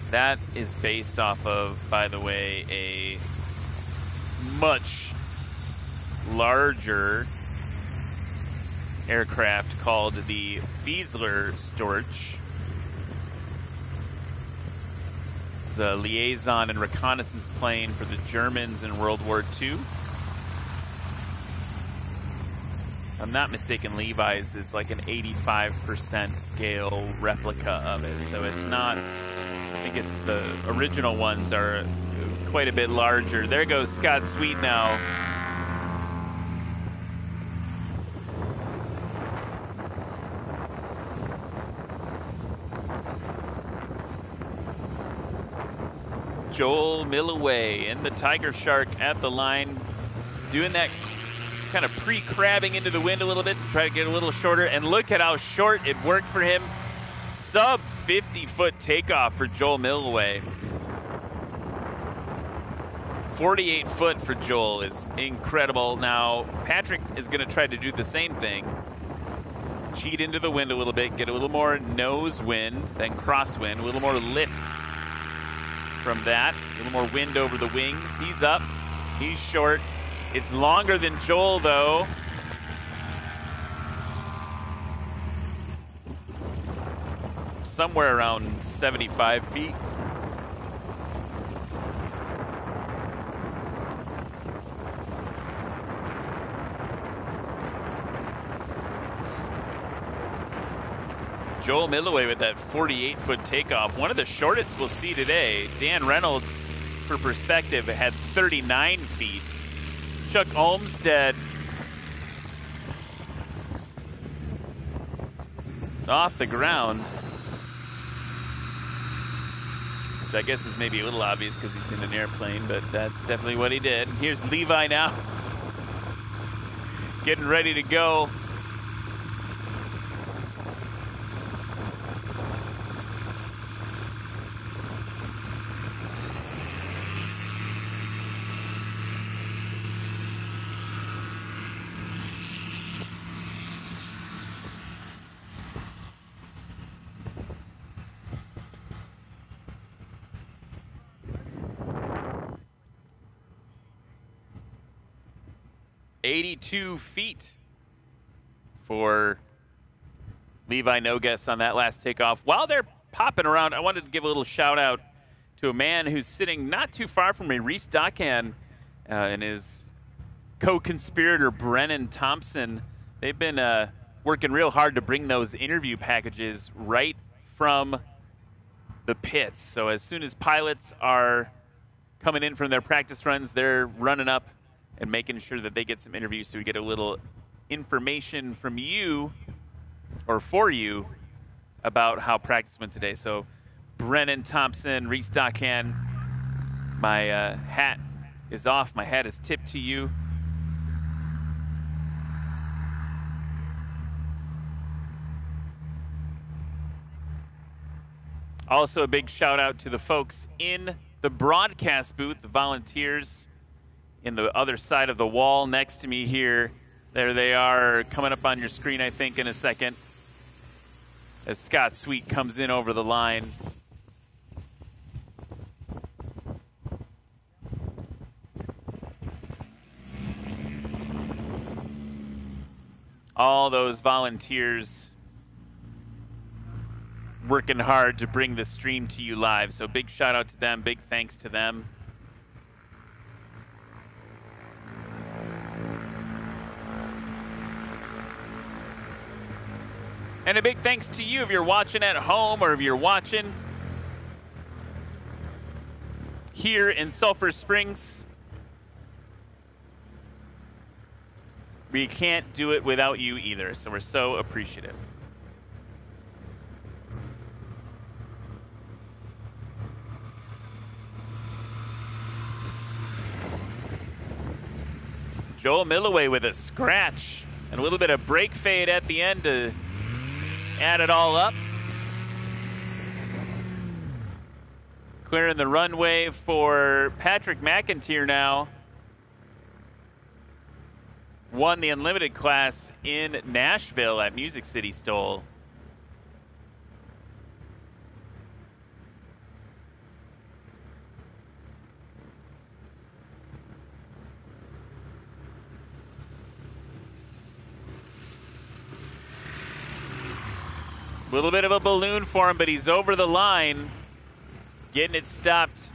[SPEAKER 1] That is based off of, by the way, a much larger aircraft called the Fiesler Storch. It's a liaison and reconnaissance plane for the Germans in World War II. If I'm not mistaken, Levi's is like an 85% scale replica of it, so it's not. I think it's the original ones are quite a bit larger. There goes Scott Sweet now. Joel Milloway in the Tiger Shark at the line, doing that kind of pre-crabbing into the wind a little bit to try to get a little shorter. And look at how short it worked for him. Sub 50-foot takeoff for Joel Milloway. 48 foot for Joel is incredible. Now, Patrick is going to try to do the same thing. Cheat into the wind a little bit, get a little more nose wind than crosswind, a little more lift from that. A little more wind over the wings. He's up. He's short. It's longer than Joel, though. Somewhere around 75 feet. Joel Milloway with that 48-foot takeoff. One of the shortest we'll see today. Dan Reynolds, for perspective, had 39 feet. Chuck Olmstead off the ground, which I guess is maybe a little obvious because he's in an airplane, but that's definitely what he did. Here's Levi now, getting ready to go. 82 feet for Levi Nogues on that last takeoff. While they're popping around, I wanted to give a little shout out to a man who's sitting not too far from me, Reese Dockan, and his co-conspirator Brennan Thompson. They've been working real hard to bring those interview packages right from the pits. So as soon as pilots are coming in from their practice runs, they're running up and making sure that they get some interviews so we get a little information from you or for you about how practice went today. So Brennan Thompson, Reese Dockan, my hat is off. My hat is tipped to you. Also a big shout out to the folks in the broadcast booth, the volunteers in the other side of the wall next to me here. There they are, coming up on your screen, I think, in a second, as Scott Sweet comes in over the line. All those volunteers working hard to bring the stream to you live. So big shout out to them, big thanks to them. And a big thanks to you if you're watching at home or if you're watching here in Sulphur Springs. We can't do it without you either, so we're so appreciative. Joel Milloway with a scratch and a little bit of brake fade at the end to add it all up. Clearing the runway for Patrick McIntyre now. Won the Unlimited class in Nashville at Music City STOL. A little bit of a balloon for him, but he's over the line, getting it stopped.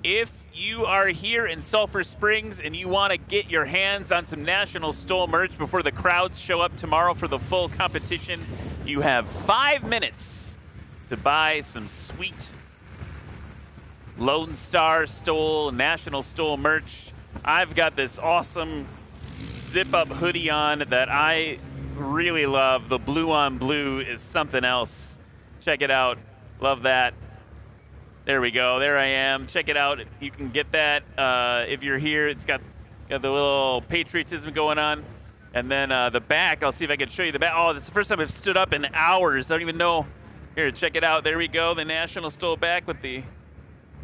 [SPEAKER 1] If you are here in Sulphur Springs and you want to get your hands on some National STOL merch before the crowds show up tomorrow for the full competition, you have 5 minutes to buy some sweet Lonestar STOL, National STOL merch. I've got this awesome zip-up hoodie on that I really love. The blue on blue is something else. Check it out. Love that. There we go. There I am. Check it out. You can get that if you're here. It's got the little patriotism going on. And then the back, I'll see if I can show you the back. Oh, that's the first time I've stood up in hours. I don't even know. Here, check it out. There we go. The National STOL back with the...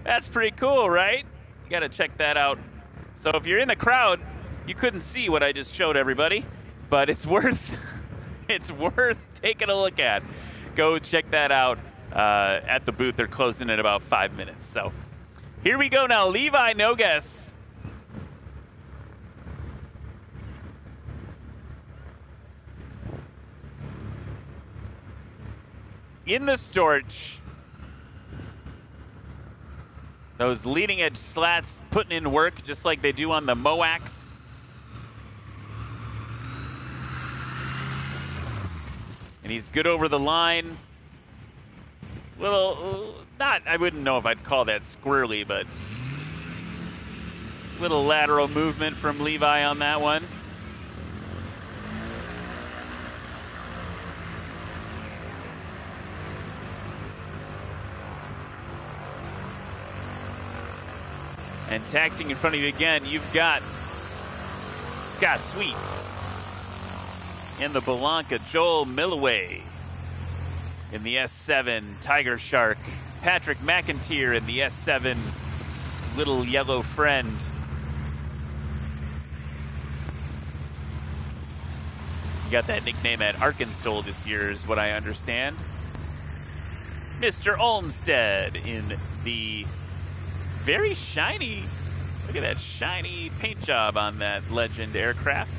[SPEAKER 1] That's pretty cool, right? You got to check that out. So if you're in the crowd, you couldn't see what I just showed everybody. But it's worth, it's worth taking a look at. Go check that out. At the booth. They're closing in about 5 minutes. So here we go now. Levi Nogues. In the Storch. Those leading edge slats putting in work just like they do on the MOAX. And he's good over the line. Little, I wouldn't know if I'd call that squirrely, but little lateral movement from Levi on that one. And taxiing in front of you again, you've got Scott Sweet in the Belanca, Joel Milloway. in the S7 Tiger Shark. Patrick McIntyre in the S7 Little Yellow Friend. You got that nickname at Arkansas this year is what I understand. Mr. Olmsted in the very shiny, look at that shiny paint job on that Legend aircraft.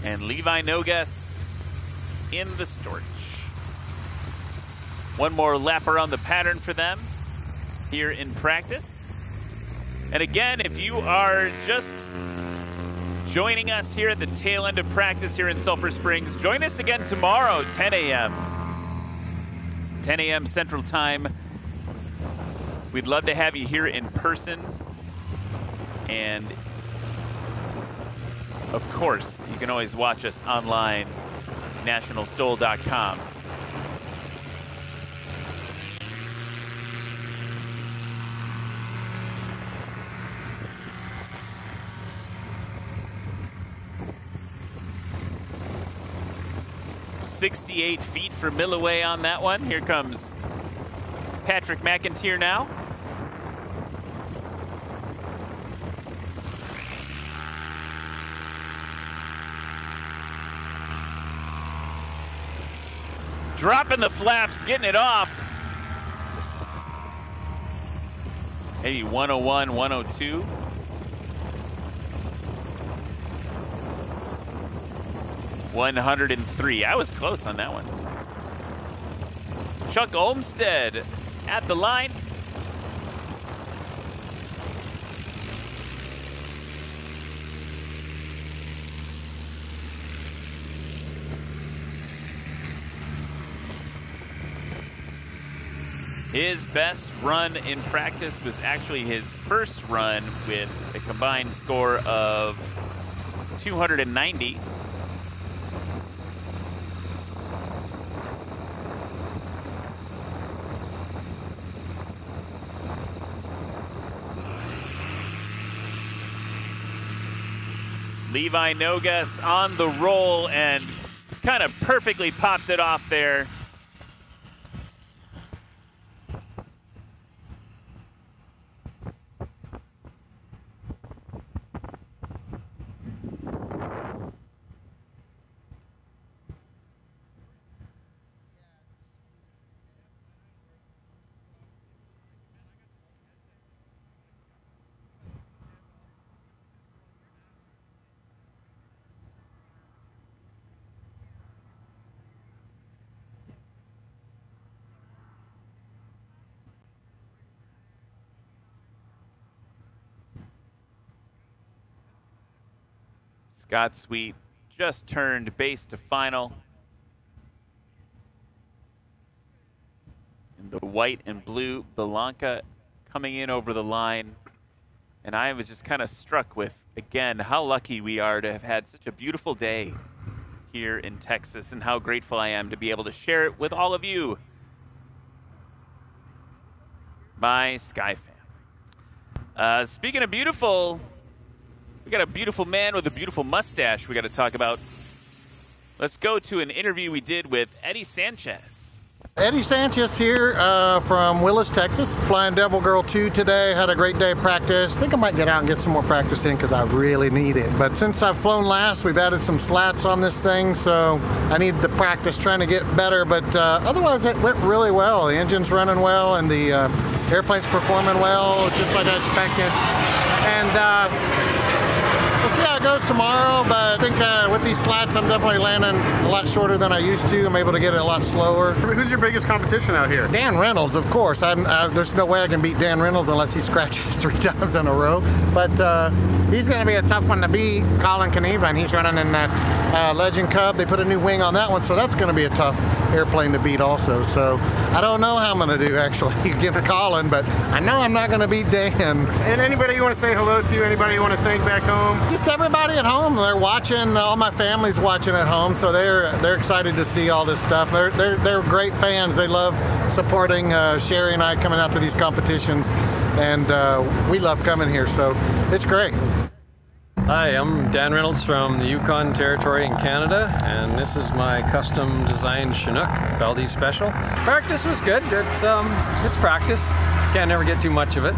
[SPEAKER 1] And Levi Nogues in the Storch. One more lap around the pattern for them here in practice. And again, if you are just joining us here at the tail end of practice here in Sulphur Springs, join us again tomorrow, 10 a.m. It's 10 a.m. Central Time. We'd love to have you here in person. And of course, you can always watch us online, nationalstol.com. .68 feet for Milloway on that one. Here comes Patrick McIntyre now. Dropping the flaps, getting it off. Maybe 101, 102. .103. I was close on that one. Chuck Olmsted at the line. His best run in practice was actually his first run with a combined score of 290. Levi Nogues on the roll and kind of perfectly popped it off there. Scott Sweet just turned base to final. And the white and blue Belanca coming in over the line. And I was just kind of struck with, again, how lucky we are to have had such a beautiful day here in Texas and how grateful I am to be able to share it with all of you, my Sky fam. Speaking of beautiful, we got a beautiful man with a beautiful mustache we got to talk about. Let's go to an interview we did with Eddie Sanchez.
[SPEAKER 2] Eddie Sanchez here from Willis, Texas. Flying Devil Girl 2 today. Had a great day of practice. I think I might get out and get some more practice in because I really need it. But since I've flown last, we've added some slats on this thing, so I need the practice trying to get better. But otherwise, it went really well. The engine's running well, and the airplane's performing well, just like I expected. And we'll see how it goes tomorrow, but I think with these slats, I'm definitely landing a lot shorter than I used to. I'm able to get it a lot slower.
[SPEAKER 9] Who's your biggest competition out here?
[SPEAKER 2] Dan Reynolds, of course. There's no way I can beat Dan Reynolds unless he scratches 3 times in a row. But he's going to be a tough one to beat. Colin Caneva, and he's running in that Legend Cub. They put a new wing on that one, so that's going to be a tough airplane to beat also. So I don't know how I'm going to do actually against Colin, but I know I'm not going to beat Dan.
[SPEAKER 9] And anybody you want to say hello to, anybody you want to thank back home?
[SPEAKER 2] Just everybody at home. They're watching. All my family's watching at home, so they're excited to see all this stuff. They're great fans. They love supporting Sherry and I coming out to these competitions, and we love coming here. So it's great.
[SPEAKER 5] Hi, I'm Dan Reynolds from the Yukon Territory in Canada, and this is my custom designed Chinook Valdez Special. Practice was good. It's practice. Can't never get too much of it.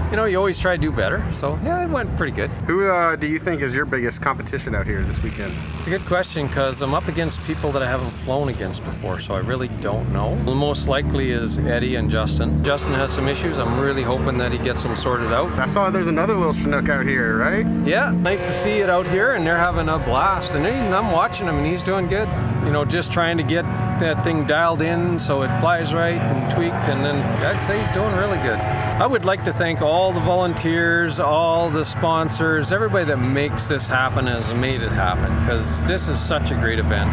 [SPEAKER 5] You know, you always try to do better, so yeah, it went pretty good.
[SPEAKER 9] Who do you think is your biggest competition out here this weekend?
[SPEAKER 5] It's a good question because I'm up against people that I haven't flown against before, so I really don't know. The most likely is Eddie and Justin. Justin has some issues. I'm really hoping that he gets them sorted out.
[SPEAKER 9] I saw there's another little Chinook out here, right?
[SPEAKER 5] Yeah, nice to see it out here, and they're having a blast. And I'm watching him, and he's doing good. You know, just trying to get that thing dialed in so it flies right and tweaked, and then I'd say he's doing really good. I would like to thank all the volunteers, all the sponsors, everybody that makes this happen has made it happen, because this is such a great event.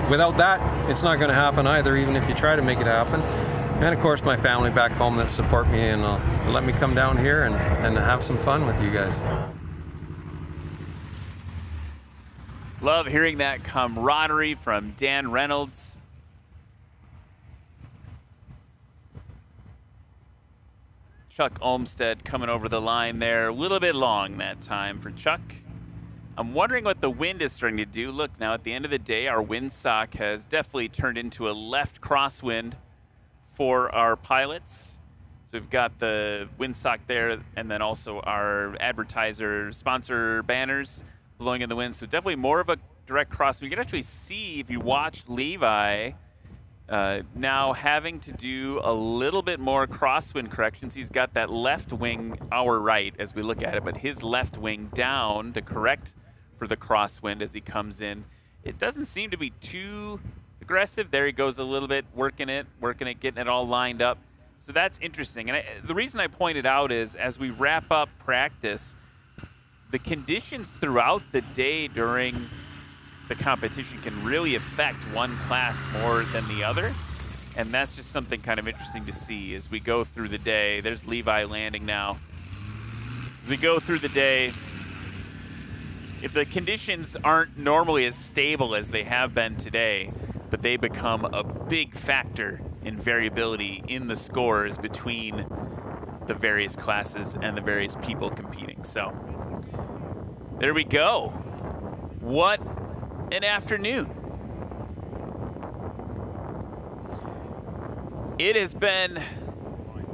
[SPEAKER 5] Without that, it's not going to happen either, even if you try to make it happen. And of course my family back home that support me and let me come down here and have some fun with you guys.
[SPEAKER 1] Love hearing that camaraderie from Dan Reynolds. Chuck Olmsted coming over the line there. A little bit long that time for Chuck. I'm wondering what the wind is starting to do. Look, now at the end of the day, our windsock has definitely turned into a left crosswind for our pilots. So we've got the windsock there, and then also our advertiser sponsor banners blowing in the wind. So definitely more of a direct crosswind. You can actually see, if you watch Levi, now having to do a little bit more crosswind corrections. He's got that left wing our right as we look at it, but his left wing down to correct for the crosswind as he comes in. It doesn't seem to be too aggressive. There he goes a little bit, working it, getting it all lined up. So that's interesting. And the reason I pointed out is as we wrap up practice, the conditions throughout the day during the competition can really affect one class more than the other, and that's just something kind of interesting to see as we go through the day. There's Levi landing now. As we go through the day, if the conditions aren't normally as stable as they have been today, but they become a big factor in variability in the scores between the various classes and the various people competing. So there we go. What an afternoon. It has been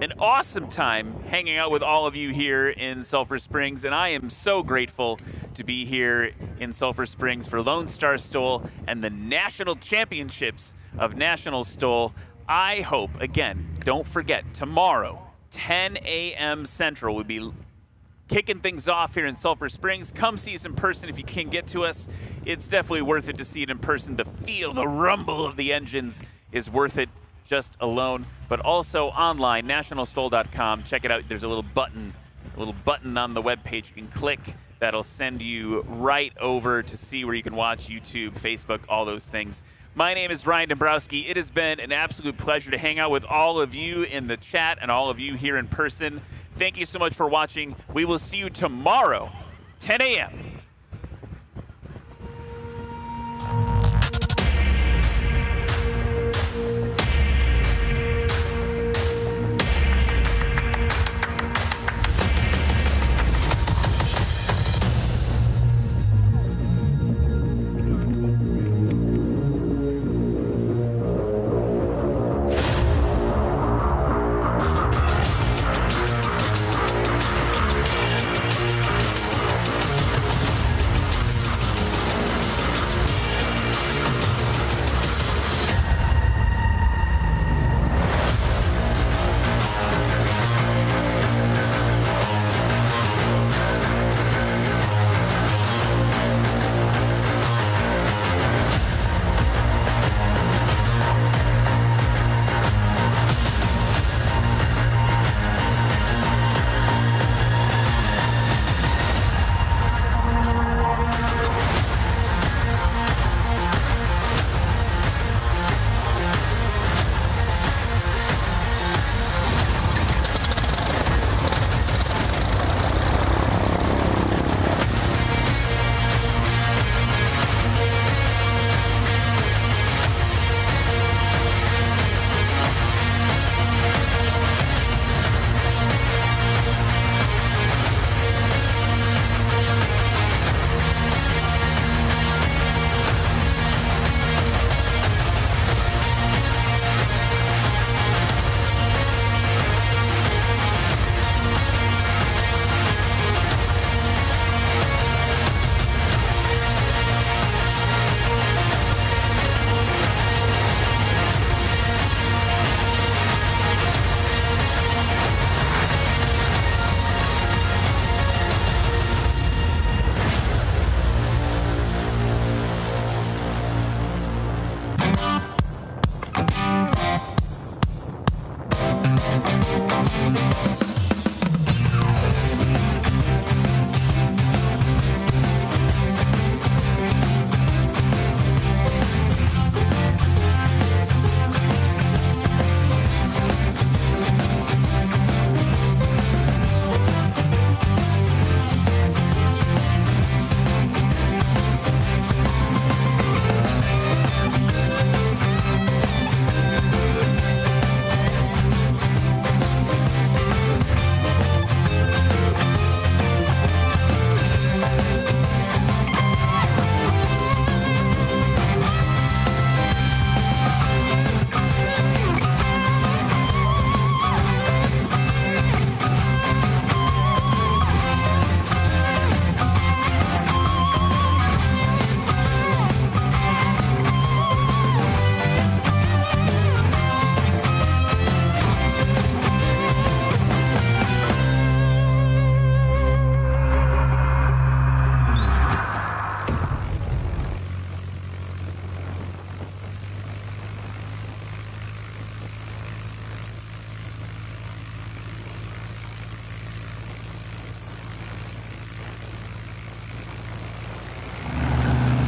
[SPEAKER 1] an awesome time hanging out with all of you here in Sulphur Springs, and I am so grateful to be here in Sulphur Springs for Lonestar STOL and the National Championships of National STOL. I hope, again, don't forget, tomorrow, 10 a.m. Central, we'll be kicking things off here in Sulphur Springs. Come see us in person if you can get to us. It's definitely worth it to see it in person. The feel, the rumble of the engines is worth it just alone. But also online, nationalstol.com. Check it out. There's a little button on the webpage you can click. That'll send you right over to see where you can watch YouTube, Facebook, all those things. My name is Ryan Dombrowski. It has been an absolute pleasure to hang out with all of you in the chat and all of you here in person. Thank you so much for watching. We will see you tomorrow, 10 a.m.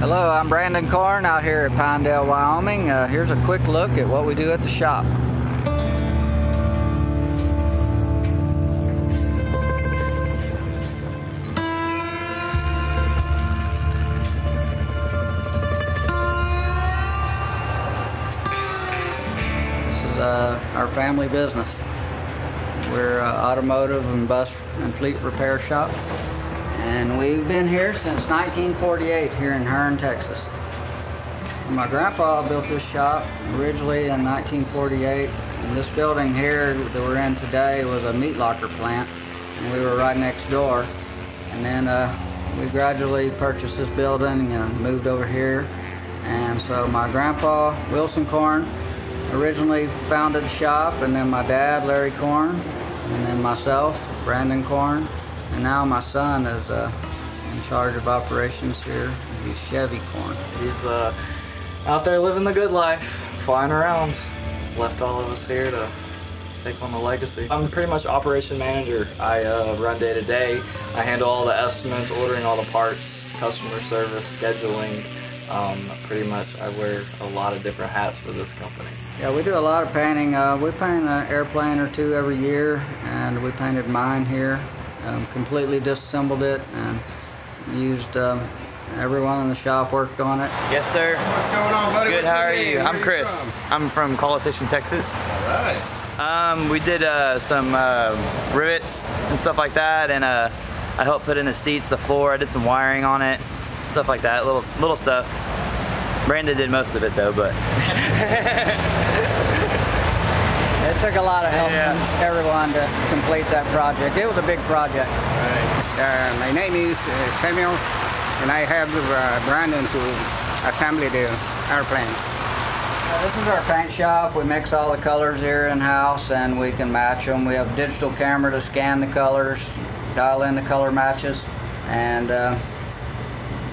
[SPEAKER 8] Hello, I'm Brandon Korn out here at Pinedale, Wyoming. Here's a quick look at what we do at the shop. This is our family business. We're an automotive and bus and fleet repair shop. And we've been here since 1948 here in Hearne, Texas. My grandpa built this shop originally in 1948, and this building here that we're in today was a meat locker plant, and we were right next door. And then we gradually purchased this building and moved over here. And so my grandpa, Wilson Korn, originally founded the shop, and then my dad, Larry Korn, and then myself, Brandon Korn. And now my son is in charge of operations here. He's Chevy Korn.
[SPEAKER 10] He's out there living the good life, flying around. Left all of us here to take on the legacy. I'm pretty much operation manager. I run day to day. I handle all the estimates, ordering all the parts, customer service, scheduling. Pretty much I wear a lot of different hats for this company.
[SPEAKER 8] Yeah, we do a lot of painting. We paint an airplane or two every year, and we painted mine here. Completely disassembled it and used everyone in the shop worked on it.
[SPEAKER 11] Yes, sir.
[SPEAKER 9] What's going on, buddy?
[SPEAKER 11] Good.
[SPEAKER 9] What's
[SPEAKER 11] How are
[SPEAKER 9] your
[SPEAKER 11] you?
[SPEAKER 9] name?
[SPEAKER 11] I'm Chris. I'm from College Station, Texas.
[SPEAKER 9] All right.
[SPEAKER 11] We did some rivets and stuff like that, and I helped put in the seats, the floor. I did some wiring on it, stuff like that. Little stuff. Brandon did most of it though, but.
[SPEAKER 8] It took a lot of help from everyone to complete that project. It was a big project.
[SPEAKER 24] My name is Samuel, and I have Brandon to assemble the airplane.
[SPEAKER 8] This is our paint shop. We mix all the colors here in-house, and we can match them. We have a digital camera to scan the colors, dial in the color matches, and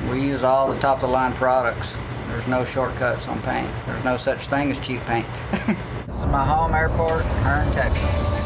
[SPEAKER 8] we use all the top-of-the-line products. There's no shortcuts on paint. There's no such thing as cheap paint. This is my home airport, Hearne, Texas.